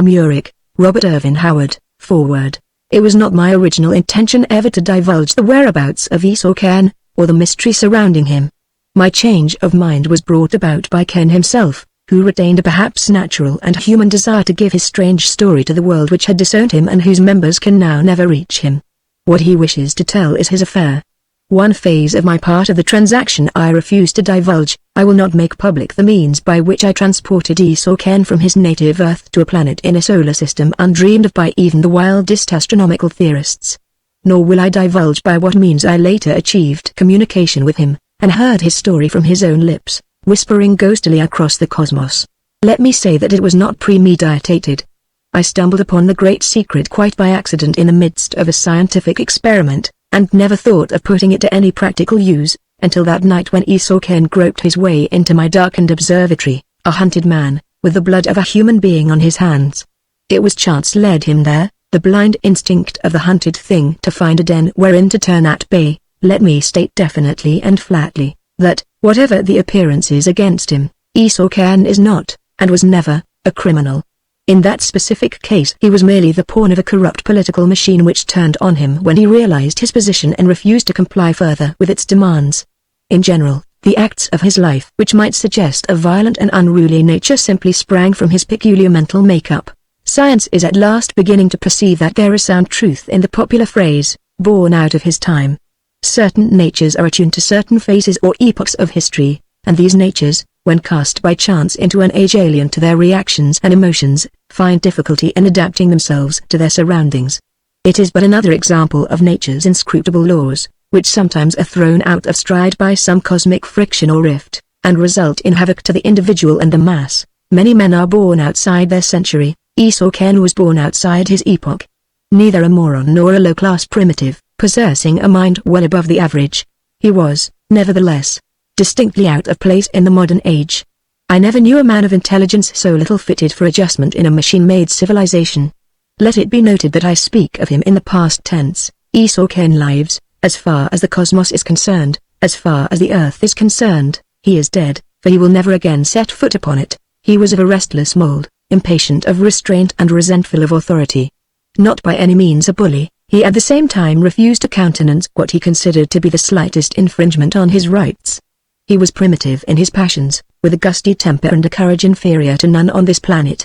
Almuric, Robert Ervin Howard. Forward. It was not my original intention ever to divulge the whereabouts of Esau Ken, or the mystery surrounding him. My change of mind was brought about by Ken himself, who retained a perhaps natural and human desire to give his strange story to the world which had disowned him and whose members can now never reach him. What he wishes to tell is his affair. One phase of my part of the transaction I refuse to divulge. I will not make public the means by which I transported Esau Ken from his native Earth to a planet in a solar system undreamed of by even the wildest astronomical theorists. Nor will I divulge by what means I later achieved communication with him, and heard his story from his own lips, whispering ghostily across the cosmos. Let me say that it was not premeditated. I stumbled upon the great secret quite by accident in the midst of a scientific experiment, and never thought of putting it to any practical use, until that night when Esau Ken groped his way into my darkened observatory, a hunted man, with the blood of a human being on his hands. It was chance led him there, the blind instinct of the hunted thing to find a den wherein to turn at bay. Let me state definitely and flatly, that, whatever the appearances against him, Esau Ken is not, and was never, a criminal. In that specific case he was merely the pawn of a corrupt political machine which turned on him when he realized his position and refused to comply further with its demands. In general, the acts of his life which might suggest a violent and unruly nature simply sprang from his peculiar mental makeup. Science is at last beginning to perceive that there is sound truth in the popular phrase, born out of his time. Certain natures are attuned to certain phases or epochs of history, and these natures, when cast by chance into an age alien to their reactions and emotions, find difficulty in adapting themselves to their surroundings. It is but another example of nature's inscrutable laws, which sometimes are thrown out of stride by some cosmic friction or rift, and result in havoc to the individual and the mass. Many men are born outside their century. Esau Ken was born outside his epoch. Neither a moron nor a low-class primitive, possessing a mind well above the average. He was, nevertheless, distinctly out of place in the modern age. I never knew a man of intelligence so little fitted for adjustment in a machine-made civilization. Let it be noted that I speak of him in the past tense. Esau Ken lives, as far as the cosmos is concerned, as far as the earth is concerned. He is dead, for he will never again set foot upon it. He was of a restless mold, impatient of restraint and resentful of authority. Not by any means a bully, he at the same time refused to countenance what he considered to be the slightest infringement on his rights. He was primitive in his passions, with a gusty temper and a courage inferior to none on this planet.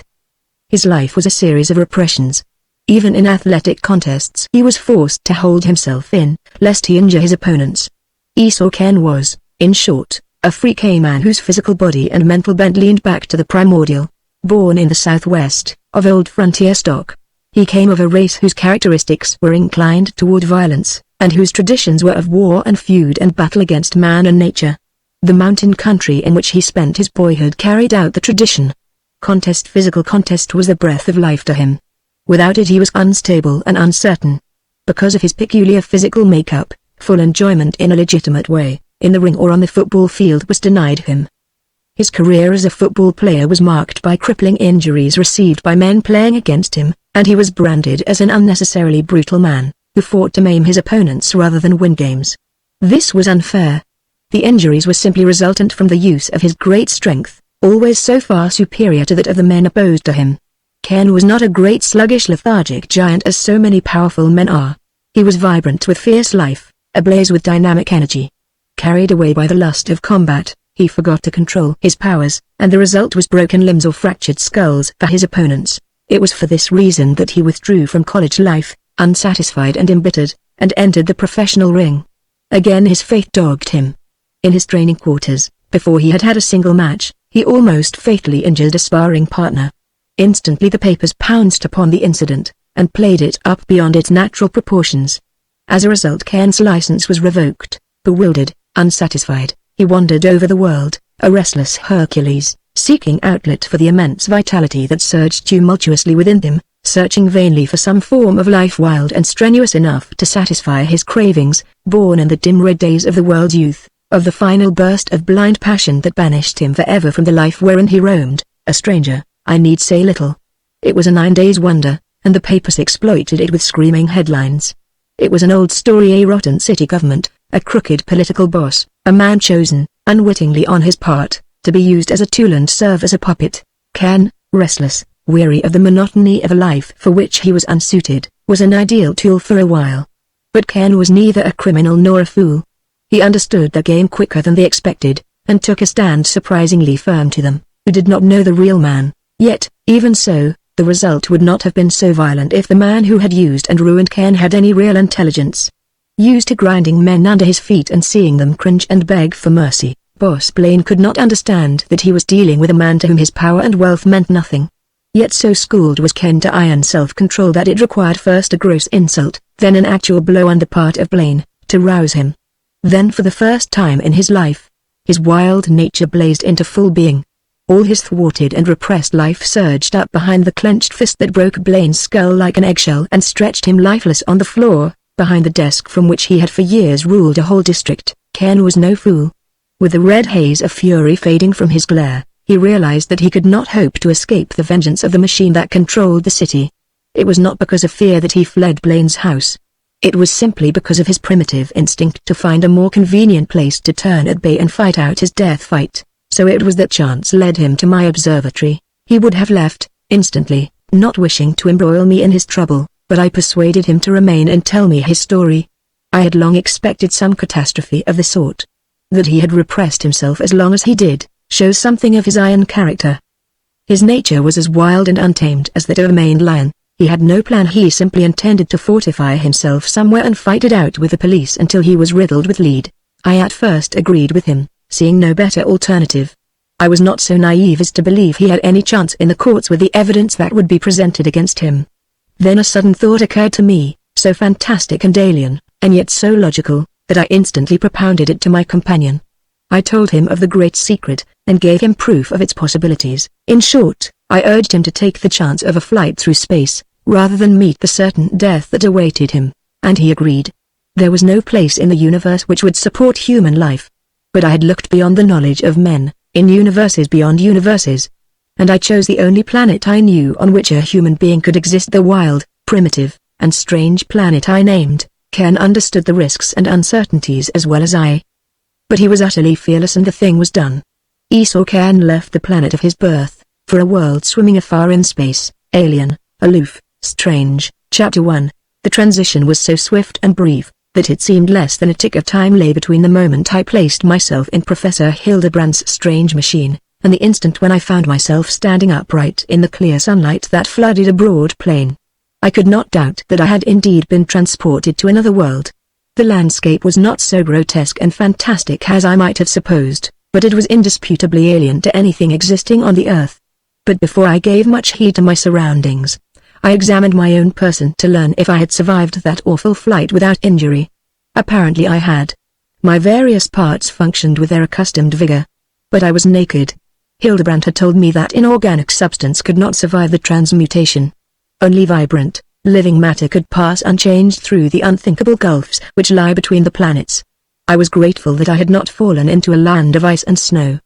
His life was a series of repressions. Even in athletic contests he was forced to hold himself in, lest he injure his opponents. Esau Ken was, in short, a freak, a man whose physical body and mental bent leaned back to the primordial. Born in the southwest, of old frontier stock, he came of a race whose characteristics were inclined toward violence, and whose traditions were of war and feud and battle against man and nature. The mountain country in which he spent his boyhood carried out the tradition. Physical contest was the breath of life to him. Without it he was unstable and uncertain. Because of his peculiar physical makeup, full enjoyment in a legitimate way, in the ring or on the football field, was denied him. His career as a football player was marked by crippling injuries received by men playing against him, and he was branded as an unnecessarily brutal man, who fought to maim his opponents rather than win games. This was unfair. The injuries were simply resultant from the use of his great strength, always so far superior to that of the men opposed to him. Ken was not a great sluggish lethargic giant as so many powerful men are. He was vibrant with fierce life, ablaze with dynamic energy. Carried away by the lust of combat, he forgot to control his powers, and the result was broken limbs or fractured skulls for his opponents. It was for this reason that he withdrew from college life, unsatisfied and embittered, and entered the professional ring. Again his fate dogged him. In his training quarters, before he had had a single match, he almost fatally injured a sparring partner. Instantly the papers pounced upon the incident, and played it up beyond its natural proportions. As a result Ken's license was revoked. Bewildered, unsatisfied, he wandered over the world, a restless Hercules, seeking outlet for the immense vitality that surged tumultuously within him, searching vainly for some form of life wild and strenuous enough to satisfy his cravings, born in the dim red days of the world's youth, of the final burst of blind passion that banished him forever from the life wherein he roamed, a stranger. I need say little. It was a 9 days' wonder, and the papers exploited it with screaming headlines. It was an old story, a rotten city government, a crooked political boss, a man chosen, unwittingly on his part, to be used as a tool and serve as a puppet. Ken, restless, weary of the monotony of a life for which he was unsuited, was an ideal tool for a while. But Ken was neither a criminal nor a fool. He understood the game quicker than they expected, and took a stand surprisingly firm to them, who did not know the real man. Yet, even so, the result would not have been so violent if the man who had used and ruined Ken had any real intelligence. Used to grinding men under his feet and seeing them cringe and beg for mercy, Boss Blaine could not understand that he was dealing with a man to whom his power and wealth meant nothing. Yet so schooled was Ken to iron self-control that it required first a gross insult, then an actual blow on the part of Blaine, to rouse him. Then for the first time in his life, his wild nature blazed into full being. All his thwarted and repressed life surged up behind the clenched fist that broke Blaine's skull like an eggshell and stretched him lifeless on the floor, behind the desk from which he had for years ruled a whole district. Ken was no fool. With the red haze of fury fading from his glare, he realized that he could not hope to escape the vengeance of the machine that controlled the city. It was not because of fear that he fled Blaine's house. It was simply because of his primitive instinct to find a more convenient place to turn at bay and fight out his death fight. So it was that chance led him to my observatory. He would have left, instantly, not wishing to embroil me in his trouble, but I persuaded him to remain and tell me his story. I had long expected some catastrophe of the sort. That he had repressed himself as long as he did, shows something of his iron character. His nature was as wild and untamed as that of a maned lion. He had no plan, he simply intended to fortify himself somewhere and fight it out with the police until he was riddled with lead. I at first agreed with him, seeing no better alternative. I was not so naive as to believe he had any chance in the courts with the evidence that would be presented against him. Then a sudden thought occurred to me, so fantastic and alien, and yet so logical, that I instantly propounded it to my companion. I told him of the great secret, and gave him proof of its possibilities. In short, I urged him to take the chance of a flight through space, rather than meet the certain death that awaited him, and he agreed. There was no place in the universe which would support human life. But I had looked beyond the knowledge of men, in universes beyond universes. And I chose the only planet I knew on which a human being could exist, the wild, primitive, and strange planet I named. Ken understood the risks and uncertainties as well as I. But he was utterly fearless and the thing was done. Ken left the planet of his birth, for a world swimming afar in space, alien, aloof, strange. Chapter 1. The transition was so swift and brief, that it seemed less than a tick of time lay between the moment I placed myself in Professor Hildebrand's strange machine, and the instant when I found myself standing upright in the clear sunlight that flooded a broad plain. I could not doubt that I had indeed been transported to another world. The landscape was not so grotesque and fantastic as I might have supposed, but it was indisputably alien to anything existing on the earth. But before I gave much heed to my surroundings, I examined my own person to learn if I had survived that awful flight without injury. Apparently I had. My various parts functioned with their accustomed vigor. But I was naked. Hildebrand had told me that inorganic substance could not survive the transmutation. Only vibrant, living matter could pass unchanged through the unthinkable gulfs which lie between the planets. I was grateful that I had not fallen into a land of ice and snow.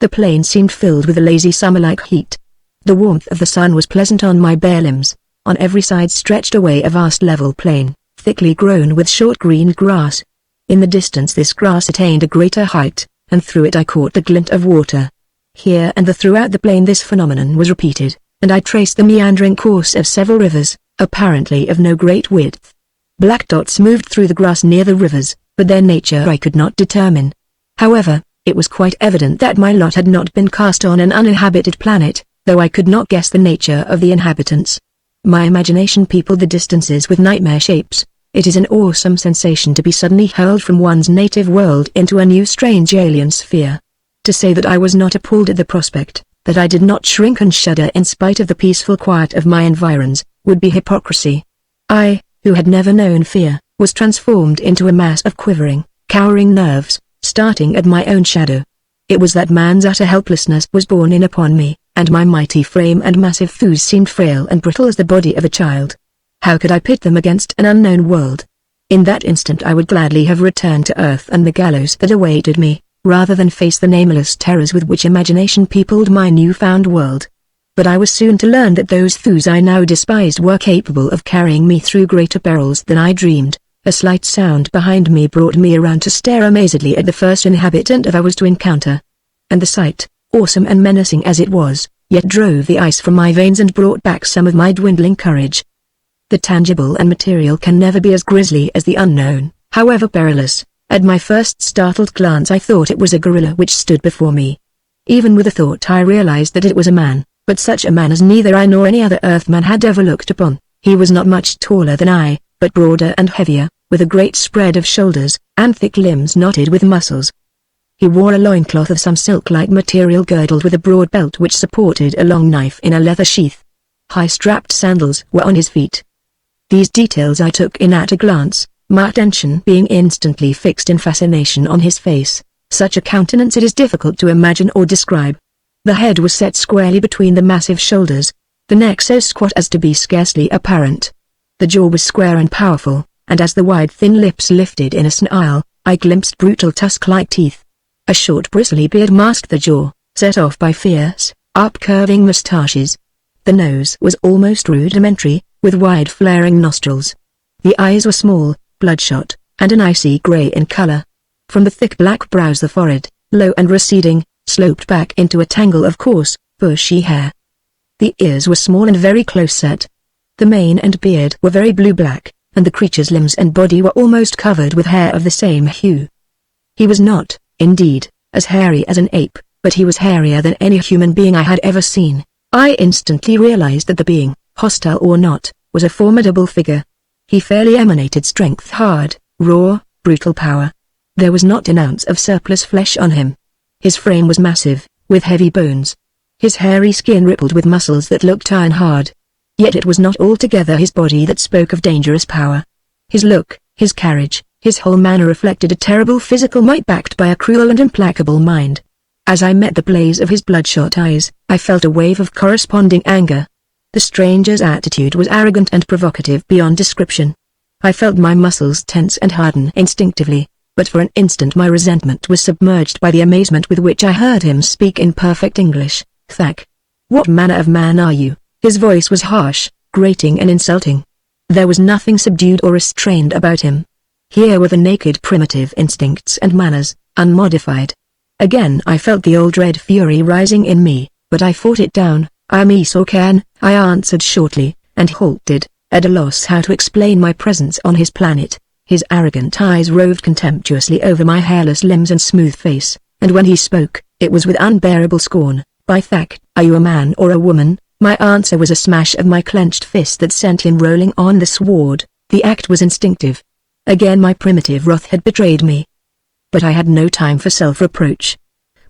The plain seemed filled with a lazy summer-like heat. The warmth of the sun was pleasant on my bare limbs. On every side stretched away a vast level plain, thickly grown with short green grass. In the distance this grass attained a greater height, and through it I caught the glint of water. Here and throughout the plain this phenomenon was repeated, and I traced the meandering course of several rivers, apparently of no great width. Black dots moved through the grass near the rivers, but their nature I could not determine. However, it was quite evident that my lot had not been cast on an uninhabited planet, though I could not guess the nature of the inhabitants. My imagination peopled the distances with nightmare shapes. It is an awesome sensation to be suddenly hurled from one's native world into a new strange alien sphere. To say that I was not appalled at the prospect, that I did not shrink and shudder in spite of the peaceful quiet of my environs, would be hypocrisy. I, who had never known fear, was transformed into a mass of quivering, cowering nerves, starting at my own shadow. It was that man's utter helplessness was borne in upon me, and my mighty frame and massive thews seemed frail and brittle as the body of a child. How could I pit them against an unknown world? In that instant I would gladly have returned to earth and the gallows that awaited me, rather than face the nameless terrors with which imagination peopled my new-found world. But I was soon to learn that those thews I now despised were capable of carrying me through greater perils than I dreamed. A slight sound behind me brought me around to stare amazedly at the first inhabitant I was to encounter. And the sight, awesome and menacing as it was, yet drove the ice from my veins and brought back some of my dwindling courage. The tangible and material can never be as grisly as the unknown, however perilous. At my first startled glance I thought it was a gorilla which stood before me. Even with the thought I realized that it was a man, but such a man as neither I nor any other Earthman had ever looked upon. He was not much taller than I, but broader and heavier, with a great spread of shoulders, and thick limbs knotted with muscles. He wore a loincloth of some silk-like material girdled with a broad belt which supported a long knife in a leather sheath. High-strapped sandals were on his feet. These details I took in at a glance, my attention being instantly fixed in fascination on his face. Such a countenance it is difficult to imagine or describe. The head was set squarely between the massive shoulders, the neck so squat as to be scarcely apparent. The jaw was square and powerful, and as the wide thin lips lifted in a smile, I glimpsed brutal tusk-like teeth. A short bristly beard masked the jaw, set off by fierce, up-curving moustaches. The nose was almost rudimentary, with wide flaring nostrils. The eyes were small, bloodshot, and an icy grey in color. From the thick black brows the forehead, low and receding, sloped back into a tangle of coarse, bushy hair. The ears were small and very close set. The mane and beard were very blue-black, and the creature's limbs and body were almost covered with hair of the same hue. He was not, indeed, as hairy as an ape, but he was hairier than any human being I had ever seen. I instantly realized that the being, hostile or not, was a formidable figure. He fairly emanated strength, hard, raw, brutal power. There was not an ounce of surplus flesh on him. His frame was massive, with heavy bones. His hairy skin rippled with muscles that looked iron hard. Yet it was not altogether his body that spoke of dangerous power. His look, his carriage, his whole manner reflected a terrible physical might backed by a cruel and implacable mind. As I met the blaze of his bloodshot eyes, I felt a wave of corresponding anger. The stranger's attitude was arrogant and provocative beyond description. I felt my muscles tense and harden instinctively, but for an instant my resentment was submerged by the amazement with which I heard him speak in perfect English. "Thak. What manner of man are you?" His voice was harsh, grating and insulting. There was nothing subdued or restrained about him. Here were the naked primitive instincts and manners, unmodified. Again I felt the old red fury rising in me, but I fought it down. "I am Isokan," I answered shortly, and halted, at a loss how to explain my presence on his planet. His arrogant eyes roved contemptuously over my hairless limbs and smooth face, and when he spoke, it was with unbearable scorn. "By Thak, are you a man or a woman?" My answer was a smash of my clenched fist that sent him rolling on the sward. The act was instinctive. Again my primitive wrath had betrayed me. But I had no time for self-reproach.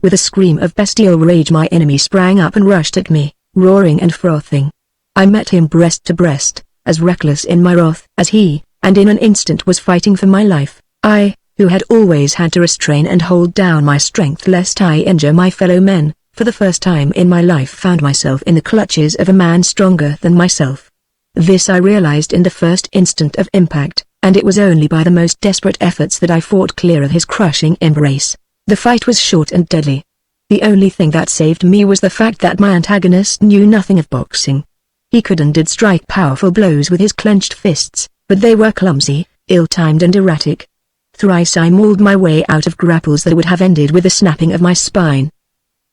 With a scream of bestial rage my enemy sprang up and rushed at me, roaring and frothing. I met him breast to breast, as reckless in my wrath as he, and in an instant was fighting for my life. I, who had always had to restrain and hold down my strength lest I injure my fellow men, for the first time in my life found myself in the clutches of a man stronger than myself. This I realized in the first instant of impact, and it was only by the most desperate efforts that I fought clear of his crushing embrace. The fight was short and deadly. The only thing that saved me was the fact that my antagonist knew nothing of boxing. He could and did strike powerful blows with his clenched fists, but they were clumsy, ill-timed and erratic. Thrice I mauled my way out of grapples that would have ended with the snapping of my spine.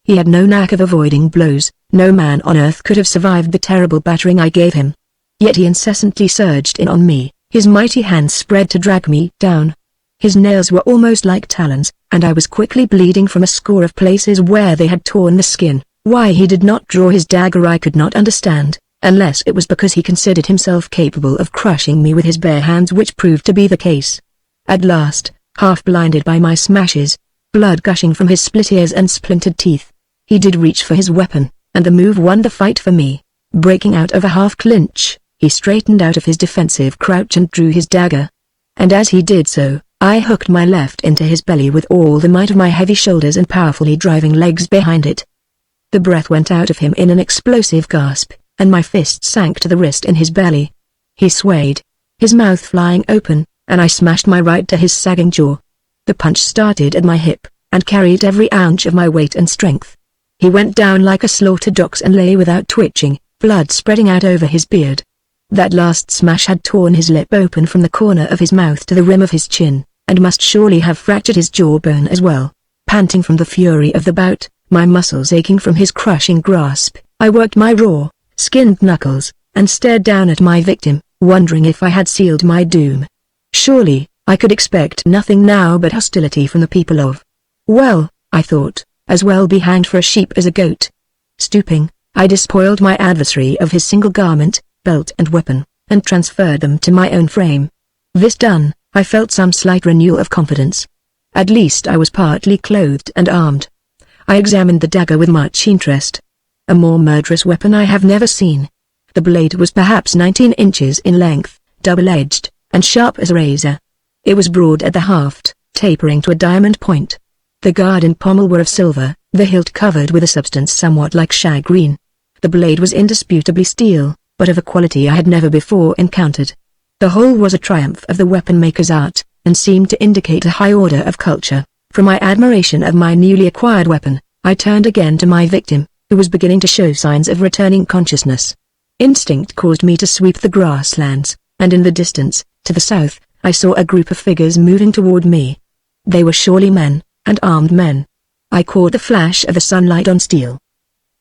He had no knack of avoiding blows. No man on earth could have survived the terrible battering I gave him. Yet he incessantly surged in on me, his mighty hands spread to drag me down. His nails were almost like talons, and I was quickly bleeding from a score of places where they had torn the skin. Why he did not draw his dagger I could not understand, unless it was because he considered himself capable of crushing me with his bare hands, which proved to be the case. At last, half blinded by my smashes, blood gushing from his split ears and splintered teeth, he did reach for his weapon, and the move won the fight for me. Breaking out of a half-clinch, he straightened out of his defensive crouch and drew his dagger. And as he did so, I hooked my left into his belly with all the might of my heavy shoulders and powerfully driving legs behind it. The breath went out of him in an explosive gasp, and my fist sank to the wrist in his belly. He swayed, his mouth flying open, and I smashed my right to his sagging jaw. The punch started at my hip, and carried every ounce of my weight and strength. He went down like a slaughtered ox and lay without twitching, blood spreading out over his beard. That last smash had torn his lip open from the corner of his mouth to the rim of his chin, and must surely have fractured his jawbone as well. Panting from the fury of the bout, my muscles aching from his crushing grasp, I worked my raw, skinned knuckles, and stared down at my victim, wondering if I had sealed my doom. Surely, I could expect nothing now but hostility from the people of. Well, I thought, as well be hanged for a sheep as a goat. Stooping, I despoiled my adversary of his single garment, belt and weapon, and transferred them to my own frame. This done, I felt some slight renewal of confidence. At least I was partly clothed and armed. I examined the dagger with much interest. A more murderous weapon I have never seen. The blade was perhaps 19 inches in length, double-edged, and sharp as a razor. It was broad at the haft, tapering to a diamond point. The guard and pommel were of silver, the hilt covered with a substance somewhat like shagreen. The blade was indisputably steel, but of a quality I had never before encountered. The whole was a triumph of the weapon maker's art, and seemed to indicate a high order of culture. From my admiration of my newly acquired weapon, I turned again to my victim, who was beginning to show signs of returning consciousness. Instinct caused me to sweep the grasslands, and in the distance, to the south, I saw a group of figures moving toward me. They were surely men, and armed men. I caught the flash of the sunlight on steel.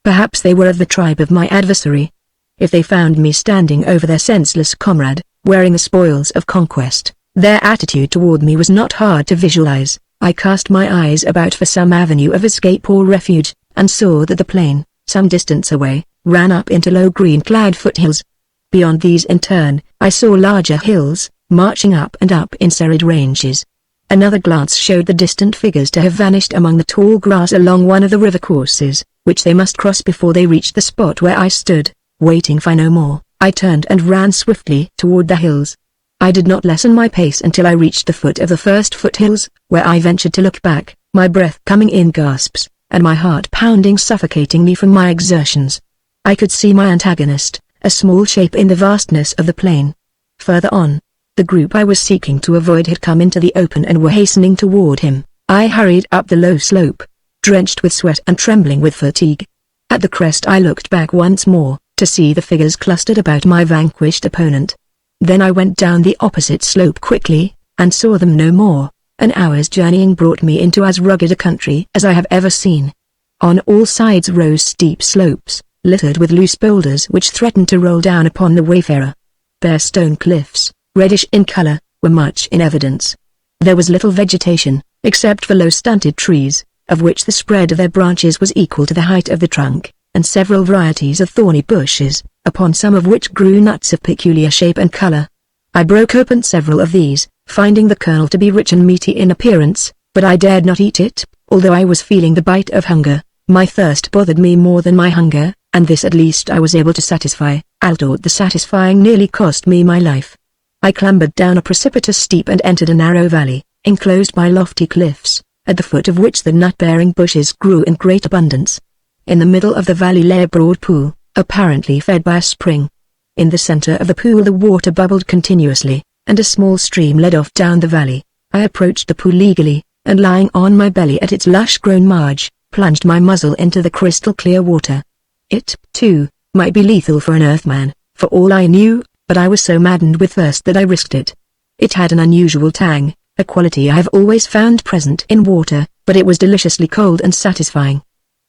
Perhaps they were of the tribe of my adversary. If they found me standing over their senseless comrade, wearing the spoils of conquest, their attitude toward me was not hard to visualize. I cast my eyes about for some avenue of escape or refuge, and saw that the plain, some distance away, ran up into low green-clad foothills. Beyond these in turn, I saw larger hills, marching up and up in serried ranges. Another glance showed the distant figures to have vanished among the tall grass along one of the river courses, which they must cross before they reached the spot where I stood, waiting for no more. I turned and ran swiftly toward the hills. I did not lessen my pace until I reached the foot of the first foothills, where I ventured to look back, my breath coming in gasps, and my heart pounding suffocating me from my exertions. I could see my antagonist, a small shape in the vastness of the plain. Further on, the group I was seeking to avoid had come into the open and were hastening toward him. I hurried up the low slope, drenched with sweat and trembling with fatigue. At the crest I looked back once more, to see the figures clustered about my vanquished opponent. Then I went down the opposite slope quickly, and saw them no more. An hour's journeying brought me into as rugged a country as I have ever seen. On all sides rose steep slopes, littered with loose boulders which threatened to roll down upon the wayfarer. Bare stone cliffs, reddish in color, were much in evidence. There was little vegetation, except for low stunted trees, of which the spread of their branches was equal to the height of the trunk, and several varieties of thorny bushes, upon some of which grew nuts of peculiar shape and color. I broke open several of these, finding the kernel to be rich and meaty in appearance, but I dared not eat it, although I was feeling the bite of hunger. My thirst bothered me more than my hunger, and this at least I was able to satisfy, although the satisfying nearly cost me my life. I clambered down a precipitous steep and entered a narrow valley, enclosed by lofty cliffs, at the foot of which the nut-bearing bushes grew in great abundance. In the middle of the valley lay a broad pool, apparently fed by a spring. In the center of the pool the water bubbled continuously, and a small stream led off down the valley. I approached the pool eagerly, and lying on my belly at its lush-grown marge, plunged my muzzle into the crystal-clear water. It, too, might be lethal for an earthman, for all I knew, but I was so maddened with thirst that I risked it. It had an unusual tang, a quality I have always found present in water, but it was deliciously cold and satisfying.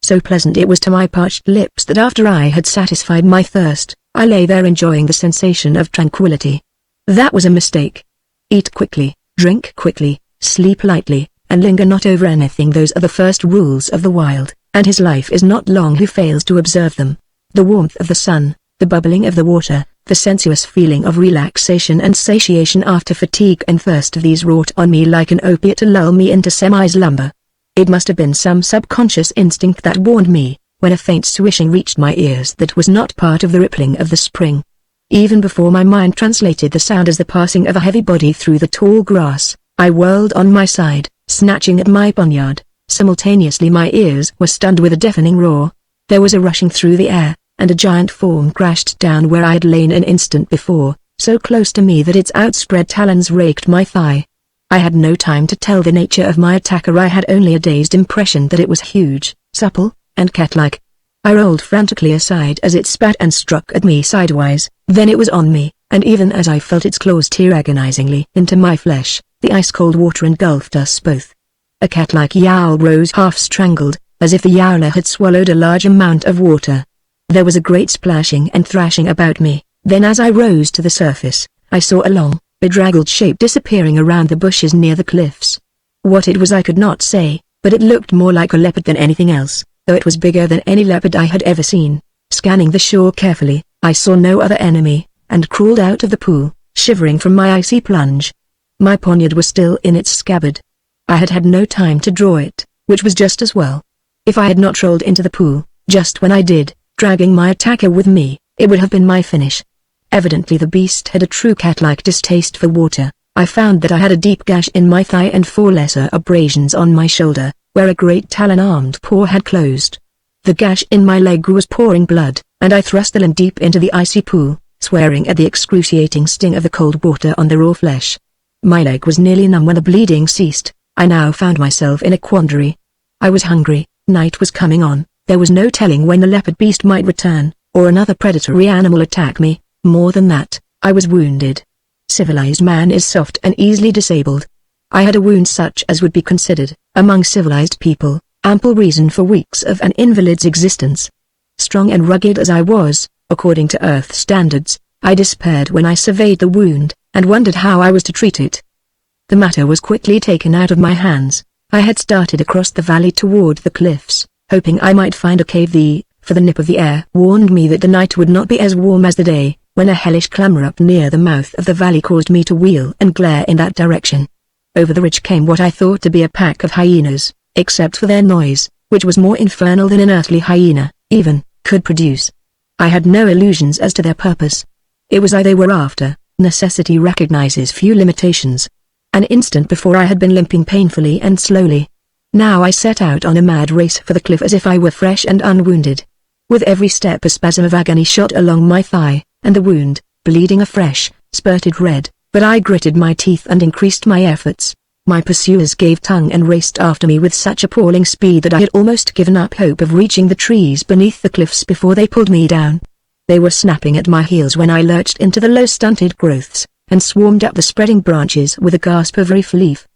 So pleasant it was to my parched lips that after I had satisfied my thirst, I lay there enjoying the sensation of tranquility. That was a mistake. Eat quickly, drink quickly, sleep lightly, and linger not over anything. Those are the first rules of the wild, and his life is not long who fails to observe them. The warmth of the sun, the bubbling of the water, the sensuous feeling of relaxation and satiation after fatigue and thirst, these wrought on me like an opiate to lull me into semi-slumber. It must have been some subconscious instinct that warned me, when a faint swishing reached my ears, that was not part of the rippling of the spring. Even before my mind translated the sound as the passing of a heavy body through the tall grass, I whirled on my side, snatching at my poniard. Simultaneously my ears were stunned with a deafening roar. There was a rushing through the air, and a giant form crashed down where I had lain an instant before, so close to me that its outspread talons raked my thigh. I had no time to tell the nature of my attacker. I had only a dazed impression that it was huge, supple, and cat-like. I rolled frantically aside as it spat and struck at me sidewise. Then it was on me, and even as I felt its claws tear agonizingly into my flesh, the ice-cold water engulfed us both. A cat-like yowl rose half-strangled, as if the yowler had swallowed a large amount of water. There was a great splashing and thrashing about me. Then as I rose to the surface, I saw a long, bedraggled shape disappearing around the bushes near the cliffs. What it was I could not say, but it looked more like a leopard than anything else, though it was bigger than any leopard I had ever seen. Scanning the shore carefully, I saw no other enemy, and crawled out of the pool, shivering from my icy plunge. My poniard was still in its scabbard. I had had no time to draw it, which was just as well. If I had not rolled into the pool, just when I did, dragging my attacker with me, it would have been my finish. Evidently the beast had a true cat-like distaste for water. I found that I had a deep gash in my thigh and 4 lesser abrasions on my shoulder, where a great talon-armed paw had closed. The gash in my leg was pouring blood, and I thrust the limb deep into the icy pool, swearing at the excruciating sting of the cold water on the raw flesh. My leg was nearly numb when the bleeding ceased. I now found myself in a quandary. I was hungry, night was coming on, there was no telling when the leopard beast might return, or another predatory animal attack me. More than that, I was wounded. Civilized man is soft and easily disabled. I had a wound such as would be considered, among civilized people, ample reason for weeks of an invalid's existence. Strong and rugged as I was, according to Earth standards, I despaired when I surveyed the wound, and wondered how I was to treat it. The matter was quickly taken out of my hands. I had started across the valley toward the cliffs, hoping I might find a cave for the nip of the air warned me that the night would not be as warm as the day, when a hellish clamor up near the mouth of the valley caused me to wheel and glare in that direction. Over the ridge came what I thought to be a pack of hyenas, except for their noise, which was more infernal than an earthly hyena, even, could produce. I had no illusions as to their purpose. It was I they were after. Necessity recognizes few limitations. An instant before I had been limping painfully and slowly. Now I set out on a mad race for the cliff as if I were fresh and unwounded. With every step a spasm of agony shot along my thigh, and the wound, bleeding afresh, spurted red, but I gritted my teeth and increased my efforts. My pursuers gave tongue and raced after me with such appalling speed that I had almost given up hope of reaching the trees beneath the cliffs before they pulled me down. They were snapping at my heels when I lurched into the low stunted growths, and swarmed up the spreading branches with a gasp of relief.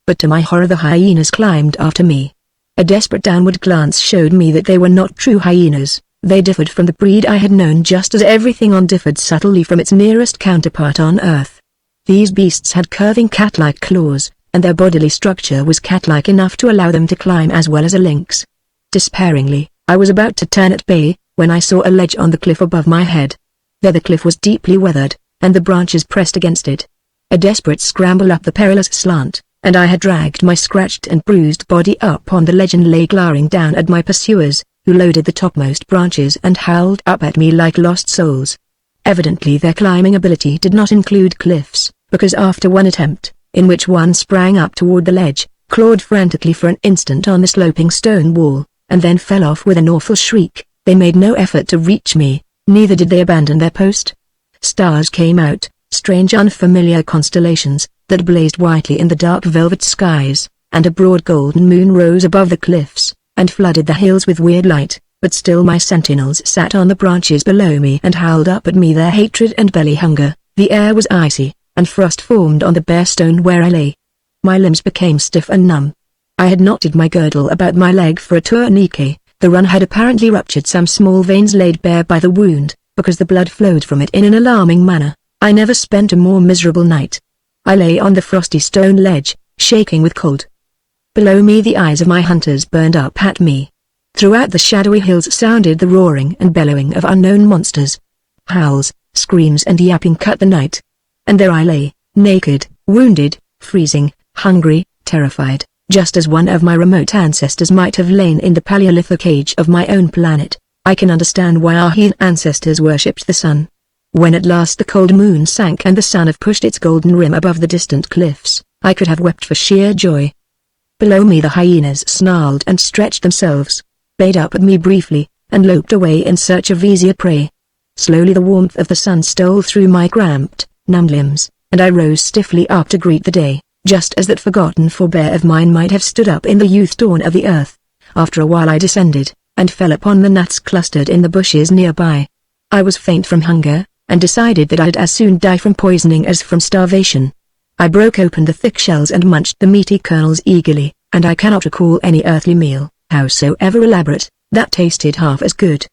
But to my horror the hyenas climbed after me. A desperate downward glance showed me that they were not true hyenas. They differed from the breed I had known just as everything on differed subtly from its nearest counterpart on Earth. These beasts had curving cat-like claws, and their bodily structure was cat-like enough to allow them to climb as well as a lynx. Despairingly, I was about to turn at bay, when I saw a ledge on the cliff above my head. There the cliff was deeply weathered, and the branches pressed against it. A desperate scramble up the perilous slant, and I had dragged my scratched and bruised body up on the ledge and lay glaring down at my pursuers, who loaded the topmost branches and howled up at me like lost souls. Evidently their climbing ability did not include cliffs, because after one attempt, in which one sprang up toward the ledge, clawed frantically for an instant on the sloping stone wall, and then fell off with an awful shriek, they made no effort to reach me, neither did they abandon their post. Stars came out, strange unfamiliar constellations, that blazed whitely in the dark velvet skies, and a broad golden moon rose above the cliffs, and flooded the hills with weird light, but still my sentinels sat on the branches below me and howled up at me their hatred and belly hunger. The air was icy, and frost formed on the bare stone where I lay. My limbs became stiff and numb. I had knotted my girdle about my leg for a tourniquet. The run had apparently ruptured some small veins laid bare by the wound, because the blood flowed from it in an alarming manner. I never spent a more miserable night. I lay on the frosty stone ledge, shaking with cold. Below me the eyes of my hunters burned up at me. Throughout the shadowy hills sounded the roaring and bellowing of unknown monsters. Howls, screams and yapping cut the night. And there I lay, naked, wounded, freezing, hungry, terrified, just as one of my remote ancestors might have lain in the Paleolithic age of my own planet. I can understand why our heathen ancestors worshipped the sun. When at last the cold moon sank and the sun had pushed its golden rim above the distant cliffs, I could have wept for sheer joy. Below me the hyenas snarled and stretched themselves, bayed up at me briefly, and loped away in search of easier prey. Slowly the warmth of the sun stole through my cramped, numbed limbs, and I rose stiffly up to greet the day, just as that forgotten forebear of mine might have stood up in the youth dawn of the earth. After a while I descended, and fell upon the nuts clustered in the bushes nearby. I was faint from hunger, and decided that I'd as soon die from poisoning as from starvation. I broke open the thick shells and munched the meaty kernels eagerly, and I cannot recall any earthly meal, howsoever elaborate, that tasted half as good.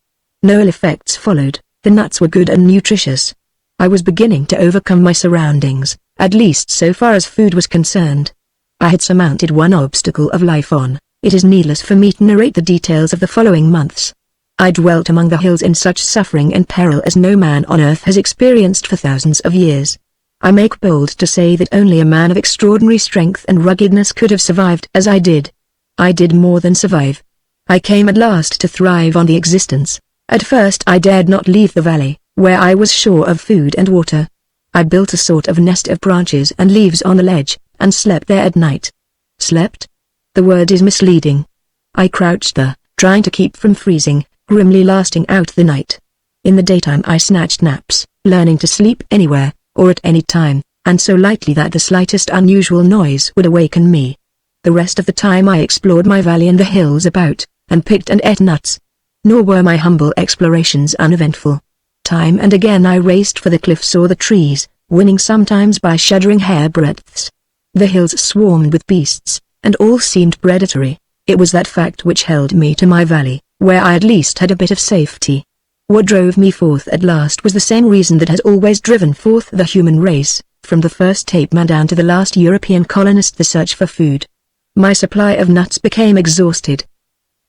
No ill effects followed, the nuts were good and nutritious. I was beginning to overcome my surroundings, at least so far as food was concerned. I had surmounted one obstacle of life on. It is needless for me to narrate the details of the following months. I dwelt among the hills in such suffering and peril as no man on earth has experienced for thousands of years. I make bold to say that only a man of extraordinary strength and ruggedness could have survived as I did. I did more than survive. I came at last to thrive on the existence. At first I dared not leave the valley, where I was sure of food and water. I built a sort of nest of branches and leaves on the ledge, and slept there at night. Slept? The word is misleading. I crouched there, trying to keep from freezing, grimly lasting out the night. In the daytime I snatched naps, learning to sleep anywhere, or at any time, and so lightly that the slightest unusual noise would awaken me. The rest of the time I explored my valley and the hills about, and picked and ate nuts. Nor were my humble explorations uneventful. Time and again I raced for the cliffs or the trees, winning sometimes by shuddering hairbreadths. The hills swarmed with beasts, and all seemed predatory. It was that fact which held me to my valley, where I at least had a bit of safety. What drove me forth at last was the same reason that has always driven forth the human race, from the first ape man down to the last European colonist, the search for food. My supply of nuts became exhausted.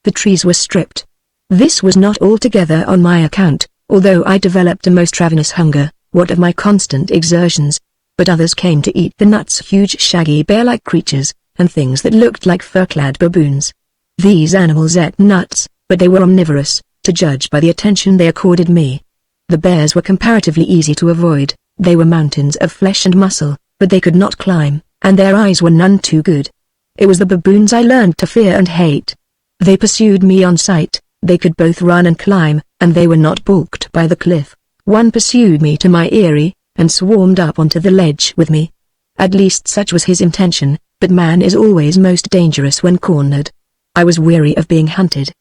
The trees were stripped. This was not altogether on my account, although I developed a most ravenous hunger, what of my constant exertions. But others came to eat the nuts, huge shaggy bear-like creatures, and things that looked like fur-clad baboons. These animals ate nuts, but they were omnivorous, to judge by the attention they accorded me. The bears were comparatively easy to avoid. They were mountains of flesh and muscle, but they could not climb, and their eyes were none too good. It was the baboons I learned to fear and hate. They pursued me on sight. They could both run and climb, and they were not balked by the cliff. One pursued me to my eyrie, and swarmed up onto the ledge with me. At least such was his intention, but man is always most dangerous when cornered. I was weary of being hunted.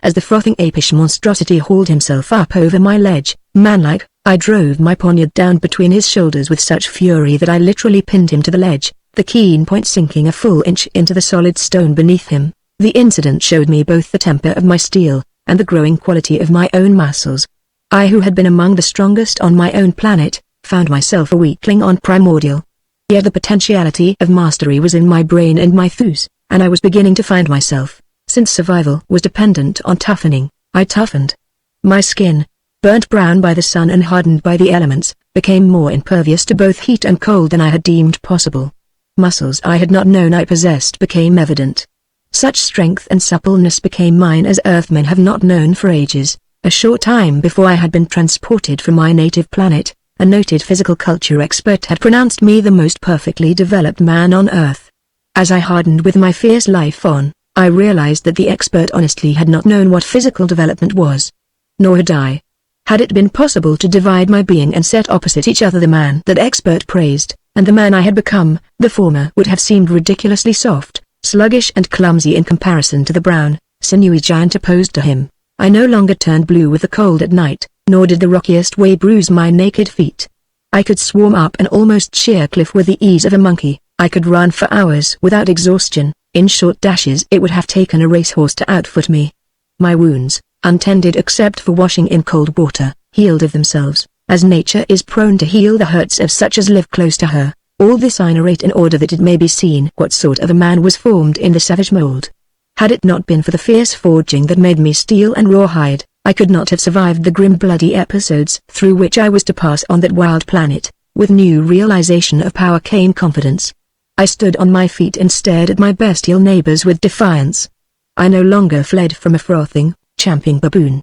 As the frothing apish monstrosity hauled himself up over my ledge, manlike, I drove my poniard down between his shoulders with such fury that I literally pinned him to the ledge, the keen point sinking a full inch into the solid stone beneath him. The incident showed me both the temper of my steel, and the growing quality of my own muscles. I, who had been among the strongest on my own planet, found myself a weakling on primordial. Yet the potentiality of mastery was in my brain and my thews, and I was beginning to find myself, since survival was dependent on toughening, I toughened. My skin, burnt brown by the sun and hardened by the elements, became more impervious to both heat and cold than I had deemed possible. Muscles I had not known I possessed became evident. Such strength and suppleness became mine as earthmen have not known for ages. A short time before I had been transported from my native planet, a noted physical culture expert had pronounced me the most perfectly developed man on earth. As I hardened with my fierce life on, I realized that the expert honestly had not known what physical development was. Nor had I. Had it been possible to divide my being and set opposite each other the man that expert praised, and the man I had become, the former would have seemed ridiculously soft, sluggish and clumsy in comparison to the brown, sinewy giant opposed to him. I no longer turned blue with the cold at night, nor did the rockiest way bruise my naked feet. I could swarm up an almost sheer cliff with the ease of a monkey. I could run for hours without exhaustion. In short dashes it would have taken a racehorse to outfoot me. My wounds, untended except for washing in cold water, healed of themselves, as nature is prone to heal the hurts of such as live close to her. All this I narrate in order that it may be seen what sort of a man was formed in the savage mold. Had it not been for the fierce forging that made me steel and rawhide, I could not have survived the grim bloody episodes through which I was to pass on that wild planet. With new realization of power came confidence. I stood on my feet and stared at my bestial neighbors with defiance. I no longer fled from a frothing, champing baboon.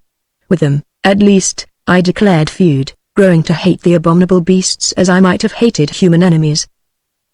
With them, at least, I declared feud, growing to hate the abominable beasts as I might have hated human enemies.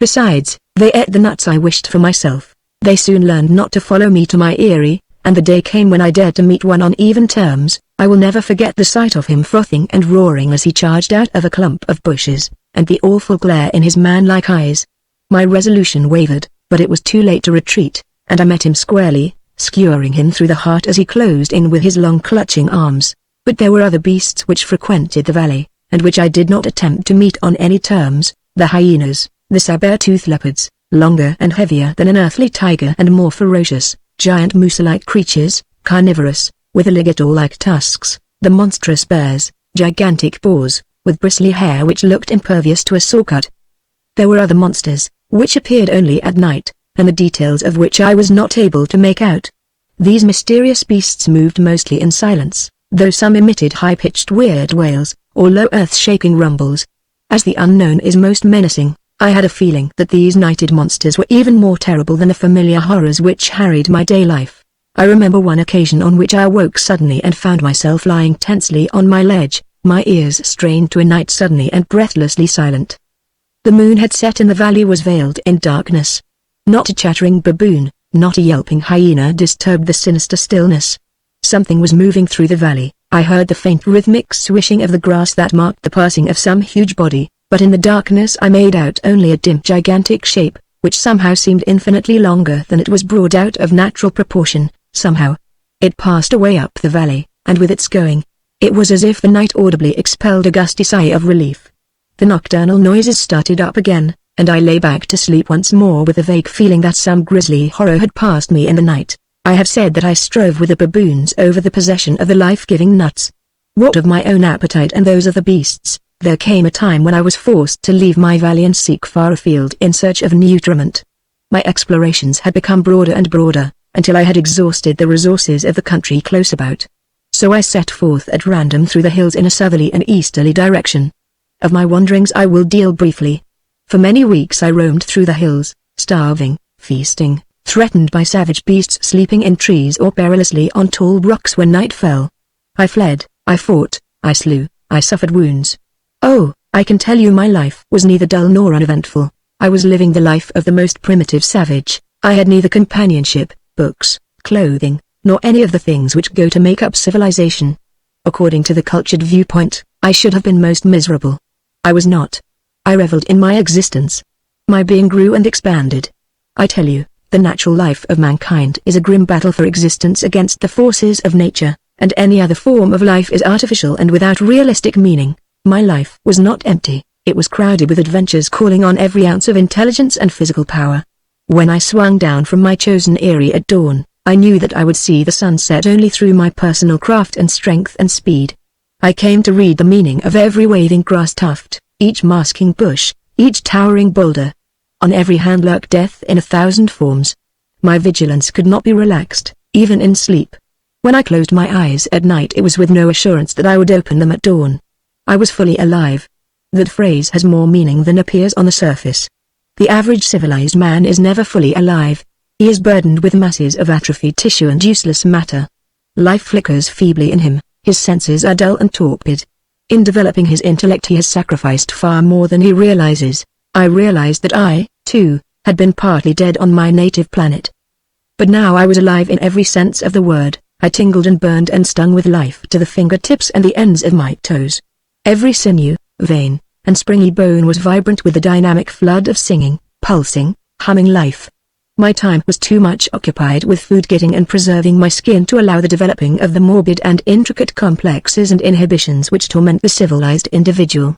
Besides, they ate the nuts I wished for myself. They soon learned not to follow me to my eyrie, and the day came when I dared to meet one on even terms. I will never forget the sight of him frothing and roaring as he charged out of a clump of bushes, and the awful glare in his man-like eyes. My resolution wavered, but it was too late to retreat, and I met him squarely, skewering him through the heart as he closed in with his long clutching arms. But there were other beasts which frequented the valley, and which I did not attempt to meet on any terms, the hyenas, the saber-toothed leopards, longer and heavier than an earthly tiger and more ferocious, giant moose-like creatures, carnivorous, with alligator-like tusks, The monstrous bears, gigantic boars, with bristly hair which looked impervious to a saw cut. There were other monsters, which appeared only at night, and the details of which I was not able to make out. These mysterious beasts moved mostly in silence, though some emitted high-pitched weird wails, or low earth-shaking rumbles. As the unknown is most menacing, I had a feeling that these nighted monsters were even more terrible than the familiar horrors which harried my day life. I remember one occasion on which I awoke suddenly and found myself lying tensely on my ledge, my ears strained to a night suddenly and breathlessly silent. The moon had set and the valley was veiled in darkness. Not a chattering baboon, not a yelping hyena disturbed the sinister stillness. Something was moving through the valley. I heard the faint rhythmic swishing of the grass that marked the passing of some huge body, but in the darkness I made out only a dim gigantic shape, which somehow seemed infinitely longer than it was broad out of natural proportion, somehow. It passed away up the valley, and with its going, it was as if the night audibly expelled a gusty sigh of relief. The nocturnal noises started up again, and I lay back to sleep once more with a vague feeling that some grisly horror had passed me in the night. I have said that I strove with the baboons over the possession of the life-giving nuts. What of my own appetite and those of the beasts? There came a time when I was forced to leave my valley and seek far afield in search of nutriment. My explorations had become broader and broader, until I had exhausted the resources of the country close about. So I set forth at random through the hills in a southerly and easterly direction. Of my wanderings I will deal briefly. For many weeks I roamed through the hills, starving, feasting, threatened by savage beasts sleeping in trees or perilously on tall rocks when night fell. I fled, I fought, I slew, I suffered wounds. Oh, I can tell you my life was neither dull nor uneventful. I was living the life of the most primitive savage. I had neither companionship, books, clothing, nor any of the things which go to make up civilization. According to the cultured viewpoint, I should have been most miserable. I was not. I reveled in my existence. My being grew and expanded. I tell you, the natural life of mankind is a grim battle for existence against the forces of nature, and any other form of life is artificial and without realistic meaning. My life was not empty, it was crowded with adventures calling on every ounce of intelligence and physical power. When I swung down from my chosen eyrie at dawn, I knew that I would see the sunset only through my personal craft and strength and speed. I came to read the meaning of every waving grass tuft, each masking bush, each towering boulder. On every hand lurked death in 1,000 forms. My vigilance could not be relaxed, even in sleep. When I closed my eyes at night it was with no assurance that I would open them at dawn. I was fully alive. That phrase has more meaning than appears on the surface. The average civilized man is never fully alive. He is burdened with masses of atrophied tissue and useless matter. Life flickers feebly in him, his senses are dull and torpid. In developing his intellect he has sacrificed far more than he realizes. I realized that I, too, had been partly dead on my native planet. But now I was alive in every sense of the word. I tingled and burned and stung with life to the fingertips and the ends of my toes. Every sinew, vein, and springy bone was vibrant with the dynamic flood of singing, pulsing, humming life. My time was too much occupied with food getting and preserving my skin to allow the developing of the morbid and intricate complexes and inhibitions which torment the civilized individual.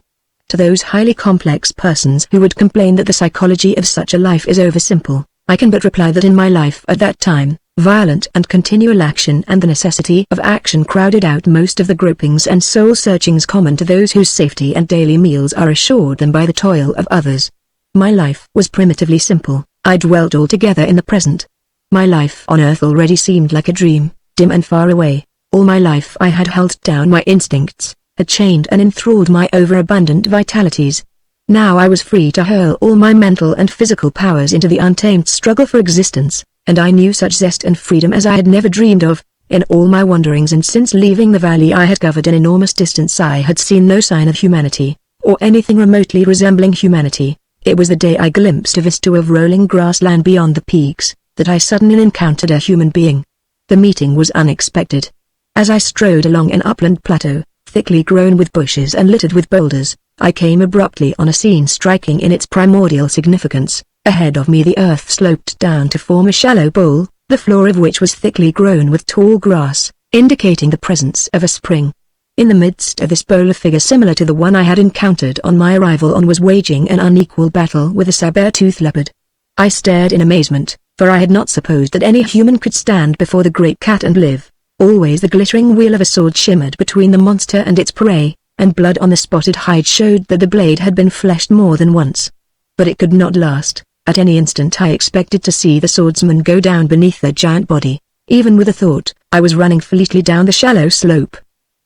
To those highly complex persons who would complain that the psychology of such a life is oversimple, I can but reply that in my life at that time, violent and continual action and the necessity of action crowded out most of the gropings and soul-searchings common to those whose safety and daily meals are assured them by the toil of others. My life was primitively simple. I dwelt altogether in the present. My life on earth already seemed like a dream, dim and far away. All my life I had held down my instincts, had chained and enthralled my overabundant vitalities. Now I was free to hurl all my mental and physical powers into the untamed struggle for existence, and I knew such zest and freedom as I had never dreamed of. In all my wanderings and since leaving the valley I had covered an enormous distance I had seen no sign of humanity, or anything remotely resembling humanity. It was the day I glimpsed a vista of rolling grassland beyond the peaks, that I suddenly encountered a human being. The meeting was unexpected. As I strode along an upland plateau, thickly grown with bushes and littered with boulders, I came abruptly on a scene striking in its primordial significance. Ahead of me the earth sloped down to form a shallow bowl, the floor of which was thickly grown with tall grass, indicating the presence of a spring. In the midst of this bowl a figure similar to the one I had encountered on my arrival on was waging an unequal battle with a saber-toothed leopard. I stared in amazement, for I had not supposed that any human could stand before the great cat and live. Always the glittering wheel of a sword shimmered between the monster and its prey, and blood on the spotted hide showed that the blade had been fleshed more than once. But it could not last. At any instant I expected to see the swordsman go down beneath the giant body. Even with a thought, I was running fleetly down the shallow slope.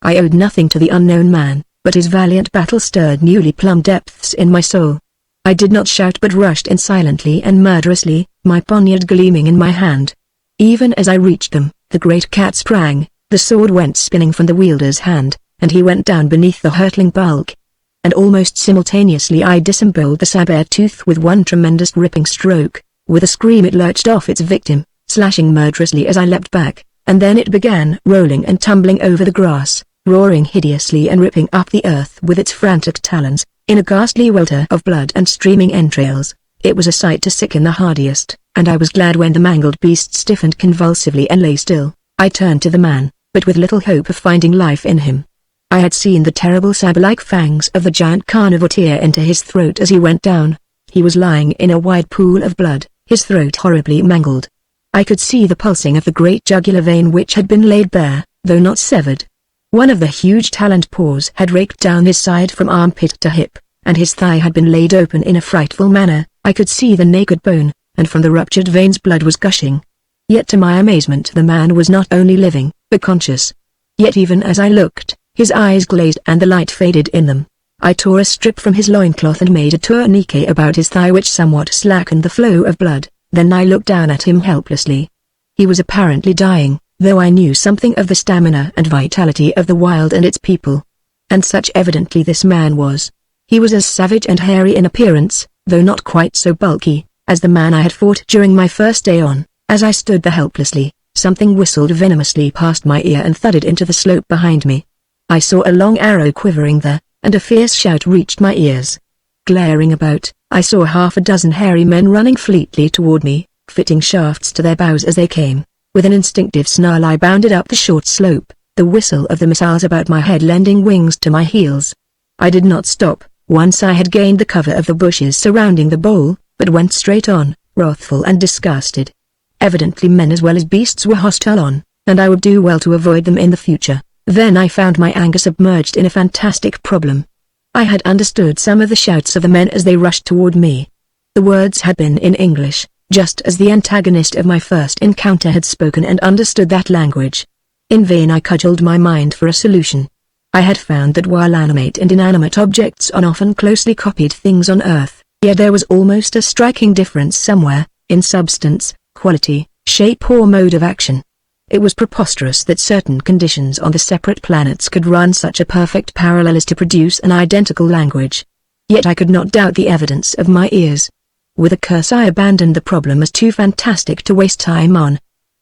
I owed nothing to the unknown man, but his valiant battle stirred newly plumbed depths in my soul. I did not shout but rushed in silently and murderously, my poniard gleaming in my hand. Even as I reached them, the great cat sprang, the sword went spinning from the wielder's hand, and he went down beneath the hurtling bulk. And almost simultaneously I disemboweled the saber tooth with one tremendous ripping stroke. With a scream it lurched off its victim, slashing murderously as I leapt back, and then it began rolling and tumbling over the grass, roaring hideously and ripping up the earth with its frantic talons, in a ghastly welter of blood and streaming entrails. It was a sight to sicken the hardiest, and I was glad when the mangled beast stiffened convulsively and lay still. I turned to the man, but with little hope of finding life in him. I had seen the terrible saber-like fangs of the giant carnivore tear into his throat as he went down. He was lying in a wide pool of blood, his throat horribly mangled. I could see the pulsing of the great jugular vein which had been laid bare, though not severed. One of the huge taloned paws had raked down his side from armpit to hip, and his thigh had been laid open in a frightful manner. I could see the naked bone, and from the ruptured veins blood was gushing. Yet to my amazement the man was not only living, but conscious. Yet even as I looked, his eyes glazed and the light faded in them. I tore a strip from his loincloth and made a tourniquet about his thigh which somewhat slackened the flow of blood. Then I looked down at him helplessly. He was apparently dying, though I knew something of the stamina and vitality of the wild and its people. And such evidently this man was. He was as savage and hairy in appearance, though not quite so bulky, as the man I had fought during my first day on. As I stood there helplessly, something whistled venomously past my ear and thudded into the slope behind me. I saw a long arrow quivering there, and a fierce shout reached my ears. Glaring about, I saw half a dozen hairy men running fleetly toward me, fitting shafts to their bows as they came. With an instinctive snarl I bounded up the short slope, the whistle of the missiles about my head lending wings to my heels. I did not stop, once I had gained the cover of the bushes surrounding the bowl, but went straight on, wrathful and disgusted. Evidently men as well as beasts were hostile on, and I would do well to avoid them in the future. Then I found my anger submerged in a fantastic problem. I had understood some of the shouts of the men as they rushed toward me. The words had been in English, just as the antagonist of my first encounter had spoken and understood that language. In vain I cudgeled my mind for a solution. I had found that while animate and inanimate objects are often closely copied things on Earth, yet there was almost a striking difference somewhere, in substance, quality, shape or mode of action. It was preposterous that certain conditions on the separate planets could run such a perfect parallel as to produce an identical language. Yet I could not doubt the evidence of my ears. With a curse I abandoned the problem as too fantastic to waste time on.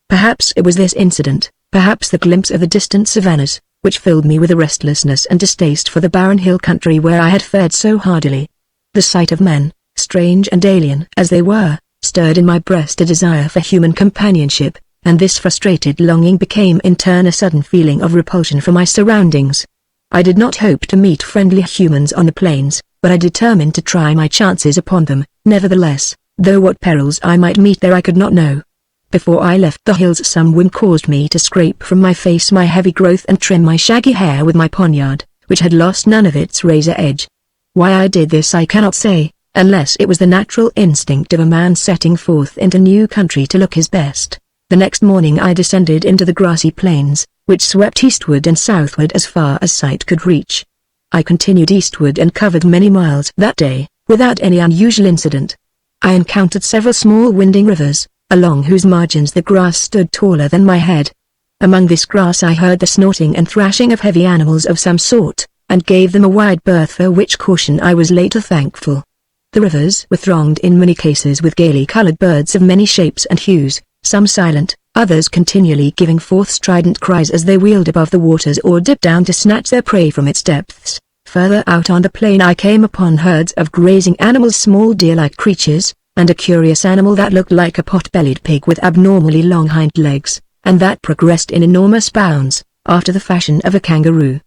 Perhaps it was this incident, perhaps the glimpse of the distant savannas, which filled me with a restlessness and distaste for the barren hill country where I had fared so hardily. The sight of men, strange and alien as they were, stirred in my breast a desire for human companionship, and this frustrated longing became in turn a sudden feeling of repulsion for my surroundings. I did not hope to meet friendly humans on the plains, but I determined to try my chances upon them, nevertheless, though what perils I might meet there I could not know. Before I left the hills some whim caused me to scrape from my face my heavy growth and trim my shaggy hair with my poniard, which had lost none of its razor edge. Why I did this I cannot say, unless it was the natural instinct of a man setting forth into new country to look his best. The next morning I descended into the grassy plains, which swept eastward and southward as far as sight could reach. I continued eastward and covered many miles that day, without any unusual incident. I encountered several small winding rivers, along whose margins the grass stood taller than my head. Among this grass I heard the snorting and thrashing of heavy animals of some sort, and gave them a wide berth, for which caution I was later thankful. The rivers were thronged in many cases with gaily colored birds of many shapes and hues, some silent, others continually giving forth strident cries as they wheeled above the waters or dipped down to snatch their prey from its depths. Further out on the plain I came upon herds of grazing animals, small deer-like creatures, and a curious animal that looked like a pot-bellied pig with abnormally long hind legs, and that progressed in enormous bounds, after the fashion of a kangaroo.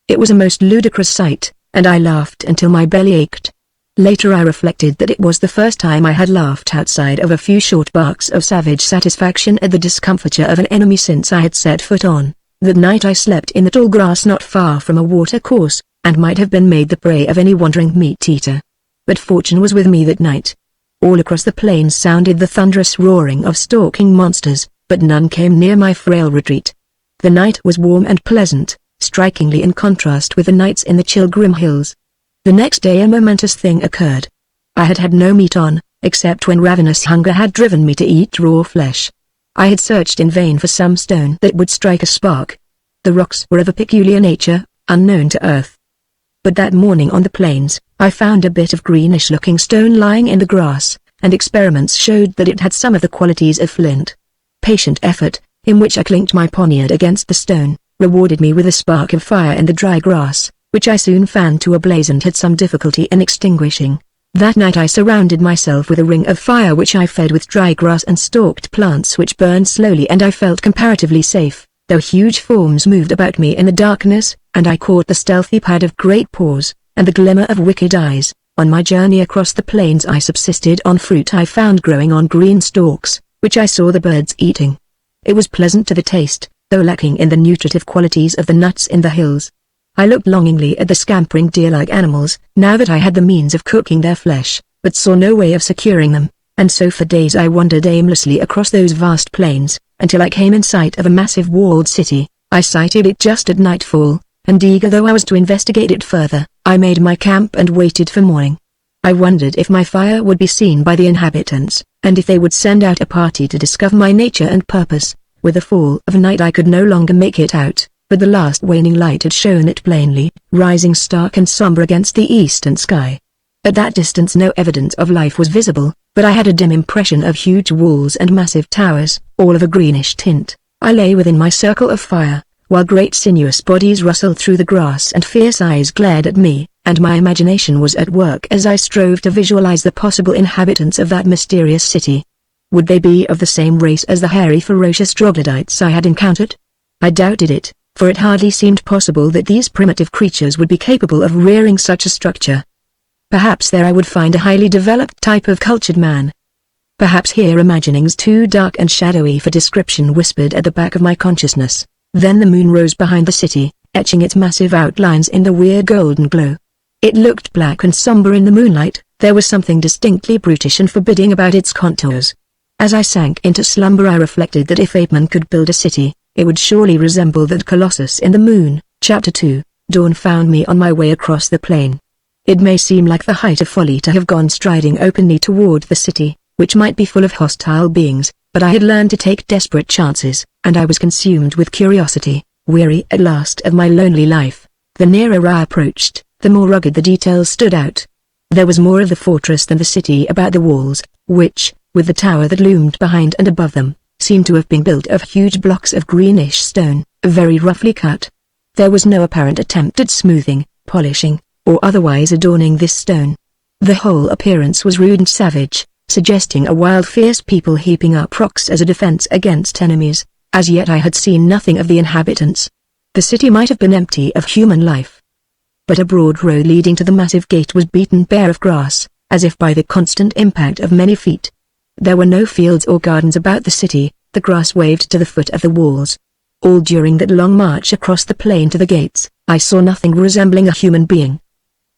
It was a most ludicrous sight, and I laughed until my belly ached. Later I reflected that it was the first time I had laughed outside of a few short barks of savage satisfaction at the discomfiture of an enemy since I had set foot on. That night I slept in the tall grass not far from a watercourse, and might have been made the prey of any wandering meat-eater. But fortune was with me that night. All across the plains sounded the thunderous roaring of stalking monsters, but none came near my frail retreat. The night was warm and pleasant, strikingly in contrast with the nights in the chill grim hills. The next day a momentous thing occurred. I had had no meat on, except when ravenous hunger had driven me to eat raw flesh. I had searched in vain for some stone that would strike a spark. The rocks were of a peculiar nature, unknown to earth. But that morning on the plains, I found a bit of greenish-looking stone lying in the grass, and experiments showed that it had some of the qualities of flint. Patient effort, in which I clinked my poniard against the stone, rewarded me with a spark of fire in the dry grass, which I soon fanned to a blaze and had some difficulty in extinguishing. That night I surrounded myself with a ring of fire which I fed with dry grass and stalked plants which burned slowly, and I felt comparatively safe, though huge forms moved about me in the darkness, and I caught the stealthy pad of great paws, and the glimmer of wicked eyes. On my journey across the plains I subsisted on fruit I found growing on green stalks, which I saw the birds eating. It was pleasant to the taste, though lacking in the nutritive qualities of the nuts in the hills. I looked longingly at the scampering deer-like animals, now that I had the means of cooking their flesh, but saw no way of securing them, and so for days I wandered aimlessly across those vast plains, until I came in sight of a massive walled city. I sighted it just at nightfall, and eager though I was to investigate it further, I made my camp and waited for morning. I wondered if my fire would be seen by the inhabitants, and if they would send out a party to discover my nature and purpose. With the fall of night I could no longer make it out, but the last waning light had shown it plainly, rising stark and somber against the eastern sky. At that distance no evidence of life was visible, but I had a dim impression of huge walls and massive towers, all of a greenish tint. I lay within my circle of fire, while great sinuous bodies rustled through the grass and fierce eyes glared at me, and my imagination was at work as I strove to visualize the possible inhabitants of that mysterious city. Would they be of the same race as the hairy ferocious troglodytes I had encountered? I doubted it, for it hardly seemed possible that these primitive creatures would be capable of rearing such a structure. Perhaps there I would find a highly developed type of cultured man. Perhaps here imaginings too dark and shadowy for description whispered at the back of my consciousness. Then the moon rose behind the city, etching its massive outlines in the weird golden glow. It looked black and somber in the moonlight. There was something distinctly brutish and forbidding about its contours. As I sank into slumber I reflected that if Apeman could build a city, it would surely resemble that Colossus in the Moon. Chapter 2. Dawn found me on my way across the plain. It may seem like the height of folly to have gone striding openly toward the city, which might be full of hostile beings, but I had learned to take desperate chances, and I was consumed with curiosity, weary at last of my lonely life. The nearer I approached, the more rugged the details stood out. There was more of the fortress than the city about the walls, which, with the tower that loomed behind and above them, seemed to have been built of huge blocks of greenish stone, very roughly cut. There was no apparent attempt at smoothing, polishing, or otherwise adorning this stone. The whole appearance was rude and savage, suggesting a wild fierce people heaping up rocks as a defense against enemies. As yet I had seen nothing of the inhabitants. The city might have been empty of human life. But a broad road leading to the massive gate was beaten bare of grass, as if by the constant impact of many feet. There were no fields or gardens about the city, the grass waved to the foot of the walls. All during that long march across the plain to the gates, I saw nothing resembling a human being.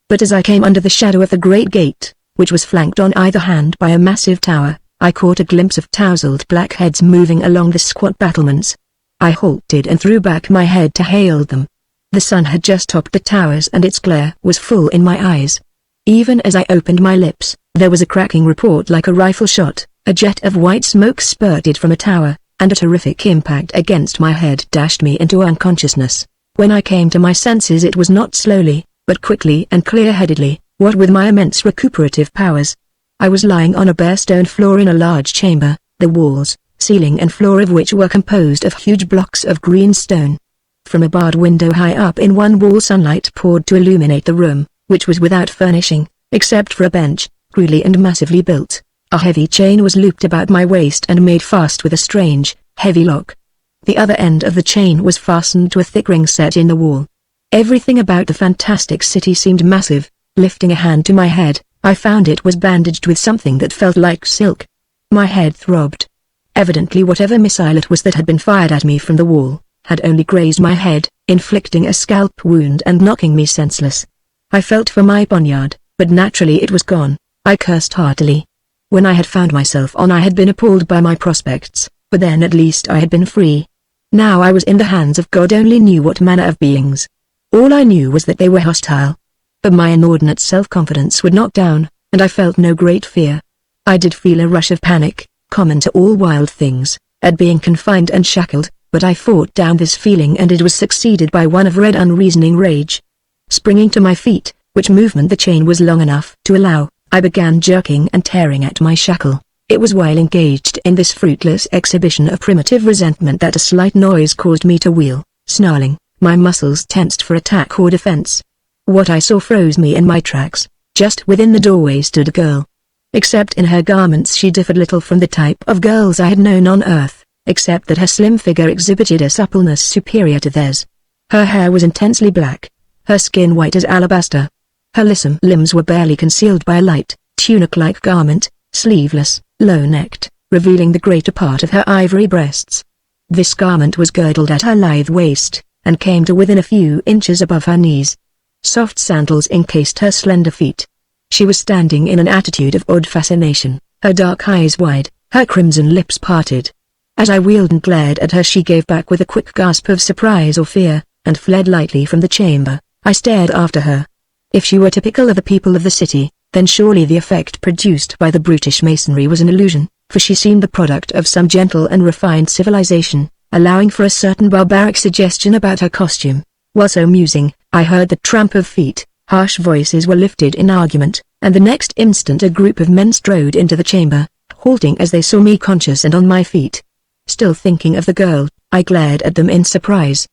But as I came under the shadow of the great gate, which was flanked on either hand by a massive tower, I caught a glimpse of tousled black heads moving along the squat battlements. I halted and threw back my head to hail them. The sun had just topped the towers and its glare was full in my eyes. Even as I opened my lips, there was a cracking report like a rifle shot, a jet of white smoke spurted from a tower, and a terrific impact against my head dashed me into unconsciousness. When I came to my senses it was not slowly, but quickly and clear-headedly, what with my immense recuperative powers. I was lying on a bare stone floor in a large chamber, the walls, ceiling and floor of which were composed of huge blocks of green stone. From a barred window high up in one wall sunlight poured to illuminate the room, which was without furnishing, except for a bench, crudely and massively built. A heavy chain was looped about my waist and made fast with a strange, heavy lock. The other end of the chain was fastened to a thick ring set in the wall. Everything about the fantastic city seemed massive. Lifting a hand to my head, I found it was bandaged with something that felt like silk. My head throbbed. Evidently whatever missile it was that had been fired at me from the wall, had only grazed my head, inflicting a scalp wound and knocking me senseless. I felt for my poniard, but naturally it was gone. I cursed heartily. When I had found myself on, I had been appalled by my prospects, but then at least I had been free. Now I was in the hands of God only knew what manner of beings. All I knew was that they were hostile. But my inordinate self-confidence would knock down, and I felt no great fear. I did feel a rush of panic, common to all wild things, at being confined and shackled, but I fought down this feeling and it was succeeded by one of red unreasoning rage. Springing to my feet, which movement the chain was long enough to allow, I began jerking and tearing at my shackle. It was while engaged in this fruitless exhibition of primitive resentment that a slight noise caused me to wheel, snarling, my muscles tensed for attack or defense. What I saw froze me in my tracks. Just within the doorway stood a girl. Except in her garments she differed little from the type of girls I had known on Earth, except that her slim figure exhibited a suppleness superior to theirs. Her hair was intensely black, her skin white as alabaster. Her lissome limbs were barely concealed by a light, tunic-like garment, sleeveless, low-necked, revealing the greater part of her ivory breasts. This garment was girdled at her lithe waist, and came to within a few inches above her knees. Soft sandals encased her slender feet. She was standing in an attitude of odd fascination, her dark eyes wide, her crimson lips parted. As I wheeled and glared at her, she gave back with a quick gasp of surprise or fear, and fled lightly from the chamber. I stared after her. If she were typical of the people of the city, then surely the effect produced by the brutish masonry was an illusion, for she seemed the product of some gentle and refined civilization, allowing for a certain barbaric suggestion about her costume. While so musing, I heard the tramp of feet, harsh voices were lifted in argument, and the next instant a group of men strode into the chamber, halting as they saw me conscious and on my feet. Still thinking of the girl, I glared at them in surprise.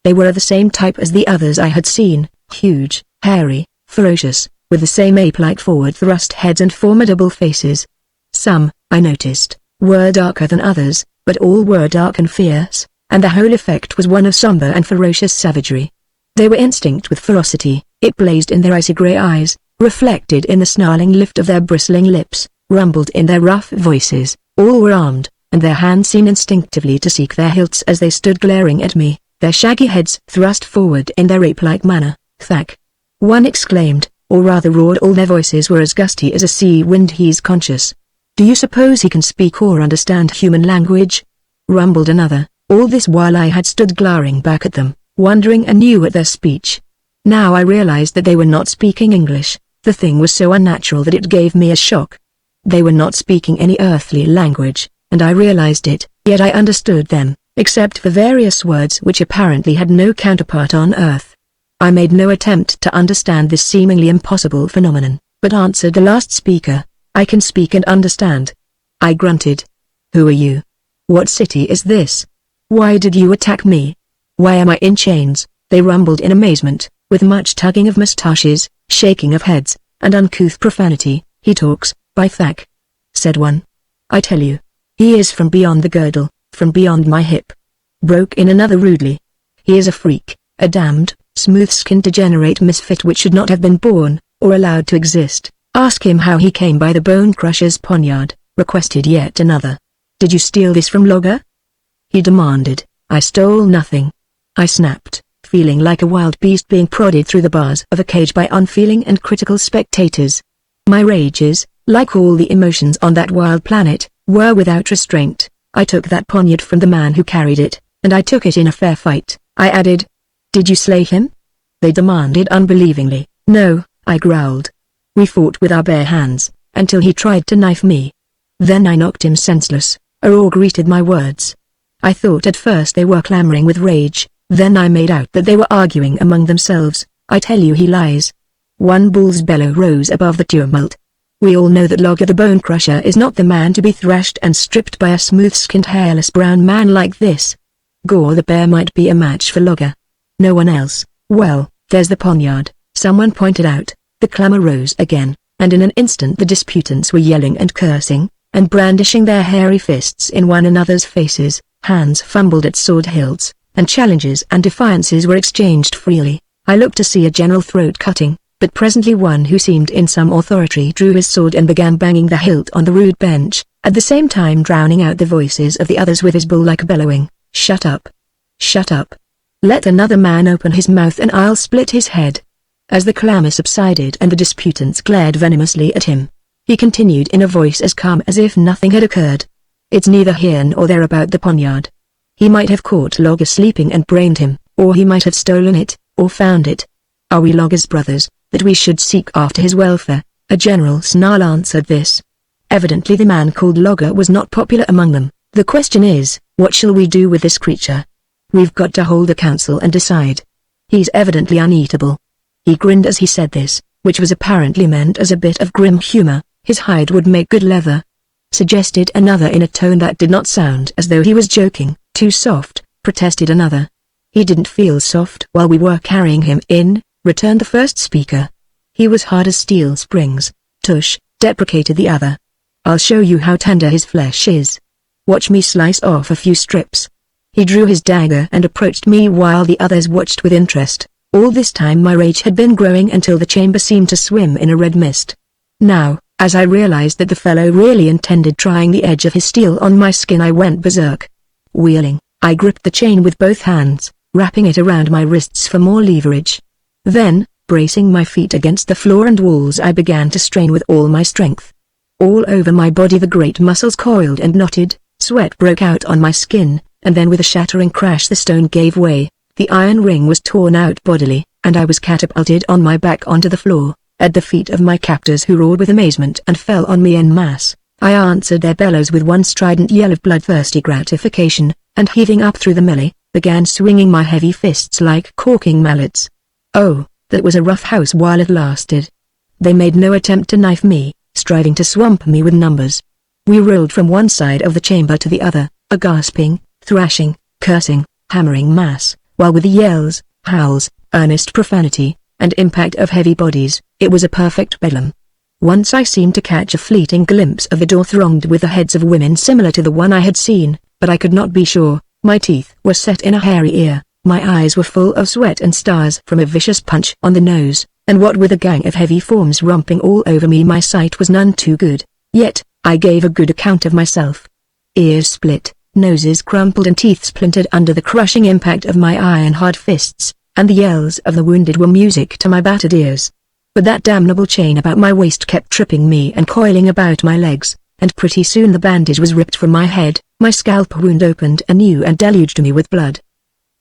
They were of the same type as the others I had seen, huge, hairy, ferocious, with the same ape-like forward-thrust heads and formidable faces. Some, I noticed, were darker than others, but all were dark and fierce, and the whole effect was one of somber and ferocious savagery. They were instinct with ferocity, it blazed in their icy grey eyes, reflected in the snarling lift of their bristling lips, rumbled in their rough voices. All were armed, and their hands seemed instinctively to seek their hilts as they stood glaring at me, their shaggy heads thrust forward in their ape-like manner. "Thack!" one exclaimed, or rather roared. All their voices were as gusty as a sea wind. "He's conscious." "Do you suppose he can speak or understand human language?" rumbled another. All this while I had stood glaring back at them, wondering anew at their speech. Now I realized that they were not speaking English. The thing was so unnatural that it gave me a shock. They were not speaking any earthly language, and I realized it, yet I understood them, except for various words which apparently had no counterpart on Earth. I made no attempt to understand this seemingly impossible phenomenon, but answered the last speaker. "I can speak and understand." I grunted. "Who are you? What city is this? Why did you attack me? Why am I in chains?" They rumbled in amazement, with much tugging of mustaches, shaking of heads, and uncouth profanity. "He talks, by Thack," said one. "I tell you. He is from beyond the girdle, from beyond my hip," broke in another rudely. "He is a freak, a damned, smooth-skinned degenerate misfit which should not have been born, or allowed to exist. Ask him how he came by the bone crusher's poniard," requested yet another. "Did you steal this from Logger?" he demanded. "I stole nothing," I snapped, feeling like a wild beast being prodded through the bars of a cage by unfeeling and critical spectators. My rages, like all the emotions on that wild planet, were without restraint. "I took that poniard from the man who carried it, and I took it in a fair fight," I added. "Did you slay him?" they demanded unbelievingly. "No," I growled. "We fought with our bare hands, until he tried to knife me. Then I knocked him senseless." A roar greeted my words. I thought at first they were clamoring with rage, then I made out that they were arguing among themselves. "I tell you he lies." One bull's bellow rose above the tumult. "We all know that Logger the Bone Crusher is not the man to be thrashed and stripped by a smooth-skinned hairless brown man like this. Gore the Bear might be a match for Logger. No one else." "Well, there's the poniard," someone pointed out. The clamor rose again, and in an instant the disputants were yelling and cursing, and brandishing their hairy fists in one another's faces. Hands fumbled at sword hilts, and challenges and defiances were exchanged freely. I looked to see a general throat-cutting, but presently one who seemed in some authority drew his sword and began banging the hilt on the rude bench, at the same time drowning out the voices of the others with his bull-like bellowing, "Shut up! Shut up! Let another man open his mouth and I'll split his head." As the clamor subsided and the disputants glared venomously at him, he continued in a voice as calm as if nothing had occurred. "It's neither here nor there about the poniard. He might have caught Logger sleeping and brained him, or he might have stolen it, or found it. Are we Logger's brothers, that we should seek after his welfare?" A general snarl answered this. Evidently the man called Logger was not popular among them. "The question is, what shall we do with this creature? We've got to hold a council and decide. He's evidently uneatable." He grinned as he said this, which was apparently meant as a bit of grim humor. "His hide would make good leather," suggested another in a tone that did not sound as though he was joking. "Too soft," protested another. "He didn't feel soft while we were carrying him in," returned the first speaker. "He was hard as steel springs." "Tush," deprecated the other. "I'll show you how tender his flesh is. Watch me slice off a few strips." He drew his dagger and approached me while the others watched with interest. All this time my rage had been growing until the chamber seemed to swim in a red mist. Now, as I realized that the fellow really intended trying the edge of his steel on my skin, I went berserk. Wheeling, I gripped the chain with both hands, wrapping it around my wrists for more leverage. Then, bracing my feet against the floor and walls, I began to strain with all my strength. All over my body the great muscles coiled and knotted, sweat broke out on my skin, and then with a shattering crash the stone gave way. The iron ring was torn out bodily, and I was catapulted on my back onto the floor, at the feet of my captors, who roared with amazement and fell on me en masse. I answered their bellows with one strident yell of bloodthirsty gratification, and heaving up through the melee, began swinging my heavy fists like caulking mallets. Oh, that was a rough house while it lasted. They made no attempt to knife me, striving to swamp me with numbers. We rolled from one side of the chamber to the other, a gasping, thrashing, cursing, hammering mass, while with the yells, howls, earnest profanity, and impact of heavy bodies, it was a perfect bedlam. Once I seemed to catch a fleeting glimpse of a door thronged with the heads of women similar to the one I had seen, but I could not be sure. My teeth were set in a hairy ear, my eyes were full of sweat and stars from a vicious punch on the nose, and what with a gang of heavy forms romping all over me, my sight was none too good. Yet, I gave a good account of myself. Ears split, noses crumpled and teeth splintered under the crushing impact of my iron-hard fists, and the yells of the wounded were music to my battered ears. But that damnable chain about my waist kept tripping me and coiling about my legs, and pretty soon the bandage was ripped from my head, my scalp wound opened anew and deluged me with blood.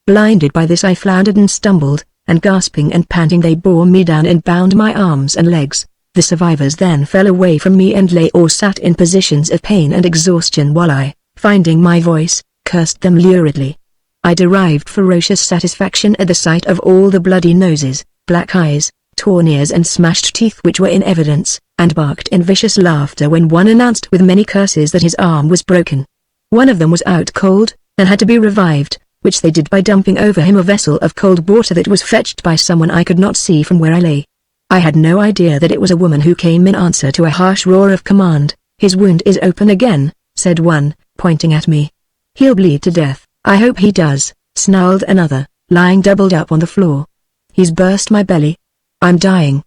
Blinded by this I floundered and stumbled, and gasping and panting they bore me down and bound my arms and legs. The survivors then fell away from me and lay or sat in positions of pain and exhaustion while I, finding my voice, cursed them luridly. I derived ferocious satisfaction at the sight of all the bloody noses, black eyes, torn ears and smashed teeth which were in evidence, and barked in vicious laughter when one announced with many curses that his arm was broken. One of them was out cold, and had to be revived, which they did by dumping over him a vessel of cold water that was fetched by someone I could not see from where I lay. I had no idea that it was a woman who came in answer to a harsh roar of command. "His wound is open again," said one, pointing at me. "He'll bleed to death." "I hope he does," snarled another, lying doubled up on the floor. "He's burst my belly. I'm dying.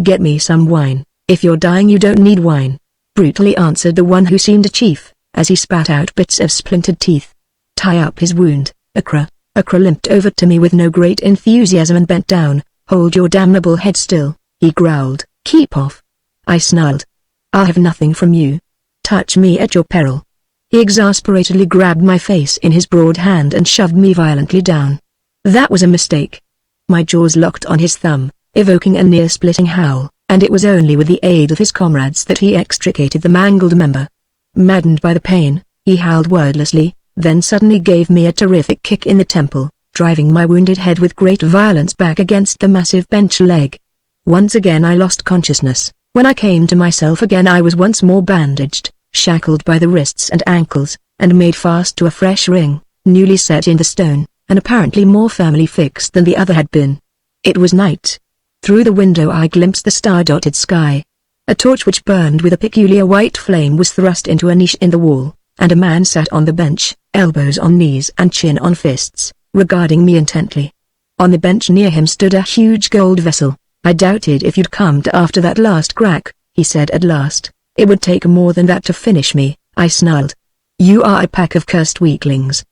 Get me some wine." "If you're dying you don't need wine," brutally answered the one who seemed a chief, as he spat out bits of splintered teeth. "Tie up his wound, Akra." Akra limped over to me with no great enthusiasm and bent down. "Hold your damnable head still," he growled. "Keep off." I snarled. "I'll have nothing from you. Touch me at your peril." He exasperatedly grabbed my face in his broad hand and shoved me violently down. That was a mistake. My jaws locked on his thumb, evoking a near-splitting howl, and it was only with the aid of his comrades that he extricated the mangled member. Maddened by the pain, he howled wordlessly, then suddenly gave me a terrific kick in the temple, driving my wounded head with great violence back against the massive bench leg. Once again I lost consciousness. When I came to myself again I was once more bandaged, shackled by the wrists and ankles, and made fast to a fresh ring, newly set in the stone, and apparently more firmly fixed than the other had been. It was night. Through the window I glimpsed the star-dotted sky. A torch which burned with a peculiar white flame was thrust into a niche in the wall, and a man sat on the bench, elbows on knees and chin on fists, regarding me intently. On the bench near him stood a huge gold vessel, I doubted if you'd come to after that last crack, he said at last. It would take more than that to finish me, I snarled. You are a pack of cursed weaklings.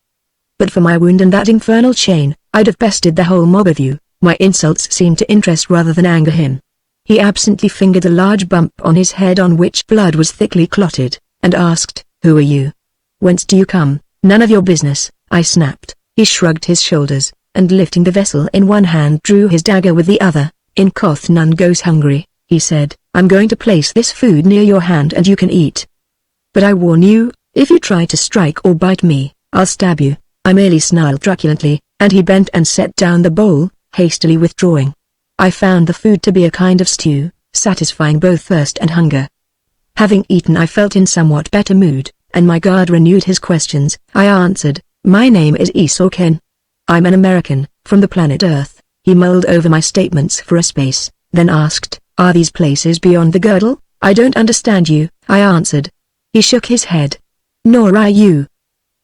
But for my wound and that infernal chain, I'd have bested the whole mob of you. My insults seemed to interest rather than anger him. He absently fingered a large bump on his head on which blood was thickly clotted, and asked, Who are you? Whence do you come? None of your business, I snapped. He shrugged his shoulders, and lifting the vessel in one hand drew his dagger with the other. In Koth none goes hungry, he said. I'm going to place this food near your hand and you can eat. But I warn you, if you try to strike or bite me, I'll stab you. I merely snarled truculently, and he bent and set down the bowl, hastily withdrawing. I found the food to be a kind of stew, satisfying both thirst and hunger. Having eaten I felt in somewhat better mood, and my guard renewed his questions. I answered, My name is Esau Ken. I'm an American, from the planet Earth. He mulled over my statements for a space, then asked, Are these places beyond the girdle? I don't understand you, I answered. He shook his head. Nor I you.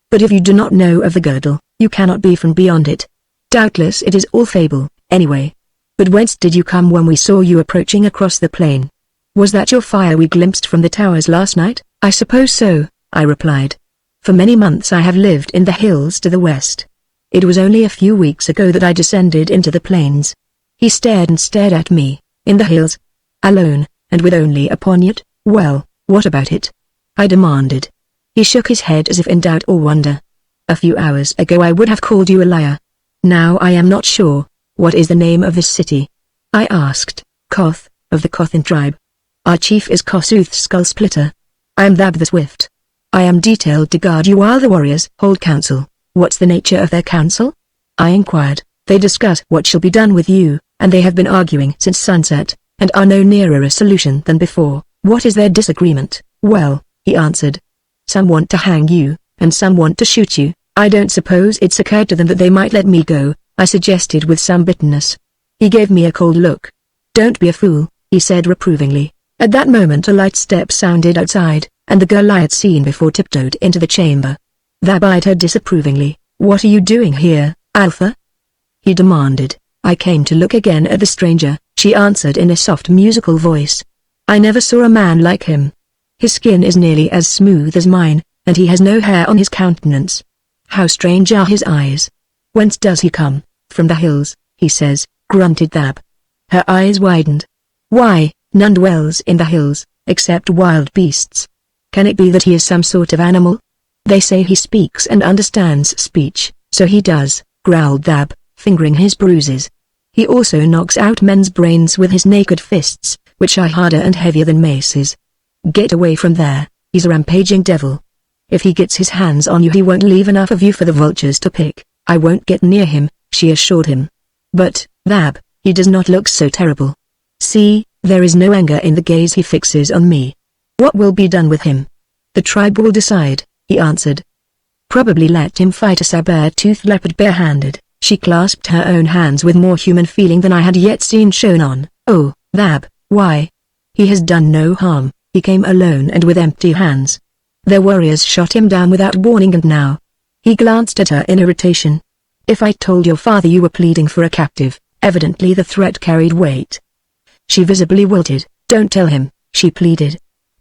But if you do not know of the girdle, you cannot be from beyond it. Doubtless it is all fable, anyway. But whence did you come when we saw you approaching across the plain? Was that your fire we glimpsed from the towers last night? I suppose so, I replied. For many months I have lived in the hills to the west. It was only a few weeks ago that I descended into the plains. He stared and stared at me. In the hills? Alone, and with only a poniard? Well, what about it? I demanded. He shook his head as if in doubt or wonder. A few hours ago I would have called you a liar. Now I am not sure. What is the name of this city? I asked. Koth, of the Kothan tribe. Our chief is Kossuth's Skull Splitter. I am Thab the Swift. I am detailed to guard you while the warriors hold council. What's the nature of their council? I inquired. They discuss what shall be done with you, and they have been arguing since sunset, and are no nearer a solution than before. What is their disagreement? Well, he answered. Some want to hang you, and some want to shoot you. I don't suppose it's occurred to them that they might let me go, I suggested with some bitterness. He gave me a cold look. Don't be a fool, he said reprovingly. At that moment a light step sounded outside, and the girl I had seen before tiptoed into the chamber. Thab eyed her disapprovingly. What are you doing here, Alpha? He demanded. I came to look again at the stranger, she answered in a soft musical voice. I never saw a man like him. His skin is nearly as smooth as mine, and he has no hair on his countenance. How strange are his eyes. Whence does he come? From the hills, he says, grunted Thab. Her eyes widened. Why, none dwells in the hills, except wild beasts. Can it be that he is some sort of animal? They say he speaks and understands speech, so he does, growled Thab, fingering his bruises. He also knocks out men's brains with his naked fists, which are harder and heavier than maces. Get away from there, he's a rampaging devil. If he gets his hands on you he won't leave enough of you for the vultures to pick. I won't get near him, she assured him. But, Thab, he does not look so terrible. See, there is no anger in the gaze he fixes on me. What will be done with him? The tribe will decide, he answered. Probably let him fight a saber-toothed leopard barehanded. She clasped her own hands with more human feeling than I had yet seen shown on. Oh, Thab, why? He has done no harm, he came alone and with empty hands. Their warriors shot him down without warning and now. He glanced at her in irritation. If I told your father you were pleading for a captive, evidently the threat carried weight. She visibly wilted. Don't tell him, she pleaded.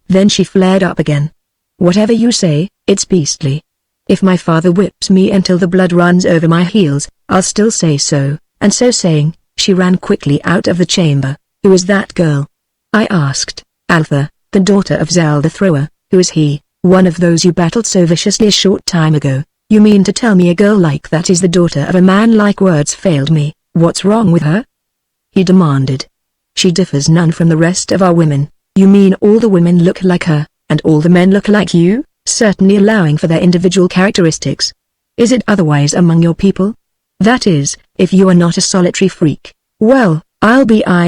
Then she flared up again. Whatever you say, it's beastly. If my father whips me until the blood runs over my heels, I'll still say so, and so saying, she ran quickly out of the chamber. Who is that girl? I asked. Alpha, the daughter of Zal the Thrower. Who is he? One of those you battled so viciously a short time ago. You mean to tell me a girl like that is the daughter of a man? Like words failed me. What's wrong with her? He demanded. She differs none from the rest of our women. You mean all the women look like her, and all the men look like you? Certainly allowing for their individual characteristics. Is it otherwise among your people? That is, if you are not a solitary freak. Well, I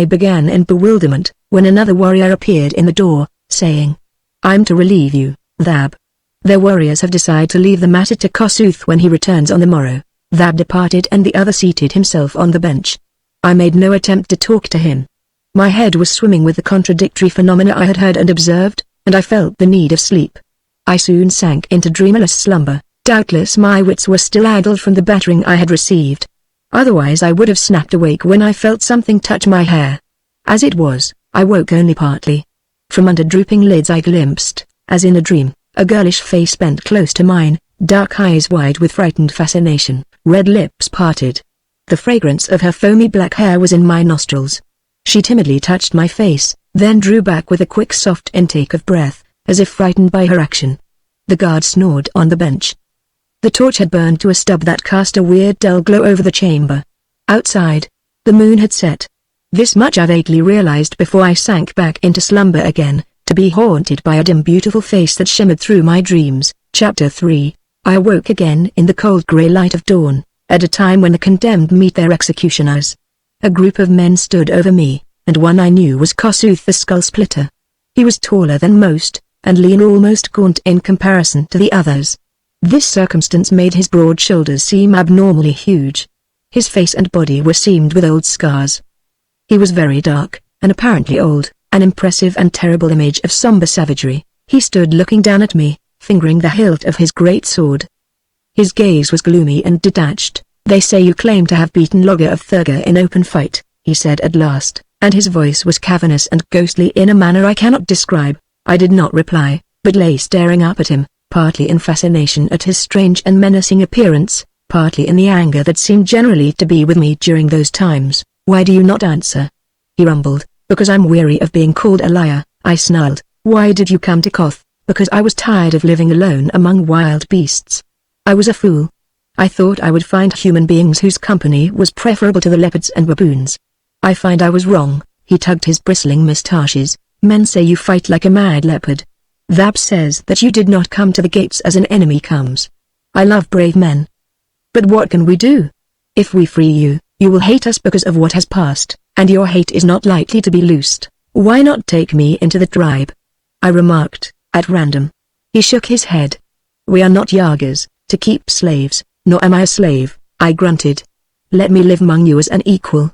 began in bewilderment, when another warrior appeared in the door, saying, I'm to relieve you, Thab. Their warriors have decided to leave the matter to Kossuth when he returns on the morrow. Thab departed and the other seated himself on the bench. I made no attempt to talk to him. My head was swimming with the contradictory phenomena I had heard and observed, and I felt the need of sleep. I soon sank into dreamless slumber. Doubtless my wits were still addled from the battering I had received. Otherwise I would have snapped awake when I felt something touch my hair. As it was, I woke only partly. From under drooping lids I glimpsed, as in a dream, a girlish face bent close to mine, dark eyes wide with frightened fascination, red lips parted. The fragrance of her foamy black hair was in my nostrils. She timidly touched my face, then drew back with a quick soft intake of breath, as if frightened by her action. The guard snored on the bench. The torch had burned to a stub that cast a weird dull glow over the chamber. Outside, the moon had set. This much I vaguely realized before I sank back into slumber again, to be haunted by a dim beautiful face that shimmered through my dreams. Chapter 3. I awoke again in the cold grey light of dawn, at a time when the condemned meet their executioners. A group of men stood over me, and one I knew was Kossuth the Skull Splitter. He was taller than most, and lean, almost gaunt in comparison to the others. This circumstance made his broad shoulders seem abnormally huge. His face and body were seamed with old scars. He was very dark, and apparently old, an impressive and terrible image of somber savagery. He stood looking down at me, fingering the hilt of his great sword. His gaze was gloomy and detached. "They say you claim to have beaten Logger of Thurga in open fight," he said at last, and his voice was cavernous and ghostly in a manner I cannot describe. I did not reply, but lay staring up at him, partly in fascination at his strange and menacing appearance, partly in the anger that seemed generally to be with me during those times. "Why do you not answer?" he rumbled. "Because I'm weary of being called a liar," I snarled. "Why did you come to Koth?" "Because I was tired of living alone among wild beasts. I was a fool. I thought I would find human beings whose company was preferable to the leopards and baboons. I find I was wrong." He tugged his bristling moustaches. "Men say you fight like a mad leopard. Thab says that you did not come to the gates as an enemy comes. I love brave men. But what can we do? If we free you, you will hate us because of what has passed, and your hate is not likely to be loosed. Why not take me into the tribe?" I remarked, at random. He shook his head. "We are not Yagars, to keep slaves, nor am I a slave," I grunted. "Let me live among you as an equal.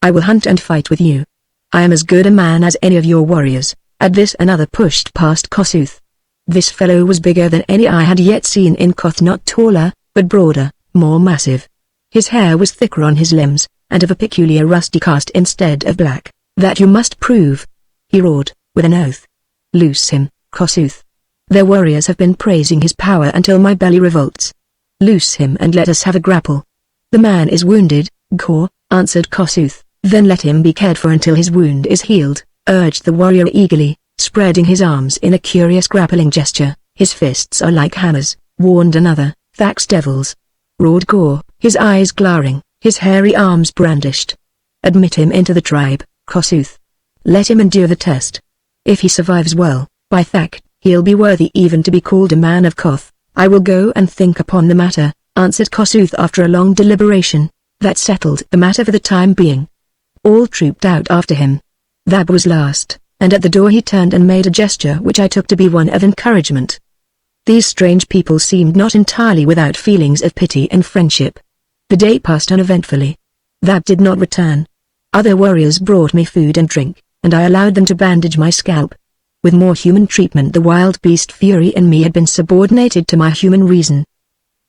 I will hunt and fight with you. I am as good a man as any of your warriors." At this another pushed past Kossuth. This fellow was bigger than any I had yet seen in Koth, not taller, but broader, more massive. His hair was thicker on his limbs, and of a peculiar rusty cast instead of black. "That you must prove," he roared, with an oath. "Loose him, Kossuth. Their warriors have been praising his power until my belly revolts. Loose him and let us have a grapple." "The man is wounded, Gor," answered Kossuth. "Then let him be cared for until his wound is healed," urged the warrior eagerly, spreading his arms in a curious grappling gesture. "His fists are like hammers," warned another. "Thax devils," roared Gor, his eyes glaring, his hairy arms brandished. "Admit him into the tribe, Kossuth. Let him endure the test. If he survives well, by Thak, he'll be worthy even to be called a man of Koth." "I will go and think upon the matter," answered Kossuth after a long deliberation. That settled the matter for the time being. All trooped out after him. Thab was last, and at the door he turned and made a gesture which I took to be one of encouragement. These strange people seemed not entirely without feelings of pity and friendship. The day passed uneventfully. Thab did not return. Other warriors brought me food and drink, and I allowed them to bandage my scalp. With more human treatment, the wild beast fury in me had been subordinated to my human reason.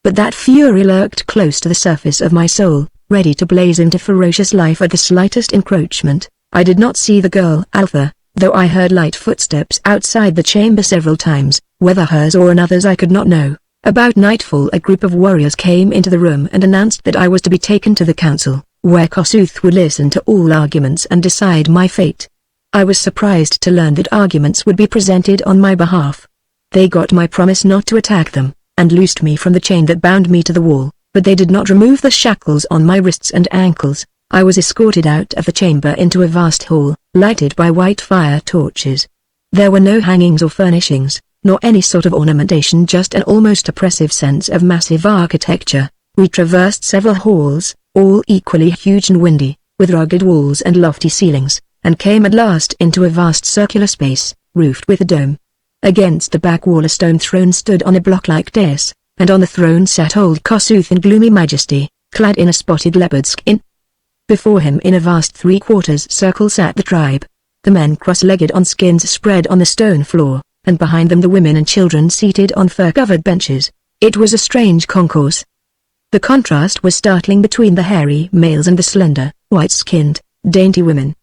But that fury lurked close to the surface of my soul, ready to blaze into ferocious life at the slightest encroachment. I did not see the girl Alpha, though I heard light footsteps outside the chamber several times, whether hers or another's I could not know. About nightfall a group of warriors came into the room and announced that I was to be taken to the council, where Kossuth would listen to all arguments and decide my fate. I was surprised to learn that arguments would be presented on my behalf. They got my promise not to attack them, and loosed me from the chain that bound me to the wall, but they did not remove the shackles on my wrists and ankles. I was escorted out of the chamber into a vast hall, lighted by white fire torches. There were no hangings or furnishings, nor any sort of ornamentation, just an almost oppressive sense of massive architecture. We traversed several halls, all equally huge and windy, with rugged walls and lofty ceilings, and came at last into a vast circular space, roofed with a dome. Against the back wall a stone throne stood on a block-like dais, and on the throne sat old Kossuth in gloomy majesty, clad in a spotted leopard skin. Before him in a vast three-quarters circle sat the tribe, the men cross-legged on skins spread on the stone floor, and behind them the women and children seated on fur-covered benches. It was a strange concourse. The contrast was startling between the hairy males and the slender, white-skinned, dainty women.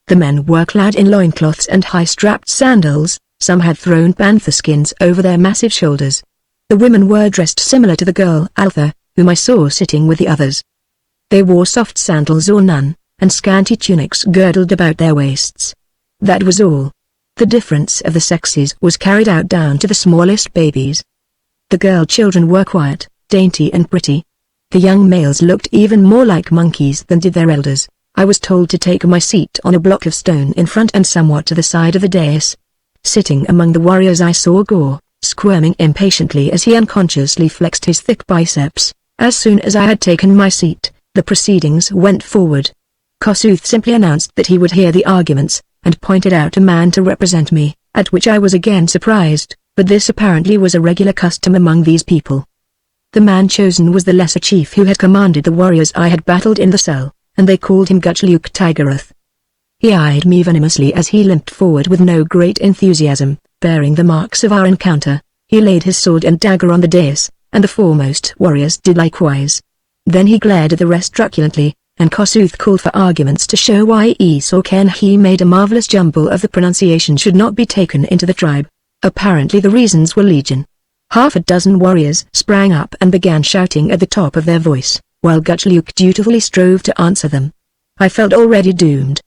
The men were clad in loincloths and high-strapped sandals, some had thrown panther skins over their massive shoulders. The women were dressed similar to the girl Altha, whom I saw sitting with the others. They wore soft sandals or none, and scanty tunics girdled about their waists. That was all. The difference of the sexes was carried out down to the smallest babies. The girl children were quiet, dainty and pretty. The young males looked even more like monkeys than did their elders. I was told to take my seat on a block of stone in front and somewhat to the side of the dais. Sitting among the warriors I saw Gore, squirming impatiently as he unconsciously flexed his thick biceps. As soon as I had taken my seat, the proceedings went forward. Kossuth simply announced that he would hear the arguments, and pointed out a man to represent me, at which I was again surprised, but this apparently was a regular custom among these people. The man chosen was the lesser chief who had commanded the warriors I had battled in the cell, and they called him Gutchluk Tigeruth. He eyed me venomously as he limped forward with no great enthusiasm, bearing the marks of our encounter. He laid his sword and dagger on the dais, and the foremost warriors did likewise. Then he glared at the rest truculently, and Kossuth called for arguments to show why Isoken he made a marvelous jumble of the pronunciation should not be taken into the tribe. Apparently the reasons were legion. Half a dozen warriors sprang up and began shouting at the top of their voice, while Gutchluk dutifully strove to answer them. I felt already doomed.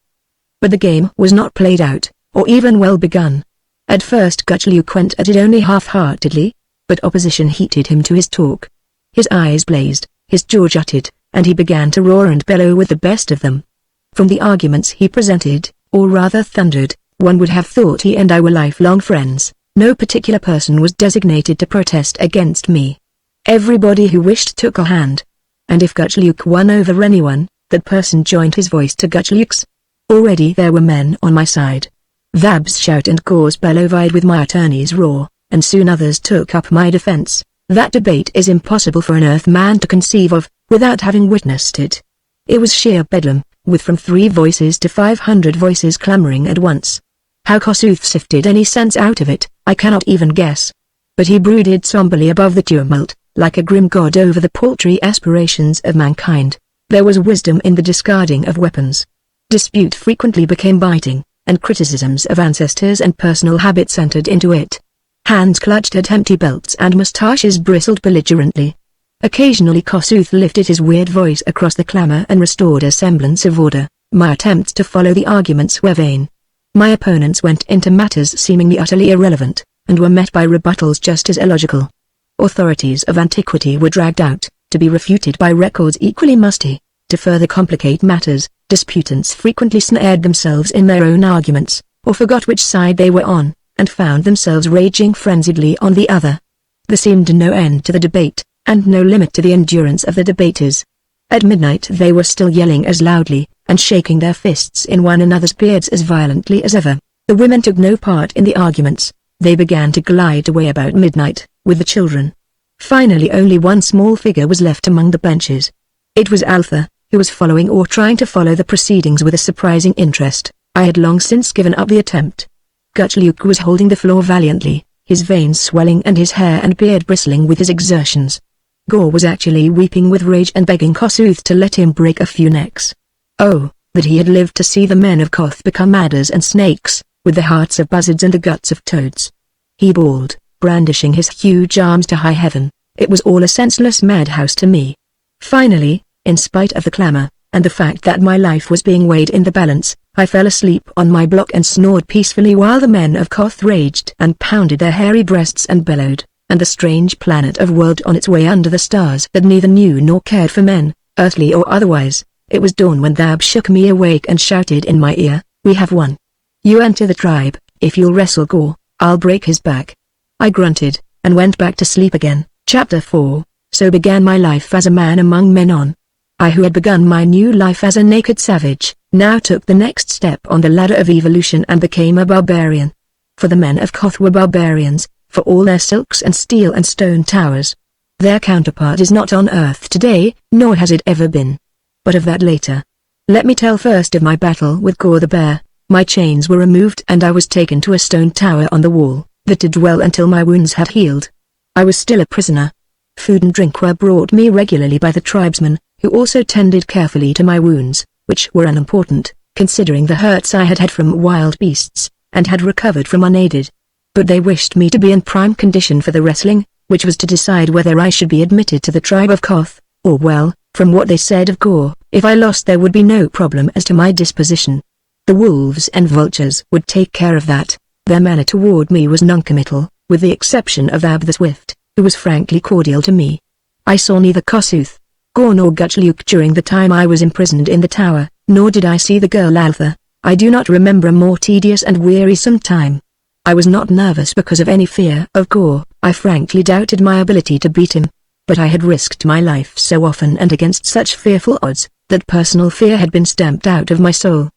But the game was not played out, or even well begun. At first Gutchluk went at it only half-heartedly, but opposition heated him to his talk. His eyes blazed, his jaw jutted, and he began to roar and bellow with the best of them. From the arguments he presented, or rather thundered, one would have thought he and I were lifelong friends. No particular person was designated to protest against me. Everybody who wished took a hand. And if Gutchluk won over anyone, that person joined his voice to Gutchluk's. Already there were men on my side. Vab's shout and Gore's bellow vied with my attorney's roar, and soon others took up my defense. That debate is impossible for an Earthman to conceive of, without having witnessed it. It was sheer bedlam, with from 3 voices to 500 voices clamoring at once. How Kossuth sifted any sense out of it, I cannot even guess. But he brooded somberly above the tumult, like a grim god over the paltry aspirations of mankind. There was wisdom in the discarding of weapons. Dispute frequently became biting, and criticisms of ancestors and personal habits entered into it. Hands clutched at empty belts and mustaches bristled belligerently. Occasionally Kossuth lifted his weird voice across the clamor and restored a semblance of order. My attempts to follow the arguments were vain. My opponents went into matters seemingly utterly irrelevant, and were met by rebuttals just as illogical. Authorities of antiquity were dragged out, to be refuted by records equally musty. To further complicate matters, disputants frequently snared themselves in their own arguments, or forgot which side they were on, and found themselves raging frenziedly on the other. There seemed no end to the debate, and no limit to the endurance of the debaters. At midnight they were still yelling as loudly, and shaking their fists in one another's beards as violently as ever. The women took no part in the arguments. They began to glide away about midnight, with the children. Finally only one small figure was left among the benches. It was Altha, who was following or trying to follow the proceedings with a surprising interest. I had long since given up the attempt. Gutchluk was holding the floor valiantly, his veins swelling and his hair and beard bristling with his exertions. Gore was actually weeping with rage and begging Kossuth to let him break a few necks. Oh, that he had lived to see the men of Koth become adders and snakes, with the hearts of buzzards and the guts of toads. He bawled, brandishing his huge arms to high heaven. It was all a senseless madhouse to me. Finally, in spite of the clamor, and the fact that my life was being weighed in the balance, I fell asleep on my block and snored peacefully while the men of Koth raged and pounded their hairy breasts and bellowed, and the strange planet of whirled on its way under the stars that neither knew nor cared for men, earthly or otherwise. It was dawn when Thab shook me awake and shouted in my ear, "We have won. You enter the tribe. If you'll wrestle Gore, I'll break his back." I grunted, and went back to sleep again. Chapter 4. So began my life as a man among men. I who had begun my new life as a naked savage, now took the next step on the ladder of evolution and became a barbarian. For the men of Koth were barbarians, for all their silks and steel and stone towers. Their counterpart is not on earth today, nor has it ever been. But of that later. Let me tell first of my battle with Gore the bear. My chains were removed and I was taken to a stone tower on the wall, that to dwell until my wounds had healed. I was still a prisoner. Food and drink were brought me regularly by the tribesmen, who also tended carefully to my wounds, which were unimportant, considering the hurts I had had from wild beasts, and had recovered from unaided. But they wished me to be in prime condition for the wrestling, which was to decide whether I should be admitted to the tribe of Koth, or well, from what they said of Gore, if I lost there would be no problem as to my disposition. The wolves and vultures would take care of that. Their manner toward me was noncommittal, with the exception of Thab the Swift, who was frankly cordial to me. I saw neither Kossuth, Gore nor Gutchluk during the time I was imprisoned in the tower, nor did I see the girl Altha. I do not remember a more tedious and wearisome time. I was not nervous because of any fear of Gore. I frankly doubted my ability to beat him. But I had risked my life so often and against such fearful odds, that personal fear had been stamped out of my soul.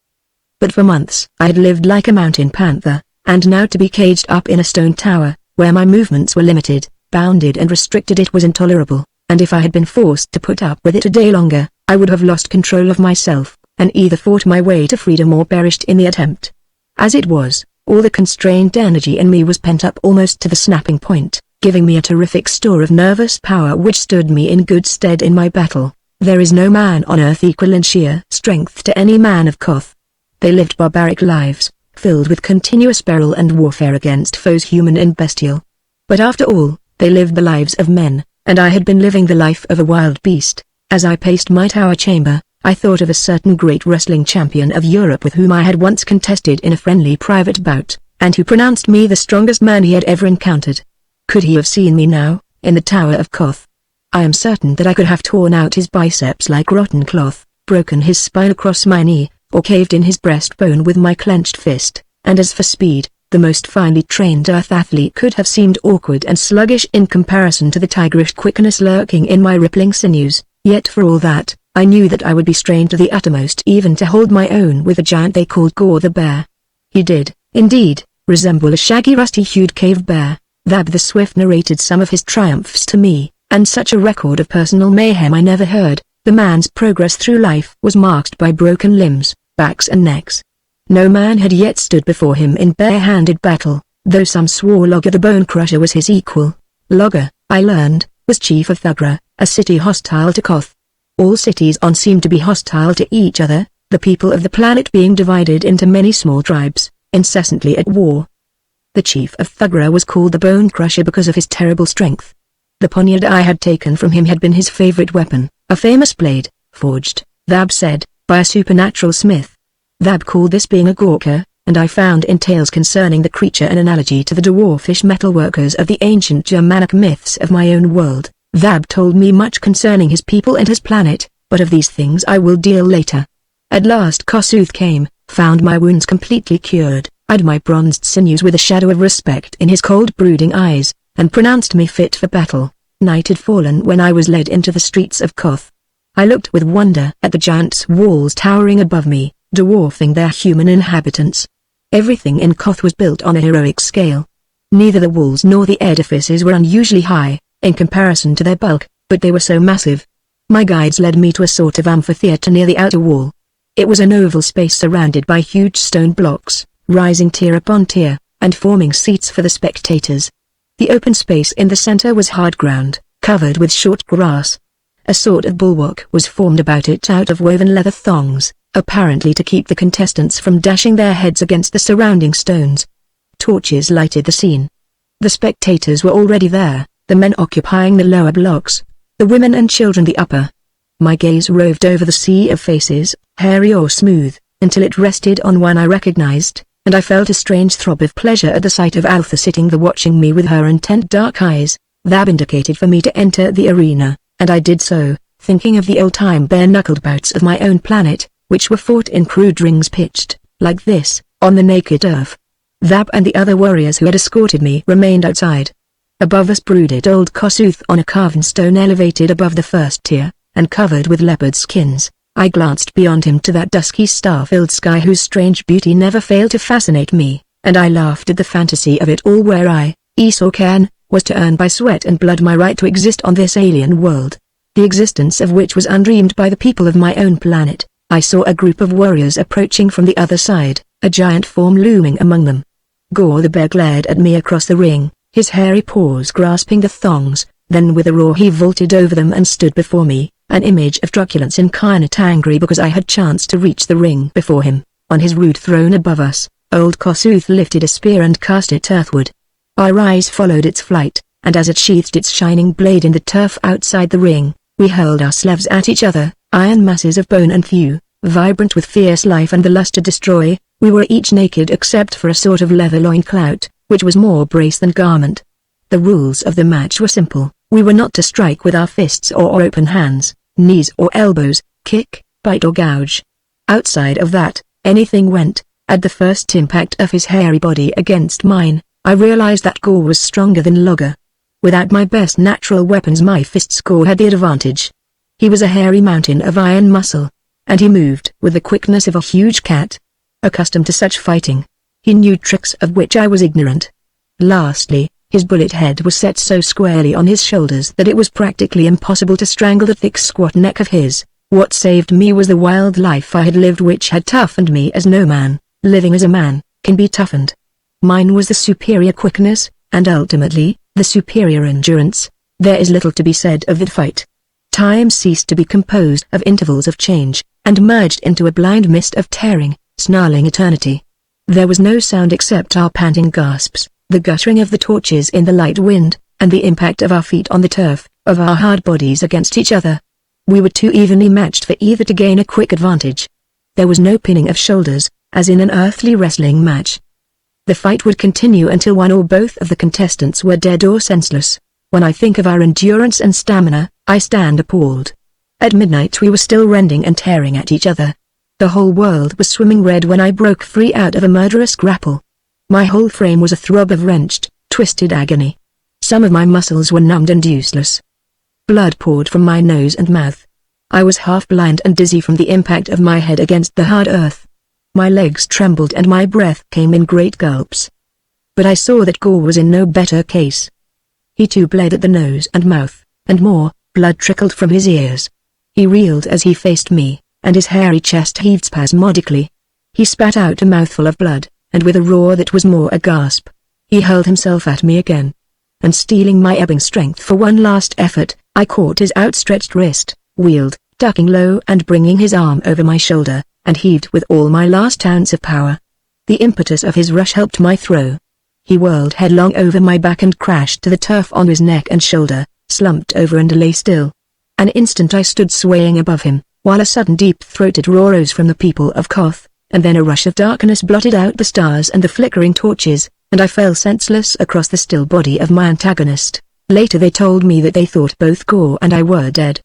But for months I had lived like a mountain panther, and now to be caged up in a stone tower, where my movements were limited, bounded and restricted, it was intolerable, and if I had been forced to put up with it a day longer, I would have lost control of myself, and either fought my way to freedom or perished in the attempt. As it was, all the constrained energy in me was pent up almost to the snapping point, giving me a terrific store of nervous power which stood me in good stead in my battle. There is no man on earth equal in sheer strength to any man of Koth. They lived barbaric lives, filled with continuous peril and warfare against foes human and bestial. But after all, they lived the lives of men, and I had been living the life of a wild beast. As I paced my tower chamber, I thought of a certain great wrestling champion of Europe with whom I had once contested in a friendly private bout, and who pronounced me the strongest man he had ever encountered. Could he have seen me now, in the Tower of Koth? I am certain that I could have torn out his biceps like rotten cloth, broken his spine across my knee, or caved in his breastbone with my clenched fist, and as for speed, the most finely trained earth athlete could have seemed awkward and sluggish in comparison to the tigerish quickness lurking in my rippling sinews, yet for all that, I knew that I would be strained to the uttermost even to hold my own with the giant they called Gore the Bear. He did, indeed, resemble a shaggy rusty-hued cave bear. Thab the Swift narrated some of his triumphs to me, and such a record of personal mayhem I never heard. The man's progress through life was marked by broken limbs, backs and necks. No man had yet stood before him in bare-handed battle, though some swore Logger the Bone Crusher was his equal. Logger, I learned, was chief of Thugra, a city hostile to Koth. All cities on seemed to be hostile to each other, the people of the planet being divided into many small tribes, incessantly at war. The chief of Thugra was called the Bone Crusher because of his terrible strength. The poniard I had taken from him had been his favorite weapon, a famous blade, forged, Thab said, by a supernatural smith. Thab called this being a Gorka, and I found in tales concerning the creature an analogy to the dwarfish metalworkers of the ancient Germanic myths of my own world. Thab told me much concerning his people and his planet, but of these things I will deal later. At last Kossuth came, found my wounds completely cured, eyed my bronzed sinews with a shadow of respect in his cold brooding eyes, and pronounced me fit for battle. Night had fallen when I was led into the streets of Koth. I looked with wonder at the giant's walls towering above me, dwarfing their human inhabitants. Everything in Koth was built on a heroic scale. Neither the walls nor the edifices were unusually high, in comparison to their bulk, but they were so massive. My guides led me to a sort of amphitheater near the outer wall. It was an oval space surrounded by huge stone blocks, rising tier upon tier, and forming seats for the spectators. The open space in the center was hard ground, covered with short grass. A sort of bulwark was formed about it out of woven leather thongs, apparently to keep the contestants from dashing their heads against the surrounding stones. Torches lighted the scene. The spectators were already there, the men occupying the lower blocks, the women and children the upper. My gaze roved over the sea of faces, hairy or smooth, until it rested on one I recognized, and I felt a strange throb of pleasure at the sight of Altha sitting there watching me with her intent dark eyes. Thab indicated for me to enter the arena, and I did so, thinking of the old-time bare-knuckled bouts of my own planet, which were fought in crude rings pitched, like this, on the naked earth. Thab and the other warriors who had escorted me remained outside. Above us brooded old Kossuth on a carven stone elevated above the first tier, and covered with leopard skins. I glanced beyond him to that dusky star-filled sky whose strange beauty never failed to fascinate me, and I laughed at the fantasy of it all where I, Isorkan, was to earn by sweat and blood my right to exist on this alien world, the existence of which was undreamed by the people of my own planet. I saw a group of warriors approaching from the other side, a giant form looming among them. Gore the Bear glared at me across the ring, his hairy paws grasping the thongs, then with a roar he vaulted over them and stood before me, an image of truculence incarnate, angry because I had chanced to reach the ring before him. On his rude throne above us, old Kossuth lifted a spear and cast it earthward. Our eyes followed its flight, and as it sheathed its shining blade in the turf outside the ring, we hurled our slabs at each other, iron masses of bone and thew, vibrant with fierce life and the lust to destroy. We were each naked except for a sort of leather loinclout, which was more brace than garment. The rules of the match were simple. We were not to strike with our fists or open hands, knees or elbows, kick, bite or gouge. Outside of that, anything went. At the first impact of his hairy body against mine, I realized that Gore was stronger than Logger. Without my best natural weapons, my fist Gore had the advantage. He was a hairy mountain of iron muscle, and he moved with the quickness of a huge cat. Accustomed to such fighting, he knew tricks of which I was ignorant. Lastly, his bullet head was set so squarely on his shoulders that it was practically impossible to strangle the thick squat neck of his. What saved me was the wild life I had lived, which had toughened me as no man, living as a man, can be toughened. Mine was the superior quickness, and ultimately, the superior endurance. There is little to be said of that fight. Time ceased to be composed of intervals of change, and merged into a blind mist of tearing, snarling eternity. There was no sound except our panting gasps, the guttering of the torches in the light wind, and the impact of our feet on the turf, of our hard bodies against each other. We were too evenly matched for either to gain a quick advantage. There was no pinning of shoulders, as in an earthly wrestling match. The fight would continue until one or both of the contestants were dead or senseless. When I think of our endurance and stamina, I stand appalled. At midnight we were still rending and tearing at each other. The whole world was swimming red when I broke free out of a murderous grapple. My whole frame was a throb of wrenched, twisted agony. Some of my muscles were numbed and useless. Blood poured from my nose and mouth. I was half blind and dizzy from the impact of my head against the hard earth. My legs trembled and my breath came in great gulps. But I saw that Gore was in no better case. He too bled at the nose and mouth, and more, blood trickled from his ears. He reeled as he faced me, and his hairy chest heaved spasmodically. He spat out a mouthful of blood, and with a roar that was more a gasp, he hurled himself at me again. And stealing my ebbing strength for one last effort, I caught his outstretched wrist, wheeled, ducking low and bringing his arm over my shoulder, and heaved with all my last ounce of power. The impetus of his rush helped my throw. He whirled headlong over my back and crashed to the turf on his neck and shoulder, slumped over and lay still. An instant I stood swaying above him, while a sudden deep-throated roar rose from the people of Koth, and then a rush of darkness blotted out the stars and the flickering torches, and I fell senseless across the still body of my antagonist. Later they told me that they thought both Gore and I were dead.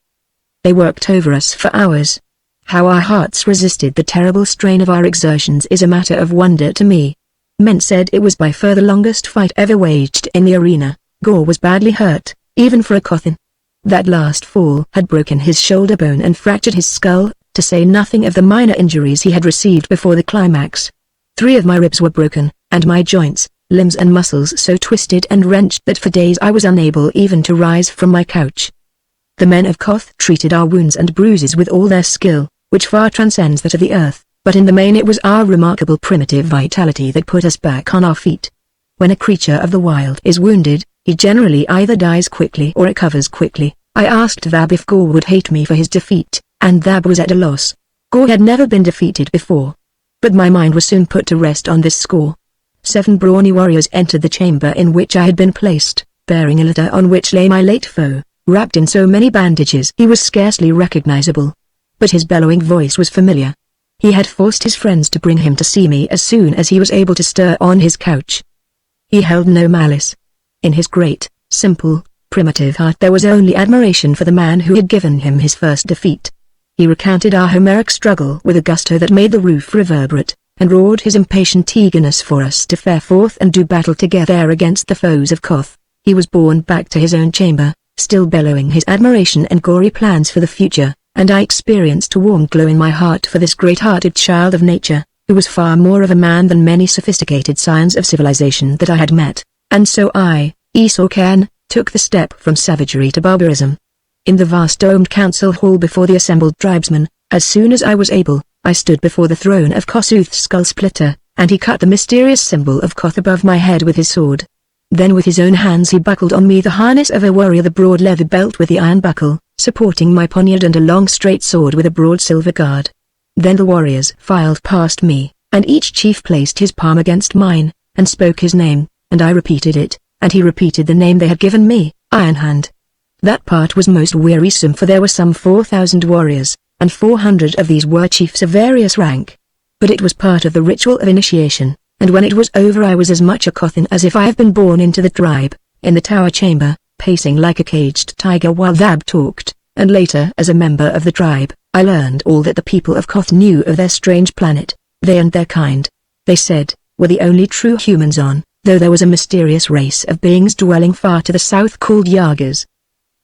They worked over us for hours. How our hearts resisted the terrible strain of our exertions is a matter of wonder to me. Men said it was by far the longest fight ever waged in the arena. Gore was badly hurt, even for a Kothin. That last fall had broken his shoulder bone and fractured his skull, to say nothing of the minor injuries he had received before the climax. 3 of my ribs were broken, and my joints, limbs and muscles so twisted and wrenched that for days I was unable even to rise from my couch. The men of Koth treated our wounds and bruises with all their skill, which far transcends that of the earth, but in the main it was our remarkable primitive vitality that put us back on our feet. When a creature of the wild is wounded, he generally either dies quickly or recovers quickly. I asked Thab if Gore would hate me for his defeat, and Thab was at a loss. Gore had never been defeated before. But my mind was soon put to rest on this score. 7 brawny warriors entered the chamber in which I had been placed, bearing a litter on which lay my late foe, wrapped in so many bandages he was scarcely recognizable. But his bellowing voice was familiar. He had forced his friends to bring him to see me as soon as he was able to stir on his couch. He held no malice. In his great, simple, primitive heart there was only admiration for the man who had given him his first defeat. He recounted our Homeric struggle with a gusto that made the roof reverberate, and roared his impatient eagerness for us to fare forth and do battle together against the foes of Koth. He was borne back to his own chamber, still bellowing his admiration and gory plans for the future, and I experienced a warm glow in my heart for this great-hearted child of nature, who was far more of a man than many sophisticated scions of civilization that I had met. And so I, Esau Cairn, took the step from savagery to barbarism. In the vast domed council hall before the assembled tribesmen, as soon as I was able, I stood before the throne of Kossuth's skull splitter, and he cut the mysterious symbol of Koth above my head with his sword. Then with his own hands he buckled on me the harness of a warrior, the broad leather belt with the iron buckle, supporting my poniard, and a long straight sword with a broad silver guard. Then the warriors filed past me, And each chief placed his palm against mine, and spoke his name, and I repeated it, and he repeated the name they had given me, Iron Hand. That part was most wearisome, for there were some 4,000 warriors, and 400 of these were chiefs of various rank. But it was part of the ritual of initiation, and when it was over I was as much a Kothin as if I had been born into the tribe, in the tower chamber, pacing like a caged tiger while Thab talked, and later as a member of the tribe, I learned all that the people of Koth knew of their strange planet. They and their kind, they said, were the only true humans on, though there was a mysterious race of beings dwelling far to the south called Yagas.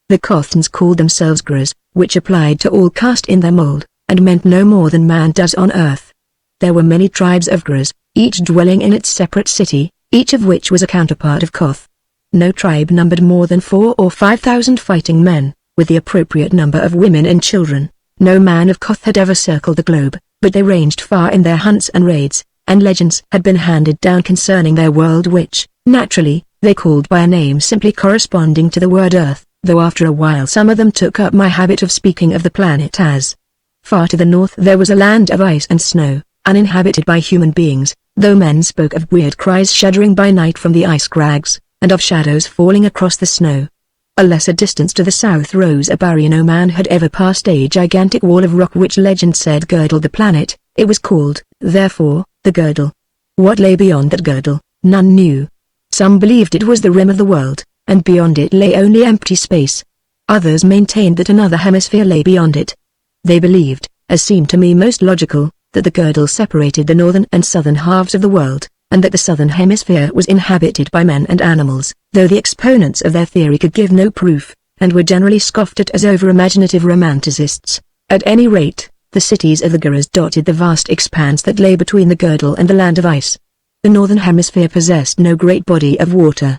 The Kothans called themselves Gras, which applied to all cast in their mold, and meant no more than man does on earth. There were many tribes of Gras, each dwelling in its separate city, each of which was a counterpart of Koth. No tribe numbered more than 4,000 or 5,000 fighting men, with the appropriate number of women and children. No man of Koth had ever circled the globe, but they ranged far in their hunts and raids, and legends had been handed down concerning their world which, naturally, they called by a name simply corresponding to the word Earth, though after a while some of them took up my habit of speaking of the planet as. Far to the north there was a land of ice and snow, uninhabited by human beings, though men spoke of weird cries shuddering by night from the ice crags, and of shadows falling across the snow. A lesser distance to the south rose a barrier no man had ever passed, a gigantic wall of rock which legend said girdled the planet. It was called, therefore, the girdle. What lay beyond that girdle, none knew. Some believed it was the rim of the world, and beyond it lay only empty space. Others maintained that another hemisphere lay beyond it. They believed, as seemed to me most logical, that the girdle separated the northern and southern halves of the world, and that the southern hemisphere was inhabited by men and animals, though the exponents of their theory could give no proof, and were generally scoffed at as over-imaginative romanticists. At any rate, the cities of the Garas dotted the vast expanse that lay between the girdle and the land of ice. The northern hemisphere possessed no great body of water.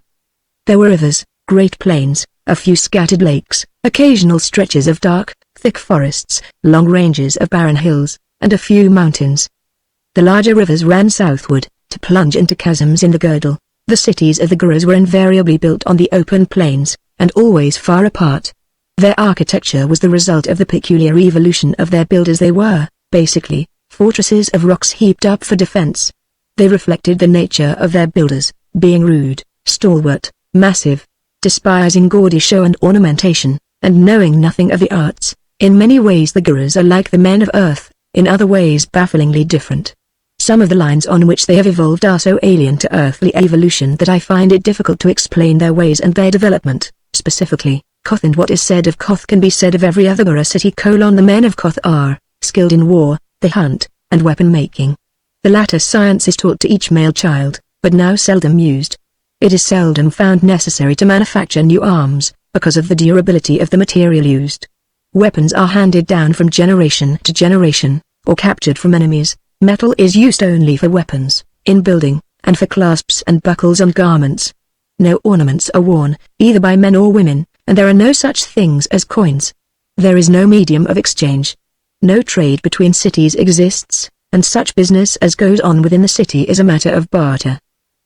There were rivers, great plains, a few scattered lakes, occasional stretches of dark, thick forests, long ranges of barren hills, and a few mountains. The larger rivers ran southward, to plunge into chasms in the girdle. The cities of the Garas were invariably built on the open plains, and always far apart. Their architecture was the result of the peculiar evolution of their builders. They were, basically, fortresses of rocks heaped up for defense. They reflected the nature of their builders, being rude, stalwart, massive, despising gaudy show and ornamentation, and knowing nothing of the arts. In many ways the Garas are like the men of Earth, in other ways bafflingly different. Some of the lines on which they have evolved are so alien to earthly evolution that I find it difficult to explain their ways and their development. Specifically, Koth, and what is said of Koth can be said of every other Gara city. The men of Koth are skilled in war, they hunt, and weapon making. The latter science is taught to each male child, but now seldom used. It is seldom found necessary to manufacture new arms, because of the durability of the material used. Weapons are handed down from generation to generation, or captured from enemies. Metal is used only for weapons, in building, and for clasps and buckles on garments. No ornaments are worn, either by men or women, and there are no such things as coins. There is no medium of exchange. No trade between cities exists, and such business as goes on within the city is a matter of barter.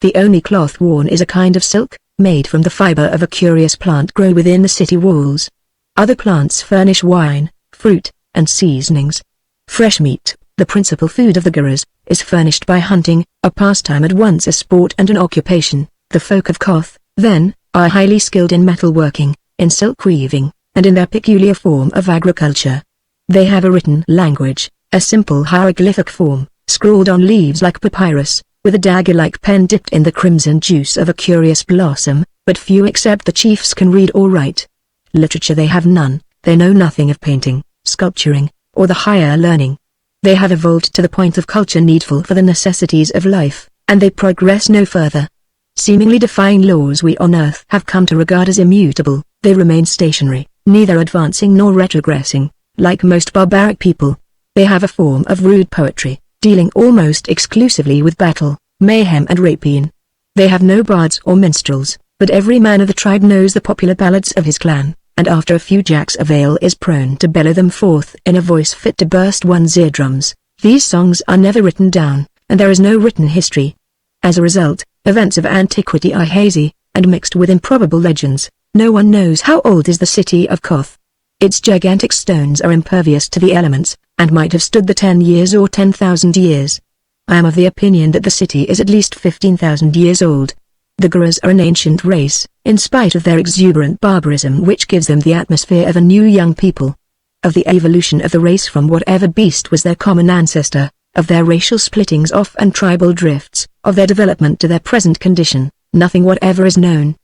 The only cloth worn is a kind of silk, made from the fiber of a curious plant grown within the city walls. Other plants furnish wine, fruit, and seasonings. Fresh meat, the principal food of the Garas, is furnished by hunting, a pastime at once a sport and an occupation. The folk of Koth, then, are highly skilled in metalworking, in silk weaving, and in their peculiar form of agriculture. They have a written language, a simple hieroglyphic form, scrawled on leaves like papyrus, with a dagger-like pen dipped in the crimson juice of a curious blossom, but few except the chiefs can read or write. Literature they have none, they know nothing of painting, sculpturing, or the higher learning. They have evolved to the point of culture needful for the necessities of life, and they progress no further. Seemingly defying laws we on earth have come to regard as immutable, they remain stationary, neither advancing nor retrogressing, like most barbaric people. They have a form of rude poetry, dealing almost exclusively with battle, mayhem and rapine. They have no bards or minstrels, but every man of the tribe knows the popular ballads of his clan, and after a few jacks a vale is prone to bellow them forth in a voice fit to burst one's eardrums. These songs are never written down, and there is no written history. As a result, events of antiquity are hazy, and mixed with improbable legends. No one knows how old is the city of Koth. Its gigantic stones are impervious to the elements, and might have stood the 10 years or 10,000 years. I am of the opinion that the city is at least 15,000 years old. The Goras are an ancient race, in spite of their exuberant barbarism which gives them the atmosphere of a new young people. Of the evolution of the race from whatever beast was their common ancestor, of their racial splittings off and tribal drifts, of their development to their present condition, nothing whatever is known.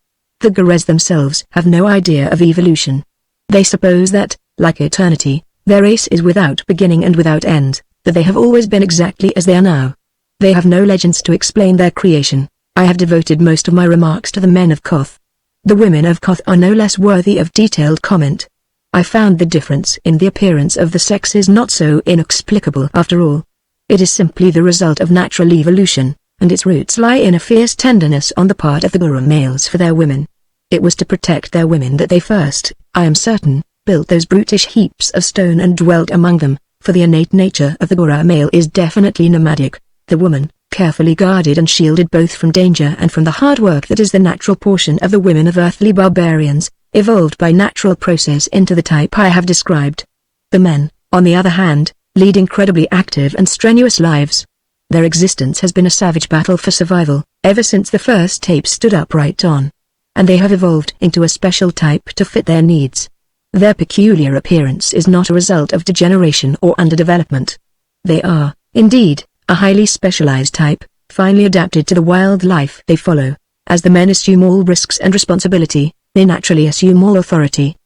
The Goras themselves have no idea of evolution. They suppose that, like eternity, their race is without beginning and without end, that they have always been exactly as they are now. They have no legends to explain their creation. I have devoted most of my remarks to the men of Koth. The women of Koth are no less worthy of detailed comment. I found the difference in the appearance of the sexes not so inexplicable after all. It is simply the result of natural evolution, and its roots lie in a fierce tenderness on the part of the Gora males for their women. It was to protect their women that they first, I am certain, built those brutish heaps of stone and dwelt among them, for the innate nature of the Gora male is definitely nomadic. The woman, carefully guarded and shielded both from danger and from the hard work that is the natural portion of the women of earthly barbarians, evolved by natural process into the type I have described. The men, on the other hand, lead incredibly active and strenuous lives. Their existence has been a savage battle for survival, ever since the first tape stood upright on. And they have evolved into a special type to fit their needs. Their peculiar appearance is not a result of degeneration or underdevelopment. They are, indeed, a highly specialized type, finely adapted to the wild life they follow. As the men assume all risks and responsibility, they naturally assume all authority.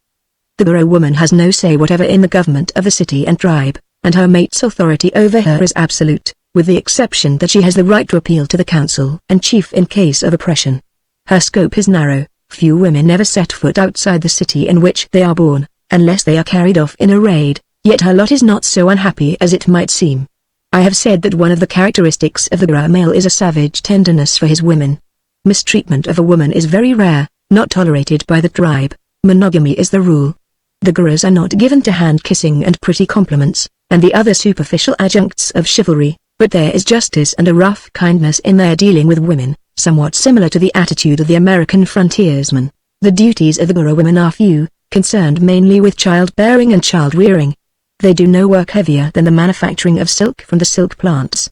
The Gora woman has no say whatever in the government of the city and tribe, and her mate's authority over her is absolute, with the exception that she has the right to appeal to the council and chief in case of oppression. Her scope is narrow. Few women ever set foot outside the city in which they are born, unless they are carried off in a raid, yet her lot is not so unhappy as it might seem. I have said that one of the characteristics of the Gora male is a savage tenderness for his women. Mistreatment of a woman is very rare, not tolerated by the tribe. Monogamy is the rule. The Goras are not given to hand-kissing and pretty compliments, and the other superficial adjuncts of chivalry, but there is justice and a rough kindness in their dealing with women, somewhat similar to the attitude of the American frontiersman. The duties of the Gora women are few, concerned mainly with childbearing and child-rearing. They do no work heavier than the manufacturing of silk from the silk plants.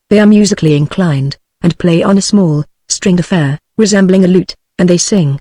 They are musically inclined, and play on a small, stringed affair, resembling a lute, and they sing.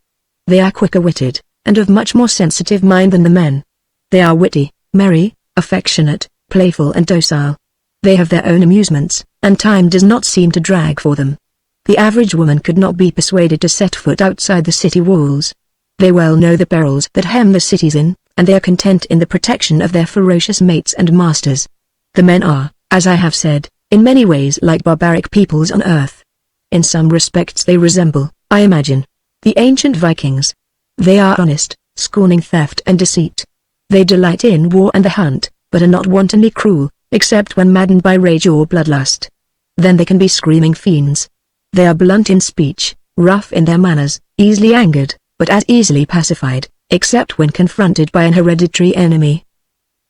They are quicker-witted, and of much more sensitive mind than the men. They are witty, merry, affectionate, playful and docile. They have their own amusements, and time does not seem to drag for them. The average woman could not be persuaded to set foot outside the city walls. They well know the perils that hem the cities in, and they are content in the protection of their ferocious mates and masters. The men are, as I have said, in many ways like barbaric peoples on earth. In some respects they resemble, I imagine, the ancient Vikings. They are honest, scorning theft and deceit. They delight in war and the hunt, but are not wantonly cruel, except when maddened by rage or bloodlust. Then they can be screaming fiends. They are blunt in speech, rough in their manners, easily angered, but as easily pacified, except when confronted by an hereditary enemy.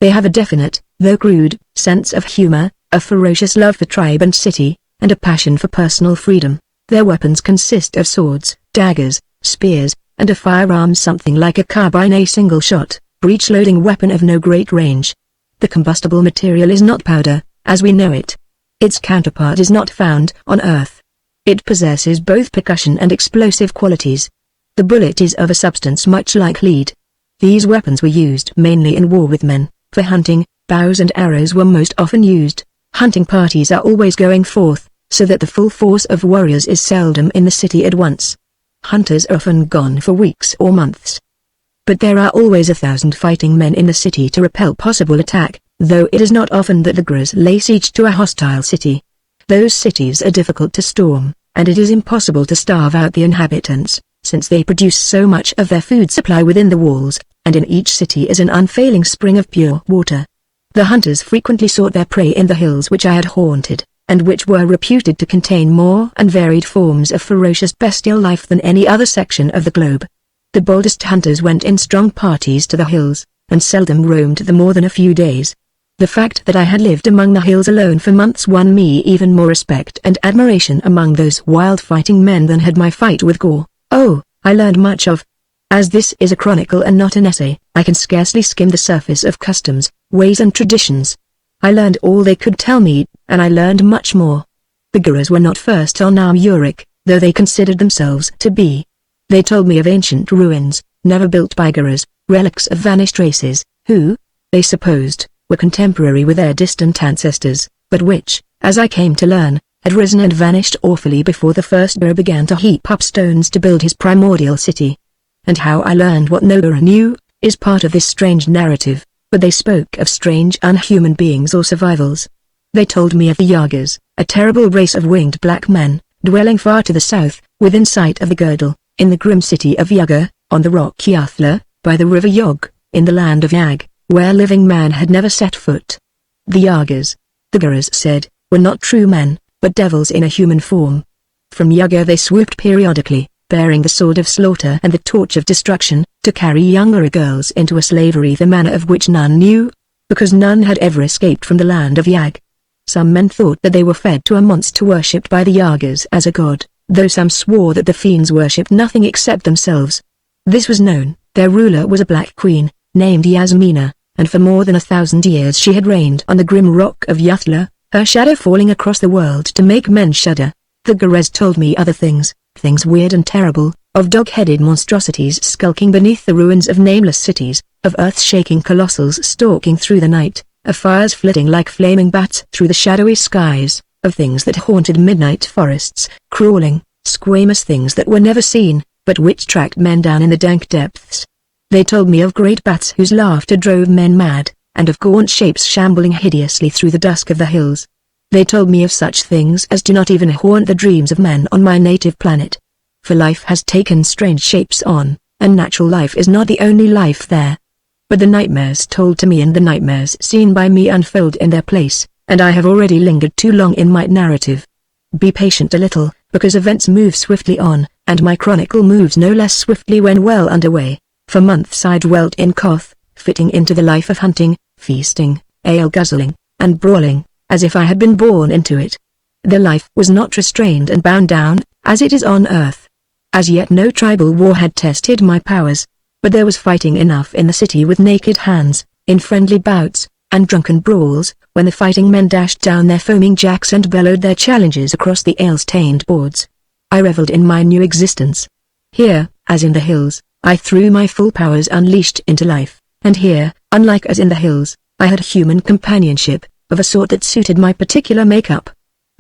They have a definite, though crude, sense of humor, a ferocious love for tribe and city, and a passion for personal freedom. Their weapons consist of swords, daggers, spears, and a firearm something like a carbine, a single-shot, breech-loading weapon of no great range. The combustible material is not powder, as we know it. Its counterpart is not found on Earth. It possesses both percussion and explosive qualities. The bullet is of a substance much like lead. These weapons were used mainly in war with men. For hunting, bows and arrows were most often used. Hunting parties are always going forth, so that the full force of warriors is seldom in the city at once. Hunters are often gone for weeks or months. But there are always 1,000 fighting men in the city to repel possible attack, though it is not often that the Goras lay siege to a hostile city. Those cities are difficult to storm, and it is impossible to starve out the inhabitants, since they produce so much of their food supply within the walls, and in each city is an unfailing spring of pure water. The hunters frequently sought their prey in the hills which I had haunted, and which were reputed to contain more and varied forms of ferocious bestial life than any other section of the globe. The boldest hunters went in strong parties to the hills, and seldom roamed them more than a few days. The fact that I had lived among the hills alone for months won me even more respect and admiration among those wild fighting men than had my fight with Gore. Oh, I learned much of. As this is a chronicle and not an essay, I can scarcely skim the surface of customs, ways and traditions. I learned all they could tell me, and I learned much more, The Gurus were not first on Almuric, though they considered themselves to be. They told me of ancient ruins, never built by Gurus, relics of vanished races, who, they supposed, were contemporary with their distant ancestors, but which, as I came to learn, had risen and vanished awfully before the first Guru began to heap up stones to build his primordial city. And how I learned what no Guru knew, is part of this strange narrative, but they spoke of strange unhuman beings or survivals. They told me of the Yagas, a terrible race of winged black men, dwelling far to the south, within sight of the girdle, in the grim city of Yaga, on the rock Yathla, by the river Yog, in the land of Yag, where living man had never set foot. The Yagas, the Gurus said, were not true men, but devils in a human form. From Yaga they swooped periodically, bearing the sword of slaughter and the torch of destruction, to carry younger girls into a slavery the manner of which none knew, because none had ever escaped from the land of Yag. Some men thought that they were fed to a monster worshipped by the Yagas as a god, though some swore that the fiends worshipped nothing except themselves. This was known. Their ruler was a black queen, named Yasmina, and for more than 1,000 years she had reigned on the grim rock of Yathla, her shadow falling across the world to make men shudder. The Gurus told me other things weird and terrible, of dog-headed monstrosities skulking beneath the ruins of nameless cities, of earth-shaking colossals stalking through the night, of fires flitting like flaming bats through the shadowy skies, of things that haunted midnight forests, crawling, squamous things that were never seen, but which tracked men down in the dank depths. They told me of great bats whose laughter drove men mad, and of gaunt shapes shambling hideously through the dusk of the hills. They told me of such things as do not even haunt the dreams of men on my native planet. For life has taken strange shapes on, and natural life is not the only life there. But the nightmares told to me and the nightmares seen by me unfold in their place, and I have already lingered too long in my narrative. Be patient a little, because events move swiftly on, and my chronicle moves no less swiftly when well underway. For months I dwelt in Koth, fitting into the life of hunting, feasting, ale guzzling, and brawling, as if I had been born into it. The life was not restrained and bound down, as it is on earth. As yet no tribal war had tested my powers, but there was fighting enough in the city with naked hands, in friendly bouts, and drunken brawls, when the fighting men dashed down their foaming jacks and bellowed their challenges across the ale-stained boards. I reveled in my new existence. Here, as in the hills, I threw my full powers unleashed into life, and here, unlike as in the hills, I had human companionship, of a sort that suited my particular makeup.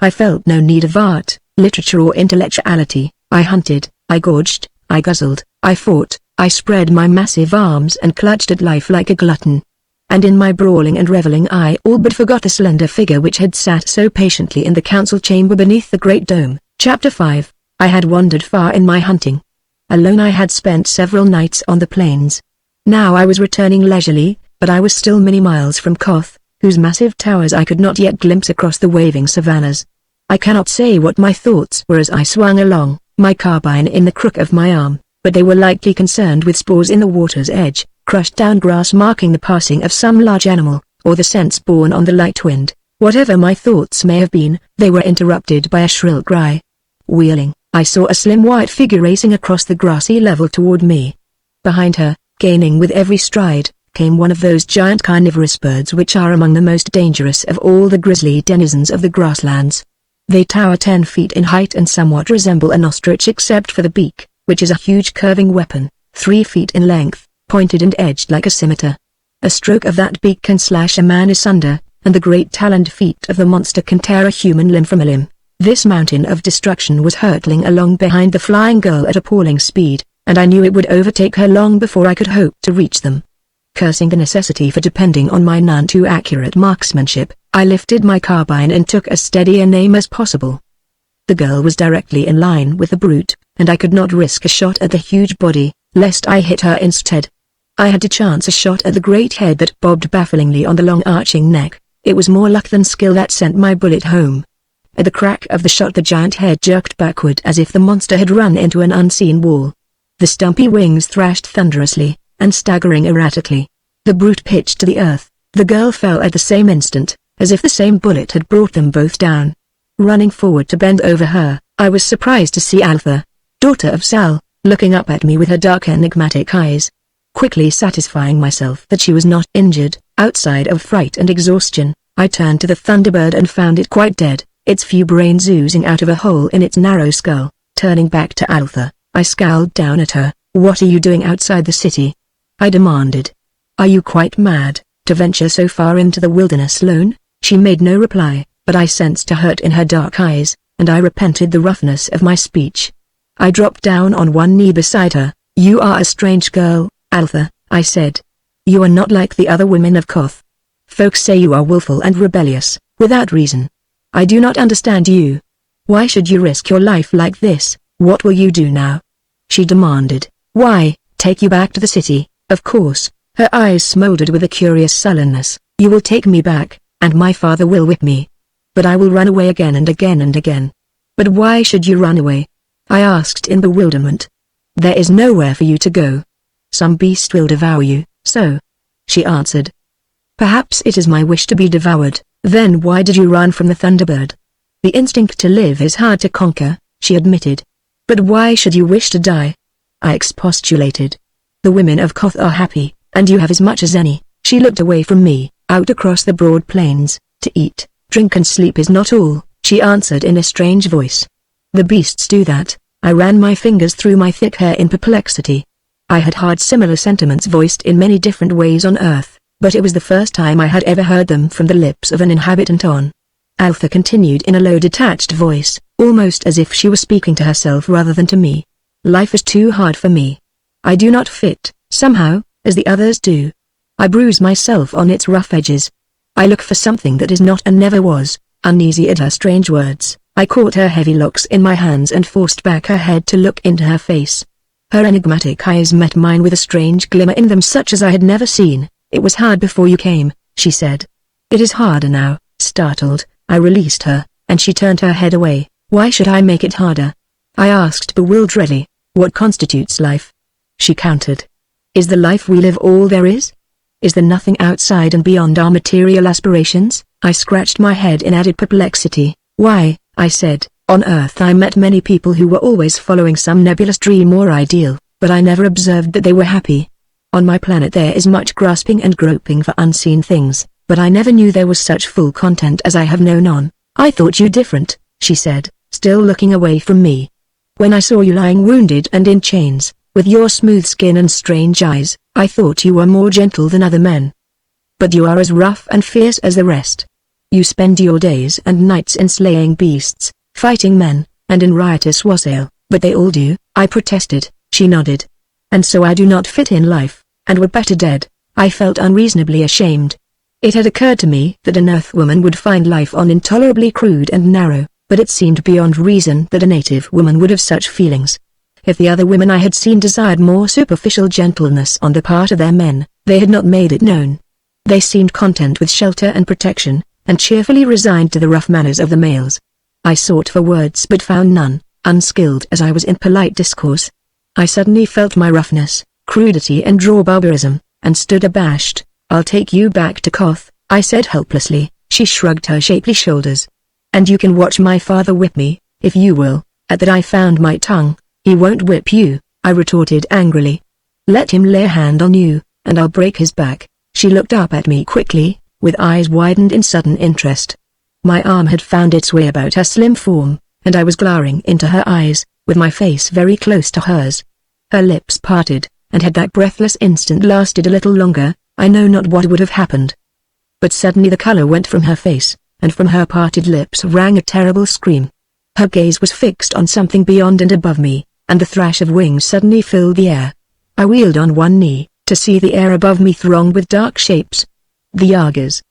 I felt no need of art, literature or intellectuality. I hunted, I gorged, I guzzled, I fought, I spread my massive arms and clutched at life like a glutton. And in my brawling and reveling I all but forgot the slender figure which had sat so patiently in the council chamber beneath the great dome. Chapter 5. I had wandered far in my hunting. Alone I had spent several nights on the plains. Now I was returning leisurely, but I was still many miles from Koth, whose massive towers I could not yet glimpse across the waving savannas. I cannot say what my thoughts were as I swung along, my carbine in the crook of my arm, but they were likely concerned with spores in the water's edge, crushed down grass marking the passing of some large animal, or the scents borne on the light wind. Whatever my thoughts may have been, they were interrupted by a shrill cry. Wheeling, I saw a slim white figure racing across the grassy level toward me. Behind her, gaining with every stride, came one of those giant carnivorous birds which are among the most dangerous of all the grisly denizens of the grasslands. They tower 10 feet in height and somewhat resemble an ostrich except for the beak, which is a huge curving weapon, 3 feet in length, pointed and edged like a scimitar. A stroke of that beak can slash a man asunder, and the great taloned feet of the monster can tear a human limb from a limb. This mountain of destruction was hurtling along behind the flying girl at appalling speed, and I knew it would overtake her long before I could hope to reach them. Cursing the necessity for depending on my none too accurate marksmanship, I lifted my carbine and took as steady an aim as possible. The girl was directly in line with the brute, and I could not risk a shot at the huge body, lest I hit her instead. I had to chance a shot at the great head that bobbed bafflingly on the long arching neck. It was more luck than skill that sent my bullet home. At the crack of the shot the giant head jerked backward as if the monster had run into an unseen wall. The stumpy wings thrashed thunderously, and staggering erratically. The brute pitched to the earth. The girl fell at the same instant, as if the same bullet had brought them both down. Running forward to bend over her, I was surprised to see Altha, daughter of Sal, looking up at me with her dark enigmatic eyes. Quickly satisfying myself that she was not injured, outside of fright and exhaustion, I turned to the Thunderbird and found it quite dead. its few brains oozing out of a hole in its narrow skull. Turning back to Altha, I scowled down at her. "What are you doing outside the city?" I demanded. "Are you quite mad, to venture so far into the wilderness alone?" She made no reply, but I sensed a hurt in her dark eyes, and I repented the roughness of my speech. I dropped down on one knee beside her. "You are a strange girl, Altha," I said. "You are not like the other women of Koth. Folks say you are willful and rebellious, without reason. I do not understand you. Why should you risk your life like this? What will you do now?" she demanded. "Why, take you back to the city, of course." Her eyes smoldered with a curious sullenness. "You will take me back, and my father will whip me. But I will run away again and again and again." "But why should you run away?" I asked in bewilderment. "There is nowhere for you to go. Some beast will devour you." "So," she answered. "Perhaps it is my wish to be devoured." "Then why did you run from the Thunderbird?" "The instinct to live is hard to conquer," she admitted. "But why should you wish to die?" I expostulated. "The women of Koth are happy, and you have as much as any." She looked away from me, out across the broad plains. "To eat, drink and sleep is not all," she answered in a strange voice. "The beasts do that." I ran my fingers through my thick hair in perplexity. I had heard similar sentiments voiced in many different ways on Earth, but it was the first time I had ever heard them from the lips of an inhabitant on. Altha continued in a low detached voice, almost as if she were speaking to herself rather than to me. "Life is too hard for me. I do not fit, somehow, as the others do. I bruise myself on its rough edges. I look for something that is not and never was." Uneasy at her strange words, I caught her heavy locks in my hands and forced back her head to look into her face. Her enigmatic eyes met mine with a strange glimmer in them such as I had never seen. "It was hard before you came," she said. "It is harder now." Startled, I released her, and she turned her head away. "Why should I make it harder?" I asked bewilderedly. "What constitutes life?" she countered. "Is the life we live all there is? Is there nothing outside and beyond our material aspirations?" I scratched my head in added perplexity. "Why," I said, "on Earth I met many people who were always following some nebulous dream or ideal, but I never observed that they were happy. On my planet there is much grasping and groping for unseen things, but I never knew there was such full content as I have known on." "I thought you different," she said, still looking away from me. "When I saw you lying wounded and in chains, with your smooth skin and strange eyes, I thought you were more gentle than other men. But you are as rough and fierce as the rest. You spend your days and nights in slaying beasts, fighting men, and in riotous wassail." "But they all do," I protested. She nodded. "And so I do not fit in life, and were better dead." I felt unreasonably ashamed. It had occurred to me that an Earth woman would find life on intolerably crude and narrow, but it seemed beyond reason that a native woman would have such feelings. If the other women I had seen desired more superficial gentleness on the part of their men, they had not made it known. They seemed content with shelter and protection, and cheerfully resigned to the rough manners of the males. I sought for words but found none, unskilled as I was in polite discourse. I suddenly felt my roughness, crudity and raw barbarism, and stood abashed. "I'll take you back to Koth," I said helplessly. She shrugged her shapely shoulders. "And you can watch my father whip me, if you will." At that I found my tongue. "He won't whip you," I retorted angrily. "Let him lay a hand on you, and I'll break his back." She looked up at me quickly, with eyes widened in sudden interest. My arm had found its way about her slim form, and I was glaring into her eyes, with my face very close to hers. Her lips parted, and had that breathless instant lasted a little longer, I know not what would have happened. But suddenly the color went from her face, and from her parted lips rang a terrible scream. Her gaze was fixed on something beyond and above me, and the thrash of wings suddenly filled the air. I wheeled on one knee, to see the air above me thronged with dark shapes. The Yagas.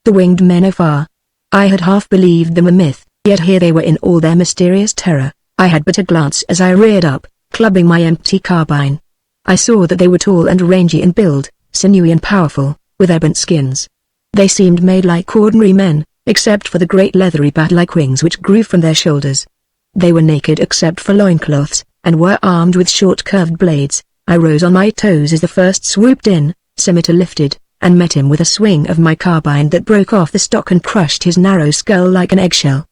The winged men afar. I had half believed them a myth, yet here they were in all their mysterious terror. I had but a glance as I reared up, clubbing my empty carbine. I saw that they were tall and rangy in build, sinewy and powerful, with ebon skins. They seemed made like ordinary men, except for the great leathery bat-like wings which grew from their shoulders. They were naked except for loincloths, and were armed with short curved blades. I rose on my toes as the first swooped in, scimitar lifted, and met him with a swing of my carbine that broke off the stock and crushed his narrow skull like an eggshell.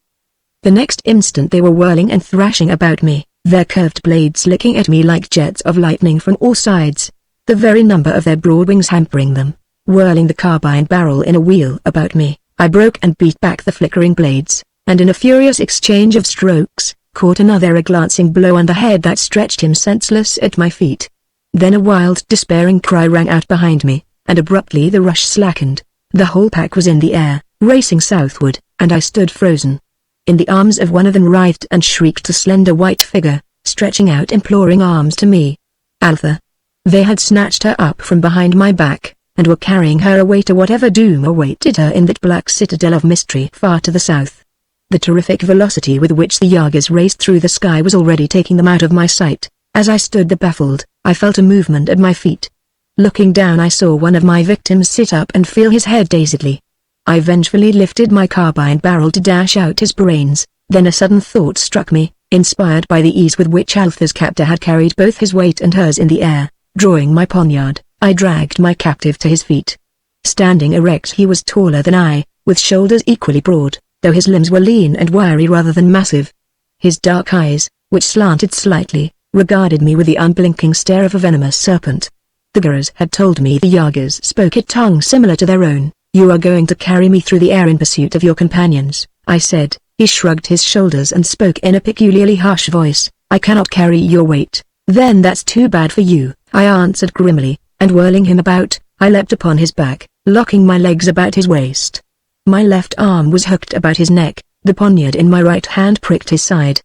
The next instant they were whirling and thrashing about me, their curved blades licking at me like jets of lightning from all sides, the very number of their broad wings hampering them. Whirling the carbine barrel in a wheel about me, I broke and beat back the flickering blades. and in a furious exchange of strokes, caught another glancing blow on the head that stretched him senseless at my feet. Then a wild despairing cry rang out behind me, and abruptly the rush slackened. The whole pack was in the air, racing southward, and I stood frozen. In the arms of one of them writhed and shrieked a slender white figure, stretching out imploring arms to me. Alpha. They had snatched her up from behind my back, and were carrying her away to whatever doom awaited her in that black citadel of mystery far to the south. The terrific velocity with which the Yagas raced through the sky was already taking them out of my sight. As I stood there baffled, I felt a movement at my feet. Looking down, I saw one of my victims sit up and feel his head dazedly. I vengefully lifted my carbine barrel to dash out his brains. Then a sudden thought struck me, inspired by the ease with which Alpha's captor had carried both his weight and hers in the air. Drawing my poniard, I dragged my captive to his feet. Standing erect, he was taller than I, with shoulders equally broad, though his limbs were lean and wiry rather than massive. His dark eyes, which slanted slightly, regarded me with the unblinking stare of a venomous serpent. The Gurus had told me the Yagas spoke a tongue similar to their own. "You are going to carry me through the air in pursuit of your companions," I said. He shrugged his shoulders and spoke in a peculiarly harsh voice. "I cannot carry your weight." "Then that's too bad for you," I answered grimly, and whirling him about, I leapt upon his back, locking my legs about his waist. My left arm was hooked about his neck, the poniard in my right hand pricked his side.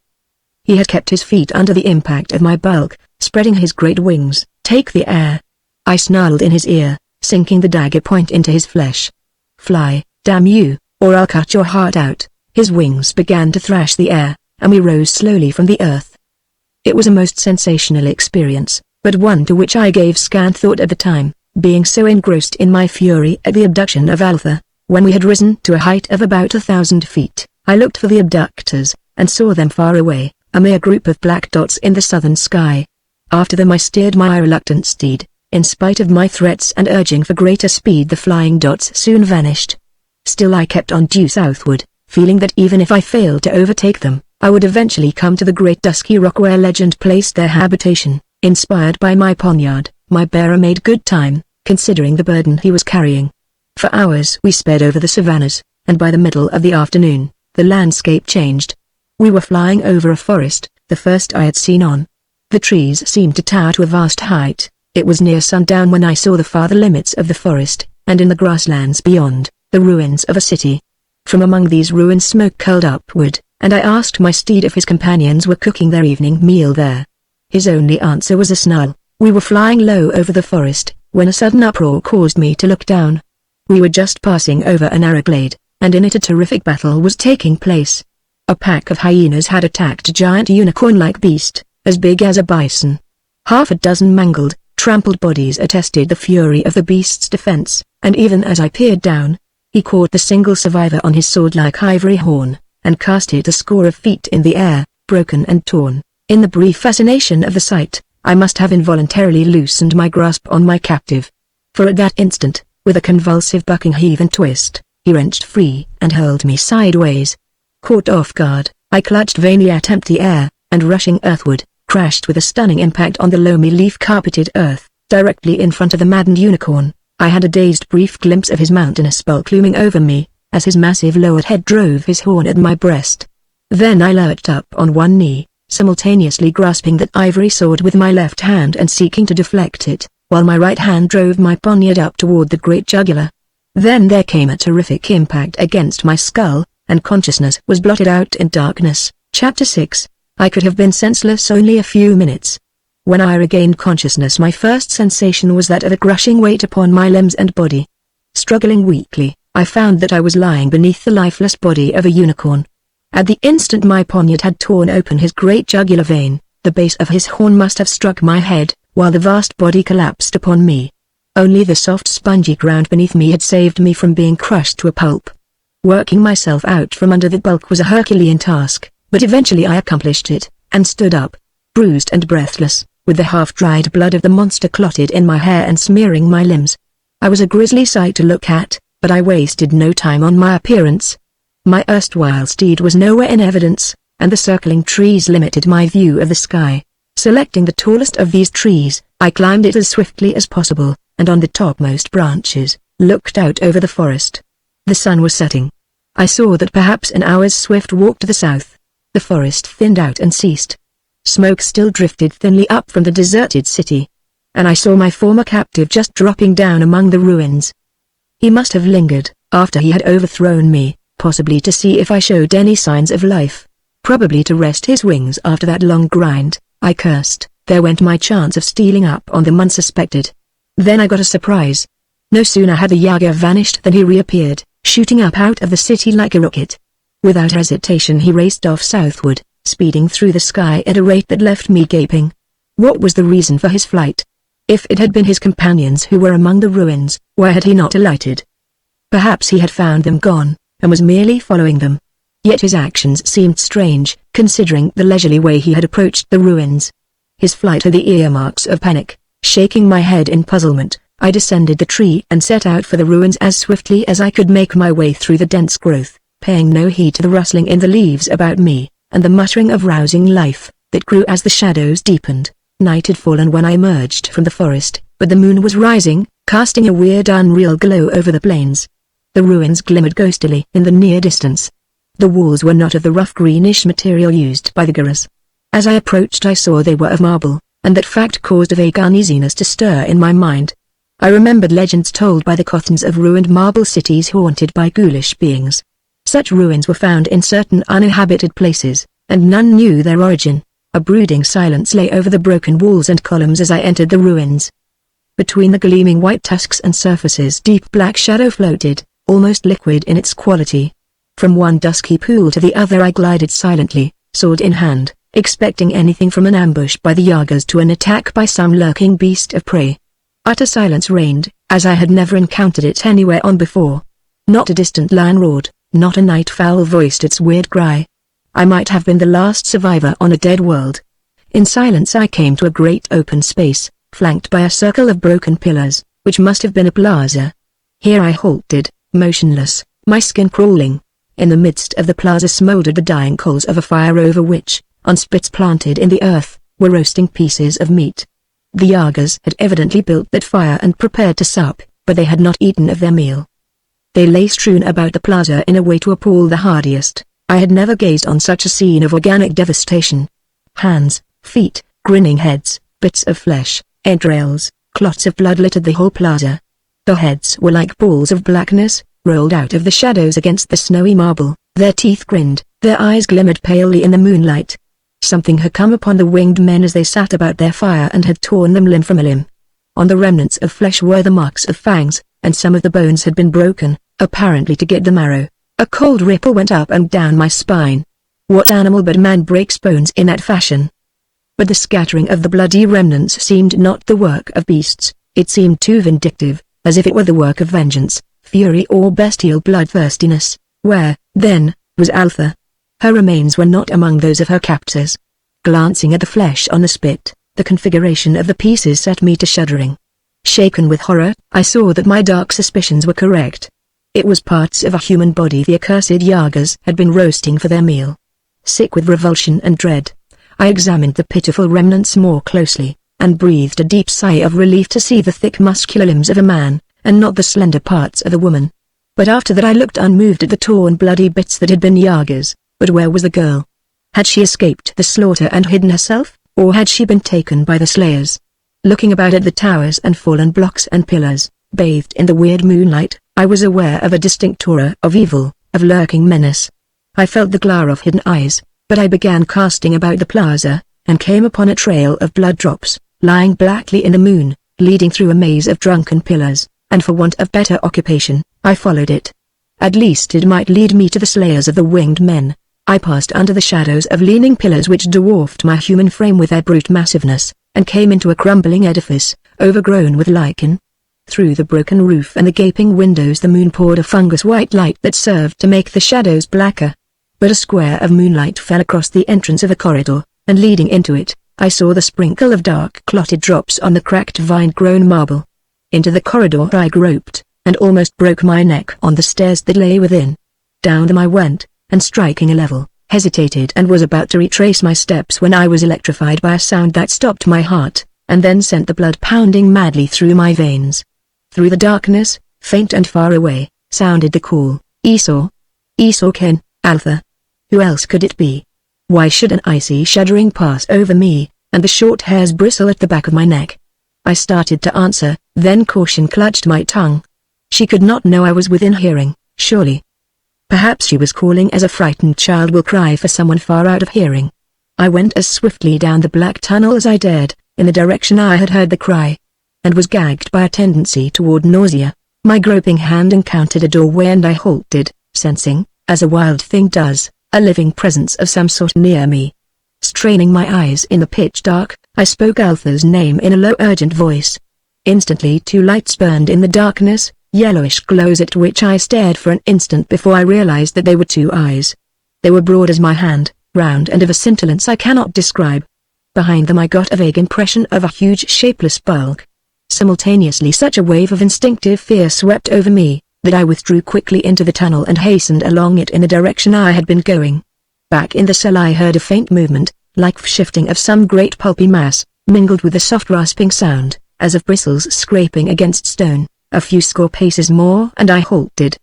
He had kept his feet under the impact of my bulk, spreading his great wings. "Take the air." I snarled in his ear, sinking the dagger point into his flesh. "Fly, damn you, or I'll cut your heart out." His wings began to thrash the air, and we rose slowly from the earth. It was a most sensational experience, but one to which I gave scant thought at the time, being so engrossed in my fury at the abduction of Alpha. When we had risen to a height of about 1,000 feet, I looked for the abductors, and saw them far away, a mere group of black dots in the southern sky. After them I steered my reluctant steed. In spite of my threats and urging for greater speed, the flying dots soon vanished. Still I kept on due southward, feeling that even if I failed to overtake them, I would eventually come to the great dusky rock where legend placed their habitation. Inspired by my poniard, my bearer made good time, considering the burden he was carrying. For hours we sped over the savannas, and by the middle of the afternoon, the landscape changed. We were flying over a forest, the first I had seen on. The trees seemed to tower to a vast height. It was near sundown when I saw the farther limits of the forest, and in the grasslands beyond, the ruins of a city. From among these ruins smoke curled upward, and I asked my steed if his companions were cooking their evening meal there. His only answer was a snarl. We were flying low over the forest, when a sudden uproar caused me to look down. We were just passing over a narrow glade, and in it a terrific battle was taking place. A pack of hyenas had attacked a giant unicorn-like beast, as big as a bison. Half a dozen mangled, trampled bodies attested the fury of the beast's defense, and even as I peered down, he caught the single survivor on his sword-like ivory horn, and cast it a score of feet in the air, broken and torn. In the brief fascination of the sight, I must have involuntarily loosened my grasp on my captive. For at that instant, with a convulsive bucking heave and twist, he wrenched free and hurled me sideways. Caught off guard, I clutched vainly at empty air, and rushing earthward, crashed with a stunning impact on the loamy leaf-carpeted earth, directly in front of the maddened unicorn. I had a dazed brief glimpse of his mountainous bulk looming over me, as his massive lowered head drove his horn at my breast. Then I lurched up on one knee, simultaneously grasping that ivory sword with my left hand and seeking to deflect it, while my right hand drove my poniard up toward the great jugular. Then there came a terrific impact against my skull, and consciousness was blotted out in darkness. Chapter 6. I could have been senseless only a few minutes. When I regained consciousness, my first sensation was that of a crushing weight upon my limbs and body. Struggling weakly, I found that I was lying beneath the lifeless body of a unicorn. At the instant my poniard had torn open his great jugular vein, the base of his horn must have struck my head, while the vast body collapsed upon me. Only the soft spongy ground beneath me had saved me from being crushed to a pulp. Working myself out from under the bulk was a Herculean task, but eventually I accomplished it, and stood up, bruised and breathless, with the half-dried blood of the monster clotted in my hair and smearing my limbs. I was a grisly sight to look at, but I wasted no time on my appearance. My erstwhile steed was nowhere in evidence, and the circling trees limited my view of the sky. Selecting the tallest of these trees, I climbed it as swiftly as possible, and on the topmost branches, looked out over the forest. The sun was setting. I saw that perhaps an hour's swift walk to the south. The forest thinned out and ceased. Smoke still drifted thinly up from the deserted city. And I saw my former captive just dropping down among the ruins. He must have lingered, after he had overthrown me, possibly to see if I showed any signs of life. Probably to rest his wings after that long grind. I cursed. There went my chance of stealing up on them unsuspected. Then I got a surprise. No sooner had the Yaga vanished than he reappeared, shooting up out of the city like a rocket. Without hesitation he raced off southward, speeding through the sky at a rate that left me gaping. What was the reason for his flight? If it had been his companions who were among the ruins, why had he not alighted? Perhaps he had found them gone, and was merely following them. Yet his actions seemed strange, considering the leisurely way he had approached the ruins. His flight had the earmarks of panic. Shaking my head in puzzlement, I descended the tree and set out for the ruins as swiftly as I could make my way through the dense growth, paying no heed to the rustling in the leaves about me, and the muttering of rousing life, that grew as the shadows deepened. Night had fallen when I emerged from the forest, but the moon was rising, casting a weird unreal glow over the plains. The ruins glimmered ghostily in the near distance. The walls were not of the rough greenish material used by the Guerras. As I approached I saw they were of marble, and that fact caused a vague uneasiness to stir in my mind. I remembered legends told by the Khothans of ruined marble cities haunted by ghoulish beings. Such ruins were found in certain uninhabited places, and none knew their origin. A brooding silence lay over the broken walls and columns as I entered the ruins. Between the gleaming white tusks and surfaces deep black shadow floated, almost liquid in its quality. From one dusky pool to the other I glided silently, sword in hand, expecting anything from an ambush by the Yagas to an attack by some lurking beast of prey. Utter silence reigned, as I had never encountered it anywhere on before. Not a distant lion roared, not a night fowl voiced its weird cry. I might have been the last survivor on a dead world. In silence I came to a great open space, flanked by a circle of broken pillars, which must have been a plaza. Here I halted, motionless, my skin crawling. In the midst of the plaza smoldered the dying coals of a fire over which, on spits planted in the earth, were roasting pieces of meat. The Yagas had evidently built that fire and prepared to sup, but they had not eaten of their meal. They lay strewn about the plaza in a way to appall the hardiest. I had never gazed on such a scene of organic devastation. Hands, feet, grinning heads, bits of flesh, entrails, clots of blood littered the whole plaza. The heads were like balls of blackness, rolled out of the shadows against the snowy marble. Their teeth grinned, their eyes glimmered palely in the moonlight. Something had come upon the winged men as they sat about their fire and had torn them limb from a limb. On the remnants of flesh were the marks of fangs, and some of the bones had been broken, apparently to get the marrow. A cold ripple went up and down my spine. What animal but man breaks bones in that fashion? But the scattering of the bloody remnants seemed not the work of beasts, it seemed too vindictive, as if it were the work of vengeance, fury or bestial bloodthirstiness. Where, then, was Altha? Her remains were not among those of her captors. Glancing at the flesh on the spit, the configuration of the pieces set me to shuddering. Shaken with horror, I saw that my dark suspicions were correct. It was parts of a human body the accursed Yagas had been roasting for their meal. Sick with revulsion and dread, I examined the pitiful remnants more closely, and breathed a deep sigh of relief to see the thick muscular limbs of a man, and not the slender parts of a woman. But after that I looked unmoved at the torn bloody bits that had been Yagas. But where was the girl? Had she escaped the slaughter and hidden herself, or had she been taken by the slayers? Looking about at the towers and fallen blocks and pillars, bathed in the weird moonlight, I was aware of a distinct aura of evil, of lurking menace. I felt the glare of hidden eyes, but I began casting about the plaza, and came upon a trail of blood drops, lying blackly in the moon, leading through a maze of drunken pillars, and for want of better occupation, I followed it. At least it might lead me to the slayers of the winged men. I passed under the shadows of leaning pillars which dwarfed my human frame with their brute massiveness, and came into a crumbling edifice, overgrown with lichen. Through the broken roof and the gaping windows the moon poured a fungus-white light that served to make the shadows blacker. But a square of moonlight fell across the entrance of a corridor, and leading into it, I saw the sprinkle of dark clotted drops on the cracked vine-grown marble. Into the corridor I groped, and almost broke my neck on the stairs that lay within. Down them I went, and striking a level, hesitated and was about to retrace my steps when I was electrified by a sound that stopped my heart, and then sent the blood pounding madly through my veins. Through the darkness, faint and far away, sounded the call, "Esau! Isoken, Alpha. Who else could it be? Why should an icy shuddering pass over me, and the short hairs bristle at the back of my neck? I started to answer, then caution clutched my tongue. She could not know I was within hearing, surely. Perhaps she was calling as a frightened child will cry for someone far out of hearing. I went as swiftly down the black tunnel as I dared, in the direction I had heard the cry, and was gagged by a tendency toward nausea. My groping hand encountered a doorway and I halted, sensing, as a wild thing does, a living presence of some sort near me. Straining my eyes in the pitch dark, I spoke Alpha's name in a low urgent voice. Instantly two lights burned in the darkness, yellowish glows at which I stared for an instant before I realized that they were two eyes. They were broad as my hand, round and of a scintillance I cannot describe. Behind them I got a vague impression of a huge shapeless bulk. Simultaneously such a wave of instinctive fear swept over me, that I withdrew quickly into the tunnel and hastened along it in the direction I had been going. Back in the cell I heard a faint movement, like shifting of some great pulpy mass, mingled with a soft rasping sound, as of bristles scraping against stone. A few score paces more and I halted.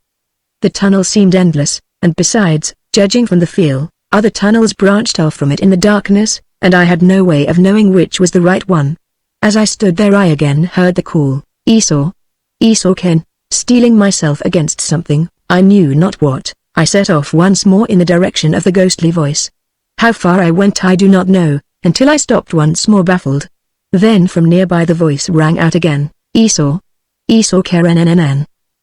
The tunnel seemed endless, and besides, judging from the feel, other tunnels branched off from it in the darkness, and I had no way of knowing which was the right one. As I stood there I again heard the call, Isoken. Steeling myself against something, I knew not what, I set off once more in the direction of the ghostly voice. How far I went I do not know, until I stopped once more baffled. Then from nearby the voice rang out again, Isoken.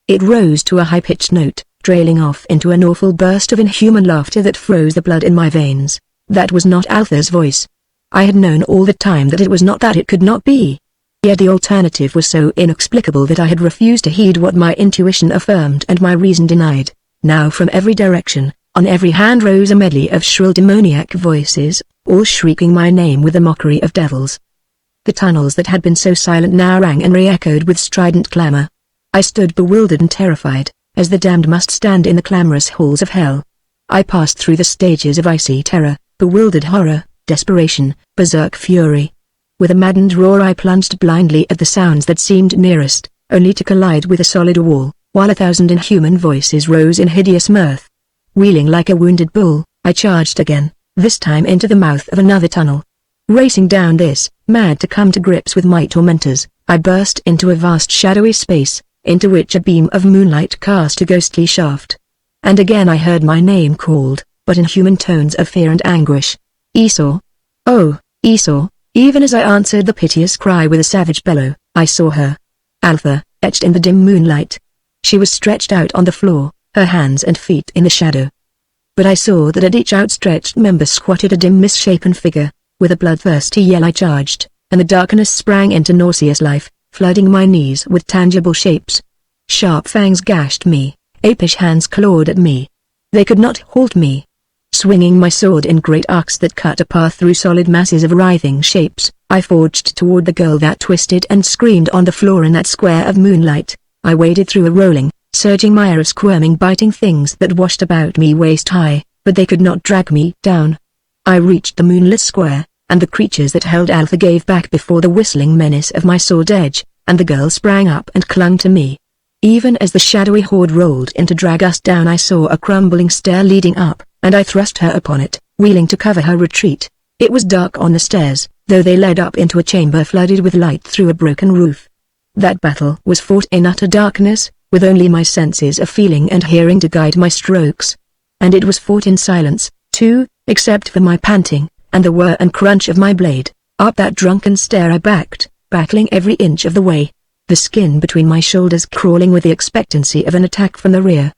It rose to a high-pitched note, trailing off into an awful burst of inhuman laughter that froze the blood in my veins. That was not Alpha's voice. I had known all the time that it was not, that it could not be. Yet the alternative was so inexplicable that I had refused to heed what my intuition affirmed and my reason denied. Now from every direction, on every hand rose a medley of shrill demoniac voices, all shrieking my name with the mockery of devils. The tunnels that had been so silent now rang and re-echoed with strident clamor. I stood bewildered and terrified, as the damned must stand in the clamorous halls of hell. I passed through the stages of icy terror, bewildered horror, desperation, berserk fury. With a maddened roar I plunged blindly at the sounds that seemed nearest, only to collide with a solid wall, while 1,000 inhuman voices rose in hideous mirth. Wheeling like a wounded bull, I charged again, this time into the mouth of another tunnel. Racing down this, mad to come to grips with my tormentors, I burst into a vast shadowy space, into which a beam of moonlight cast a ghostly shaft. And again I heard my name called, but in human tones of fear and anguish. Esau. Oh, Esau. Even as I answered the piteous cry with a savage bellow, I saw her. Alpha, etched in the dim moonlight. She was stretched out on the floor, her hands and feet in the shadow. But I saw that at each outstretched member squatted a dim misshapen figure. With a bloodthirsty yell I charged, and the darkness sprang into nauseous life, flooding my knees with tangible shapes. Sharp fangs gashed me, apish hands clawed at me. They could not halt me. Swinging my sword in great arcs that cut a path through solid masses of writhing shapes, I forged toward the girl that twisted and screamed on the floor in that square of moonlight. I waded through a rolling, surging mire of squirming biting things that washed about me waist high, but they could not drag me down. I reached the moonlit square, and the creatures that held Alpha gave back before the whistling menace of my sword edge, and the girl sprang up and clung to me. Even as the shadowy horde rolled in to drag us down I saw a crumbling stair leading up, and I thrust her upon it, wheeling to cover her retreat. It was dark on the stairs, though they led up into a chamber flooded with light through a broken roof. That battle was fought in utter darkness, with only my senses of feeling and hearing to guide my strokes. And it was fought in silence, too, except for my panting, and the whir and crunch of my blade. Up that drunken stair I backed, battling every inch of the way, the skin between my shoulders crawling with the expectancy of an attack from the rear.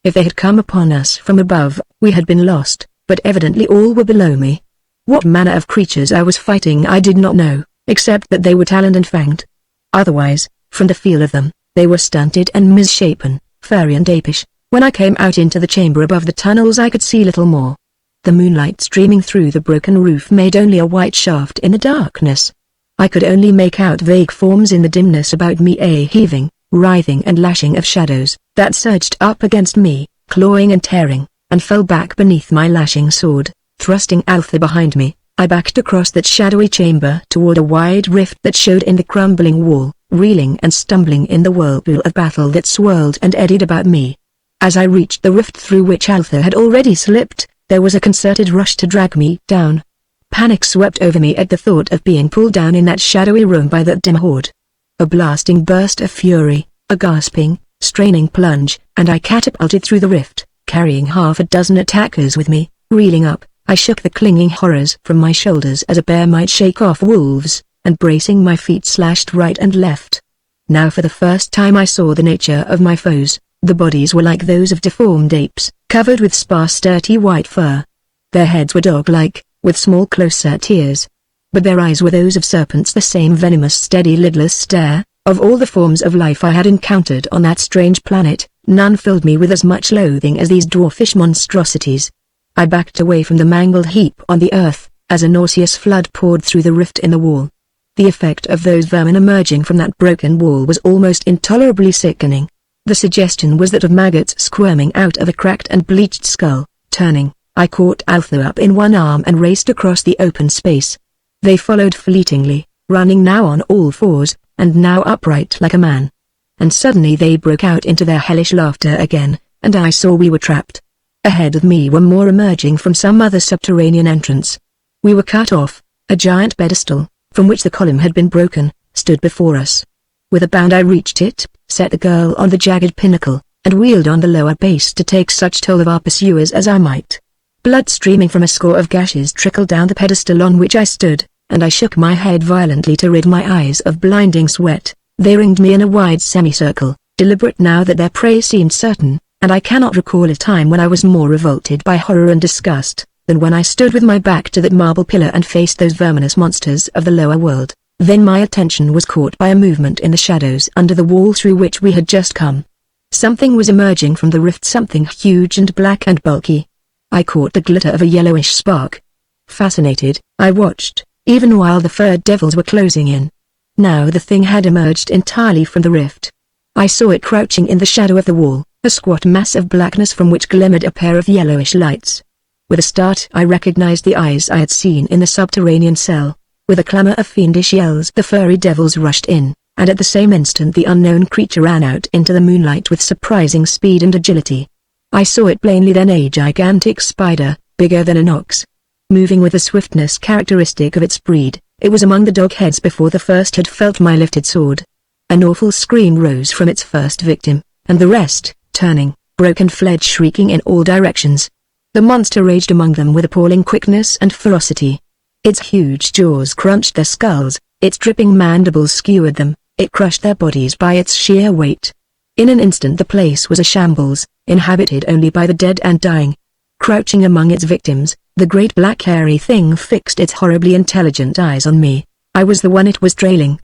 If they had come upon us from above, we had been lost, but evidently all were below me. What manner of creatures I was fighting I did not know, except that they were taloned and fanged. Otherwise, from the feel of them, they were stunted and misshapen, furry and apish. When I came out into the chamber above the tunnels I could see little more. The moonlight streaming through the broken roof made only a white shaft in the darkness. I could only make out vague forms in the dimness about me, a heaving, writhing and lashing of shadows, that surged up against me, clawing and tearing, and fell back beneath my lashing sword. Thrusting Alpha behind me, I backed across that shadowy chamber toward a wide rift that showed in the crumbling wall, reeling and stumbling in the whirlpool of battle that swirled and eddied about me. As I reached the rift through which Alpha had already slipped, there was a concerted rush to drag me down. Panic swept over me at the thought of being pulled down in that shadowy room by that dim horde. A blasting burst of fury, a gasping, straining plunge, and I catapulted through the rift, carrying half a dozen attackers with me. Reeling up, I shook the clinging horrors from my shoulders as a bear might shake off wolves, and bracing my feet slashed right and left. Now for the first time I saw the nature of my foes. The bodies were like those of deformed apes, covered with sparse dirty white fur. Their heads were dog-like, with small close-set ears. But their eyes were those of serpents, the same venomous steady lidless stare. Of all the forms of life I had encountered on that strange planet, none filled me with as much loathing as these dwarfish monstrosities. I backed away from the mangled heap on the earth, as a nauseous flood poured through the rift in the wall. The effect of those vermin emerging from that broken wall was almost intolerably sickening. The suggestion was that of maggots squirming out of a cracked and bleached skull. Turning, I caught Alpha up in one arm and raced across the open space. They followed fleetingly, running now on all fours, and now upright like a man. And suddenly they broke out into their hellish laughter again, and I saw we were trapped. Ahead of me were more emerging from some other subterranean entrance. We were cut off. A giant pedestal, from which the column had been broken, stood before us. With a bound I reached it, set the girl on the jagged pinnacle, and wheeled on the lower base to take such toll of our pursuers as I might. Blood streaming from a score of gashes trickled down the pedestal on which I stood, and I shook my head violently to rid my eyes of blinding sweat. They ringed me in a wide semicircle, deliberate now that their prey seemed certain, and I cannot recall a time when I was more revolted by horror and disgust, than when I stood with my back to that marble pillar and faced those verminous monsters of the lower world. Then my attention was caught by a movement in the shadows under the wall through which we had just come. Something was emerging from the rift, something huge and black and bulky. I caught the glitter of a yellowish spark. Fascinated, I watched, even while the furred devils were closing in. Now the thing had emerged entirely from the rift. I saw it crouching in the shadow of the wall, a squat mass of blackness from which glimmered a pair of yellowish lights. With a start I recognized the eyes I had seen in the subterranean cell. With a clamor of fiendish yells the furry devils rushed in, and at the same instant the unknown creature ran out into the moonlight with surprising speed and agility. I saw it plainly then, a gigantic spider, bigger than an ox. Moving with the swiftness characteristic of its breed, it was among the dog heads before the first had felt my lifted sword. An awful scream rose from its first victim, and the rest, turning, broke and fled shrieking in all directions. The monster raged among them with appalling quickness and ferocity. Its huge jaws crunched their skulls, its dripping mandibles skewered them, it crushed their bodies by its sheer weight. In an instant the place was a shambles, inhabited only by the dead and dying. Crouching among its victims, the great black hairy thing fixed its horribly intelligent eyes on me. I was the one it was trailing.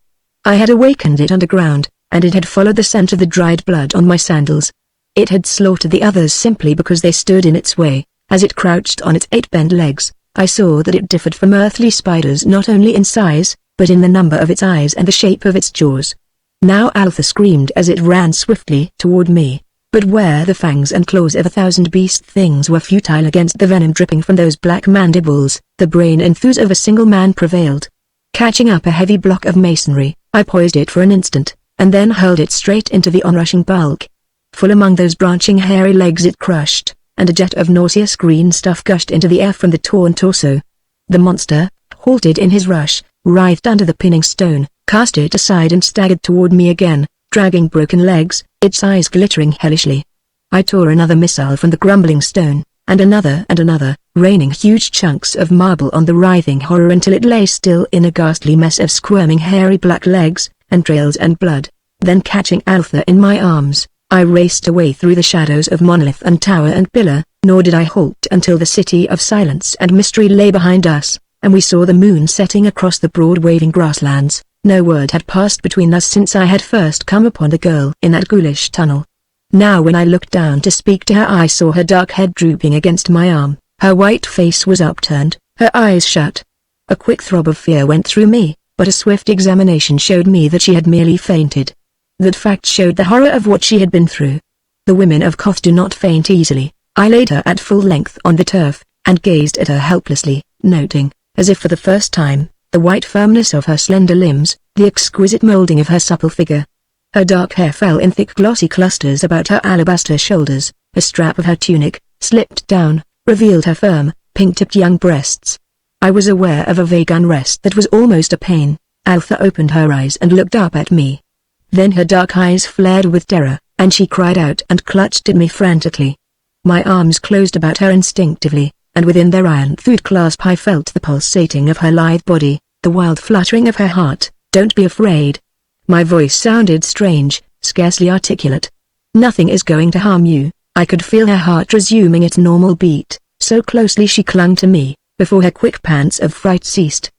I had awakened it underground, and it had followed the scent of the dried blood on my sandals. It had slaughtered the others simply because they stood in its way. As it crouched on its 8 bent legs, I saw that it differed from earthly spiders not only in size, but in the number of its eyes and the shape of its jaws. Now Alpha screamed as it ran swiftly toward me, but where the fangs and claws of 1,000 beast things were futile against the venom dripping from those black mandibles, the brain enthuse of a single man prevailed. Catching up a heavy block of masonry, I poised it for an instant, and then hurled it straight into the onrushing bulk. Full among those branching hairy legs it crushed, and a jet of nauseous green stuff gushed into the air from the torn torso. The monster, halted in his rush, writhed under the pinning stone, cast it aside and staggered toward me again, dragging broken legs, its eyes glittering hellishly. I tore another missile from the crumbling stone, and another, raining huge chunks of marble on the writhing horror until it lay still in a ghastly mess of squirming hairy black legs, entrails and blood. Then catching Alpha in my arms, I raced away through the shadows of monolith and tower and pillar, nor did I halt until the city of silence and mystery lay behind us, and we saw the moon setting across the broad waving grasslands. No word had passed between us since I had first come upon the girl in that ghoulish tunnel. Now when I looked down to speak to her I saw her dark head drooping against my arm, her white face was upturned, her eyes shut. A quick throb of fear went through me, but a swift examination showed me that she had merely fainted. That fact showed the horror of what she had been through. The women of Koth do not faint easily. I laid her at full length on the turf, and gazed at her helplessly, noting, as if for the first time, the white firmness of her slender limbs, the exquisite molding of her supple figure. Her dark hair fell in thick glossy clusters about her alabaster shoulders, A strap of her tunic, slipped down, revealed her firm, pink-tipped young breasts. I was aware of a vague unrest that was almost a pain. Alpha opened her eyes and looked up at me. Then her dark eyes flared with terror, and she cried out and clutched at me frantically. My arms closed about her instinctively, and within their iron-thawed clasp I felt the pulsating of her lithe body, the wild fluttering of her heart. "Don't be afraid." My voice sounded strange, scarcely articulate. "Nothing is going to harm you." I could feel her heart resuming its normal beat, so closely she clung to me, before her quick pants of fright ceased.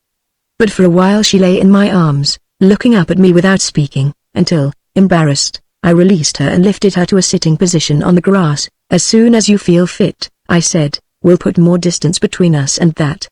But for a while she lay in my arms, looking up at me without speaking, until, embarrassed, I released her and lifted her to a sitting position on the grass. "As soon as you feel fit," I said, "we'll put more distance between us and that."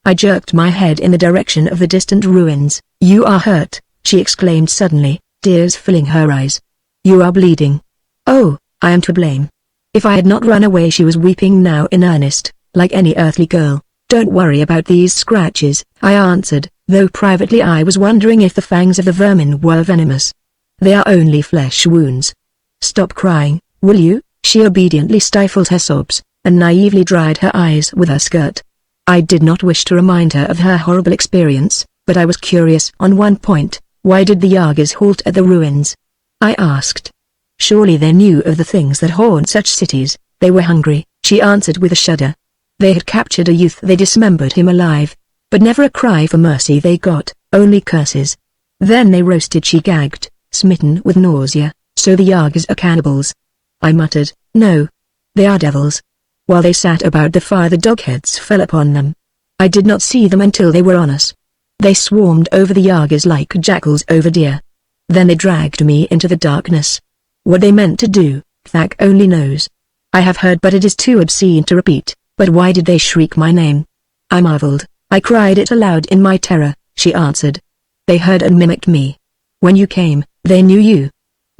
I jerked my head in the direction of the distant ruins. "You are hurt," she exclaimed suddenly, tears filling her eyes. "You are bleeding." "Oh, I am to blame." If I had not run away, she was weeping now in earnest, like any earthly girl. "Don't worry about these scratches," I answered, though privately I was wondering if the fangs of the vermin were venomous. "They are only flesh wounds." "Stop crying, will you?" She obediently stifled her sobs, and naively dried her eyes with her skirt. I did not wish to remind her of her horrible experience, but I was curious on one point. Why did the Yagis halt at the ruins? I asked. Surely they knew of the things that haunt such cities. "They were hungry," she answered with a shudder. "They had captured a youth, they dismembered him alive. But never a cry for mercy they got, only curses. Then they roasted," she gagged, smitten with nausea. "So the Yagis are cannibals?" I muttered, "No. They are devils." While they sat about the fire, the dogheads fell upon them. I did not see them until they were on us. They swarmed over the Yagis like jackals over deer. Then they dragged me into the darkness. What they meant to do, Thak only knows. I have heard, but it is too obscene to repeat. But why did they shriek my name? I marveled. "I cried it aloud in my terror," she answered. "They heard and mimicked me. When you came, they knew you."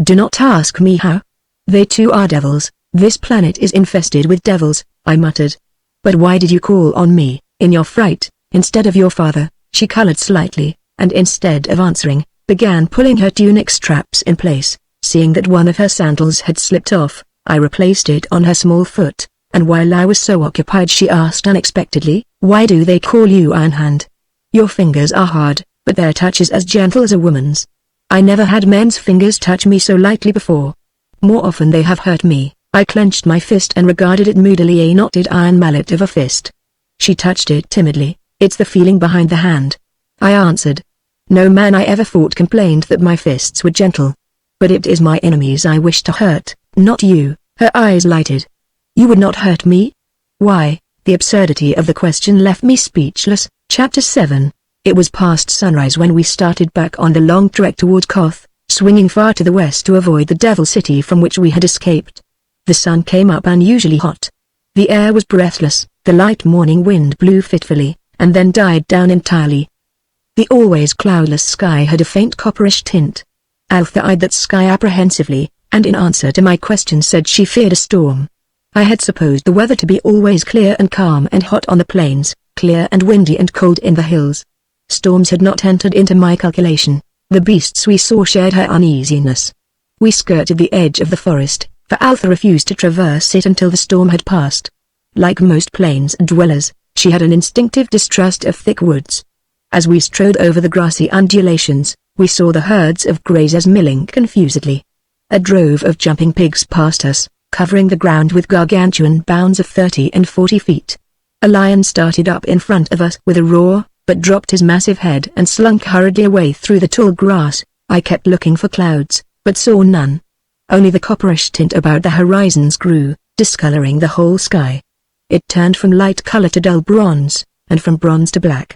"Do not ask me how. They too are devils. This planet is infested with devils," I muttered. "But why did you call on me, in your fright, instead of your father?" She colored slightly, and instead of answering, began pulling her tunic straps in place. Seeing that one of her sandals had slipped off, I replaced it on her small foot, and while I was so occupied she asked unexpectedly, "Why do they call you Iron Hand? Your fingers are hard, but their touch is as gentle as a woman's. I never had men's fingers touch me so lightly before. More often they have hurt me." I clenched my fist and regarded it moodily, a knotted iron mallet of a fist. She touched it timidly. "It's the feeling behind the hand," I answered. "No man I ever fought complained that my fists were gentle. But it is my enemies I wish to hurt, not you." Her eyes lighted. "You would not hurt me?" Why, the absurdity of the question left me speechless. Chapter 7. It was past sunrise when we started back on the long trek toward Koth, swinging far to the west to avoid the Devil City from which we had escaped. The sun came up unusually hot. The air was breathless, the light morning wind blew fitfully, and then died down entirely. The always cloudless sky had a faint copperish tint. Alpha eyed that sky apprehensively, and in answer to my question said she feared a storm. I had supposed the weather to be always clear and calm and hot on the plains, clear and windy and cold in the hills. Storms had not entered into my calculation. The beasts we saw shared her uneasiness. We skirted the edge of the forest, for Alpha refused to traverse it until the storm had passed. Like most plains dwellers, she had an instinctive distrust of thick woods. As we strode over the grassy undulations, we saw the herds of grazers milling confusedly. A drove of jumping pigs passed us, covering the ground with gargantuan bounds of 30 and 40 feet. A lion started up in front of us with a roar, but dropped his massive head and slunk hurriedly away through the tall grass. I kept looking for clouds, but saw none. Only the copperish tint about the horizons grew, discoloring the whole sky. It turned from light color to dull bronze, and from bronze to black.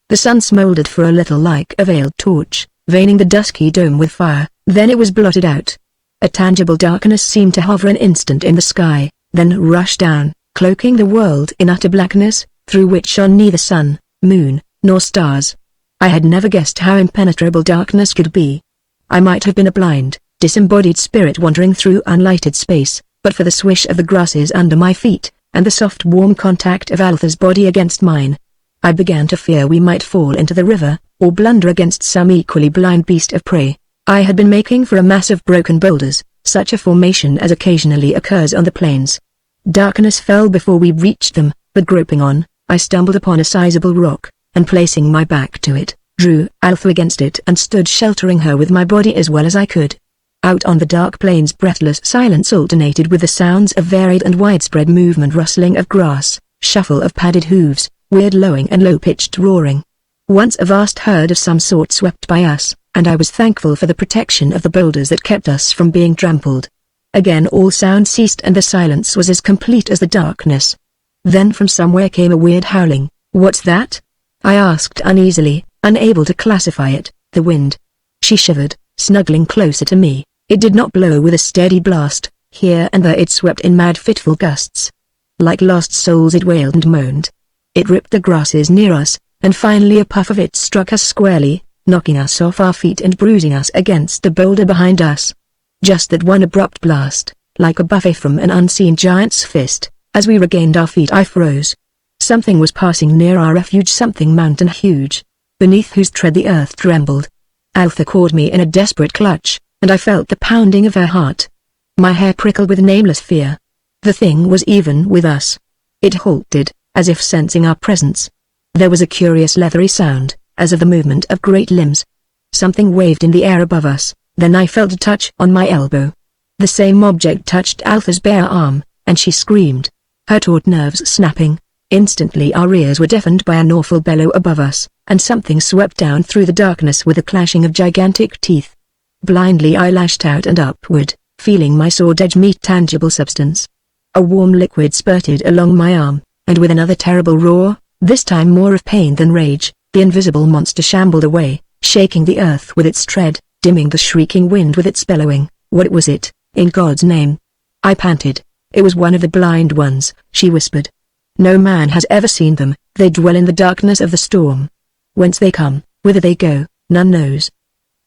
The sun smoldered for a little like a veiled torch, veining the dusky dome with fire, then it was blotted out. A tangible darkness seemed to hover an instant in the sky, then rush down, cloaking the world in utter blackness, through which shone neither sun, moon, nor stars. I had never guessed how impenetrable darkness could be. I might have been a blind, disembodied spirit wandering through unlighted space, but for the swish of the grasses under my feet, and the soft warm contact of Alpha's body against mine. I began to fear we might fall into the river, or blunder against some equally blind beast of prey. I had been making for a mass of broken boulders, such a formation as occasionally occurs on the plains. Darkness fell before we reached them, but groping on, I stumbled upon a sizable rock, and placing my back to it, drew Alpha against it and stood sheltering her with my body as well as I could. Out on the dark plains breathless silence alternated with the sounds of varied and widespread movement, rustling of grass, shuffle of padded hooves, weird lowing and low-pitched roaring. Once a vast herd of some sort swept by us, and I was thankful for the protection of the boulders that kept us from being trampled. Again all sound ceased and the silence was as complete as the darkness. Then from somewhere came a weird howling. "What's that?" I asked uneasily, unable to classify it. "The wind." She shivered, snuggling closer to me. It did not blow with a steady blast. Here and there it swept in mad fitful gusts. Like lost souls it wailed and moaned. It ripped the grasses near us, and finally a puff of it struck us squarely, knocking us off our feet and bruising us against the boulder behind us. Just that one abrupt blast, like a buffet from an unseen giant's fist. As we regained our feet I froze. Something was passing near our refuge, something mountain huge, beneath whose tread the earth trembled. Alpha caught me in a desperate clutch, and I felt the pounding of her heart. My hair prickled with nameless fear. The thing was even with us. It halted, as if sensing our presence. There was a curious leathery sound, as of the movement of great limbs. Something waved in the air above us, then I felt a touch on my elbow. The same object touched Alpha's bare arm, and she screamed, her taut nerves snapping. Instantly our ears were deafened by an awful bellow above us, and something swept down through the darkness with a clashing of gigantic teeth. Blindly I lashed out and upward, feeling my sword edge meet tangible substance. A warm liquid spurted along my arm, and with another terrible roar, this time more of pain than rage, the invisible monster shambled away, shaking the earth with its tread, dimming the shrieking wind with its bellowing. What was it, in God's name? I panted. It was one of the blind ones, she whispered. No man has ever seen them, they dwell in the darkness of the storm. Whence they come, whither they go, none knows.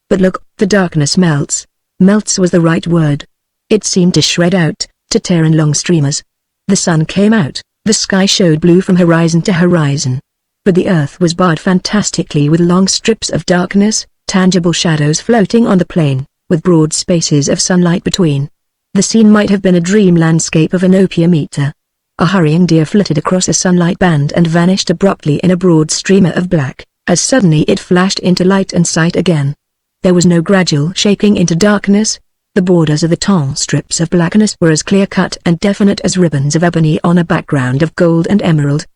But look, the darkness melts. Melts was the right word. It seemed to shred out, to tear in long streamers. The sun came out, the sky showed blue from horizon to horizon. But the earth was barred fantastically with long strips of darkness, tangible shadows floating on the plain, with broad spaces of sunlight between. The scene might have been a dream landscape of an opium eater. A hurrying deer flitted across a sunlight band and vanished abruptly in a broad streamer of black, as suddenly it flashed into light and sight again. There was no gradual shaking into darkness. The borders of the tall strips of blackness were as clear-cut and definite as ribbons of ebony on a background of gold and emerald.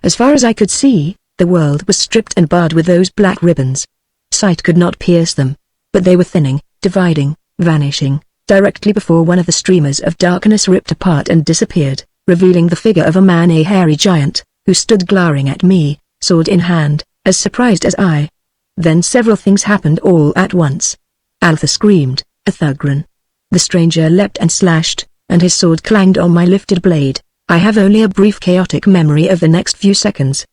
As far as I could see, the world was stripped and barred with those black ribbons. Sight could not pierce them, but they were thinning, dividing, vanishing, directly before one of the streamers of darkness ripped apart and disappeared, revealing the figure of a man, a hairy giant, who stood glaring at me, sword in hand, as surprised as I. Then several things happened all at once. Alpha screamed, a thugron. The stranger leapt and slashed, and his sword clanged on my lifted blade. I have only a brief chaotic memory of the next few seconds.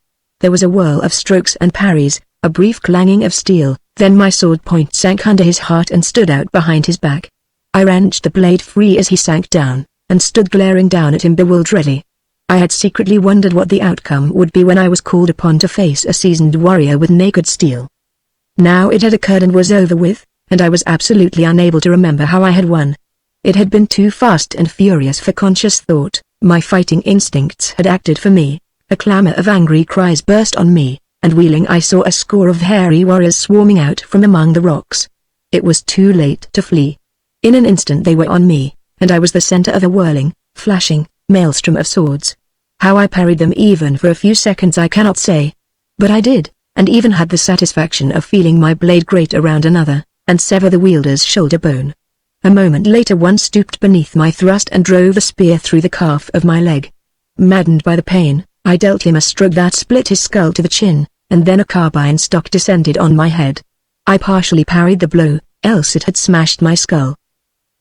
There was a whirl of strokes and parries, a brief clanging of steel, then my sword point sank under his heart and stood out behind his back. I wrenched the blade free as he sank down, and stood glaring down at him bewilderedly. I had secretly wondered what the outcome would be when I was called upon to face a seasoned warrior with naked steel. Now it had occurred and was over with, and I was absolutely unable to remember how I had won. It had been too fast and furious for conscious thought. My fighting instincts had acted for me. A clamor of angry cries burst on me, and wheeling I saw a score of hairy warriors swarming out from among the rocks. It was too late to flee. In an instant they were on me, and I was the center of a whirling, flashing, maelstrom of swords. How I parried them even for a few seconds I cannot say. But I did, and even had the satisfaction of feeling my blade grate around another, and sever the wielder's shoulder bone. A moment later one stooped beneath my thrust and drove a spear through the calf of my leg. Maddened by the pain, I dealt him a stroke that split his skull to the chin, and then a carbine stock descended on my head. I partially parried the blow, else it had smashed my skull.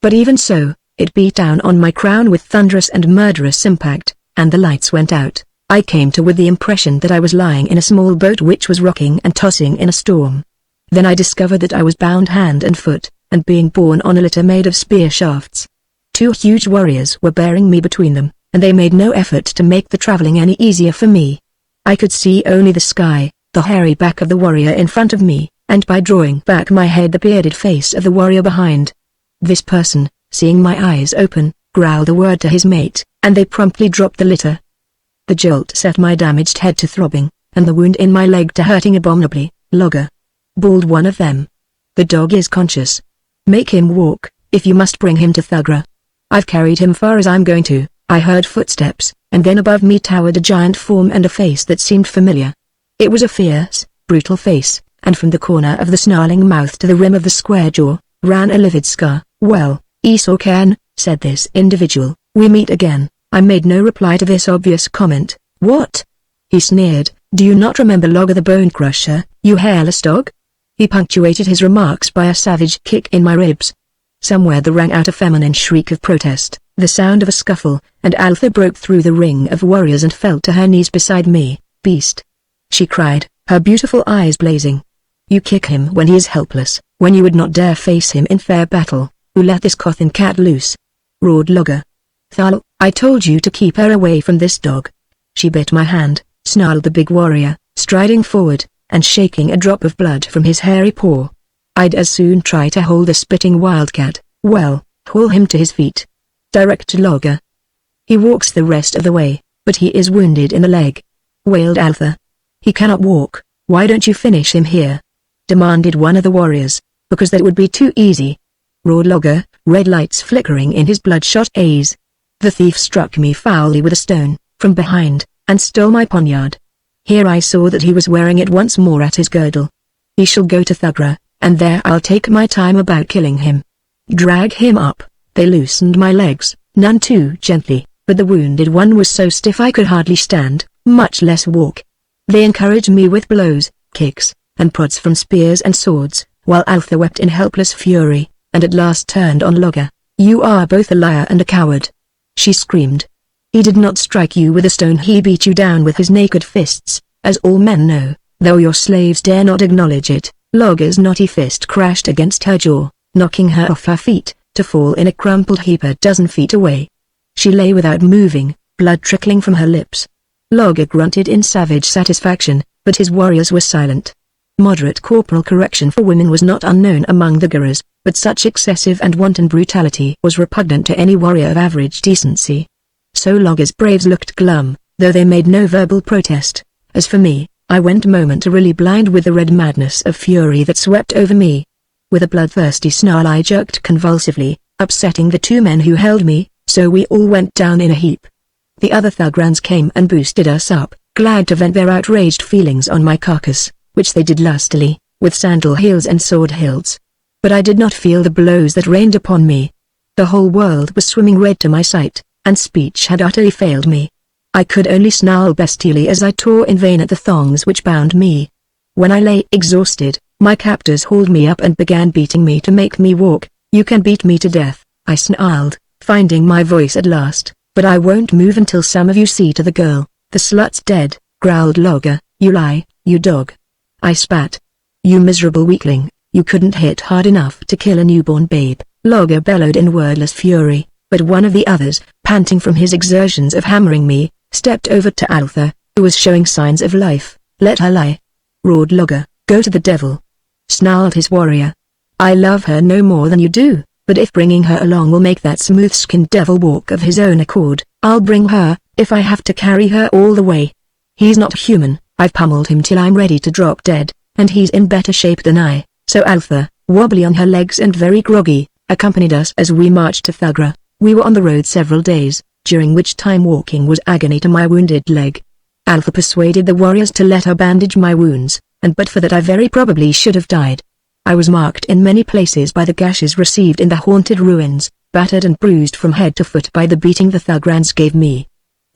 But even so, it beat down on my crown with thunderous and murderous impact, and the lights went out. I came to with the impression that I was lying in a small boat which was rocking and tossing in a storm. Then I discovered that I was bound hand and foot, and being borne on a litter made of spear shafts. 2 huge warriors were bearing me between them, and they made no effort to make the traveling any easier for me. I could see only the sky, the hairy back of the warrior in front of me, and by drawing back my head the bearded face of the warrior behind. This person, seeing my eyes open, growled a word to his mate, and they promptly dropped the litter. The jolt set my damaged head to throbbing, and the wound in my leg to hurting abominably. "Logger," bawled one of them. "The dog is conscious. Make him walk, if you must bring him to Thugra." "I've carried him far as I'm going to." I heard footsteps, and then above me towered a giant form and a face that seemed familiar. It was a fierce, brutal face, and from the corner of the snarling mouth to the rim of the square jaw, ran a livid scar. "Well, Isoken," said this individual, "we meet again." I made no reply to this obvious comment. "What?" he sneered. "Do you not remember Logger the Bone Crusher, you hairless dog?" He punctuated his remarks by a savage kick in my ribs. Somewhere there rang out a feminine shriek of protest, the sound of a scuffle, and Altha broke through the ring of warriors and fell to her knees beside me. "Beast!" she cried, her beautiful eyes blazing. "You kick him when he is helpless, when you would not dare face him in fair battle. Who let this Cothin cat loose?" roared Logger. "Thal, I told you to keep her away from this dog." "She bit my hand," snarled the big warrior, striding forward, and shaking a drop of blood from his hairy paw. "I'd as soon try to hold a spitting wildcat." "Well, haul him to his feet," directed Logger. "He walks the rest of the way, but he is wounded in the leg," wailed Altha. "He cannot walk. Why don't you finish him here?" demanded one of the warriors. "Because that would be too easy," roared Logger, red lights flickering in his bloodshot eyes. The thief struck me foully with a stone, from behind, and stole my poniard. Here I saw that he was wearing it once more at his girdle. "He shall go to Thugra, and there I'll take my time about killing him." "Drag him up." They loosened my legs, none too gently, but the wounded one was so stiff I could hardly stand, much less walk. They encouraged me with blows, kicks, and prods from spears and swords, while Altha wept in helpless fury, and at last turned on Logger. "You are both a liar and a coward," she screamed. "He did not strike you with a stone, he beat you down with his naked fists, as all men know, though your slaves dare not acknowledge it." Logger's knotty fist crashed against her jaw, knocking her off her feet, to fall in a crumpled heap a dozen feet away. She lay without moving, blood trickling from her lips. Logger grunted in savage satisfaction, but his warriors were silent. Moderate corporal correction for women was not unknown among the Gurus, but such excessive and wanton brutality was repugnant to any warrior of average decency. So Logger's braves looked glum, though they made no verbal protest. As for me, I went momentarily blind with the red madness of fury that swept over me. With a bloodthirsty snarl I jerked convulsively, upsetting the two men who held me, so we all went down in a heap. The other Thugrans came and boosted us up, glad to vent their outraged feelings on my carcass, which they did lustily, with sandal heels and sword hilts. But I did not feel the blows that rained upon me. The whole world was swimming red to my sight, and speech had utterly failed me. I could only snarl bestially as I tore in vain at the thongs which bound me. When I lay exhausted, my captors hauled me up and began beating me to make me walk. "You can beat me to death," I snarled, finding my voice at last, "but I won't move until some of you see to the girl." "The slut's dead," growled Logger. "You lie, you dog." I spat. "You miserable weakling, you couldn't hit hard enough to kill a newborn babe," Logger bellowed in wordless fury, but one of the others, panting from his exertions of hammering me, stepped over to Altha, who was showing signs of life. "Let her lie," roared Logger. "Go to the devil," snarled his warrior. "I love her no more than you do, but if bringing her along will make that smooth-skinned devil walk of his own accord, I'll bring her, if I have to carry her all the way. He's not human, I've pummeled him till I'm ready to drop dead, and he's in better shape than I." So Altha, wobbly on her legs and very groggy, accompanied us as we marched to Thugra. We were on the road several days, during which time walking was agony to my wounded leg. Altha persuaded the warriors to let her bandage my wounds, and but for that I very probably should have died. I was marked in many places by the gashes received in the haunted ruins, battered and bruised from head to foot by the beating the Thugrans gave me.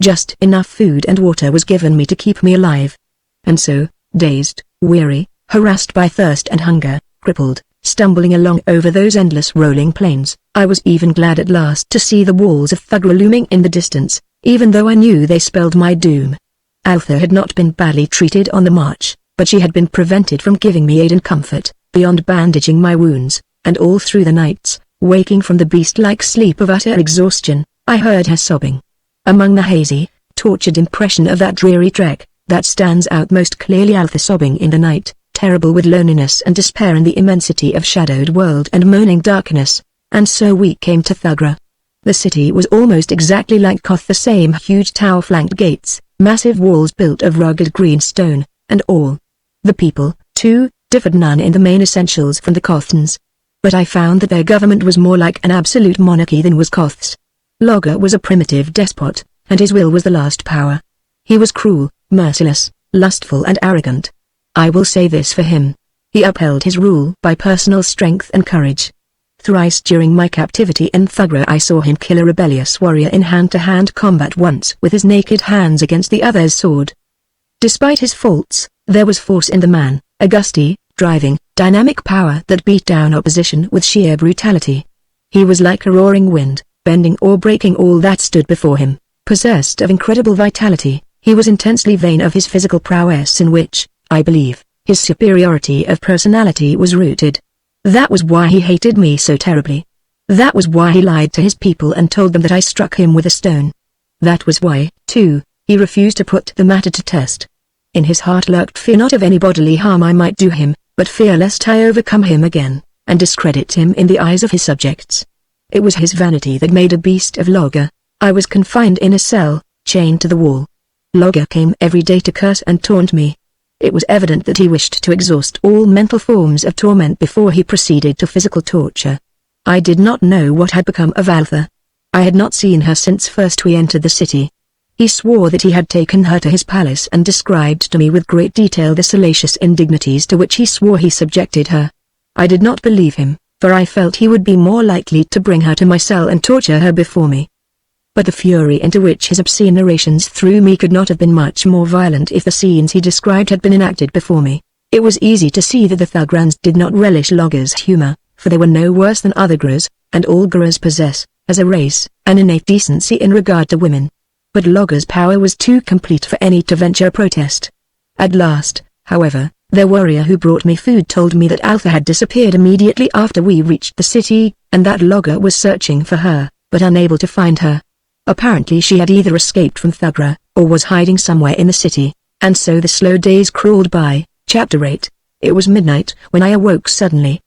Just enough food and water was given me to keep me alive. And so, dazed, weary, harassed by thirst and hunger, crippled, stumbling along over those endless rolling plains, I was even glad at last to see the walls of Thugra looming in the distance, even though I knew they spelled my doom. Altha had not been badly treated on the march, but she had been prevented from giving me aid and comfort, beyond bandaging my wounds, and all through the nights, waking from the beast-like sleep of utter exhaustion, I heard her sobbing. Among the hazy, tortured impression of that dreary trek, that stands out most clearly Altha sobbing in the night, terrible with loneliness and despair in the immensity of shadowed world and moaning darkness, And so we came to Thugra. The city was almost exactly like Koth, the same huge tower-flanked gates, massive walls built of rugged green stone, and all. The people, too, differed none in the main essentials from the Kothans. But I found that their government was more like an absolute monarchy than was Koth's. Logger was a primitive despot, and his will was the last power. He was cruel, merciless, lustful and arrogant. I will say this for him. He upheld his rule by personal strength and courage. Thrice during my captivity in Thugra I saw him kill a rebellious warrior in hand-to-hand combat, once with his naked hands against the other's sword. Despite his faults, there was force in the man, a gusty, driving, dynamic power that beat down opposition with sheer brutality. He was like a roaring wind, bending or breaking all that stood before him. Possessed of incredible vitality, he was intensely vain of his physical prowess, in which, I believe, his superiority of personality was rooted. That was why he hated me so terribly. That was why he lied to his people and told them that I struck him with a stone. That was why, too, he refused to put the matter to test. In his heart lurked fear not of any bodily harm I might do him, but fear lest I overcome him again, and discredit him in the eyes of his subjects. It was his vanity that made a beast of Logger. I was confined in a cell, chained to the wall. Logger came every day to curse and taunt me. It was evident that he wished to exhaust all mental forms of torment before he proceeded to physical torture. I did not know what had become of Altha. I had not seen her since first we entered the city. He swore that he had taken her to his palace and described to me with great detail the salacious indignities to which he swore he subjected her. I did not believe him, for I felt he would be more likely to bring her to my cell and torture her before me. But the fury into which his obscene narrations threw me could not have been much more violent if the scenes he described had been enacted before me. It was easy to see that the Thugrans did not relish Logger's humor, for they were no worse than other Gras, and all Gras possess, as a race, an innate decency in regard to women. But Logger's power was too complete for any to venture a protest. At last, however, the warrior who brought me food told me that Altha had disappeared immediately after we reached the city, and that Logger was searching for her, but unable to find her. Apparently she had either escaped from Thugra, or was hiding somewhere in the city, and so the slow days crawled by. Chapter 8. It was midnight when I awoke suddenly.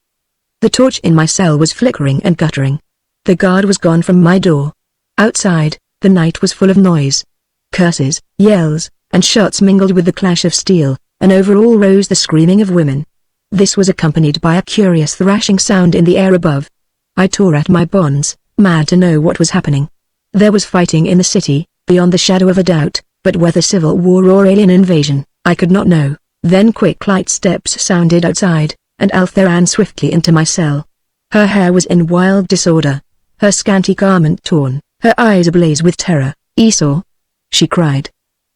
The torch in my cell was flickering and guttering. The guard was gone from my door. Outside, the night was full of noise. Curses, yells, and shots mingled with the clash of steel, and over all rose the screaming of women. This was accompanied by a curious thrashing sound in the air above. I tore at my bonds, mad to know what was happening. There was fighting in the city, beyond the shadow of a doubt, but whether civil war or alien invasion, I could not know. Then quick light steps sounded outside, and Altha ran swiftly into my cell. Her hair was in wild disorder, her scanty garment torn, her eyes ablaze with terror. "Esau!" she cried.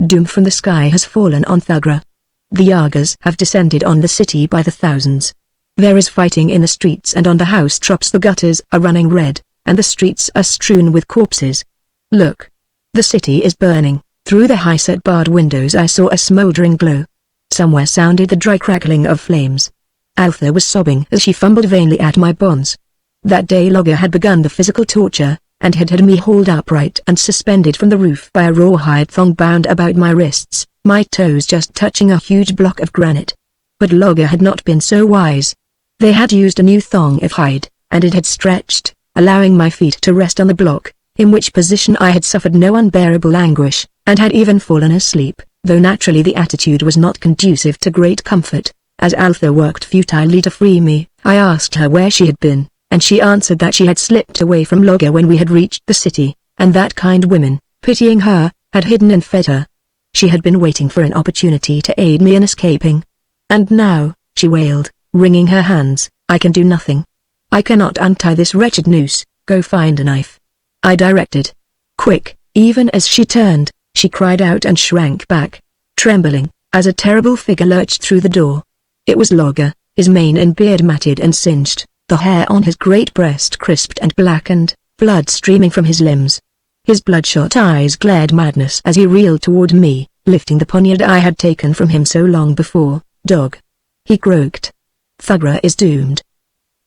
"Doom from the sky has fallen on Thugra. The Yagas have descended on the city by the thousands. There is fighting in the streets and on the house tops. The gutters are running red, and the streets are strewn with corpses. Look! The city is burning." Through the high-set barred windows I saw a smoldering glow. Somewhere sounded the dry crackling of flames. Altha was sobbing as she fumbled vainly at my bonds. That day Logger had begun the physical torture, and had me hauled upright and suspended from the roof by a rawhide thong bound about my wrists, my toes just touching a huge block of granite. But Logger had not been so wise. They had used a new thong of hide, and it had stretched, allowing my feet to rest on the block, in which position I had suffered no unbearable anguish, and had even fallen asleep, though naturally the attitude was not conducive to great comfort. As Altha worked futilely to free me, I asked her where she had been, and she answered that she had slipped away from Logger when we had reached the city, and that kind women, pitying her, had hidden and fed her. She had been waiting for an opportunity to aid me in escaping. "And now," she wailed, wringing her hands, "I can do nothing. I cannot untie this wretched noose. Go find a knife," I directed. "Quick!" Even as she turned, she cried out and shrank back, trembling, as a terrible figure lurched through the door. It was Logger, his mane and beard matted and singed, the hair on his great breast crisped and blackened, blood streaming from his limbs. His bloodshot eyes glared madness as he reeled toward me, lifting the poniard I had taken from him so long before. "Dog!" he croaked. "Thugra is doomed.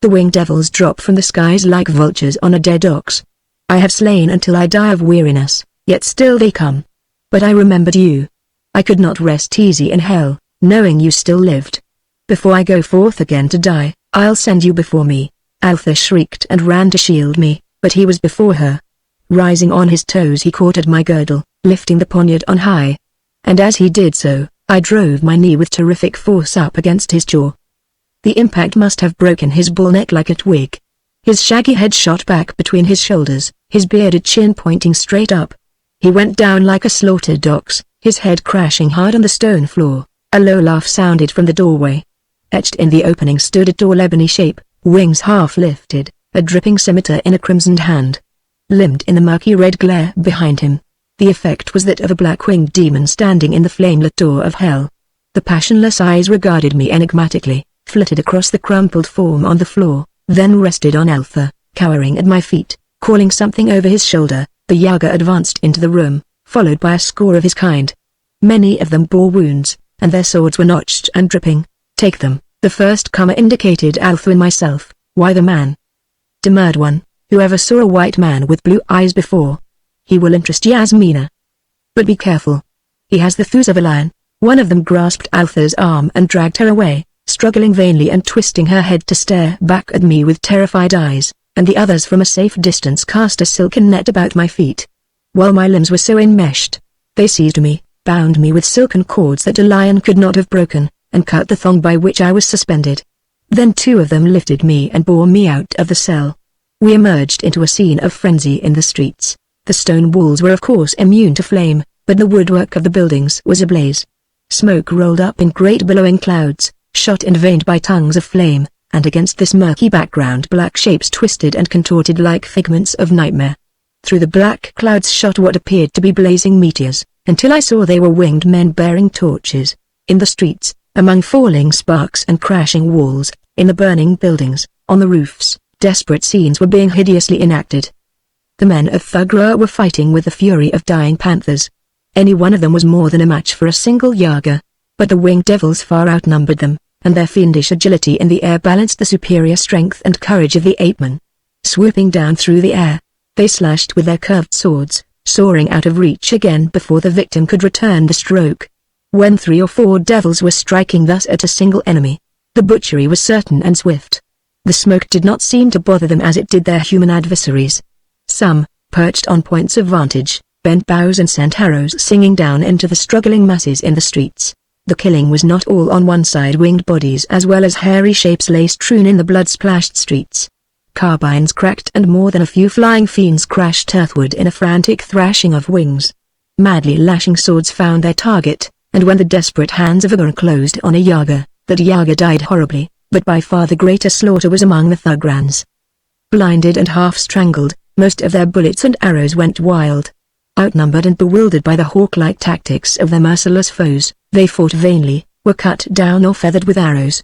The winged devils drop from the skies like vultures on a dead ox. I have slain until I die of weariness, yet still they come. But I remembered you. I could not rest easy in hell, knowing you still lived. Before I go forth again to die, I'll send you before me, Alpha shrieked and ran to shield me, but he was before her. Rising on his toes he caught at my girdle, lifting the poniard on high. And as he did so, I drove my knee with terrific force up against his jaw. The impact must have broken his bull neck like a twig. His shaggy head shot back between his shoulders, his bearded chin pointing straight up. He went down like a slaughtered ox, his head crashing hard on the stone floor. A low laugh sounded from the doorway. Etched in the opening stood a tall ebony shape, wings half lifted, a dripping scimitar in a crimsoned hand. Limned in the murky red glare behind him, the effect was that of a black-winged demon standing in the flame-lit door of hell. The passionless eyes regarded me enigmatically, flitted across the crumpled form on the floor, then rested on Alpha, cowering at my feet. Calling something over his shoulder, the Yaga advanced into the room, followed by a score of his kind. Many of them bore wounds, and their swords were notched and dripping. "Take them," the first comer indicated Alpha and myself. "Why the man?" demurred one. "Whoever saw a white man with blue eyes before? He will interest Yasmina. But be careful. He has the thews of a lion." One of them grasped Alpha's arm and dragged her away, struggling vainly and twisting her head to stare back at me with terrified eyes, and the others from a safe distance cast a silken net about my feet. While my limbs were so enmeshed, they seized me, bound me with silken cords that a lion could not have broken, and cut the thong by which I was suspended. Then two of them lifted me and bore me out of the cell. We emerged into a scene of frenzy in the streets. The stone walls were of course immune to flame, but the woodwork of the buildings was ablaze. Smoke rolled up in great billowing clouds, shot and veined by tongues of flame, and against this murky background black shapes twisted and contorted like figments of nightmare. Through the black clouds shot what appeared to be blazing meteors, until I saw they were winged men bearing torches. In the streets, among falling sparks and crashing walls, in the burning buildings, on the roofs, desperate scenes were being hideously enacted. The men of Thugra were fighting with the fury of dying panthers. Any one of them was more than a match for a single Yaga, but the winged devils far outnumbered them, and their fiendish agility in the air balanced the superior strength and courage of the ape-men. Swooping down through the air, they slashed with their curved swords, soaring out of reach again before the victim could return the stroke. When 3 or 4 devils were striking thus at a single enemy, the butchery was certain and swift. The smoke did not seem to bother them as it did their human adversaries. Some, perched on points of vantage, bent bows and sent arrows singing down into the struggling masses in the streets. The killing was not all on one side. Winged bodies as well as hairy shapes lay strewn in the blood-splashed streets. Carbines cracked and more than a few flying fiends crashed earthward in a frantic thrashing of wings. Madly lashing swords found their target, and when the desperate hands of Ervin closed on a Yaga, that Yaga died horribly, but by far the greater slaughter was among the Thugrans. Blinded and half-strangled, most of their bullets and arrows went wild. Outnumbered and bewildered by the hawk-like tactics of their merciless foes, they fought vainly, were cut down or feathered with arrows.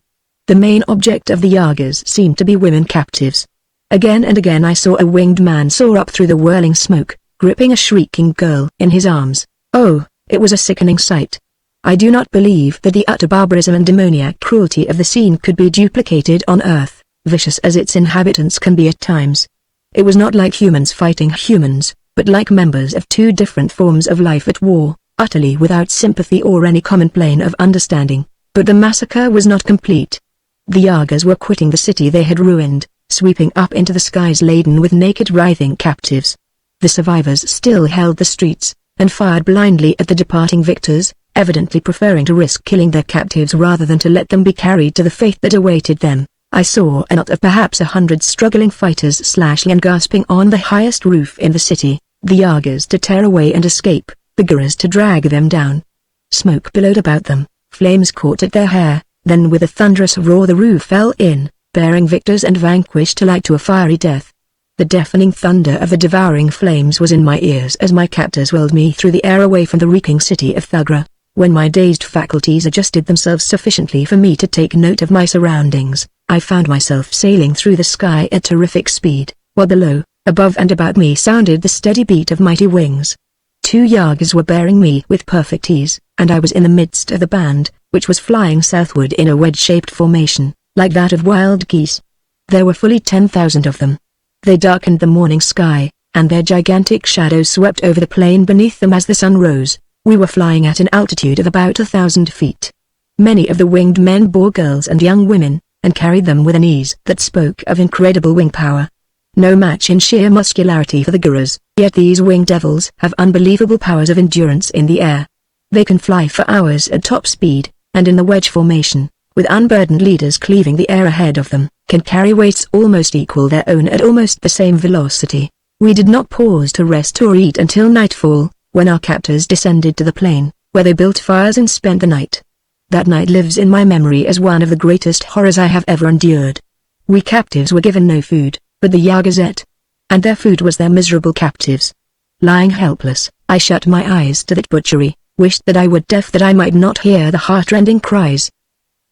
The main object of the Yagas seemed to be women captives. Again and again I saw a winged man soar up through the whirling smoke, gripping a shrieking girl in his arms. Oh, it was a sickening sight. I do not believe that the utter barbarism and demoniac cruelty of the scene could be duplicated on Earth, vicious as its inhabitants can be at times. It was not like humans fighting humans, but like members of 2 different forms of life at war, utterly without sympathy or any common plane of understanding. But the massacre was not complete. The Yagas were quitting the city they had ruined, sweeping up into the skies laden with naked writhing captives. The survivors still held the streets, and fired blindly at the departing victors, evidently preferring to risk killing their captives rather than to let them be carried to the fate that awaited them. I saw a knot of perhaps 100 struggling fighters slashing and gasping on the highest roof in the city, the Yagas to tear away and escape, the Guras to drag them down. Smoke billowed about them, flames caught at their hair, then with a thunderous roar the roof fell in, bearing victors and vanquished alike to a fiery death. The deafening thunder of the devouring flames was in my ears as my captors whirled me through the air away from the reeking city of Thugra. When my dazed faculties adjusted themselves sufficiently for me to take note of my surroundings, I found myself sailing through the sky at terrific speed, while below, above and about me sounded the steady beat of mighty wings. 2 Yagas were bearing me with perfect ease, and I was in the midst of the band, which was flying southward in a wedge-shaped formation, like that of wild geese. There were fully 10,000 of them. They darkened the morning sky, and their gigantic shadows swept over the plain beneath them as the sun rose. We were flying at an altitude of about 1,000 feet. Many of the winged men bore girls and young women, and carried them with an ease that spoke of incredible wing power. No match in sheer muscularity for the Gurus, yet these winged devils have unbelievable powers of endurance in the air. They can fly for hours at top speed, and in the wedge formation, with unburdened leaders cleaving the air ahead of them, can carry weights almost equal their own at almost the same velocity. We did not pause to rest or eat until nightfall, when our captors descended to the plain, where they built fires and spent the night. That night lives in my memory as one of the greatest horrors I have ever endured. We captives were given no food, but the Yagas ate. And their food was their miserable captives. Lying helpless, I shut my eyes to that butchery, wished that I were deaf that I might not hear the heart-rending cries.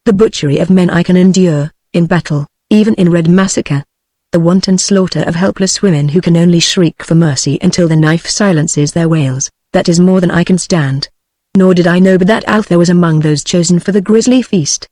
The butchery of men I can endure, in battle, even in red massacre. The wanton slaughter of helpless women who can only shriek for mercy until the knife silences their wails, that is more than I can stand. Nor did I know but that Altha was among those chosen for the grisly feast.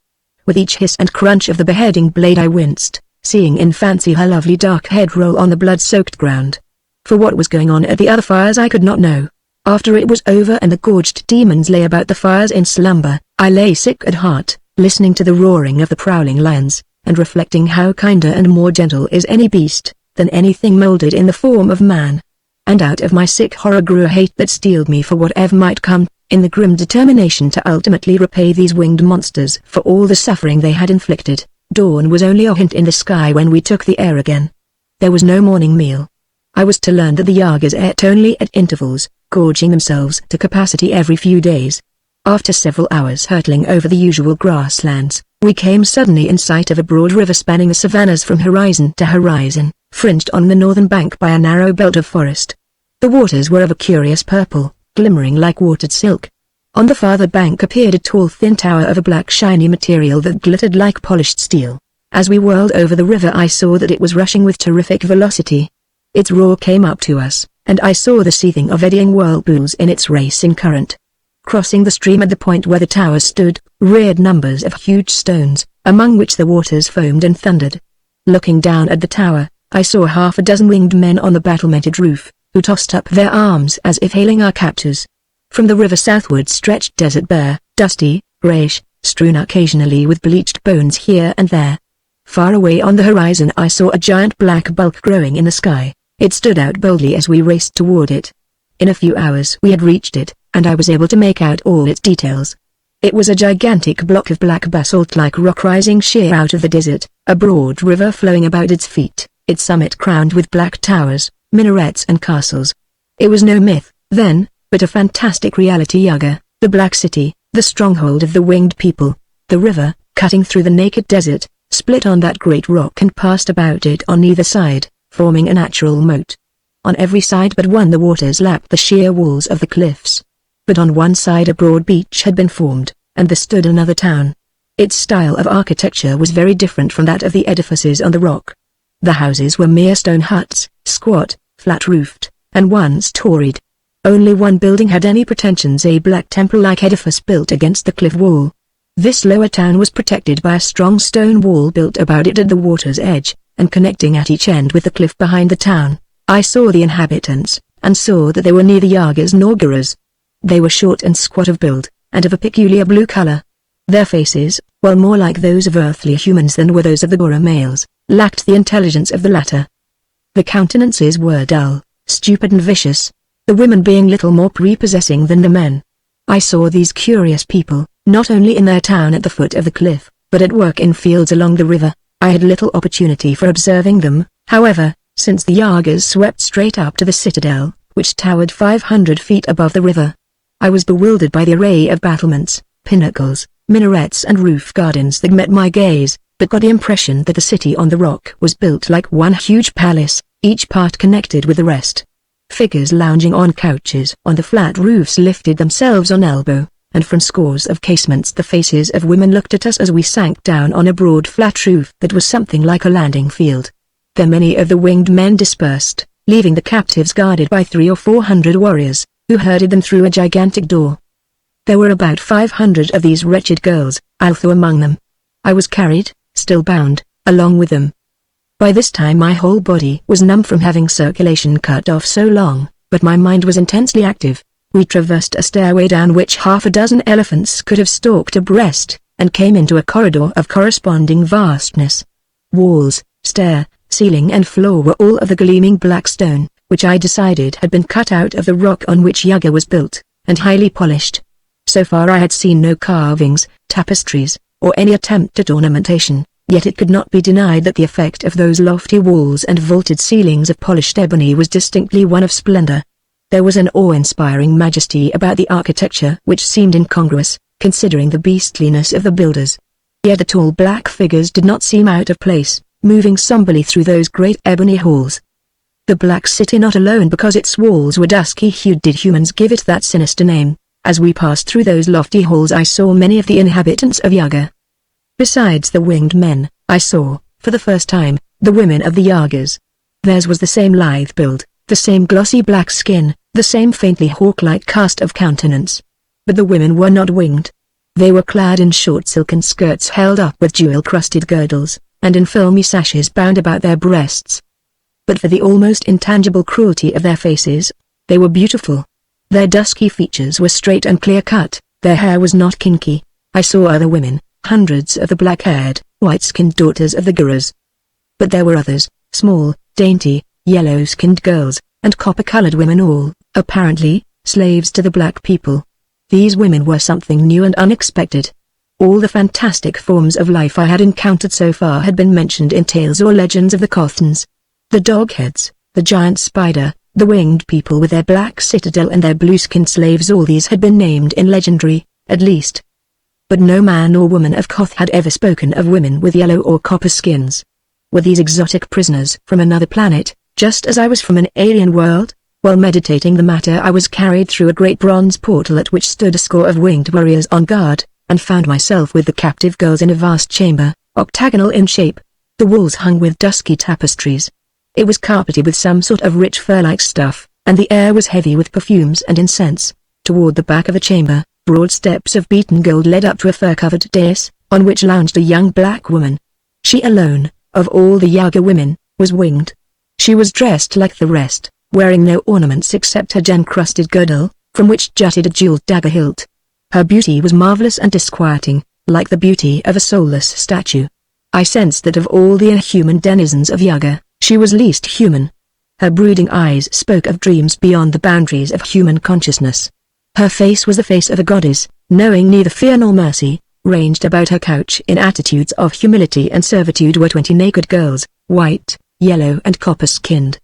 With each hiss and crunch of the beheading blade I winced, seeing in fancy her lovely dark head roll on the blood-soaked ground. For what was going on at the other fires I could not know. After it was over and the gorged demons lay about the fires in slumber, I lay sick at heart, listening to the roaring of the prowling lions, and reflecting how kinder and more gentle is any beast, than anything moulded in the form of man. And out of my sick horror grew a hate that steeled me for whatever might come, in the grim determination to ultimately repay these winged monsters for all the suffering they had inflicted. Dawn was only a hint in the sky when we took the air again. There was no morning meal. I was to learn that the Yagas ate only at intervals, gorging themselves to capacity every few days. After several hours hurtling over the usual grasslands, we came suddenly in sight of a broad river spanning the savannas from horizon to horizon, fringed on the northern bank by a narrow belt of forest. The waters were of a curious purple, glimmering like watered silk. On the farther bank appeared a tall thin tower of a black shiny material that glittered like polished steel. As we whirled over the river I saw that it was rushing with terrific velocity. Its roar came up to us, and I saw the seething of eddying whirlpools in its racing current. Crossing the stream at the point where the tower stood, reared numbers of huge stones, among which the waters foamed and thundered. Looking down at the tower, I saw half a dozen winged men on the battlemented roof, who tossed up their arms as if hailing our captors. From the river southward stretched desert bare, dusty, greyish, strewn occasionally with bleached bones here and there. Far away on the horizon I saw a giant black bulk growing in the sky. It stood out boldly as we raced toward it. In a few hours we had reached it, and I was able to make out all its details. It was a gigantic block of black basalt-like rock rising sheer out of the desert, a broad river flowing about its feet, its summit crowned with black towers, minarets and castles. It was no myth, then, but a fantastic reality. Yaga, the Black City, the stronghold of the winged people. The river, cutting through the naked desert, split on that great rock and passed about it on either side, forming a natural moat. On every side but one the waters lapped the sheer walls of the cliffs. But on one side a broad beach had been formed, and there stood another town. Its style of architecture was very different from that of the edifices on the rock. The houses were mere stone huts, squat, flat-roofed, and one-storied. Only one building had any pretensions, a black temple-like edifice built against the cliff wall. This lower town was protected by a strong stone wall built about it at the water's edge, and connecting at each end with the cliff behind the town. I saw the inhabitants, and saw that they were neither Yagas nor Gurus. They were short and squat of build, and of a peculiar blue color. Their faces, while more like those of earthly humans than were those of the Gura males, lacked the intelligence of the latter. The countenances were dull, stupid and vicious, the women being little more prepossessing than the men. I saw these curious people, not only in their town at the foot of the cliff, but at work in fields along the river. I had little opportunity for observing them, however, since the Yagas swept straight up to the citadel, which towered 500 feet above the river. I was bewildered by the array of battlements, pinnacles, minarets and roof gardens that met my gaze, but got the impression that the city on the rock was built like one huge palace, each part connected with the rest. Figures lounging on couches on the flat roofs lifted themselves on elbow, and from scores of casements the faces of women looked at us as we sank down on a broad flat roof that was something like a landing field. Then many of the winged men dispersed, leaving the captives guarded by 300 or 400 warriors, who herded them through a gigantic door. There were about 500 of these wretched girls, Altha among them. I was carried, still bound, along with them. By this time my whole body was numb from having circulation cut off so long, but my mind was intensely active. We traversed a stairway down which half a dozen elephants could have stalked abreast, and came into a corridor of corresponding vastness. Walls, stair, ceiling and floor were all of the gleaming black stone, which I decided had been cut out of the rock on which Yaga was built, and highly polished. So far I had seen no carvings, tapestries, or any attempt at ornamentation, yet it could not be denied that the effect of those lofty walls and vaulted ceilings of polished ebony was distinctly one of splendor. There was an awe-inspiring majesty about the architecture which seemed incongruous, considering the beastliness of the builders. Yet the tall black figures did not seem out of place, moving somberly through those great ebony halls. The Black City, not alone because its walls were dusky-hued, did humans give it that sinister name. As we passed through those lofty halls I saw many of the inhabitants of Yaga. Besides the winged men, I saw, for the first time, the women of the Yagas. Theirs was the same lithe build, the same glossy black skin, the same faintly hawk-like cast of countenance. But the women were not winged. They were clad in short silken skirts held up with jewel-crusted girdles, and in filmy sashes bound about their breasts. But for the almost intangible cruelty of their faces, they were beautiful. Their dusky features were straight and clear-cut, their hair was not kinky. I saw other women, hundreds of the black-haired, white-skinned daughters of the Guras. But there were others, small, dainty, yellow-skinned girls, and copper-colored women, all, apparently, slaves to the black people. These women were something new and unexpected. All the fantastic forms of life I had encountered so far had been mentioned in tales or legends of the Kothans. The dogheads, the giant spider, the winged people with their black citadel and their blue-skinned slaves, all these had been named in legendary, at least. But no man or woman of Koth had ever spoken of women with yellow or copper skins. Were these exotic prisoners from another planet, just as I was from an alien world? While meditating the matter I was carried through a great bronze portal at which stood a score of winged warriors on guard, and found myself with the captive girls in a vast chamber, octagonal in shape. The walls hung with dusky tapestries. It was carpeted with some sort of rich fur-like stuff, and the air was heavy with perfumes and incense. Toward the back of the chamber, broad steps of beaten gold led up to a fur-covered dais, on which lounged a young black woman. She alone, of all the Yaga women, was winged. She was dressed like the rest, wearing no ornaments except her gem-crusted girdle, from which jutted a jeweled dagger hilt. Her beauty was marvelous and disquieting, like the beauty of a soulless statue. I sensed that of all the inhuman denizens of Yaga, she was least human. Her brooding eyes spoke of dreams beyond the boundaries of human consciousness. Her face was the face of a goddess, knowing neither fear nor mercy. Ranged about her couch in attitudes of humility and servitude were 20 naked girls, white, yellow and copper-skinned.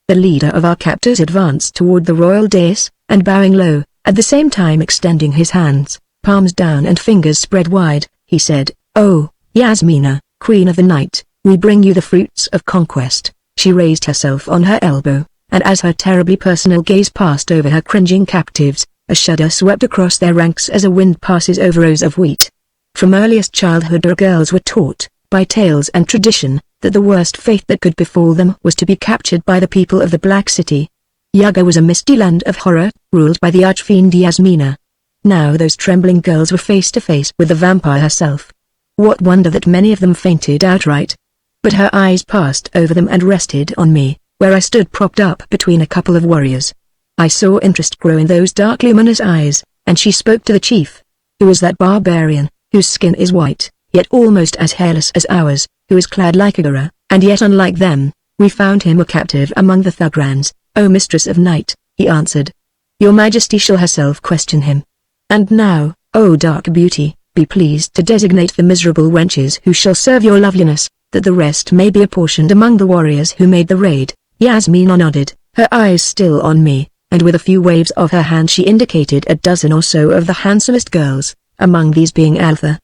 The leader of our captors advanced toward the royal dais, and bowing low, at the same time extending his hands, palms down and fingers spread wide, he said, "Oh, Yasmina, Queen of the Night, we bring you the fruits of conquest." She raised herself on her elbow, and as her terribly personal gaze passed over her cringing captives, a shudder swept across their ranks as a wind passes over rows of wheat. From earliest childhood our girls were taught, by tales and tradition, that the worst fate that could befall them was to be captured by the people of the Black City. Yaga was a misty land of horror, ruled by the archfiend Yasmina. Now those trembling girls were face to face with the vampire herself. What wonder that many of them fainted outright. But her eyes passed over them and rested on me, where I stood propped up between a couple of warriors. I saw interest grow in those dark luminous eyes, and she spoke to the chief. "Who is that barbarian, whose skin is white, yet almost as hairless as ours, who is clad like a Gura, and yet unlike them? We found him a captive among the Thugrans, O Mistress of Night," he answered. "Your Majesty shall herself question him. And now, O dark beauty, be pleased to designate the miserable wenches who shall serve your loveliness, that the rest may be apportioned among the warriors who made the raid." Yasmina nodded, her eyes still on me, and with a few waves of her hand she indicated a dozen or so of the handsomest girls, among these being Altha.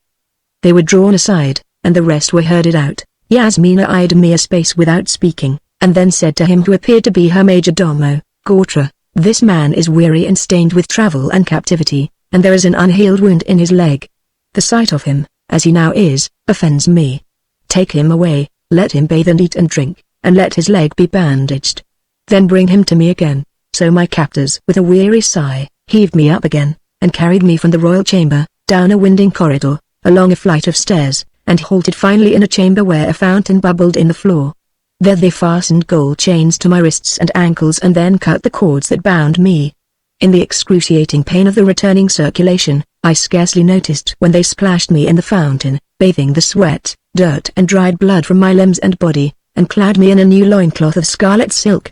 They were drawn aside, and the rest were herded out. Yasmina eyed me a space without speaking, and then said to him who appeared to be her major domo, "Gortra, this man is weary and stained with travel and captivity, and there is an unhealed wound in his leg. The sight of him, as he now is, offends me. Take him away, let him bathe and eat and drink, and let his leg be bandaged. Then bring him to me again." So my captors, with a weary sigh, heaved me up again, and carried me from the royal chamber, down a winding corridor, along a flight of stairs, and halted finally in a chamber where a fountain bubbled in the floor. There they fastened gold chains to my wrists and ankles and then cut the cords that bound me. In the excruciating pain of the returning circulation, I scarcely noticed when they splashed me in the fountain, bathing the sweat, dirt and dried blood from my limbs and body, and clad me in a new loincloth of scarlet silk.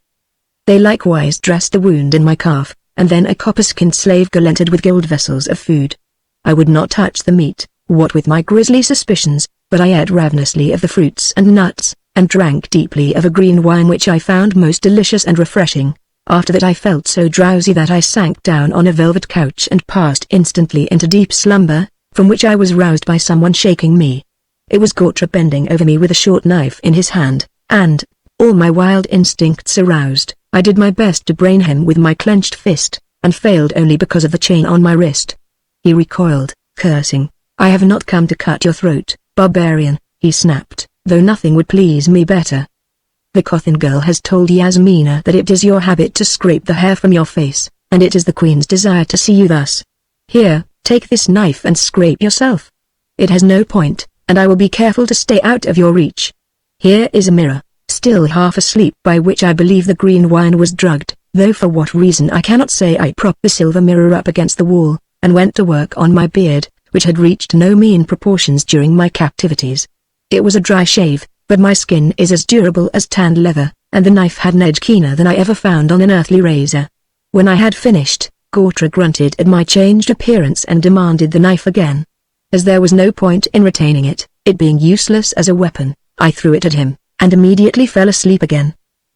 They likewise dressed the wound in my calf, and then a copper-skinned slave girl entered with gold vessels of food. I would not touch the meat, what with my grisly suspicions, but I ate ravenously of the fruits and nuts, and drank deeply of a green wine which I found most delicious and refreshing. After that I felt so drowsy that I sank down on a velvet couch and passed instantly into deep slumber, from which I was roused by someone shaking me. It was Gautra bending over me with a short knife in his hand, and, all my wild instincts aroused, I did my best to brain him with my clenched fist, and failed only because of the chain on my wrist. He recoiled, cursing. "I have not come to cut your throat, barbarian," he snapped, "though nothing would please me better. The Kothin girl has told Yasmina that it is your habit to scrape the hair from your face, and it is the queen's desire to see you thus. Here, take this knife and scrape yourself. It has no point, and I will be careful to stay out of your reach. Here is a mirror, still half asleep, by which I believe the green wine was drugged, though for what reason I cannot say. I propped the silver mirror up against the wall, and went to work on my beard, which had reached no mean proportions during my captivities. It was a dry shave, but my skin is as durable as tanned leather, and the knife had an edge keener than I ever found on an earthly razor. When I had finished, Gautra grunted at my changed appearance and demanded the knife again. As there was no point in retaining it, it being useless as a weapon, I threw it at him, and immediately fell asleep again.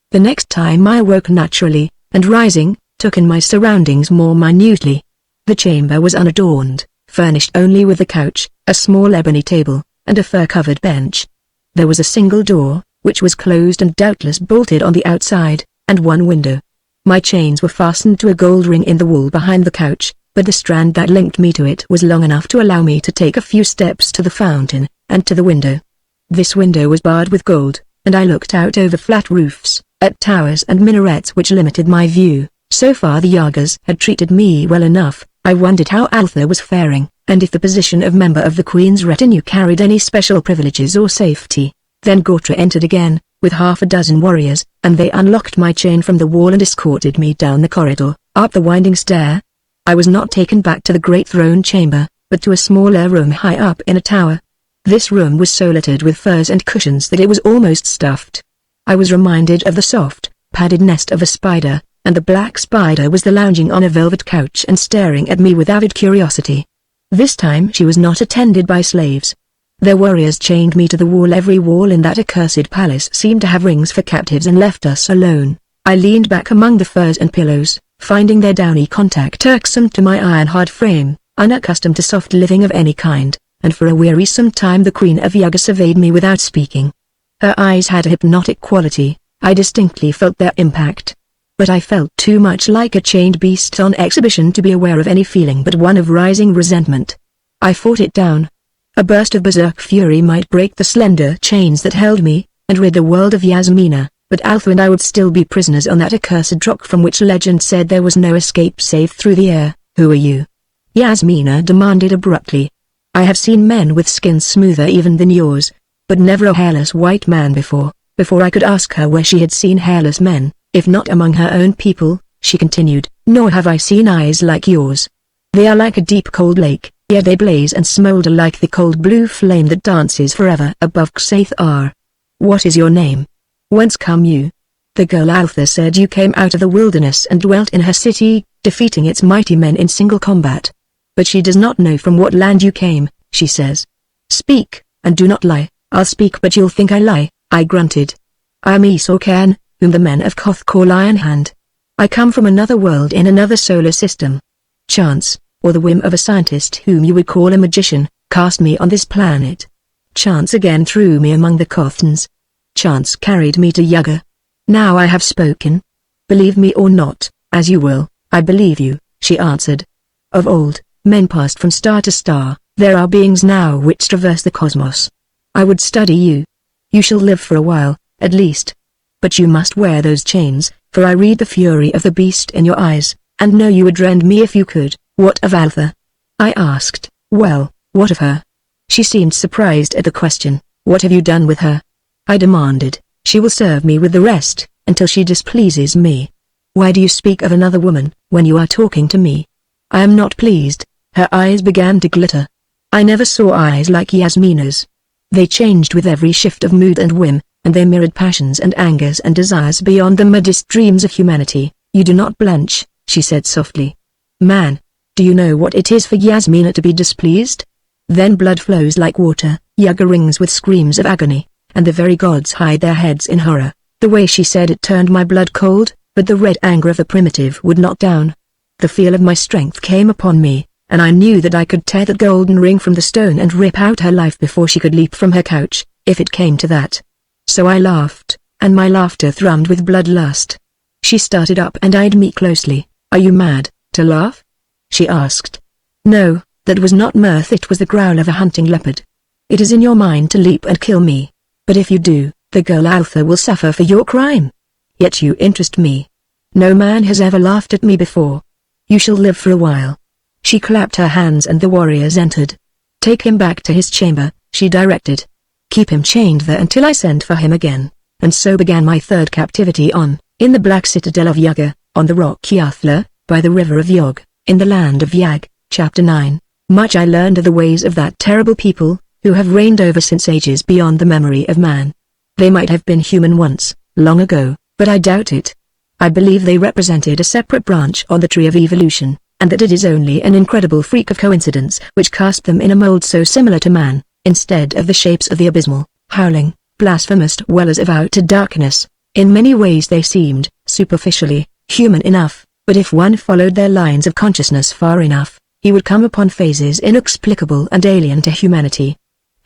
The next time I woke naturally, and rising, took in my surroundings more minutely. The chamber was unadorned, furnished only with a couch, a small ebony table, and a fur-covered bench. There was a single door, which was closed and doubtless bolted on the outside, and one window. My chains were fastened to a gold ring in the wall behind the couch, but the strand that linked me to it was long enough to allow me to take a few steps to the fountain, and to the window. This window was barred with gold, and I looked out over flat roofs, at towers and minarets which limited my view. So far the Yagas had treated me well enough. I wondered how Altha was faring, and if the position of member of the Queen's retinue carried any special privileges or safety. Then Gautra entered again, with half a dozen warriors, and they unlocked my chain from the wall and escorted me down the corridor, up the winding stair. I was not taken back to the great throne chamber, but to a smaller room high up in a tower. This room was so littered with furs and cushions that it was almost stuffed. I was reminded of the soft, padded nest of a spider, and the black spider was lounging on a velvet couch and staring at me with avid curiosity. This time she was not attended by slaves. Their warriors chained me to the wall. Every wall in that accursed palace seemed to have rings for captives and left us alone. I leaned back among the furs and pillows, finding their downy contact irksome to my iron-hard frame, unaccustomed to soft living of any kind, and for a wearisome time the Queen of Yaga surveyed me without speaking. Her eyes had a hypnotic quality. I distinctly felt their impact. But I felt too much like a chained beast on exhibition to be aware of any feeling but one of rising resentment. I fought it down. A burst of berserk fury might break the slender chains that held me, and rid the world of Yasmina, but Altha and I would still be prisoners on that accursed rock from which legend said there was no escape save through the air. "Who are you?" Yasmina demanded abruptly. "I have seen men with skins smoother even than yours, but never a hairless white man before." Before I could ask her where she had seen hairless men, if not among her own people, she continued, "Nor have I seen eyes like yours. They are like a deep cold lake, yet they blaze and smolder like the cold blue flame that dances forever above Xathar. What is your name? Whence come you?" The girl Altha said you came out of the wilderness and dwelt in her city, defeating its mighty men in single combat. But she does not know from what land you came, she says. "Speak, and do not lie." "I'll speak but you'll think I lie," I grunted. "I am Isorcan, whom the men of Koth call Iron Hand. I come from another world in another solar system. Chance, or the whim of a scientist whom you would call a magician, cast me on this planet. Chance again threw me among the Kothans. Chance carried me to Yaga. Now I have spoken. Believe me or not, as you will, I believe you," she answered. "Of old, men passed from star to star, there are beings now which traverse the cosmos. I would study you. You shall live for a while, at least. But you must wear those chains, for I read the fury of the beast in your eyes, and know you would rend me if you could." "What of Altha?" I asked. "Well, what of her?" She seemed surprised at the question. "What have you done with her?" I demanded. "She will serve me with the rest, until she displeases me." Why do you speak of another woman, when you are talking to me? I am not pleased. Her eyes began to glitter. I never saw eyes like Yasmina's. They changed with every shift of mood and whim, and they mirrored passions and angers and desires beyond the modest dreams of humanity. You do not blench, she said softly. Man, do you know what it is for Yasmina to be displeased? Then blood flows like water, Yaga rings with screams of agony, and the very gods hide their heads in horror. The way she said it turned my blood cold, but the red anger of the primitive would not down. The feel of my strength came upon me, and I knew that I could tear that golden ring from the stone and rip out her life before she could leap from her couch, if it came to that. So I laughed, and my laughter thrummed with bloodlust. She started up and eyed me closely. Are you mad, to laugh? She asked. No, that was not mirth, it was the growl of a hunting leopard. It is in your mind to leap and kill me. But if you do, the girl Altha will suffer for your crime. Yet you interest me. No man has ever laughed at me before. You shall live for a while. She clapped her hands and the warriors entered. Take him back to his chamber, she directed. Keep him chained there until I send for him again. And so began my third captivity in the black citadel of Yaga, on the rock Yathla, by the river of Yog, in the land of Yag. Chapter 9. Much I learned of the ways of that terrible people, who have reigned over since ages beyond the memory of man. They might have been human once, long ago, but I doubt it. I believe they represented a separate branch on the tree of evolution, and that it is only an incredible freak of coincidence which cast them in a mold so similar to man, instead of the shapes of the abysmal, howling, blasphemous dwellers of outer darkness. In many ways they seemed, superficially, human enough, but if one followed their lines of consciousness far enough, he would come upon phases inexplicable and alien to humanity.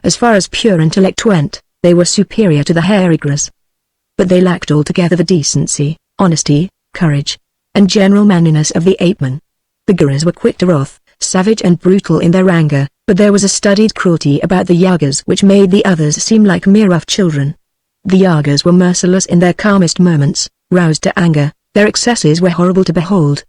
As far as pure intellect went, they were superior to the Herigras. But they lacked altogether the decency, honesty, courage, and general manliness of the apemen. The Guras were quick to wrath, savage and brutal in their anger, but there was a studied cruelty about the Yagas which made the others seem like mere rough children. The Yagas were merciless in their calmest moments, roused to anger, their excesses were horrible to behold.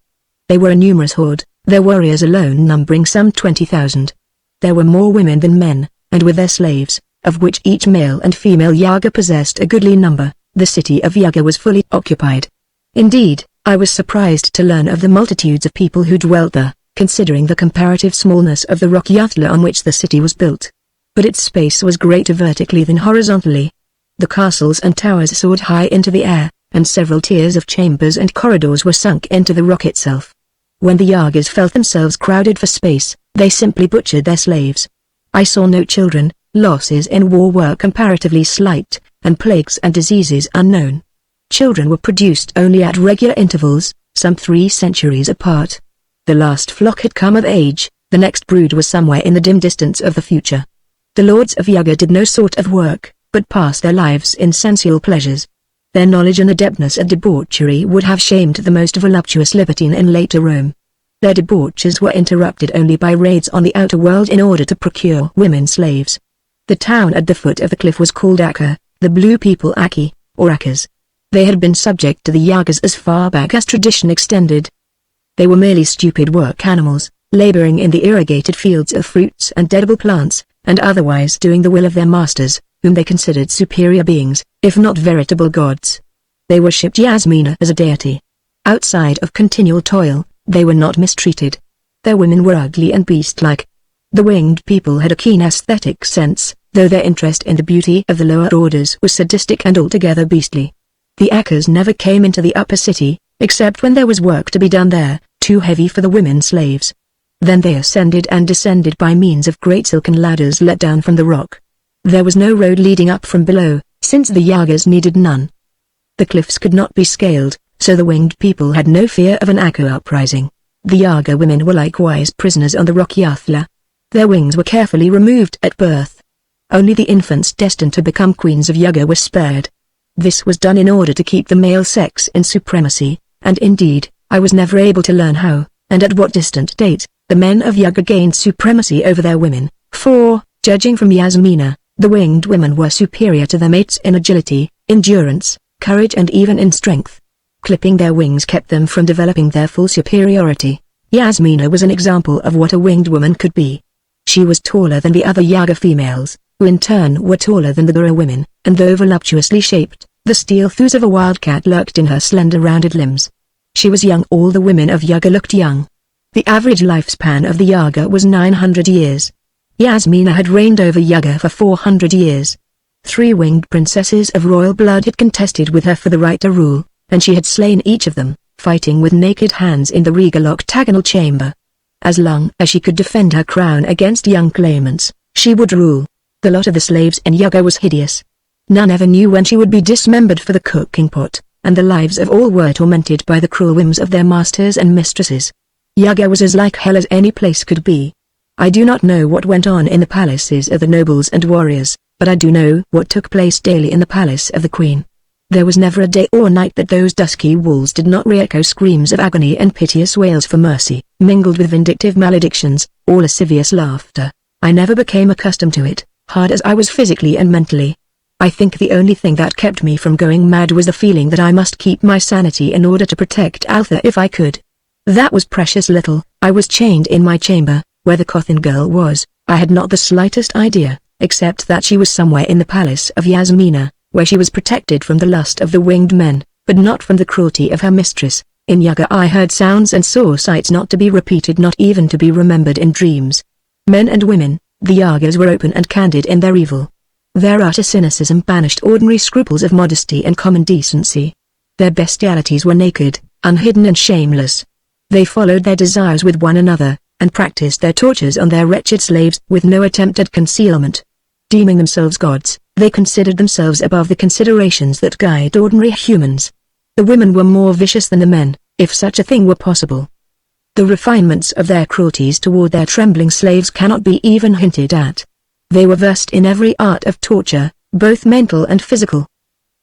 They were a numerous horde, their warriors alone numbering some 20,000. There were more women than men, and with their slaves, of which each male and female Yaga possessed a goodly number, the city of Yaga was fully occupied. Indeed, I was surprised to learn of the multitudes of people who dwelt there, considering the comparative smallness of the rock Yathla on which the city was built. But its space was greater vertically than horizontally. The castles and towers soared high into the air, and several tiers of chambers and corridors were sunk into the rock itself. When the Yagas felt themselves crowded for space, they simply butchered their slaves. I saw no children, losses in war were comparatively slight, and plagues and diseases unknown. Children were produced only at regular intervals, some 3 centuries apart. The last flock had come of age, the next brood was somewhere in the dim distance of the future. The lords of Yaga did no sort of work, but passed their lives in sensual pleasures. Their knowledge and adeptness at debauchery would have shamed the most voluptuous libertine in later Rome. Their debauches were interrupted only by raids on the outer world in order to procure women slaves. The town at the foot of the cliff was called Akka, the blue people Aki, or Akkas. They had been subject to the Yagas as far back as tradition extended. They were merely stupid work animals, laboring in the irrigated fields of fruits and edible plants, and otherwise doing the will of their masters, whom they considered superior beings, if not veritable gods. They worshipped Yasmina as a deity. Outside of continual toil, they were not mistreated. Their women were ugly and beast-like. The winged people had a keen aesthetic sense, though their interest in the beauty of the lower orders was sadistic and altogether beastly. The Akkas never came into the upper city, except when there was work to be done there, too heavy for the women slaves. Then they ascended and descended by means of great silken ladders let down from the rock. There was no road leading up from below, since the Yagas needed none. The cliffs could not be scaled, so the winged people had no fear of an Akka uprising. The Yaga women were likewise prisoners on the rock Yathla. Their wings were carefully removed at birth. Only the infants destined to become queens of Yaga were spared. This was done in order to keep the male sex in supremacy, and indeed, I was never able to learn how, and at what distant date, the men of Yaga gained supremacy over their women, for, judging from Yasmina, the winged women were superior to their mates in agility, endurance, courage and even in strength. Clipping their wings kept them from developing their full superiority. Yasmina was an example of what a winged woman could be. She was taller than the other Yaga females, who in turn were taller than the Gura women, and though voluptuously shaped, the steel thews of a wildcat lurked in her slender rounded limbs. She was young. All the women of Yaga looked young. The average lifespan of the Yaga was 900 years. Yasmina had reigned over Yaga for 400 years. 3 winged princesses of royal blood had contested with her for the right to rule, and she had slain each of them, fighting with naked hands in the regal octagonal chamber. As long as she could defend her crown against young claimants, she would rule. The lot of the slaves in Yaga was hideous. None ever knew when she would be dismembered for the cooking pot, and the lives of all were tormented by the cruel whims of their masters and mistresses. Yaga was as like hell as any place could be. I do not know what went on in the palaces of the nobles and warriors, but I do know what took place daily in the palace of the queen. There was never a day or night that those dusky walls did not re-echo screams of agony and piteous wails for mercy, mingled with vindictive maledictions, or lascivious laughter. I never became accustomed to it, hard as I was physically and mentally. I think the only thing that kept me from going mad was the feeling that I must keep my sanity in order to protect Altha if I could. That was precious little. I was chained in my chamber, where the Kothin girl was. I had not the slightest idea, except that she was somewhere in the palace of Yasmina, where she was protected from the lust of the winged men, but not from the cruelty of her mistress. In Yaga I heard sounds and saw sights not to be repeated, not even to be remembered in dreams. Men and women, the Yagas were open and candid in their evil. Their utter cynicism banished ordinary scruples of modesty and common decency. Their bestialities were naked, unhidden and shameless. They followed their desires with one another, and practiced their tortures on their wretched slaves with no attempt at concealment. Deeming themselves gods, they considered themselves above the considerations that guide ordinary humans. The women were more vicious than the men, if such a thing were possible. The refinements of their cruelties toward their trembling slaves cannot be even hinted at. They were versed in every art of torture, both mental and physical.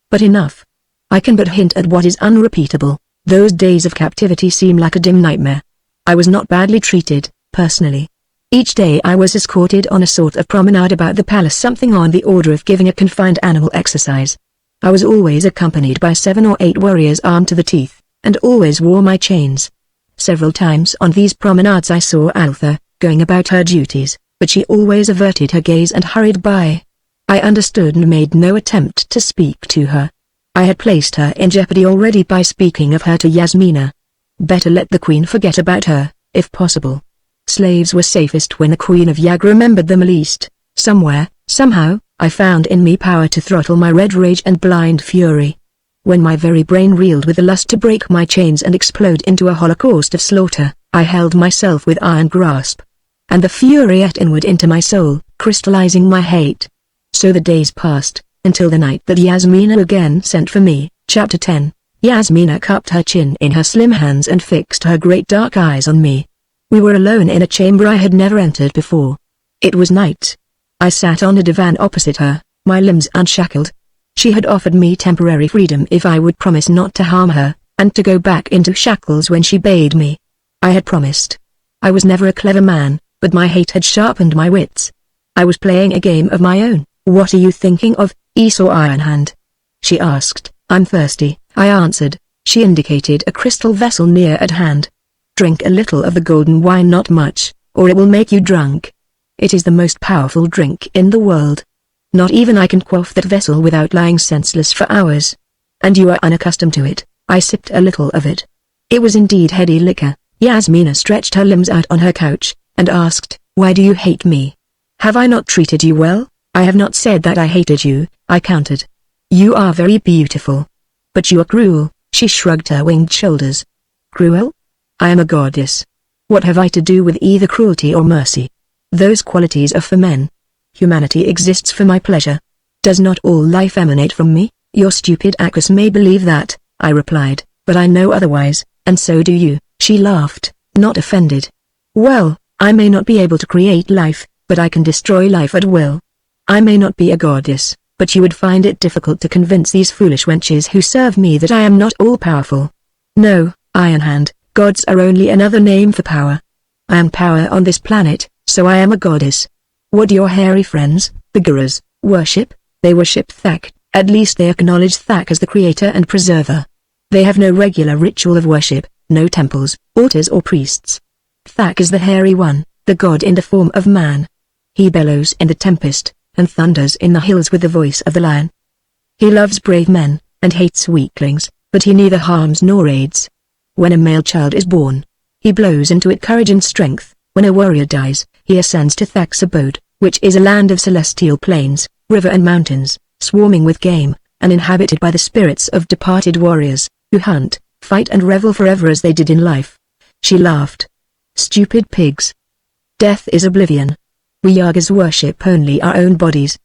But enough. I can but hint at what is unrepeatable. Those days of captivity seem like a dim nightmare. I was not badly treated, personally. Each day I was escorted on a sort of promenade about the palace, something on the order of giving a confined animal exercise. I was always accompanied by 7 or 8 warriors armed to the teeth, and always wore my chains. Several times on these promenades I saw Altha, going about her duties, but she always averted her gaze and hurried by. I understood and made no attempt to speak to her. I had placed her in jeopardy already by speaking of her to Yasmina. Better let the queen forget about her, if possible. Slaves were safest when the queen of Yaga remembered them least. Somewhere, somehow, I found in me power to throttle my red rage and blind fury. When my very brain reeled with the lust to break my chains and explode into a holocaust of slaughter, I held myself with iron grasp. And the fury ate inward into my soul, crystallizing my hate. So the days passed, until the night that Yasmina again sent for me. Chapter 10. Yasmina cupped her chin in her slim hands and fixed her great dark eyes on me. We were alone in a chamber I had never entered before. It was night. I sat on a divan opposite her, my limbs unshackled. She had offered me temporary freedom if I would promise not to harm her, and to go back into shackles when she bade me. I had promised. I was never a clever man, but my hate had sharpened my wits. I was playing a game of my own. "What are you thinking of, Esau Ironhand?" she asked. "I'm thirsty," I answered. She indicated a crystal vessel near at hand. "Drink a little of the golden wine, not much, or it will make you drunk. It is the most powerful drink in the world. Not even I can quaff that vessel without lying senseless for hours. And you are unaccustomed to it." I sipped a little of it. It was indeed heady liquor. Yasmina stretched her limbs out on her couch, and asked, "Why do you hate me? Have I not treated you well?" "I have not said that I hated you," I countered. "You are very beautiful. But you are cruel." She shrugged her winged shoulders. "Cruel? I am a goddess. What have I to do with either cruelty or mercy? Those qualities are for men. Humanity exists for my pleasure. Does not all life emanate from me?" "Your stupid Akkus may believe that," I replied, "but I know otherwise, and so do you." She laughed, not offended. "Well, I may not be able to create life, but I can destroy life at will. I may not be a goddess, but you would find it difficult to convince these foolish wenches who serve me that I am not all-powerful. No, Ironhand, gods are only another name for power. I am power on this planet, so I am a goddess. What do your hairy friends, the Gurus, worship? They worship Thak, at least they acknowledge Thak as the creator and preserver. They have no regular ritual of worship, no temples, altars or priests. Thak is the hairy one, the god in the form of man. He bellows in the tempest, and thunders in the hills with the voice of the lion. He loves brave men, and hates weaklings, but he neither harms nor aids. When a male child is born, he blows into it courage and strength. When a warrior dies, he ascends to Thak's abode, which is a land of celestial plains, river and mountains, swarming with game, and inhabited by the spirits of departed warriors, who hunt, fight and revel forever as they did in life. She laughed. Stupid pigs. Death is oblivion. We Yagas worship only our own bodies.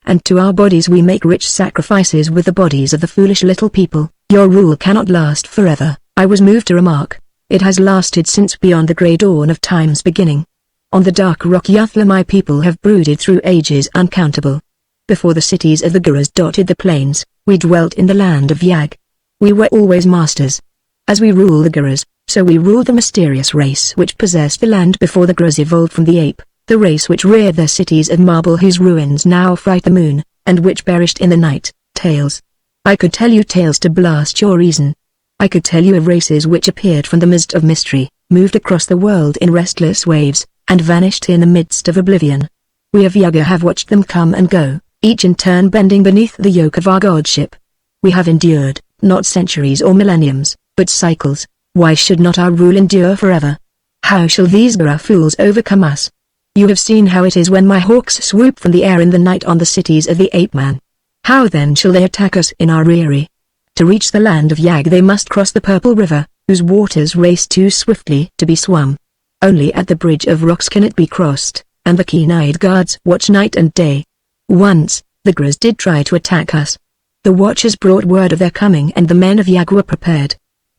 And to our bodies we make rich sacrifices with the bodies of the foolish little people. Your rule cannot last forever, I was moved to remark. It has lasted since beyond the grey dawn of time's beginning. On the dark rock Yathla my people have brooded through ages uncountable. Before the cities of the Guras dotted the plains, we dwelt in the land of Yag. We were always masters. As we rule the Guras, so we ruled the mysterious race which possessed the land before the Guras evolved from the ape, the race which reared their cities of marble whose ruins now fright the moon, and which perished in the night. Tales. I could tell you tales to blast your reason. I could tell you of races which appeared from the mist of mystery, moved across the world in restless waves, and vanished in the midst of oblivion. We of Yaga have watched them come and go, each in turn bending beneath the yoke of our godship. We have endured, not centuries or millenniums, but cycles. Why should not our rule endure forever? How shall these Gura fools overcome us? You have seen how it is when my hawks swoop from the air in the night on the cities of the ape-man. How then shall they attack us in our eyrie? To reach the land of Yag they must cross the purple river, whose waters race too swiftly to be swum. Only at the bridge of rocks can it be crossed, and the keen-eyed guards watch night and day. Once, the Guras did try to attack us. The watchers brought word of their coming and the men of Yag were prepared.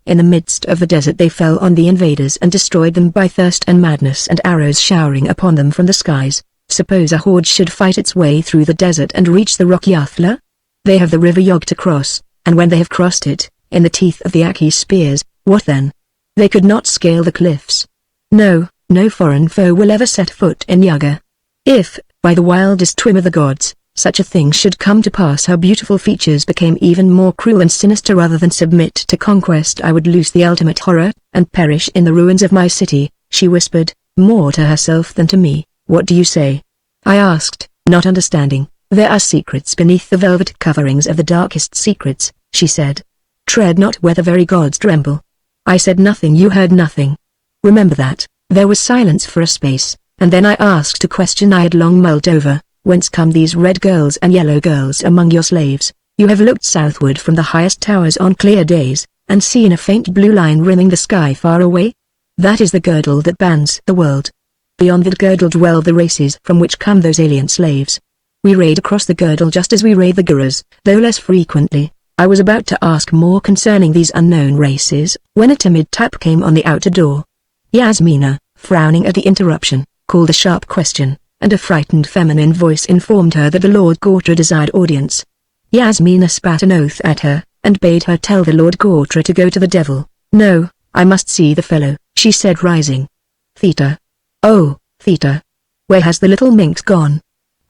In the midst of the desert they fell on the invaders and destroyed them by thirst and madness and arrows showering upon them from the skies. Suppose a horde should fight its way through the desert and reach the rock Yathla? They have the river Yog to cross, and when they have crossed it, in the teeth of the Aki spears, what then? They could not scale the cliffs. No, no foreign foe will ever set foot in Yaga. If, by the wildest whim of the gods, such a thing should come to pass, her beautiful features became even more cruel and sinister. Rather than submit to conquest I would loose the ultimate horror, and perish in the ruins of my city, she whispered, more to herself than to me. What do you say? I asked, not understanding. There are secrets beneath the velvet coverings of the darkest secrets, she said. Tread not where the very gods tremble. I said nothing. You heard nothing. Remember that. There was silence for a space, and then I asked a question I had long mulled over. Whence come these red girls and yellow girls among your slaves? You have looked southward from the highest towers on clear days, and seen a faint blue line rimming the sky far away? That is the girdle that bands the world. Beyond that girdle dwell the races from which come those alien slaves. We raid across the girdle just as we raid the Guras, though less frequently. I was about to ask more concerning these unknown races, when a timid tap came on the outer door. Yasmina, frowning at the interruption, called a sharp question, and a frightened feminine voice informed her that the Lord Gortra desired audience. Yasmina spat an oath at her, and bade her tell the Lord Gortra to go to the devil. No, I must see the fellow, she said, rising. Theta. Oh, Theta. Where has the little minx gone?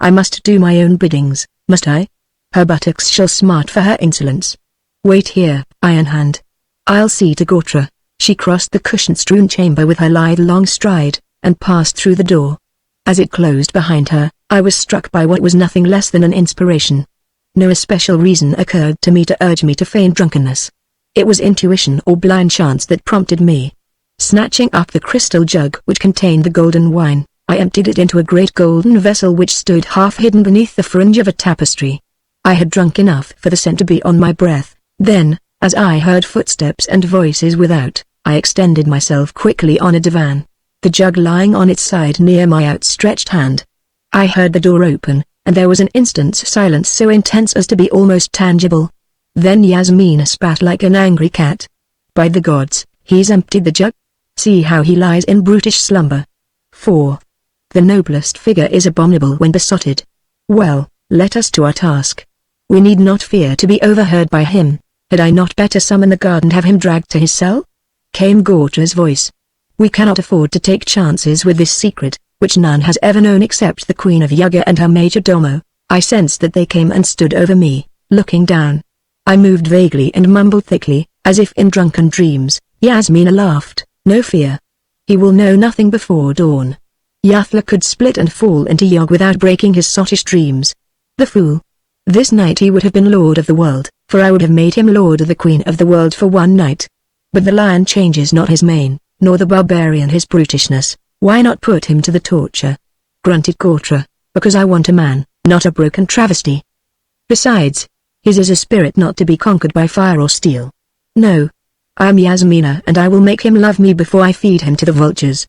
I must do my own biddings, must I? Her buttocks shall smart for her insolence. Wait here, Iron Hand. I'll see to Gortra. She crossed the cushion-strewn chamber with her lithe-long stride, and passed through the door. As it closed behind her, I was struck by what was nothing less than an inspiration. No especial reason occurred to me to urge me to feign drunkenness. It was intuition or blind chance that prompted me. Snatching up the crystal jug which contained the golden wine, I emptied it into a great golden vessel which stood half hidden beneath the fringe of a tapestry. I had drunk enough for the scent to be on my breath. Then, as I heard footsteps and voices without, I extended myself quickly on a divan, the jug lying on its side near my outstretched hand. I heard the door open, and there was an instant's silence so intense as to be almost tangible. Then Yasmina spat like an angry cat. By the gods, he's emptied the jug? See how he lies in brutish slumber. 4. The noblest figure is abominable when besotted. Well, let us to our task. We need not fear to be overheard by him. Had I not better summon the guard and have him dragged to his cell? Came Gortra's voice. We cannot afford to take chances with this secret, which none has ever known except the Queen of Yaga and her major domo. I sensed that they came and stood over me, looking down. I moved vaguely and mumbled thickly, as if in drunken dreams. Yasmina laughed. No fear. He will know nothing before dawn. Yathla could split and fall into Yog without breaking his sottish dreams. The fool. This night he would have been lord of the world, for I would have made him lord of the Queen of the world for one night. But the lion changes not his mane, nor the barbarian his brutishness. Why not put him to the torture? Grunted Gortra. Because I want a man, not a broken travesty. Besides, his is a spirit not to be conquered by fire or steel. No. I am Yasmina and I will make him love me before I feed him to the vultures.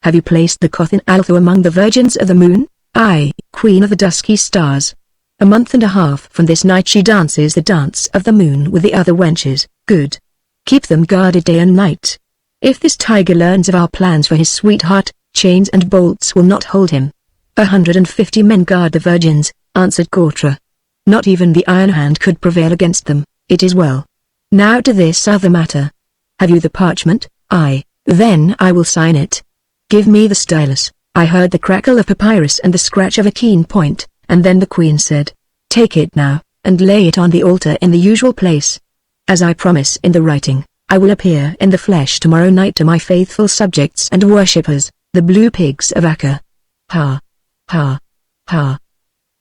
Have you placed the Kothin Altho among the virgins of the moon? Aye, queen of the dusky stars. A month and a half from this night she dances the dance of the moon with the other wenches. Good. Keep them guarded day and night. If this tiger learns of our plans for his sweetheart, chains and bolts will not hold him. 150 men guard the virgins, answered Gortra. Not even the Iron Hand could prevail against them. It is well. Now to this other matter. Have you the parchment? Aye, then I will sign it. Give me the stylus. I heard the crackle of papyrus and the scratch of a keen point, and then the queen said, take it now, and lay it on the altar in the usual place. As I promise in the writing, I will appear in the flesh tomorrow night to my faithful subjects and worshippers, the blue pigs of Akka. Ha. Ha. Ha.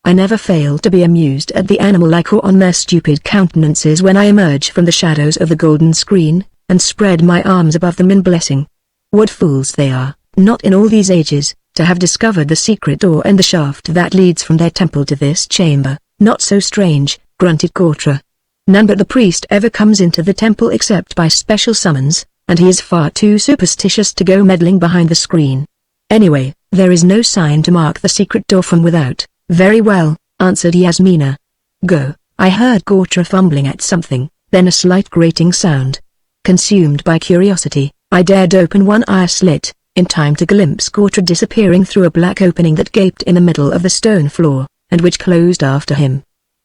I never fail to be amused at the animal-like awe on their stupid countenances when I emerge from the shadows of the golden screen, and spread my arms above them in blessing. What fools they are, not in all these ages, to have discovered the secret door and the shaft that leads from their temple to this chamber. Not so strange, grunted Gortra. None but the priest ever comes into the temple except by special summons, and he is far too superstitious to go meddling behind the screen. Anyway, there is no sign to mark the secret door from without. Very well, answered Yasmina. Go. I heard Gortra fumbling at something, then a slight grating sound. Consumed by curiosity, I dared open one eye slit, in time to glimpse Gortra disappearing through a black opening that gaped in the middle of the stone floor, and which closed after him.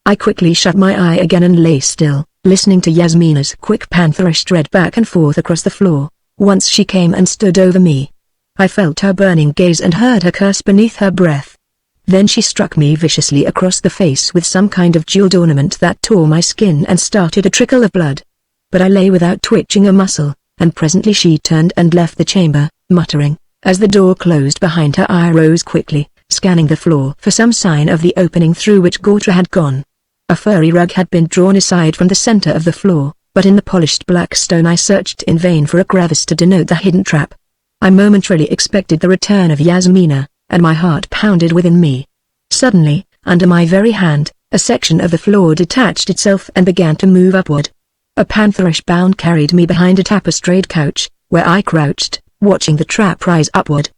I quickly shut my eye again and lay still, listening to Yasmina's quick pantherish tread back and forth across the floor. Once she came and stood over me. I felt her burning gaze and heard her curse beneath her breath. Then she struck me viciously across the face with some kind of jeweled ornament that tore my skin and started a trickle of blood. But I lay without twitching a muscle, and presently she turned and left the chamber, muttering. As the door closed behind her, I rose quickly, scanning the floor for some sign of the opening through which Gortra had gone. A furry rug had been drawn aside from the center of the floor, but in the polished black stone I searched in vain for a crevice to denote the hidden trap. I momentarily expected the return of Yasmina, and my heart pounded within me. Suddenly, under my very hand, a section of the floor detached itself and began to move upward. A pantherish bound carried me behind a tapestried couch, where I crouched, watching the trap rise upward.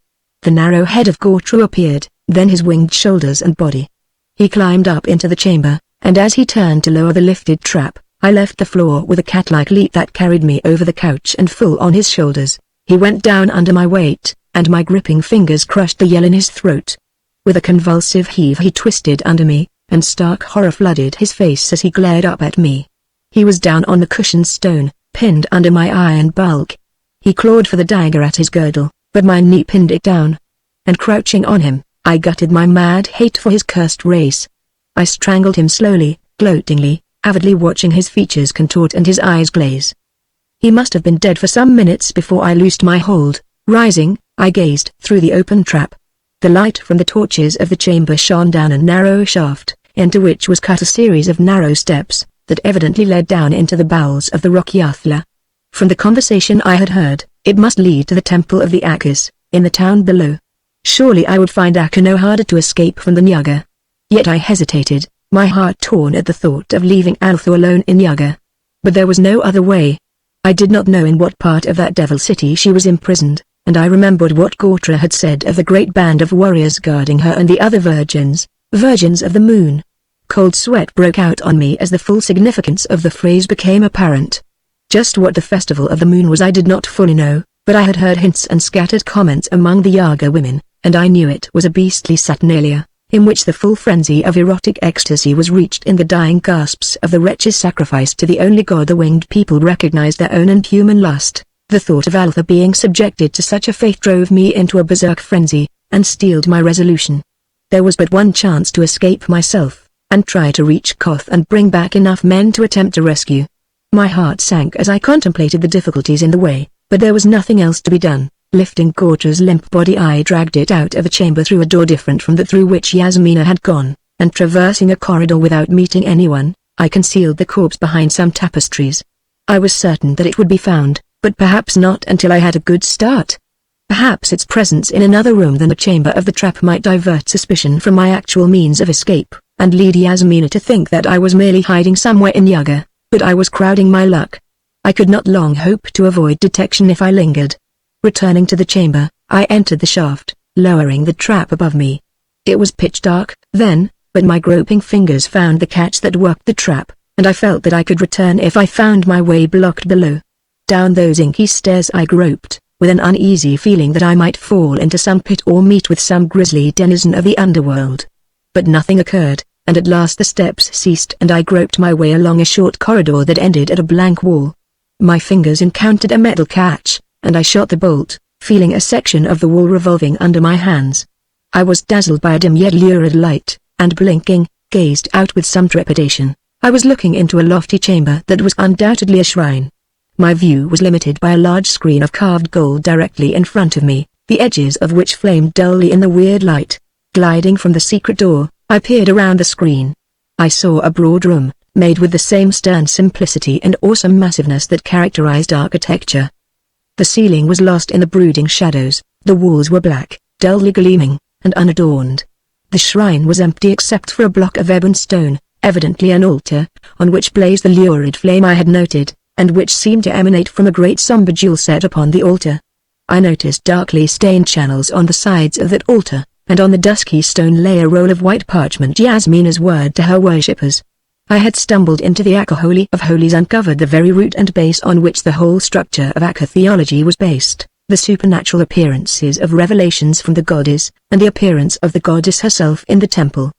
The narrow head of Gortra appeared, then his winged shoulders and body. He climbed up into the chamber, and as he turned to lower the lifted trap, I left the floor with a cat-like leap that carried me over the couch and full on his shoulders. He went down under my weight, and my gripping fingers crushed the yell in his throat. With a convulsive heave he twisted under me, and stark horror flooded his face as he glared up at me. He was down on the cushioned stone, pinned under my iron bulk. He clawed for the dagger at his girdle, but my knee pinned it down. And crouching on him, I gutted my mad hate for his cursed race. I strangled him slowly, gloatingly, avidly watching his features contort and his eyes glaze. He must have been dead for some minutes before I loosed my hold. Rising, I gazed through the open trap. The light from the torches of the chamber shone down a narrow shaft, into which was cut a series of narrow steps, that evidently led down into the bowels of the rocky Athla. From the conversation I had heard, it must lead to the temple of the Akkas, in the town below. Surely I would find Akka no harder to escape from than Yaga. Yet I hesitated, my heart torn at the thought of leaving Altho alone in Yaga. But there was no other way. I did not know in what part of that devil city she was imprisoned, and I remembered what Gortra had said of the great band of warriors guarding her and the other virgins of the moon. Cold sweat broke out on me as the full significance of the phrase became apparent. Just what the festival of the moon was I did not fully know, but I had heard hints and scattered comments among the Yaga women, and I knew it was a beastly saturnalia, in which the full frenzy of erotic ecstasy was reached in the dying gasps of the wretches sacrificed to the only god the winged people recognized their own inhuman lust. The thought of Altha being subjected to such a fate drove me into a berserk frenzy, and steeled my resolution. There was but one chance to escape myself, and try to reach Koth and bring back enough men to attempt a rescue. My heart sank as I contemplated the difficulties in the way, but there was nothing else to be done. Lifting Gortra's limp body I dragged it out of a chamber through a door different from that through which Yasmina had gone, and traversing a corridor without meeting anyone, I concealed the corpse behind some tapestries. I was certain that it would be found, but perhaps not until I had a good start. Perhaps its presence in another room than the chamber of the trap might divert suspicion from my actual means of escape, and lead Yasmina to think that I was merely hiding somewhere in Yaga, but I was crowding my luck. I could not long hope to avoid detection if I lingered. Returning to the chamber, I entered the shaft, lowering the trap above me. It was pitch dark, then, but my groping fingers found the catch that worked the trap, and I felt that I could return if I found my way blocked below. Down those inky stairs I groped, with an uneasy feeling that I might fall into some pit or meet with some grisly denizen of the underworld. But nothing occurred, and at last the steps ceased and I groped my way along a short corridor that ended at a blank wall. My fingers encountered a metal catch, and I shot the bolt, feeling a section of the wall revolving under my hands. I was dazzled by a dim yet lurid light, and blinking, gazed out with some trepidation. I was looking into a lofty chamber that was undoubtedly a shrine. My view was limited by a large screen of carved gold directly in front of me, the edges of which flamed dully in the weird light. Gliding from the secret door, I peered around the screen. I saw a broad room, made with the same stern simplicity and awesome massiveness that characterized architecture. The ceiling was lost in the brooding shadows, the walls were black, dully gleaming, and unadorned. The shrine was empty except for a block of ebon stone, evidently an altar, on which blazed the lurid flame I had noted, and which seemed to emanate from a great somber jewel set upon the altar. I noticed darkly stained channels on the sides of that altar, and on the dusky stone lay a roll of white parchment, Yasmina's word to her worshippers. I had stumbled into the Akka Holy of Holies, uncovered the very root and base on which the whole structure of Akka theology was based, the supernatural appearances of revelations from the goddess, and the appearance of the goddess herself in the temple.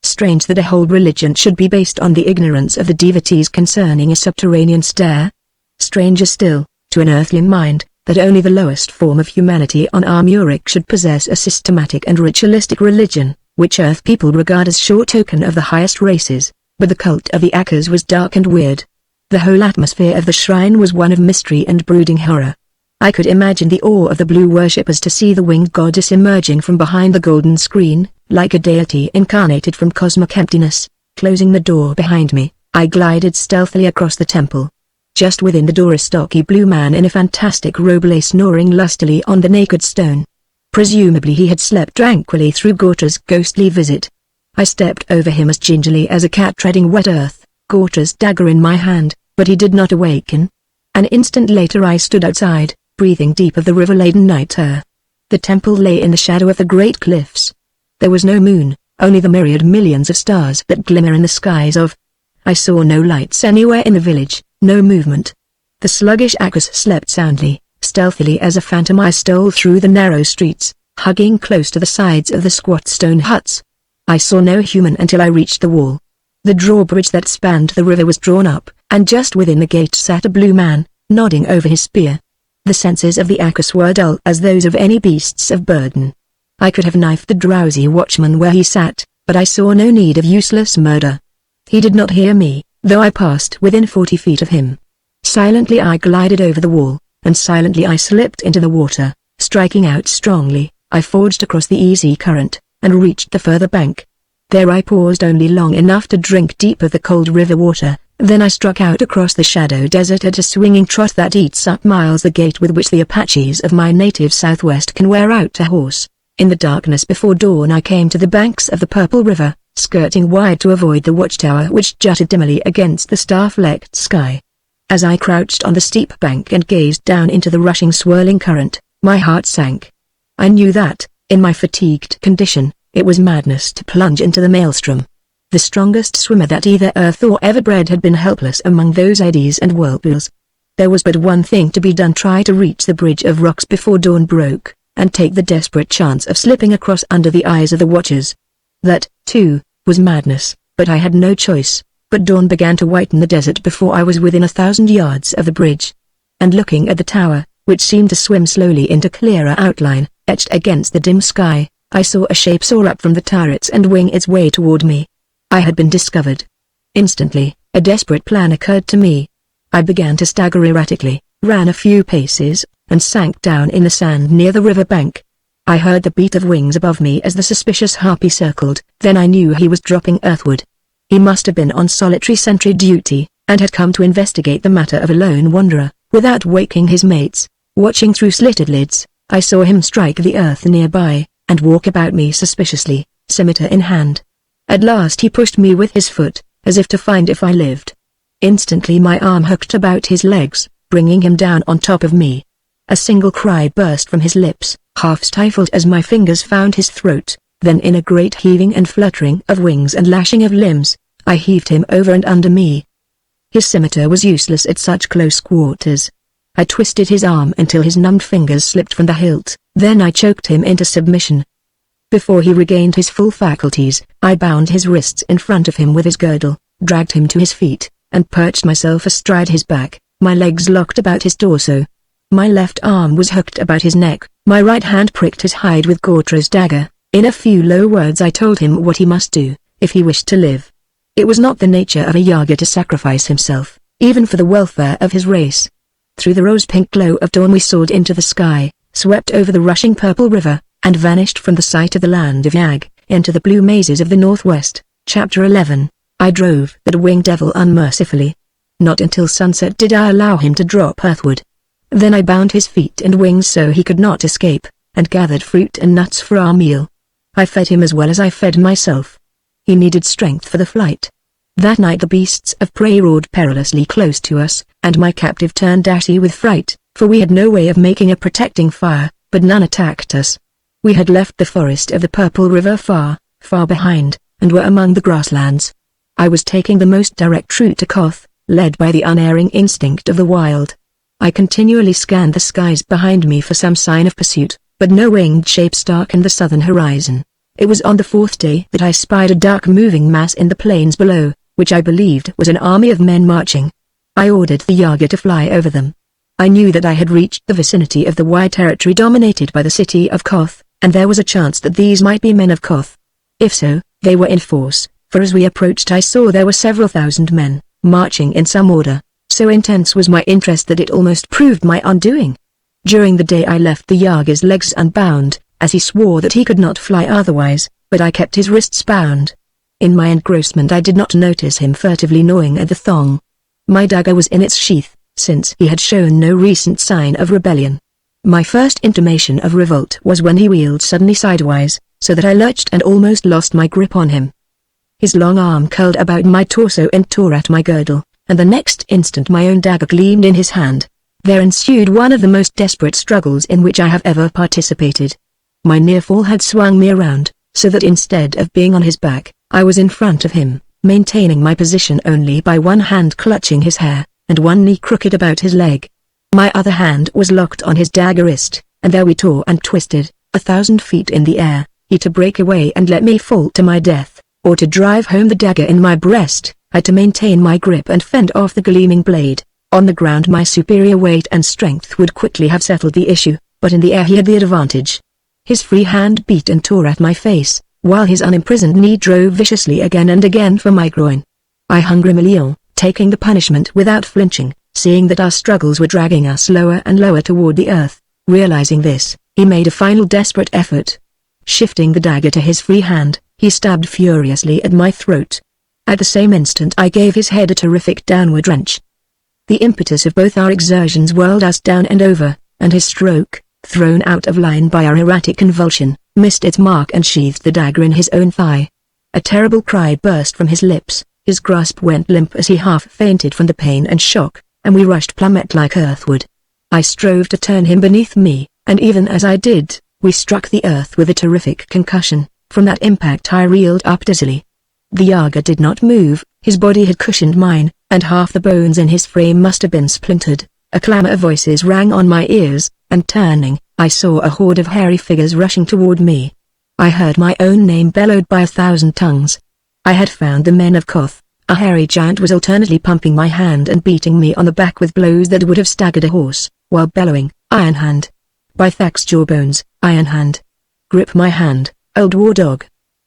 Strange that a whole religion should be based on the ignorance of the devotees concerning a subterranean stair. Stranger still, to an earthly mind, that only the lowest form of humanity on Almuric should possess a systematic and ritualistic religion, which earth people regard as sure token of the highest races. But the cult of the Akkas was dark and weird. The whole atmosphere of the shrine was one of mystery and brooding horror. I could imagine the awe of the blue worshippers to see the winged goddess emerging from behind the golden screen, like a deity incarnated from cosmic emptiness. Closing the door behind me, I glided stealthily across the temple. Just within the door a stocky blue man in a fantastic robe lay snoring lustily on the naked stone. Presumably he had slept tranquilly through Gorta's ghostly visit. I stepped over him as gingerly as a cat treading wet earth, Gorta's dagger in my hand, but he did not awaken. An instant later I stood outside, breathing deep of the river-laden night air. The temple lay in the shadow of the great cliffs. There was no moon, only the myriad millions of stars that glimmer in the skies of. I saw no lights anywhere in the village, no movement. The sluggish Akkas slept soundly, stealthily as a phantom I stole through the narrow streets, hugging close to the sides of the squat stone huts. I saw no human until I reached the wall. The drawbridge that spanned the river was drawn up, and just within the gate sat a blue man, nodding over his spear. The senses of the Akkas were dull as those of any beasts of burden. I could have knifed the drowsy watchman where he sat, but I saw no need of useless murder. He did not hear me, though I passed within 40 feet of him. Silently I glided over the wall, and silently I slipped into the water. Striking out strongly, I forged across the easy current, and reached the further bank. There I paused only long enough to drink deep of the cold river water, then I struck out across the shadow desert at a swinging trot that eats up miles, the gait with which the Apaches of my native southwest can wear out a horse. In the darkness before dawn I came to the banks of the purple river, skirting wide to avoid the watchtower which jutted dimly against the star-flecked sky. As I crouched on the steep bank and gazed down into the rushing swirling current, my heart sank. I knew that, in my fatigued condition, it was madness to plunge into the maelstrom. The strongest swimmer that either earth or ever bred had been helpless among those eddies and whirlpools. There was but one thing to be done: try to reach the bridge of rocks before dawn broke, and take the desperate chance of slipping across under the eyes of the watchers. That, too, was madness, but I had no choice. But dawn began to whiten the desert before I was within 1,000 yards of the bridge. And looking at the tower, which seemed to swim slowly into clearer outline, etched against the dim sky, I saw a shape soar up from the turrets and wing its way toward me. I had been discovered. Instantly, a desperate plan occurred to me. I began to stagger erratically, ran a few paces, and sank down in the sand near the river bank. I heard the beat of wings above me as the suspicious harpy circled, then I knew he was dropping earthward. He must have been on solitary sentry duty, and had come to investigate the matter of a lone wanderer. without waking his mates. Watching through slitted lids, I saw him strike the earth nearby, and walk about me suspiciously, scimitar in hand. At last he pushed me with his foot, as if to find if I lived. Instantly my arm hooked about his legs, bringing him down on top of me. A single cry burst from his lips, half stifled as my fingers found his throat. Then in a great heaving and fluttering of wings and lashing of limbs, I heaved him over and under me. His scimitar was useless at such close quarters. I twisted his arm until his numbed fingers slipped from the hilt, then I choked him into submission. Before he regained his full faculties, I bound his wrists in front of him with his girdle, dragged him to his feet, and perched myself astride his back, my legs locked about his torso. My left arm was hooked about his neck, my right hand pricked his hide with Gortra's dagger. In a few low words I told him what he must do, if he wished to live. It was not the nature of a Yaga to sacrifice himself, even for the welfare of his race. Through the rose-pink glow of dawn we soared into the sky, swept over the rushing purple river, and vanished from the sight of the land of Yag, into the blue mazes of the northwest. Chapter 11. I drove that winged devil unmercifully. Not until sunset did I allow him to drop earthward. Then I bound his feet and wings so he could not escape, and gathered fruit and nuts for our meal. I fed him as well as I fed myself. He needed strength for the flight. That night the beasts of prey roared perilously close to us, and my captive turned ashy with fright, for we had no way of making a protecting fire, but none attacked us. We had left the forest of the Purple River far, far behind, and were among the grasslands. I was taking the most direct route to Koth, led by the unerring instinct of the wild. I continually scanned the skies behind me for some sign of pursuit, but no winged shapes darkened the southern horizon. It was on the fourth day that I spied a dark moving mass in the plains below, which I believed was an army of men marching. I ordered the Yaga to fly over them. I knew that I had reached the vicinity of the wide territory dominated by the city of Koth, and there was a chance that these might be men of Koth. If so, they were in force, for as we approached I saw there were several thousand men, marching in some order. So intense was my interest that it almost proved my undoing. During the day I left the Yaga's legs unbound, as he swore that he could not fly otherwise, but I kept his wrists bound. In my engrossment I did not notice him furtively gnawing at the thong. My dagger was in its sheath, since he had shown no recent sign of rebellion. My first intimation of revolt was when he wheeled suddenly sidewise, so that I lurched and almost lost my grip on him. His long arm curled about my torso and tore at my girdle, and the next instant my own dagger gleamed in his hand. There ensued one of the most desperate struggles in which I have ever participated. My near fall had swung me around, so that instead of being on his back, I was in front of him, maintaining my position only by one hand clutching his hair, and one knee crooked about his leg. My other hand was locked on his dagger wrist, and there we tore and twisted, 1,000 feet in the air, he to break away and let me fall to my death, or to drive home the dagger in my breast, I to maintain my grip and fend off the gleaming blade. On the ground my superior weight and strength would quickly have settled the issue, but in the air he had the advantage. His free hand beat and tore at my face, while his unimprisoned knee drove viciously again and again for my groin. I hung grimly on, taking the punishment without flinching, seeing that our struggles were dragging us lower and lower toward the earth. Realizing this, he made a final desperate effort. Shifting the dagger to his free hand, he stabbed furiously at my throat. At the same instant I gave his head a terrific downward wrench. The impetus of both our exertions whirled us down and over, and his stroke, thrown out of line by our erratic convulsion, missed its mark and sheathed the dagger in his own thigh. A terrible cry burst from his lips, his grasp went limp as he half fainted from the pain and shock, and we rushed plummet-like earthward. I strove to turn him beneath me, and even as I did, we struck the earth with a terrific concussion. From that impact I reeled up dizzily. The Yaga did not move, his body had cushioned mine, and half the bones in his frame must have been splintered. A clamor of voices rang on my ears, and turning, I saw a horde of hairy figures rushing toward me. I heard my own name bellowed by 1,000 tongues. I had found the men of Koth. A hairy giant was alternately pumping my hand and beating me on the back with blows that would have staggered a horse, while bellowing, "Iron Hand! By Thak's jawbones, Iron Hand! Grip my hand, old war dog!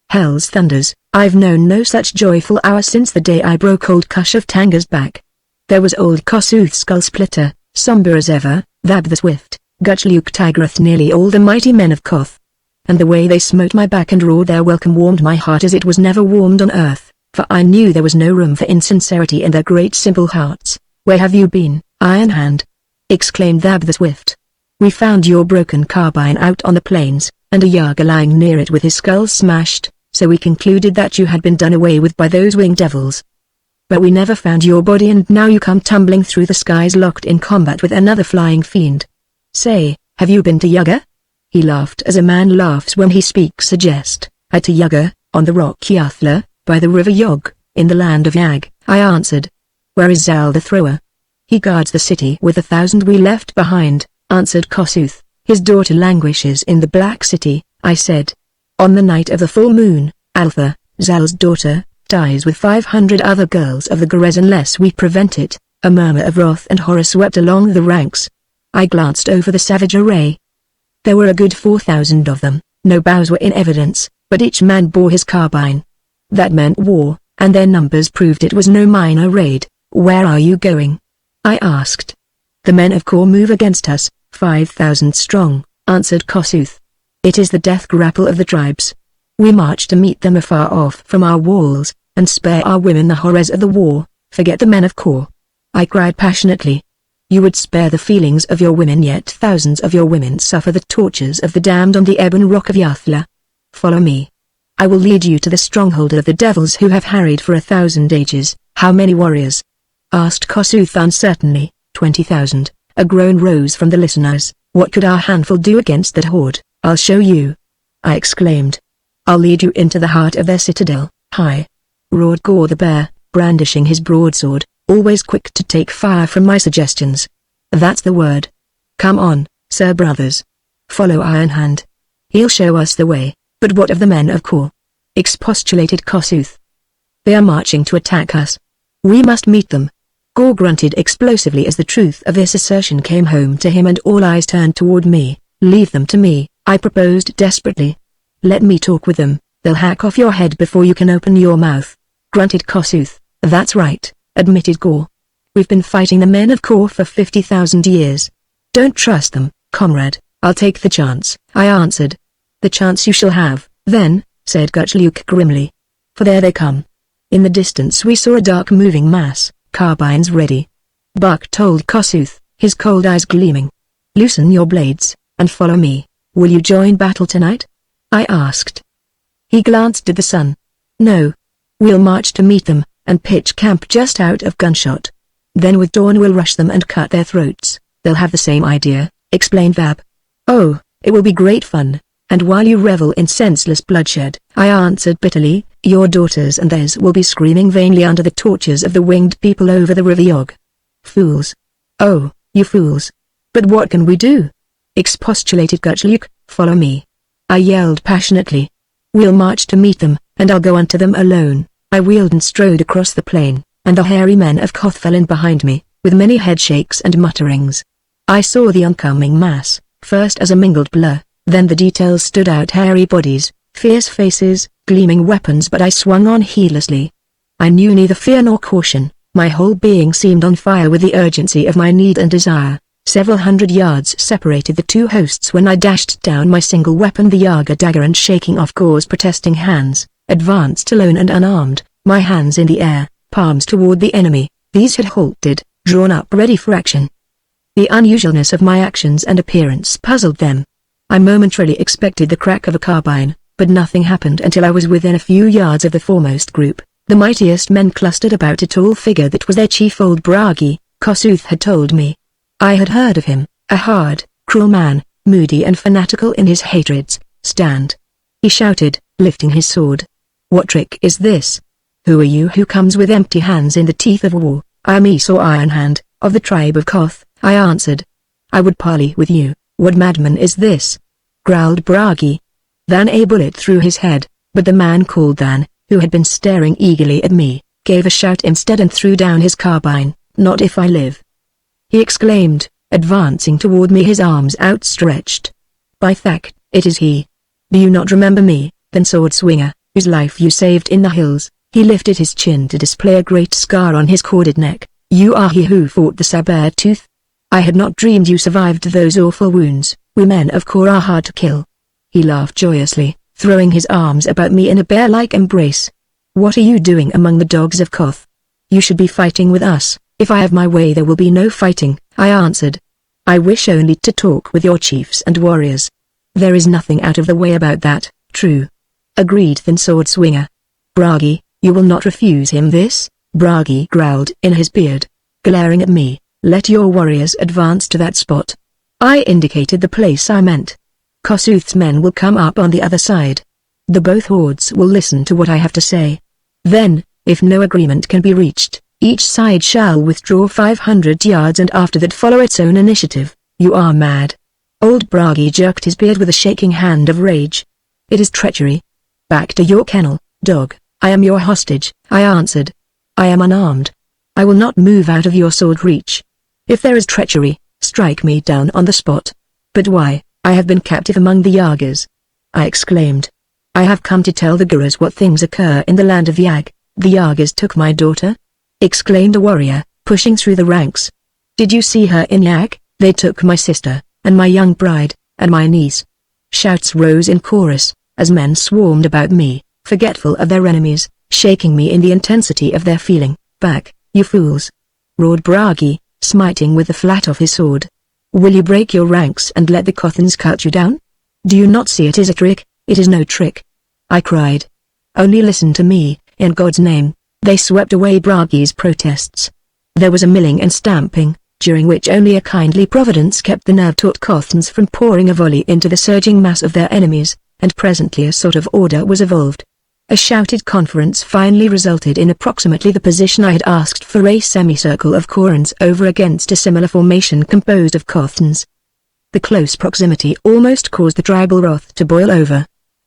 Hell's thunders, I've known no such joyful hour since the day I broke old Kush of Tanga's back." There was old Kossuth's skull splitter, somber as ever, Thab the Swift, Gutchluk Tigrath, nearly all the mighty men of Koth. And the way they smote my back and roared their welcome warmed my heart as it was never warmed on earth, for I knew there was no room for insincerity in their great simple hearts. "Where have you been, Iron Hand? exclaimed Thab the Swift. "We found your broken carbine out on the plains, and a Yaga lying near it with his skull smashed, so we concluded that you had been done away with by those winged devils. But we never found your body, and now you come tumbling through the skies locked in combat with another flying fiend. Say, have you been to Yaga?" He laughed as a man laughs when he speaks a jest. "I to Yaga, on the rock Yathla, by the river Yog, in the land of Yag," I answered. "Where is Zal the Thrower?" "He guards the city with 1,000 we left behind," answered Kossuth. "His daughter languishes in the Black City," I said. "On the night of the full moon, Altha, Zal's daughter, dies with 500 other girls of the Gerez unless we prevent it." A murmur of wrath and horror swept along the ranks. I glanced over the savage array. There were a good 4,000 of them. No bows were in evidence, but each man bore his carbine. That meant war, and their numbers proved it was no minor raid. "Where are you going?" I asked. "The men of Kor move against us, 5,000 strong," answered Kossuth. "It is the death grapple of the tribes. We march to meet them afar off from our walls, and spare our women the horrors of the war. Forget the men of Kor," I cried passionately. "You would spare the feelings of your women, yet thousands of your women suffer the tortures of the damned on the ebon rock of Yathla. Follow me. I will lead you to the stronghold of the devils who have harried for 1,000 ages." "How many warriors?" asked Kossuth uncertainly. 20,000. A groan rose from the listeners. "What could our handful do against that horde?" "I'll show you," I exclaimed. "I'll lead you into the heart of their citadel." "Hi!" roared Gore the bear, brandishing his broadsword, always quick to take fire from my suggestions. "That's the word. Come on, sir brothers. Follow Iron Hand. He'll show us the way." "But what of the men of Kor?" expostulated Kossuth. "They are marching to attack us. We must meet them." Gore grunted explosively as the truth of this assertion came home to him, and all eyes turned toward me. "Leave them to me," I proposed desperately. "Let me talk with them. They'll hack off your head before you can open your mouth," grunted Kossuth. "That's right," admitted Gore. "We've been fighting the men of Kor for 50,000 years. Don't trust them, comrade." "I'll take the chance," I answered. "The chance you shall have, then," said Gutchluk grimly. "For there they come." In the distance we saw a dark moving mass, carbines ready. Buck told Kossuth, his cold eyes gleaming. "Loosen your blades, and follow me." "Will you join battle tonight?" I asked. He glanced at the sun. "No. We'll march to meet them, and pitch camp just out of gunshot. Then with dawn we'll rush them and cut their throats." "They'll have the same idea," explained Vab. "Oh, it will be great fun, and while you revel in senseless bloodshed," I answered bitterly, "your daughters and theirs will be screaming vainly under the tortures of the winged people over the river Yog." "Fools. Oh, you fools. But what can we do?" expostulated Gutchluk. "Follow me," I yelled passionately. "We'll march to meet them, and I'll go unto them alone." I wheeled and strode across the plain, and the hairy men of Koth fell in behind me, with many headshakes and mutterings. I saw the oncoming mass, first as a mingled blur, then the details stood out: hairy bodies, fierce faces, gleaming weapons, but I swung on heedlessly. I knew neither fear nor caution. My whole being seemed on fire with the urgency of my need and desire. Several hundred yards separated the two hosts when I dashed down my single weapon, the Yaga dagger, and shaking off Gore's protesting hands, advanced alone and unarmed, my hands in the air, palms toward the enemy. These had halted, drawn up ready for action. The unusualness of my actions and appearance puzzled them. I momentarily expected the crack of a carbine, but nothing happened until I was within a few yards of the foremost group. The mightiest men clustered about a tall figure that was their chief, old Bragi, Kossuth had told me. I had heard of him, a hard, cruel man, moody and fanatical in his hatreds. "Stand!" he shouted, lifting his sword. "What trick is this? Who are you who comes with empty hands in the teeth of war?" "I am Esau Ironhand, of the tribe of Koth," I answered. "I would parley with you." "What madman is this?" growled Bragi. Then a bullet through his head, but the man called Dan, who had been staring eagerly at me, gave a shout instead and threw down his carbine. "Not if I live!" he exclaimed, advancing toward me, his arms outstretched. "By Thak, it is he. Do you not remember me, then sword swinger, whose life you saved in the hills?" He lifted his chin to display a great scar on his corded neck. "You are he who fought the saber-tooth? I had not dreamed you survived those awful wounds. We men of Kor are hard to kill." He laughed joyously, throwing his arms about me in a bear-like embrace. "What are you doing among the dogs of Koth? You should be fighting with us." "If I have my way there will be no fighting," I answered. I wish only to talk with your chiefs and warriors. There is nothing out of the way about that, true? Agreed Thin Sword Swinger. Bragi, you will not refuse him this? Bragi growled in his beard, glaring at me. Let your warriors advance to that spot. I indicated the place I meant. Kossuth's men will come up on the other side. The both hordes will listen to what I have to say. Then, if no agreement can be reached, each side shall withdraw 500 yards and after that follow its own initiative. You are mad. Old Bragi jerked his beard with a shaking hand of rage. It is treachery. Back to your kennel, dog. I am your hostage, I answered. I am unarmed. I will not move out of your sword reach. If there is treachery, strike me down on the spot. But why? I have been captive among the Yagas, I exclaimed. I have come to tell the Gurus what things occur in the land of Yag. The Yagas took my daughter? Exclaimed a warrior, pushing through the ranks. Did you see her in Yag? They took my sister, and my young bride, and my niece. Shouts rose in chorus, as men swarmed about me, forgetful of their enemies, shaking me in the intensity of their feeling. Back, you fools! Roared Bragi, smiting with the flat of his sword. Will you break your ranks and let the Kothans cut you down? Do you not see it is a trick? It is no trick, I cried. Only listen to me, in God's name. They swept away Bragi's protests. There was a milling and stamping, during which only a kindly providence kept the nerve-taut Kothans from pouring a volley into the surging mass of their enemies, and presently a sort of order was evolved. A shouted conference finally resulted in approximately the position I had asked for, a semicircle of Korans over against a similar formation composed of Kothans. The close proximity almost caused the tribal wrath to boil over.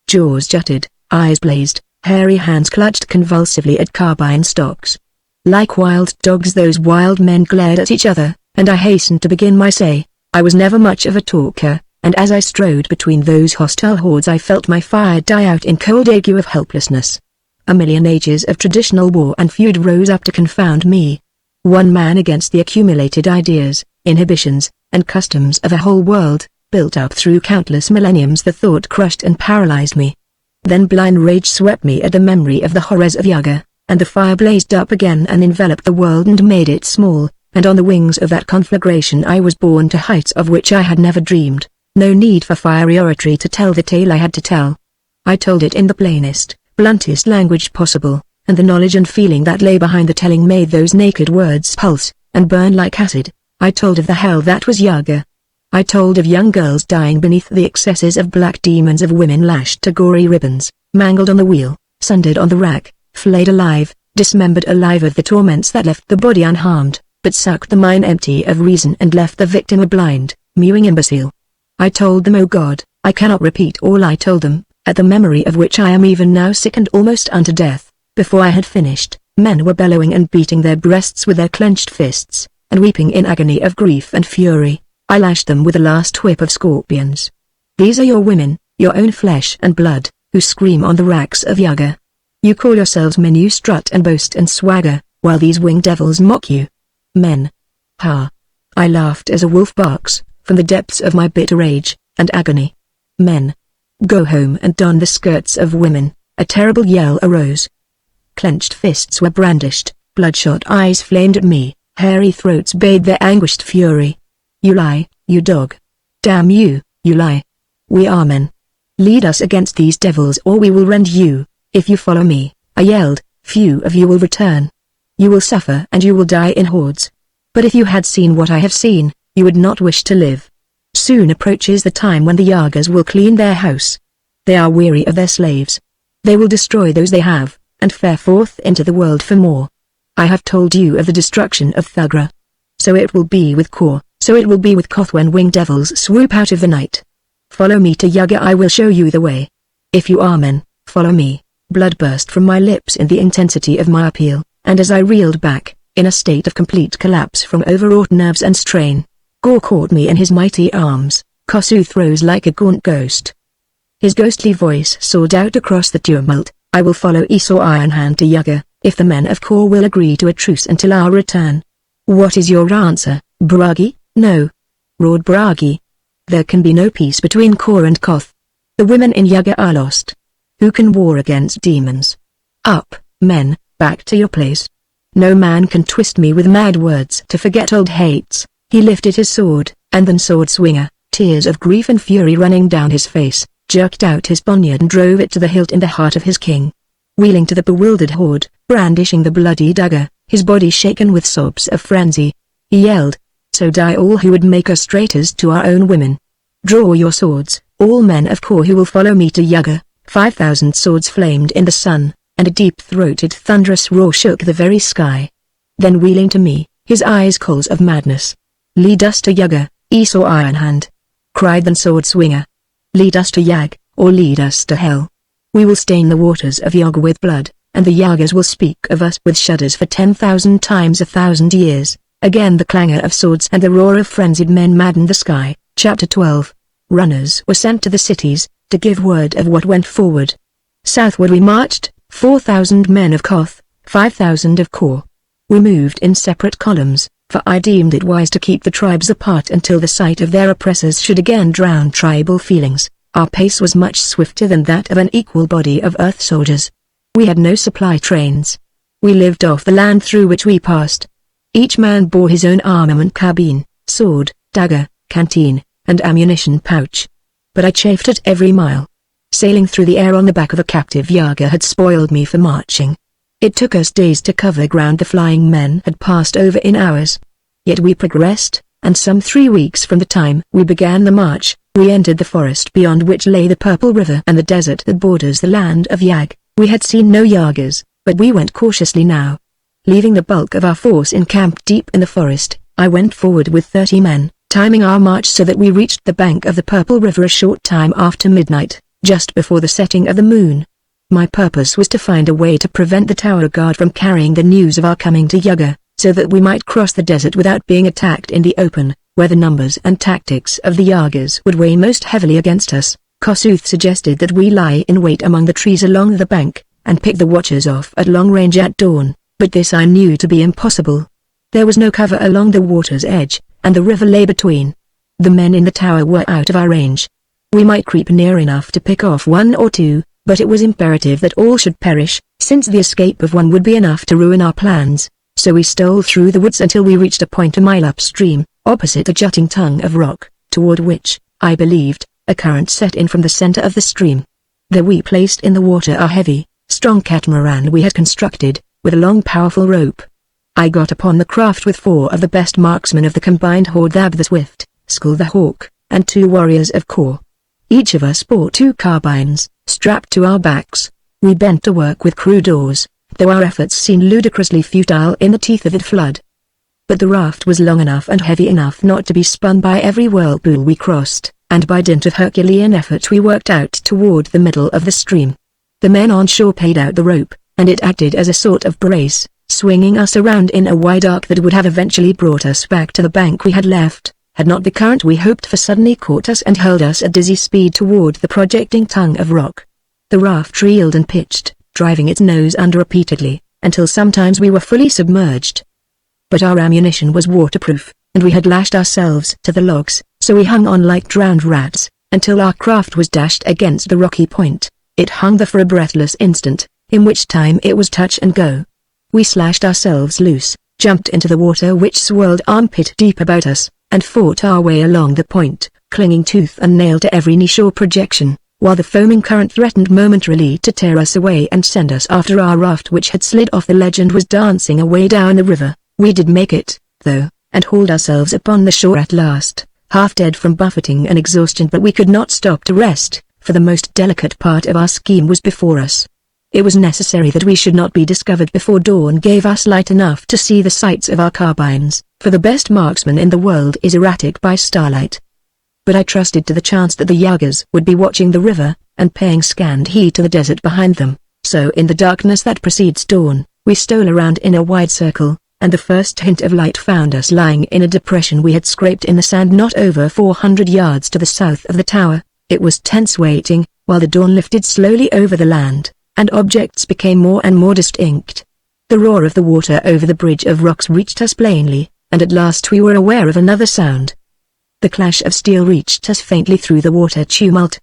Jaws jutted, eyes blazed, hairy hands clutched convulsively at carbine stocks. Like wild dogs those wild men glared at each other, and I hastened to begin my say. I was never much of a talker, and as I strode between those hostile hordes I felt my fire die out in cold ague of helplessness. A million ages of traditional war and feud rose up to confound me. One man against the accumulated ideas, inhibitions, and customs of a whole world, built up through countless millenniums. The thought crushed and paralyzed me. Then blind rage swept me at the memory of the horrors of Yaga, and the fire blazed up again and enveloped the world and made it small, and on the wings of that conflagration I was borne to heights of which I had never dreamed. No need for fiery oratory to tell the tale I had to tell. I told it in the plainest, bluntest language possible, and the knowledge and feeling that lay behind the telling made those naked words pulse, and burn like acid. I told of the hell that was Yaga. I told of young girls dying beneath the excesses of black demons, of women lashed to gory ribbons, mangled on the wheel, sundered on the rack, flayed alive, dismembered alive, of the torments that left the body unharmed, but sucked the mind empty of reason and left the victim a blind, mewing imbecile. I told them, oh God, I cannot repeat all I told them, at the memory of which I am even now sickened almost unto death. Before I had finished, men were bellowing and beating their breasts with their clenched fists, and weeping in agony of grief and fury. I lashed them with a last whip of scorpions. These are your women, your own flesh and blood, who scream on the racks of Yaga. You call yourselves men, you strut and boast and swagger, while these winged devils mock you. Men. Ha! I laughed as a wolf barks, from the depths of my bitter rage and agony. Men. Go home and don the skirts of women. A terrible yell arose. Clenched fists were brandished, bloodshot eyes flamed at me, hairy throats bayed their anguished fury. You lie, you dog. Damn you, you lie. We are men. Lead us against these devils or we will rend you. If you follow me, I yelled, few of you will return. You will suffer and you will die in hordes. But if you had seen what I have seen, you would not wish to live. Soon approaches the time when the Yagas will clean their house. They are weary of their slaves. They will destroy those they have, and fare forth into the world for more. I have told you of the destruction of Thugra. So it will be with Kor, so it will be with Koth when winged devils swoop out of the night. Follow me to Yaga, I will show you the way. If you are men, follow me. Blood burst from my lips in the intensity of my appeal, and as I reeled back, in a state of complete collapse from overwrought nerves and strain, Gore caught me in his mighty arms. Kossuth rose like a gaunt ghost. His ghostly voice soared out across the tumult. I will follow Esau Ironhand to Yaga, if the men of Kor will agree to a truce until our return. What is your answer, Bragi? No. Roared Bragi. There can be no peace between Kor and Koth. The women in Yaga are lost. Who can war against demons? Up, men, back to your place. No man can twist me with mad words to forget old hates. He lifted his sword, And then sword swinger, tears of grief and fury running down his face, jerked out his poniard and drove it to the hilt in the heart of his king. Wheeling to the bewildered horde, brandishing the bloody dagger, his body shaken with sobs of frenzy, he yelled, "So die all who would make us traitors to our own women. Draw your swords, all men of Kor who will follow me to Yaga." 5,000 swords flamed in the sun, and a deep-throated thunderous roar shook the very sky. Then wheeling to me, his eyes coals of madness. "Lead us to Yaga, Esau Ironhand," cried the sword swinger. "Lead us to Yag, or lead us to hell. We will stain the waters of Yaga with blood, and the Yagas will speak of us with shudders for 10,000 times 1,000 years." Again the clangor of swords and the roar of frenzied men maddened the sky. Chapter 12. Runners were sent to the cities, to give word of what went forward. Southward we marched, 4,000 men of Koth, 5,000 of Kor. We moved in separate columns, for I deemed it wise to keep the tribes apart until the sight of their oppressors should again drown tribal feelings. Our pace was much swifter than that of an equal body of earth soldiers. We had no supply trains. We lived off the land through which we passed. Each man bore his own armament carbine, sword, dagger, canteen, and ammunition pouch. But I chafed at every mile. Sailing through the air on the back of a captive Yaga had spoiled me for marching. It took us days to cover ground the flying men had passed over in hours. Yet we progressed, and some 3 weeks from the time we began the march, we entered the forest beyond which lay the Purple River and the desert that borders the land of Yag. We had seen no Yagas, but we went cautiously now. Leaving the bulk of our force encamped deep in the forest, I went forward with 30 men, timing our march so that we reached the bank of the Purple River a short time after midnight, just before the setting of the moon. My purpose was to find a way to prevent the tower guard from carrying the news of our coming to Yaga, so that we might cross the desert without being attacked in the open, where the numbers and tactics of the Yagas would weigh most heavily against us. Kossuth suggested that we lie in wait among the trees along the bank, and pick the watchers off at long range at dawn, but this I knew to be impossible. There was no cover along the water's edge, and the river lay between. The men in the tower were out of our range. We might creep near enough to pick off one or two, but it was imperative that all should perish, since the escape of one would be enough to ruin our plans. So we stole through the woods until we reached a point a mile upstream, opposite a jutting tongue of rock, toward which, I believed, a current set in from the center of the stream. There we placed in the water a heavy, strong catamaran we had constructed, with a long powerful rope. I got upon the craft with 4 of the best marksmen of the combined horde, Thab the Swift, Skull the Hawk, and 2 warriors of Kor. Each of us bore 2 carbines, strapped to our backs. We bent to work with crude oars, though our efforts seemed ludicrously futile in the teeth of that flood. But the raft was long enough and heavy enough not to be spun by every whirlpool we crossed, and by dint of Herculean effort we worked out toward the middle of the stream. The men on shore paid out the rope, and it acted as a sort of brace, swinging us around in a wide arc that would have eventually brought us back to the bank we had left, had not the current we hoped for suddenly caught us and hurled us at dizzy speed toward the projecting tongue of rock. The raft reeled and pitched, driving its nose under repeatedly, until sometimes we were fully submerged. But our ammunition was waterproof, and we had lashed ourselves to the logs, so we hung on like drowned rats, until our craft was dashed against the rocky point. It hung there for a breathless instant, in which time it was touch and go. We slashed ourselves loose, jumped into the water which swirled armpit deep about us, and fought our way along the point, clinging tooth and nail to every niche or projection, while the foaming current threatened momentarily to tear us away and send us after our raft which had slid off the ledge and was dancing away down the river. We did make it, though, and hauled ourselves upon the shore at last, half dead from buffeting and exhaustion, but we could not stop to rest, for the most delicate part of our scheme was before us. It was necessary that we should not be discovered before dawn gave us light enough to see the sights of our carbines, for the best marksman in the world is erratic by starlight. But I trusted to the chance that the Yagas would be watching the river, and paying scant heed to the desert behind them, so in the darkness that precedes dawn, we stole around in a wide circle, and the first hint of light found us lying in a depression we had scraped in the sand not over 400 yards to the south of the tower. It was tense waiting, while the dawn lifted slowly over the land, and objects became more and more distinct. The roar of the water over the bridge of rocks reached us plainly, and at last we were aware of another sound. The clash of steel reached us faintly through the water tumult.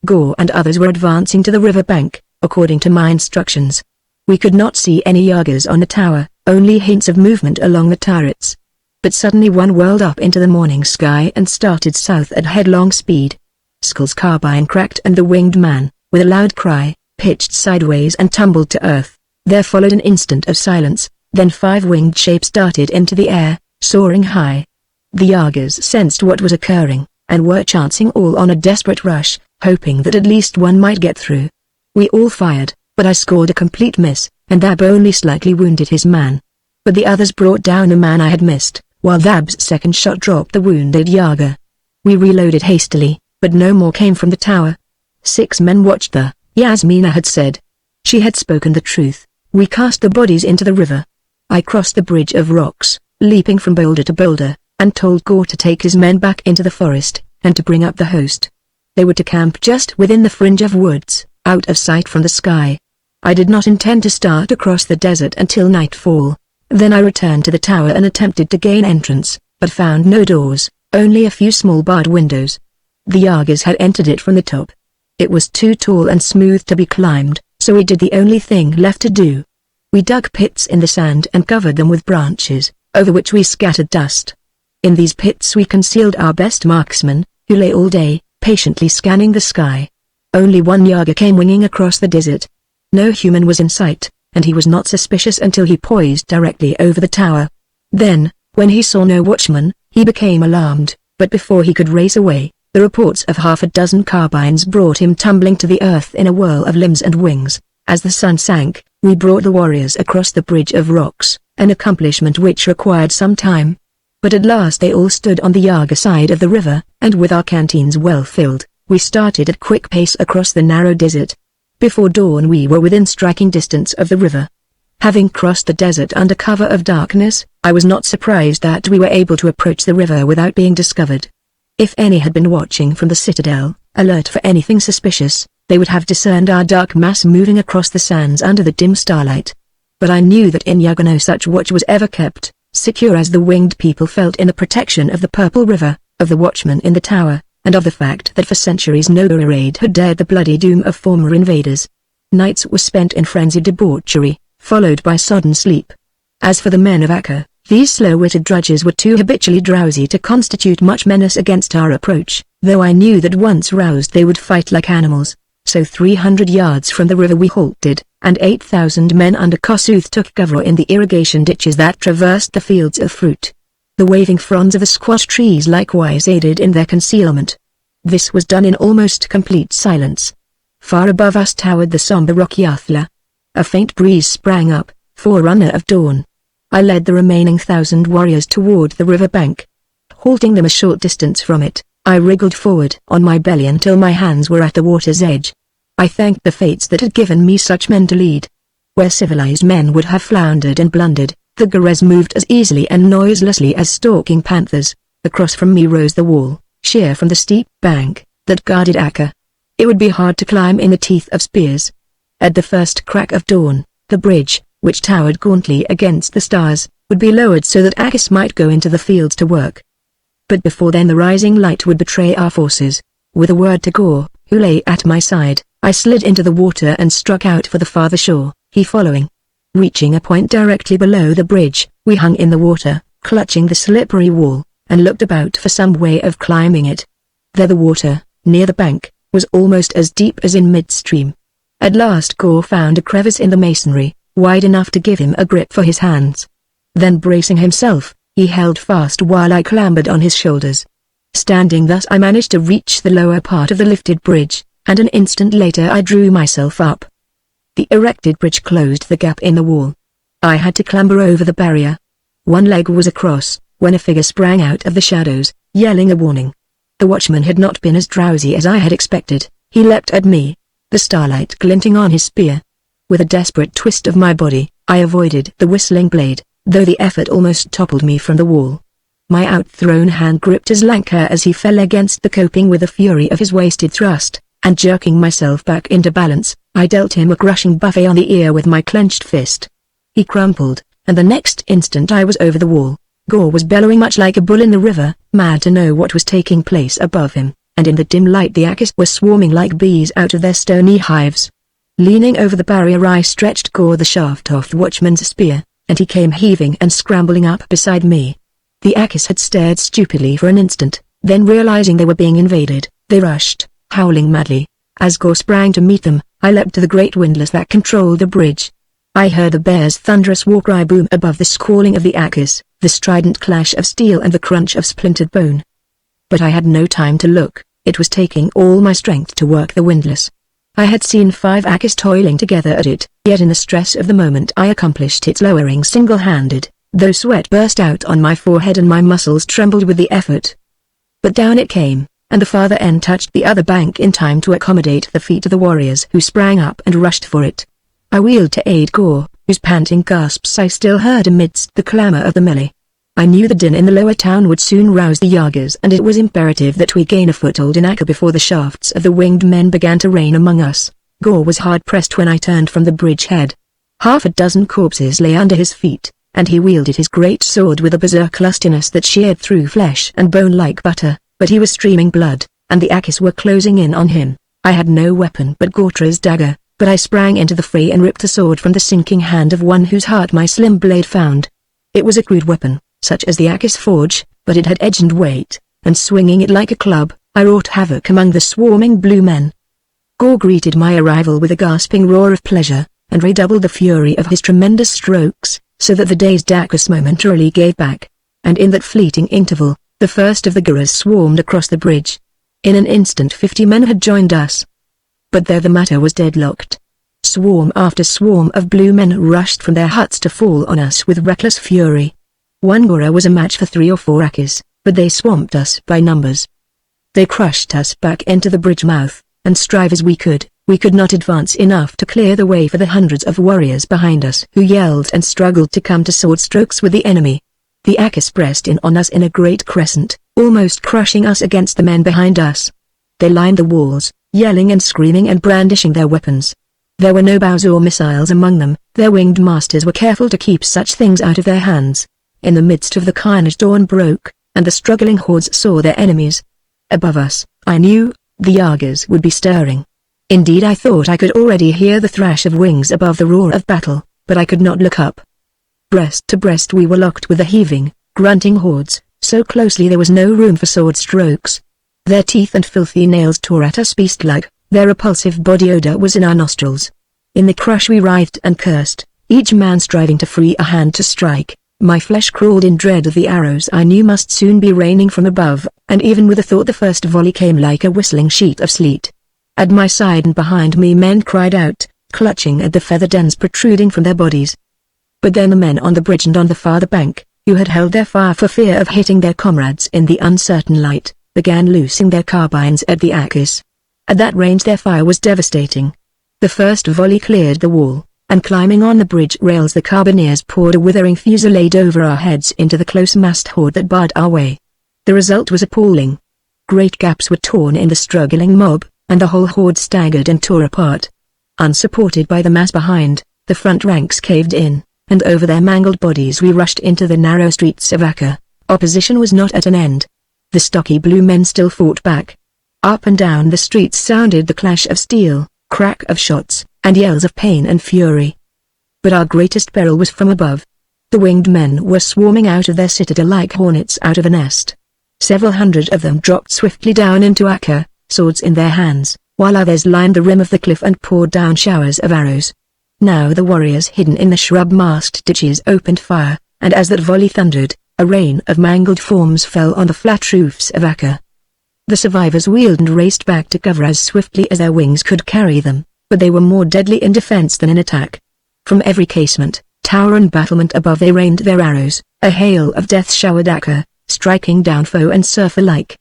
Gore and others were advancing to the river bank, according to my instructions. We could not see any Yagas on the tower, only hints of movement along the turrets. but suddenly one whirled up into the morning sky and started south at headlong speed. Skull's carbine cracked and the winged man, with a loud cry, pitched sideways and tumbled to earth. There followed an instant of silence, then 5 winged shapes darted into the air, soaring high. The Yagars sensed what was occurring, and were chancing all on a desperate rush, hoping that at least one might get through. We all fired, but I scored a complete miss, and Thab only slightly wounded his man. But the others brought down the man I had missed, while Thab's second shot dropped the wounded Yagar. We reloaded hastily, but no more came from the tower. 6 men watched the, Yasmina had said. She had spoken the truth. We cast the bodies into the river. I crossed the bridge of rocks, leaping from boulder to boulder, and told Gore to take his men back into the forest, and to bring up the host. They were to camp just within the fringe of woods, out of sight from the sky. I did not intend to start across the desert until nightfall. Then I returned to the tower and attempted to gain entrance, but found no doors, only a few small barred windows. The Yagars had entered it from the top. It was too tall and smooth to be climbed, so we did the only thing left to do. We dug pits in the sand and covered them with branches, over which we scattered dust. In these pits we concealed our best marksmen, who lay all day, patiently scanning the sky. Only one Yagar came winging across the desert. No human was in sight, and he was not suspicious until he poised directly over the tower. Then, when he saw no watchman, he became alarmed, but before he could race away, the reports of 6 carbines brought him tumbling to the earth in a whirl of limbs and wings. As the sun sank, we brought the warriors across the bridge of rocks, an accomplishment which required some time. But at last they all stood on the Yagar side of the river, and with our canteens well filled, we started at quick pace across the narrow desert. Before dawn we were within striking distance of the river. Having crossed the desert under cover of darkness, I was not surprised that we were able to approach the river without being discovered. If any had been watching from the citadel, alert for anything suspicious, they would have discerned our dark mass moving across the sands under the dim starlight. But I knew that in Yagar no such watch was ever kept, secure as the winged people felt in the protection of the Purple River, of the watchman in the tower, and of the fact that for centuries no raid had dared the bloody doom of former invaders. Nights were spent in frenzied debauchery, followed by sodden sleep. As for the men of Akka, these slow-witted drudges were too habitually drowsy to constitute much menace against our approach, though I knew that once roused they would fight like animals. So 300 yards from the river we halted, and 8,000 men under Kossuth took cover in the irrigation ditches that traversed the fields of fruit. The waving fronds of the squash trees likewise aided in their concealment. This was done in almost complete silence. Far above us towered the somber rocky Athla. A faint breeze sprang up, forerunner of dawn. I led the remaining 1,000 warriors toward the river bank. Halting them a short distance from it, I wriggled forward on my belly until my hands were at the water's edge. I thanked the fates that had given me such men to lead. Where civilized men would have floundered and blundered, the Gares moved as easily and noiselessly as stalking panthers. Across from me rose the wall, sheer from the steep bank, that guarded Akka. It would be hard to climb in the teeth of spears. At the first crack of dawn, the bridge, which towered gauntly against the stars, would be lowered so that Akis might go into the fields to work. But before then the rising light would betray our forces. With a word to Gore, who lay at my side, I slid into the water and struck out for the farther shore, he following. Reaching a point directly below the bridge, we hung in the water, clutching the slippery wall, and looked about for some way of climbing it. There the water, near the bank, was almost as deep as in midstream. At last Gore found a crevice in the masonry, wide enough to give him a grip for his hands. Then bracing himself, he held fast while I clambered on his shoulders. Standing thus I managed to reach the lower part of the lifted bridge, and an instant later I drew myself up. The erected bridge closed the gap in the wall. I had to clamber over the barrier. One leg was across, when a figure sprang out of the shadows, yelling a warning. The watchman had not been as drowsy as I had expected. He leapt at me, the starlight glinting on his spear. With a desperate twist of my body, I avoided the whistling blade, though the effort almost toppled me from the wall. My outthrown hand gripped his lank hair as he fell against the coping with the fury of his wasted thrust, and jerking myself back into balance, I dealt him a crushing buffet on the ear with my clenched fist. He crumpled, and the next instant I was over the wall. Gore was bellowing much like a bull in the river, mad to know what was taking place above him, and in the dim light the Akis were swarming like bees out of their stony hives. Leaning over the barrier I stretched Gore the shaft off the watchman's spear, and he came heaving and scrambling up beside me. The Akis had stared stupidly for an instant, then realizing they were being invaded, they rushed, howling madly. As Gore sprang to meet them, I leapt to the great windlass that controlled the bridge. I heard the bear's thunderous war cry boom above the squalling of the Akis, the strident clash of steel and the crunch of splintered bone. But I had no time to look. It was taking all my strength to work the windlass. I had seen 5 Akis toiling together at it, yet in the stress of the moment I accomplished its lowering single-handed, though sweat burst out on my forehead and my muscles trembled with the effort. But down it came, and the farther end touched the other bank in time to accommodate the feet of the warriors who sprang up and rushed for it. I wheeled to aid Gore, whose panting gasps I still heard amidst the clamor of the melee. I knew the din in the lower town would soon rouse the Yagas, and it was imperative that we gain a foothold in Akka before the shafts of the winged men began to rain among us. Gore was hard-pressed when I turned from the bridge head. 6 corpses lay under his feet, and he wielded his great sword with a berserk lustiness that sheared through flesh and bone like butter, but he was streaming blood, and the Akis were closing in on him. I had no weapon but Gortra's dagger, but I sprang into the fray and ripped the sword from the sinking hand of one whose heart my slim blade found. It was a crude weapon, such as the Akis forge, but it had edge and weight, and swinging it like a club, I wrought havoc among the swarming blue men. Gore greeted my arrival with a gasping roar of pleasure, and redoubled the fury of his tremendous strokes, so that the dazed Akis momentarily gave back. And in that fleeting interval, the first of the Guras swarmed across the bridge. In an instant 50 men had joined us. But there the matter was deadlocked. Swarm after swarm of blue men rushed from their huts to fall on us with reckless fury. One Gura was a match for 3 or 4 Akis, but they swamped us by numbers. They crushed us back into the bridge mouth, and strive as we could not advance enough to clear the way for the hundreds of warriors behind us who yelled and struggled to come to sword strokes with the enemy. The Akis pressed in on us in a great crescent, almost crushing us against the men behind us. They lined the walls, yelling and screaming and brandishing their weapons. There were no bows or missiles among them, their winged masters were careful to keep such things out of their hands. In the midst of the carnage dawn broke, and the struggling hordes saw their enemies. Above us, I knew, the Yagas would be stirring. Indeed I thought I could already hear the thrash of wings above the roar of battle, but I could not look up. Breast to breast we were locked with the heaving, grunting hordes, so closely there was no room for sword strokes. Their teeth and filthy nails tore at us beast-like, their repulsive body odor was in our nostrils. In the crush we writhed and cursed, each man striving to free a hand to strike. My flesh crawled in dread of the arrows I knew must soon be raining from above, and even with the thought the first volley came like a whistling sheet of sleet. At my side and behind me men cried out, clutching at the feathered ends protruding from their bodies. But then the men on the bridge and on the farther bank, who had held their fire for fear of hitting their comrades in the uncertain light, began loosing their carbines at the Akis. At that range their fire was devastating. The first volley cleared the wall, and climbing on the bridge rails the carbineers poured a withering fusillade over our heads into the close-massed horde that barred our way. The result was appalling. Great gaps were torn in the struggling mob, and the whole horde staggered and tore apart. Unsupported by the mass behind, the front ranks caved in, and over their mangled bodies we rushed into the narrow streets of Akka. Opposition was not at an end. The stocky blue men still fought back. Up and down the streets sounded the clash of steel, crack of shots, and yells of pain and fury. But our greatest peril was from above. The winged men were swarming out of their citadel like hornets out of a nest. Several hundred of them dropped swiftly down into Akka, swords in their hands, while others lined the rim of the cliff and poured down showers of arrows. Now the warriors hidden in the shrub-masked ditches opened fire, and as that volley thundered, a rain of mangled forms fell on the flat roofs of Akka. The survivors wheeled and raced back to cover as swiftly as their wings could carry them, but they were more deadly in defense than in attack. From every casement, tower and battlement above they rained their arrows, a hail of death showered Akka, striking down foe and surf alike.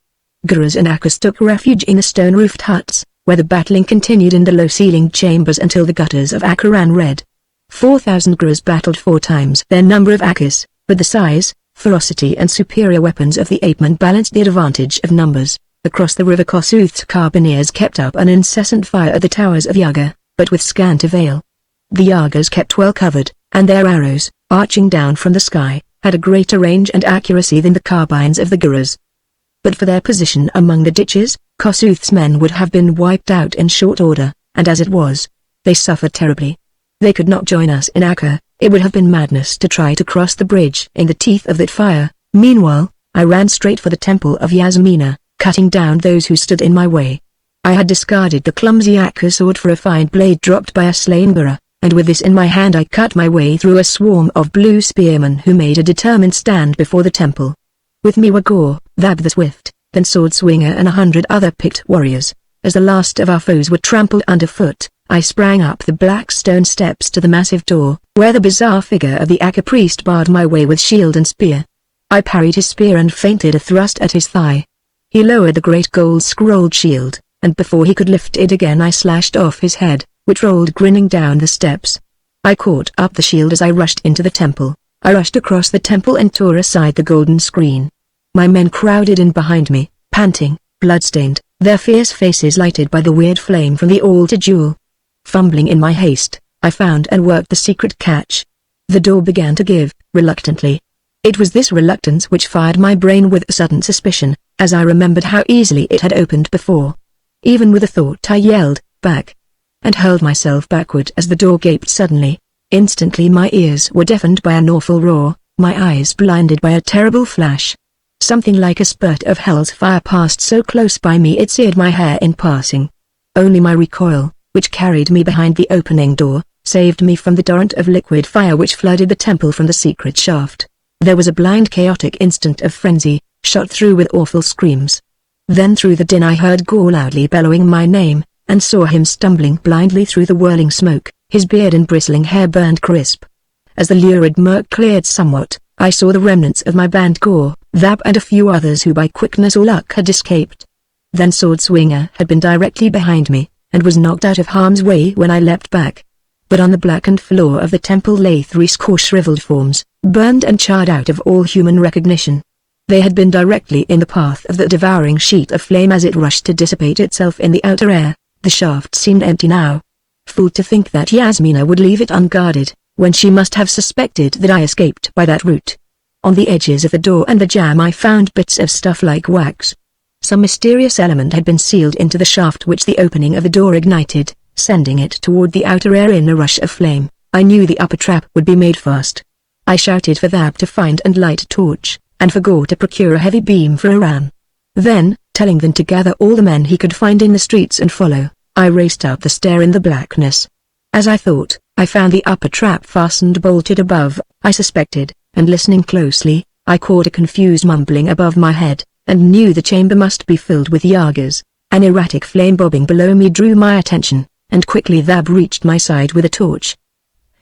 Guras and Akkas took refuge in the stone-roofed huts, where the battling continued in the low-ceilinged chambers until the gutters of Akka ran red. 4,000 Guras battled 4 times their number of Akkas, but the size, ferocity and superior weapons of the ape-men balanced the advantage of numbers. Across the river Kossuth's carbineers kept up an incessant fire at the towers of Yaga, but with scant avail. The Yagas kept well covered, and their arrows, arching down from the sky, had a greater range and accuracy than the carbines of the Guras. But for their position among the ditches, Kossuth's men would have been wiped out in short order, and as it was, they suffered terribly. They could not join us in Akka. It would have been madness to try to cross the bridge in the teeth of that fire, Meanwhile, I ran straight for the temple of Yasmina, cutting down those who stood in my way. I had discarded the clumsy Akka sword for a fine blade dropped by a slain Gura, and with this in my hand I cut my way through a swarm of blue spearmen who made a determined stand before the temple. With me were Gore, Thab the Swift, then Sword Swinger and 100 other picked warriors. As the last of our foes were trampled underfoot, I sprang up the black stone steps to the massive door, where the bizarre figure of the Akka priest barred my way with shield and spear. I parried his spear and feinted a thrust at his thigh. He lowered the great gold-scrolled shield, and before he could lift it again I slashed off his head, which rolled grinning down the steps. I caught up the shield as I rushed into the temple. I rushed across the temple and tore aside the golden screen. My men crowded in behind me, panting, bloodstained, their fierce faces lighted by the weird flame from the altar jewel. Fumbling in my haste, I found and worked the secret catch. The door began to give, reluctantly. It was this reluctance which fired my brain with a sudden suspicion, as I remembered how easily it had opened before. Even with the thought I yelled, "Back!" and hurled myself backward as the door gaped suddenly. Instantly my ears were deafened by an awful roar, my eyes blinded by a terrible flash. Something like a spurt of hell's fire passed so close by me it seared my hair in passing. Only my recoil, which carried me behind the opening door, saved me from the torrent of liquid fire which flooded the temple from the secret shaft. There was a blind chaotic instant of frenzy, shot through with awful screams. Then through the din I heard Gore loudly bellowing my name, and saw him stumbling blindly through the whirling smoke, his beard and bristling hair burned crisp. As the lurid murk cleared somewhat, I saw the remnants of my band Gore, Thab and a few others who by quickness or luck had escaped. Then Sword Swinger had been directly behind me, and was knocked out of harm's way when I leapt back. But on the blackened floor of the temple lay 3 shriveled forms, burned and charred out of all human recognition. They had been directly in the path of the devouring sheet of flame as it rushed to dissipate itself in the outer air. The shaft seemed empty now. Fool to think that Yasmina would leave it unguarded, when she must have suspected that I escaped by that route. On the edges of the door and the jamb I found bits of stuff like wax. Some mysterious element had been sealed into the shaft which the opening of the door ignited, sending it toward the outer air in a rush of flame. I knew the upper trap would be made fast. I shouted for Thab to find and light a torch, and for Gore to procure a heavy beam for a ram. Then, telling them to gather all the men he could find in the streets and follow, I raced up the stair in the blackness. As I thought, I found the upper trap fastened bolted above, I suspected, and listening closely, I caught a confused mumbling above my head, and knew the chamber must be filled with Yagas. An erratic flame bobbing below me drew my attention, and quickly Thab reached my side with a torch.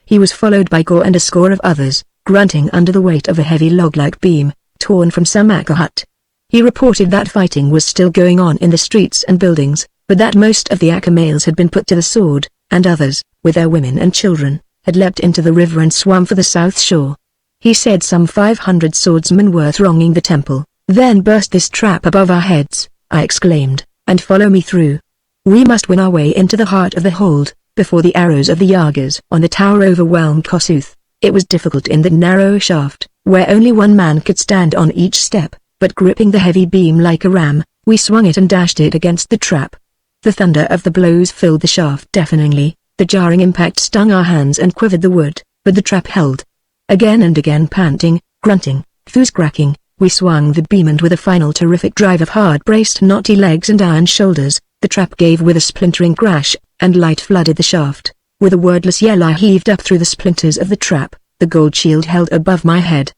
He was followed by Gore and a score of others, grunting under the weight of a heavy log-like beam, torn from some Akka hut. He reported that fighting was still going on in the streets and buildings, but that most of the Akka males had been put to the sword, and others, with their women and children, had leapt into the river and swam for the south shore. He said some 500 swordsmen were thronging the temple. "Then burst this trap above our heads," I exclaimed, "and follow me through. We must win our way into the heart of the hold, before the arrows of the Yagas on the tower overwhelmed Kossuth." It was difficult in the narrow shaft, where only one man could stand on each step, but gripping the heavy beam like a ram, we swung it and dashed it against the trap. The thunder of the blows filled the shaft deafeningly, the jarring impact stung our hands and quivered the wood, but the trap held. Again and again panting, grunting, cracking, we swung the beam and with a final terrific drive of hard-braced knotty legs and iron shoulders, the trap gave with a splintering crash, and light flooded the shaft. With a wordless yell I heaved up through the splinters of the trap, the gold shield held above my head.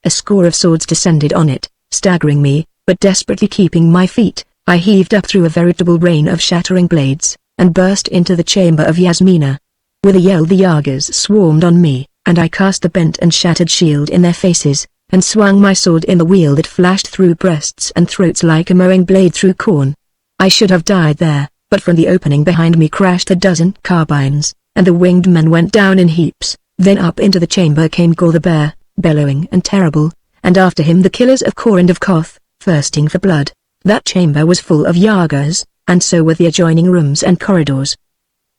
A score of swords descended on it, staggering me, but desperately keeping my feet. I heaved up through a veritable rain of shattering blades, and burst into the chamber of Yasmina. With a yell the Yagas swarmed on me, and I cast the bent and shattered shield in their faces, and swung my sword in the wheel that flashed through breasts and throats like a mowing blade through corn. I should have died there, but from the opening behind me crashed a dozen carbines, and the winged men went down in heaps. Then up into the chamber came Gore the bear, bellowing and terrible, and after him the killers of Kor and of Koth, thirsting for blood. That chamber was full of Yagas, and so were the adjoining rooms and corridors.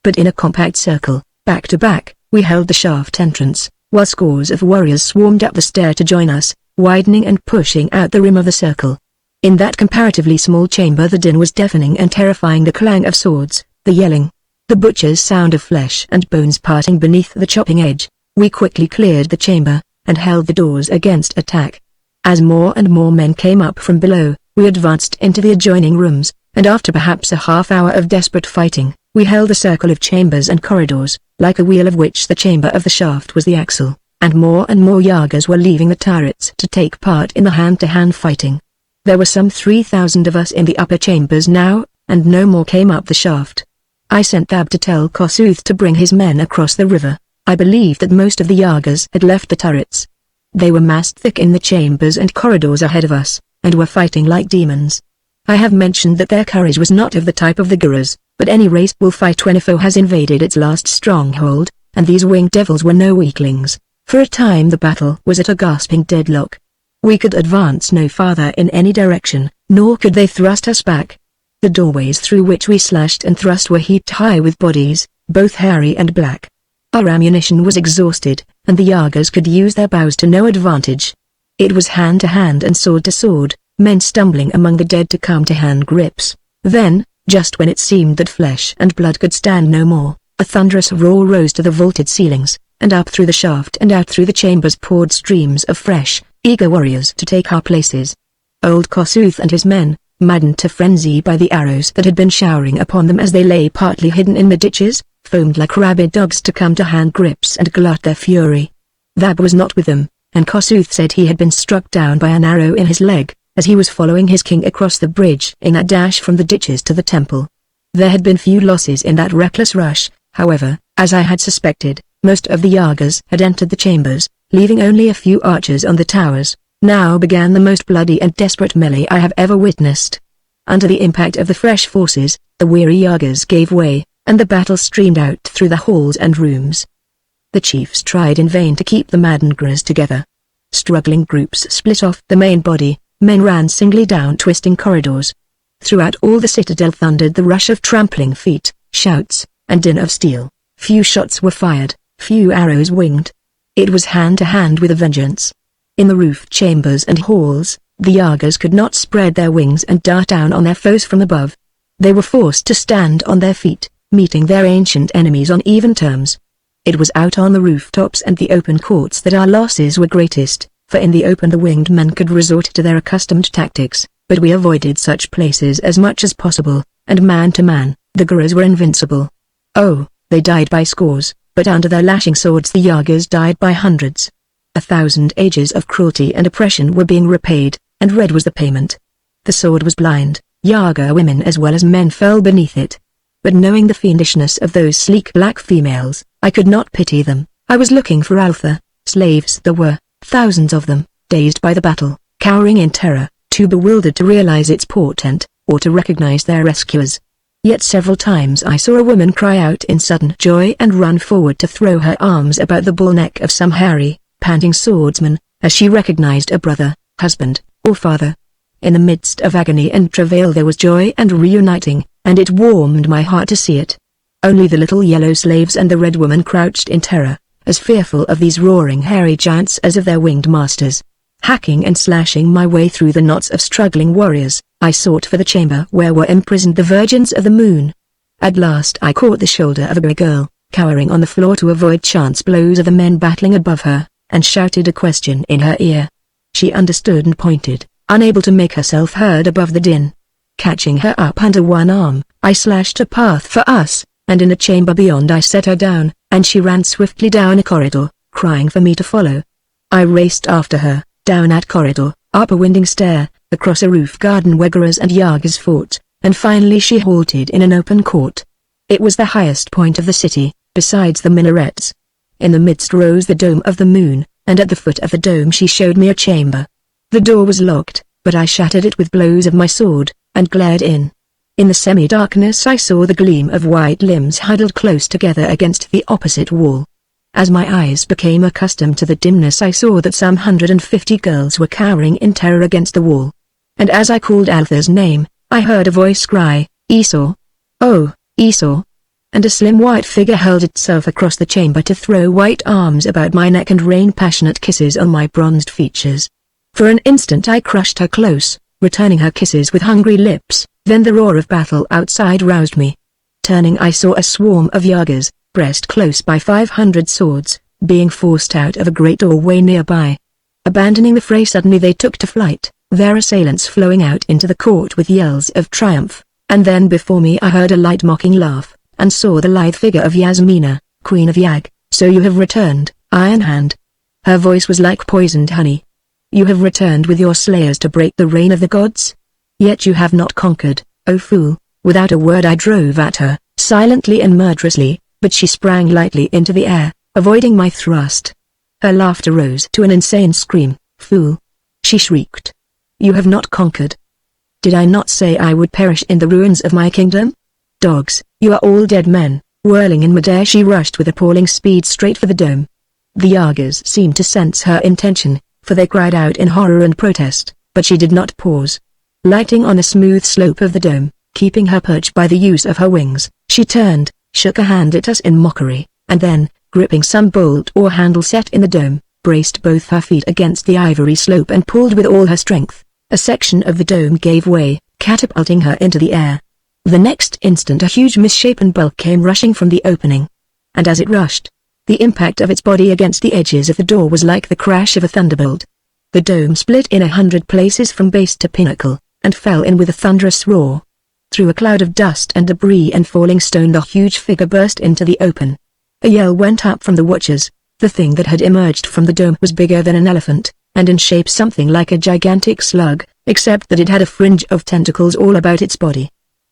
But in a compact circle, back to back, we held the shaft entrance, while scores of warriors swarmed up the stair to join us, widening and pushing out the rim of the circle. In that comparatively small chamber the din was deafening and terrifying, the clang of swords, the yelling, the butcher's sound of flesh and bones parting beneath the chopping edge. We quickly cleared the chamber, and held the doors against attack. As more and more men came up from below, we advanced into the adjoining rooms, and after perhaps a half-hour of desperate fighting, we held a circle of chambers and corridors, like a wheel of which the chamber of the shaft was the axle, and more Yagas were leaving the turrets to take part in the hand-to-hand fighting. There were some 3,000 of us in the upper chambers now, and no more came up the shaft. I sent Thab to tell Kossuth to bring his men across the river. I believed that most of the Yagas had left the turrets. They were massed thick in the chambers and corridors ahead of us, and were fighting like demons. I have mentioned that their courage was not of the type of the Guras, but any race will fight when a foe has invaded its last stronghold, and these winged devils were no weaklings. For a time the battle was at a gasping deadlock. We could advance no farther in any direction, nor could they thrust us back. The doorways through which we slashed and thrust were heaped high with bodies, both hairy and black. Our ammunition was exhausted, and the Yagas could use their bows to no advantage. It was hand to hand and sword to sword, men stumbling among the dead to come to hand grips. Then, just when it seemed that flesh and blood could stand no more, a thunderous roar rose to the vaulted ceilings, and up through the shaft and out through the chambers poured streams of fresh, eager warriors to take our places. Old Kossuth and his men, maddened to frenzy by the arrows that had been showering upon them as they lay partly hidden in the ditches, foamed like rabid dogs to come to hand grips and glut their fury. Thab was not with them, and Kossuth said he had been struck down by an arrow in his leg, as he was following his king across the bridge in that dash from the ditches to the temple. There had been few losses in that reckless rush, however, as I had suspected. Most of the Yagas had entered the chambers, leaving only a few archers on the towers. Now began the most bloody and desperate melee I have ever witnessed. Under the impact of the fresh forces, the weary Yagas gave way, and the battle streamed out through the halls and rooms. The chiefs tried in vain to keep the maddened Guras together. Struggling groups split off the main body, men ran singly down twisting corridors. Throughout all the citadel thundered the rush of trampling feet, shouts, and din of steel. Few shots were fired. Few arrows winged. It was hand to hand with a vengeance. In the roof chambers and halls, the Yagas could not spread their wings and dart down on their foes from above. They were forced to stand on their feet, meeting their ancient enemies on even terms. It was out on the rooftops and the open courts that our losses were greatest, for in the open the winged men could resort to their accustomed tactics, but we avoided such places as much as possible, and man to man, the Guras were invincible. Oh, they died by scores. But under their lashing swords the Yagas died by hundreds. 1,000 ages of cruelty and oppression were being repaid, and red was the payment. The sword was blind, Yaga women as well as men fell beneath it. But knowing the fiendishness of those sleek black females, I could not pity them. I was looking for Altha. Slaves there were, thousands of them, dazed by the battle, cowering in terror, too bewildered to realize its portent, or to recognize their rescuers. Yet several times I saw a woman cry out in sudden joy and run forward to throw her arms about the bull neck of some hairy, panting swordsman, as she recognized a brother, husband, or father. In the midst of agony and travail there was joy and reuniting, and it warmed my heart to see it. Only the little yellow slaves and the red woman crouched in terror, as fearful of these roaring hairy giants as of their winged masters. Hacking and slashing my way through the knots of struggling warriors, I sought for the chamber where were imprisoned the virgins of the moon. At last I caught the shoulder of a grey girl, cowering on the floor to avoid chance blows of the men battling above her, and shouted a question in her ear. She understood and pointed, unable to make herself heard above the din. Catching her up under one arm, I slashed a path for us, and in a chamber beyond I set her down, and she ran swiftly down a corridor, crying for me to follow. I raced after her, down that corridor, up a winding stair, across a roof garden where Guras and Yagas fought, and finally she halted in an open court. It was the highest point of the city, besides the minarets. In the midst rose the dome of the moon, and at the foot of the dome she showed me a chamber. The door was locked, but I shattered it with blows of my sword, and glared in. In the semi-darkness I saw the gleam of white limbs huddled close together against the opposite wall. As my eyes became accustomed to the dimness I saw that some 150 girls were cowering in terror against the wall. And as I called Altha's name, I heard a voice cry, "Esau! Oh, Esau!" And a slim white figure hurled itself across the chamber to throw white arms about my neck and rain passionate kisses on my bronzed features. For an instant I crushed her close, returning her kisses with hungry lips, then the roar of battle outside roused me. Turning I saw a swarm of Yagas, pressed close by 500 swords, being forced out of a great doorway nearby. Abandoning the fray suddenly they took to flight, their assailants flowing out into the court with yells of triumph. And then before me I heard a light mocking laugh, and saw the lithe figure of Yasmina, Queen of Yag. "So you have returned, Iron Hand." Her voice was like poisoned honey. "You have returned with your slayers to break the reign of the gods? Yet you have not conquered, O fool." Without a word I drove at her, silently and murderously, but she sprang lightly into the air, avoiding my thrust. Her laughter rose to an insane scream. "Fool!" she shrieked. "You have not conquered. Did I not say I would perish in the ruins of my kingdom? Dogs, you are all dead men." Whirling in midair she rushed with appalling speed straight for the dome. The Yagas seemed to sense her intention, for they cried out in horror and protest, but she did not pause. Lighting on a smooth slope of the dome, keeping her perch by the use of her wings, she turned, shook a hand at us in mockery, and then, gripping some bolt or handle set in the dome, braced both her feet against the ivory slope and pulled with all her strength. A section of the dome gave way, catapulting her into the air. The next instant a huge misshapen bulk came rushing from the opening. And as it rushed, the impact of its body against the edges of the door was like the crash of a thunderbolt. The dome split in 100 places from base to pinnacle, and fell in with a thunderous roar. Through a cloud of dust and debris and falling stone the huge figure burst into the open. A yell went up from the watchers. The thing that had emerged from the dome was bigger than an elephant, and in shape something like a gigantic slug, except that it had a fringe of tentacles all about its body.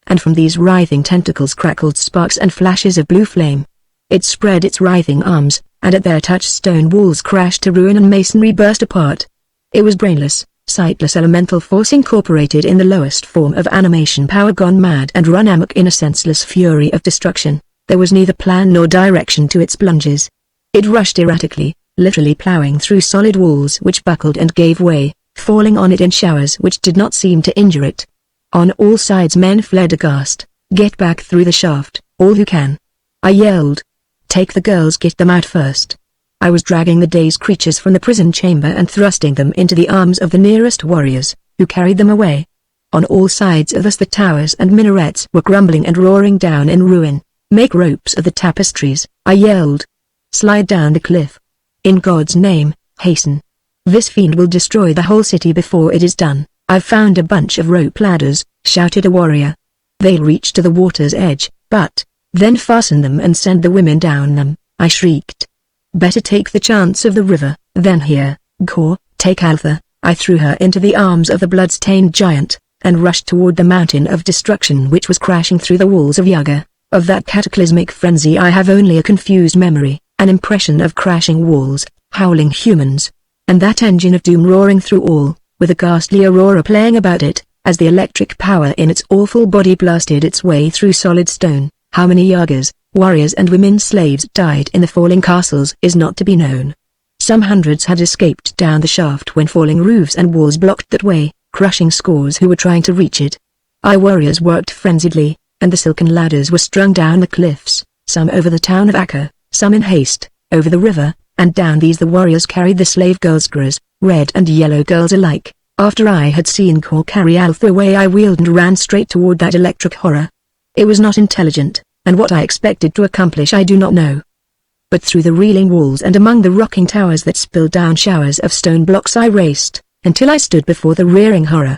And from these writhing tentacles crackled sparks and flashes of blue flame. It spread its writhing arms, and at their touch stone walls crashed to ruin and masonry burst apart. It was brainless, sightless elemental force incorporated in the lowest form of animation power gone mad and run amok in a senseless fury of destruction. There was neither plan nor direction to its plunges. It rushed erratically, literally plowing through solid walls which buckled and gave way, falling on it in showers which did not seem to injure it. On all sides men fled aghast. "Get back through the shaft, all who can," I yelled. "Take the girls, get them out first." I was dragging the dazed creatures from the prison chamber and thrusting them into the arms of the nearest warriors, who carried them away. On all sides of us the towers and minarets were crumbling and roaring down in ruin. "Make ropes of the tapestries," I yelled. "Slide down the cliff. In God's name, hasten. This fiend will destroy the whole city before it is done." "I've found a bunch of rope ladders," shouted a warrior. "They'll reach to the water's edge, but, then fasten them and send the women down them," I shrieked. "Better take the chance of the river, then here, Gor, take Altha." I threw her into the arms of the blood-stained giant, and rushed toward the mountain of destruction which was crashing through the walls of Yaga. Of that cataclysmic frenzy I have only a confused memory, an impression of crashing walls, howling humans, and that engine of doom roaring through all, with a ghastly aurora playing about it, as the electric power in its awful body blasted its way through solid stone. How many Yagas, warriors and women slaves died in the falling castles is not to be known. Some hundreds had escaped down the shaft when falling roofs and walls blocked that way, crushing scores who were trying to reach it. Our warriors worked frenziedly, and the silken ladders were strung down the cliffs, some over the town of Akka, some in haste, over the river, and down these the warriors carried the slave girls, red and yellow girls alike. After I had seen Kor carry Altha away I wheeled and ran straight toward that electric horror. It was not intelligent, and what I expected to accomplish I do not know. But through the reeling walls and among the rocking towers that spilled down showers of stone blocks I raced, until I stood before the rearing horror.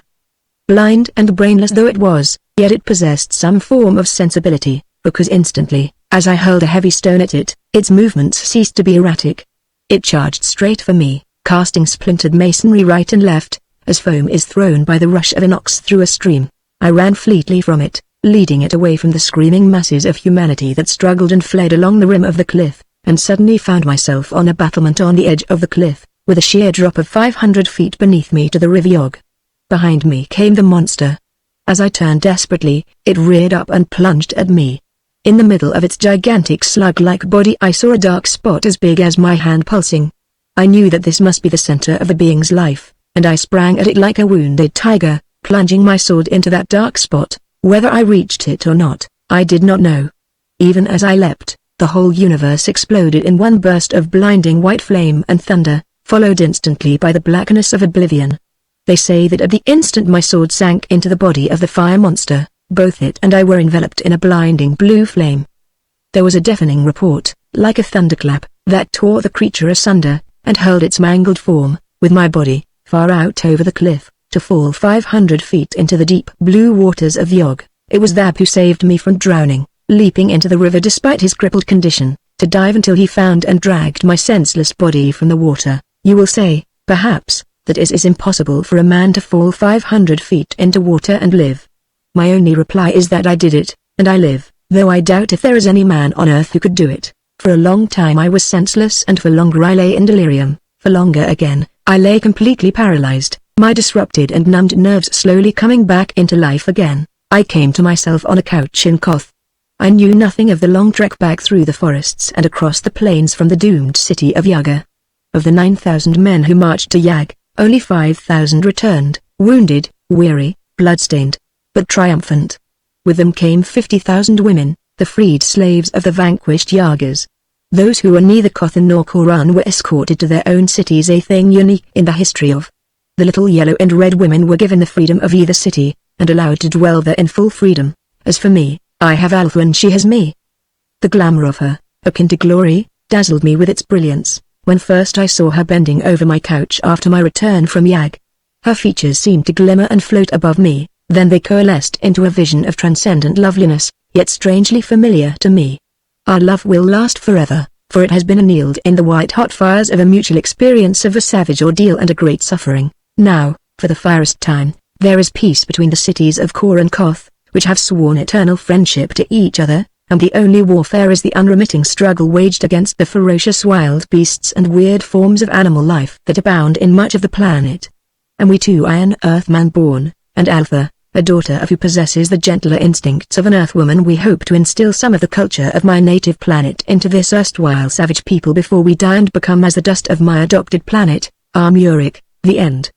Blind and brainless though it was, yet it possessed some form of sensibility, because instantly, as I hurled a heavy stone at it, its movements ceased to be erratic. It charged straight for me, casting splintered masonry right and left, as foam is thrown by the rush of an ox through a stream. I ran fleetly from it, leading it away from the screaming masses of humanity that struggled and fled along the rim of the cliff, and suddenly found myself on a battlement on the edge of the cliff, with a sheer drop of 500 feet beneath me to the river Yog. Behind me came the monster. As I turned desperately, it reared up and plunged at me. In the middle of its gigantic slug-like body I saw a dark spot as big as my hand pulsing. I knew that this must be the center of the being's life, and I sprang at it like a wounded tiger, plunging my sword into that dark spot. Whether I reached it or not, I did not know. Even as I leapt, the whole universe exploded in one burst of blinding white flame and thunder, followed instantly by the blackness of oblivion. They say that at the instant my sword sank into the body of the fire monster, both it and I were enveloped in a blinding blue flame. There was a deafening report, like a thunderclap, that tore the creature asunder, and hurled its mangled form, with my body, far out over the cliff, to fall 500 feet into the deep blue waters of Yog. It was Thab who saved me from drowning, leaping into the river despite his crippled condition, to dive until he found and dragged my senseless body from the water. You will say, perhaps, that it is impossible for a man to fall 500 feet into water and live. My only reply is that I did it, and I live, though I doubt if there is any man on earth who could do it. For a long time I was senseless, and for longer I lay in delirium. For longer again, I lay completely paralyzed, my disrupted and numbed nerves slowly coming back into life again. I came to myself on a couch in Koth. I knew nothing of the long trek back through the forests and across the plains from the doomed city of Yaga. Of the 9,000 men who marched to Yag, only 5,000 returned, wounded, weary, bloodstained, but triumphant. With them came 50,000 women, the freed slaves of the vanquished Yagas. Those who were neither Kothan nor Koran were escorted to their own cities, a thing unique in the history of. The little yellow and red women were given the freedom of either city, and allowed to dwell there in full freedom. As for me, I have Alpha and she has me. The glamour of her, akin to glory, dazzled me with its brilliance, when first I saw her bending over my couch after my return from Yag. Her features seemed to glimmer and float above me, then they coalesced into a vision of transcendent loveliness, yet strangely familiar to me. Our love will last forever, for it has been annealed in the white-hot fires of a mutual experience of a savage ordeal and a great suffering. Now, for the first time, there is peace between the cities of Kor and Koth, which have sworn eternal friendship to each other, and the only warfare is the unremitting struggle waged against the ferocious wild beasts and weird forms of animal life that abound in much of the planet. And we too are an Earthman born, and Alpha, a daughter of who possesses the gentler instincts of an Earthwoman. We hope to instill some of the culture of my native planet into this erstwhile savage people before we die and become as the dust of my adopted planet, Almuric. The end.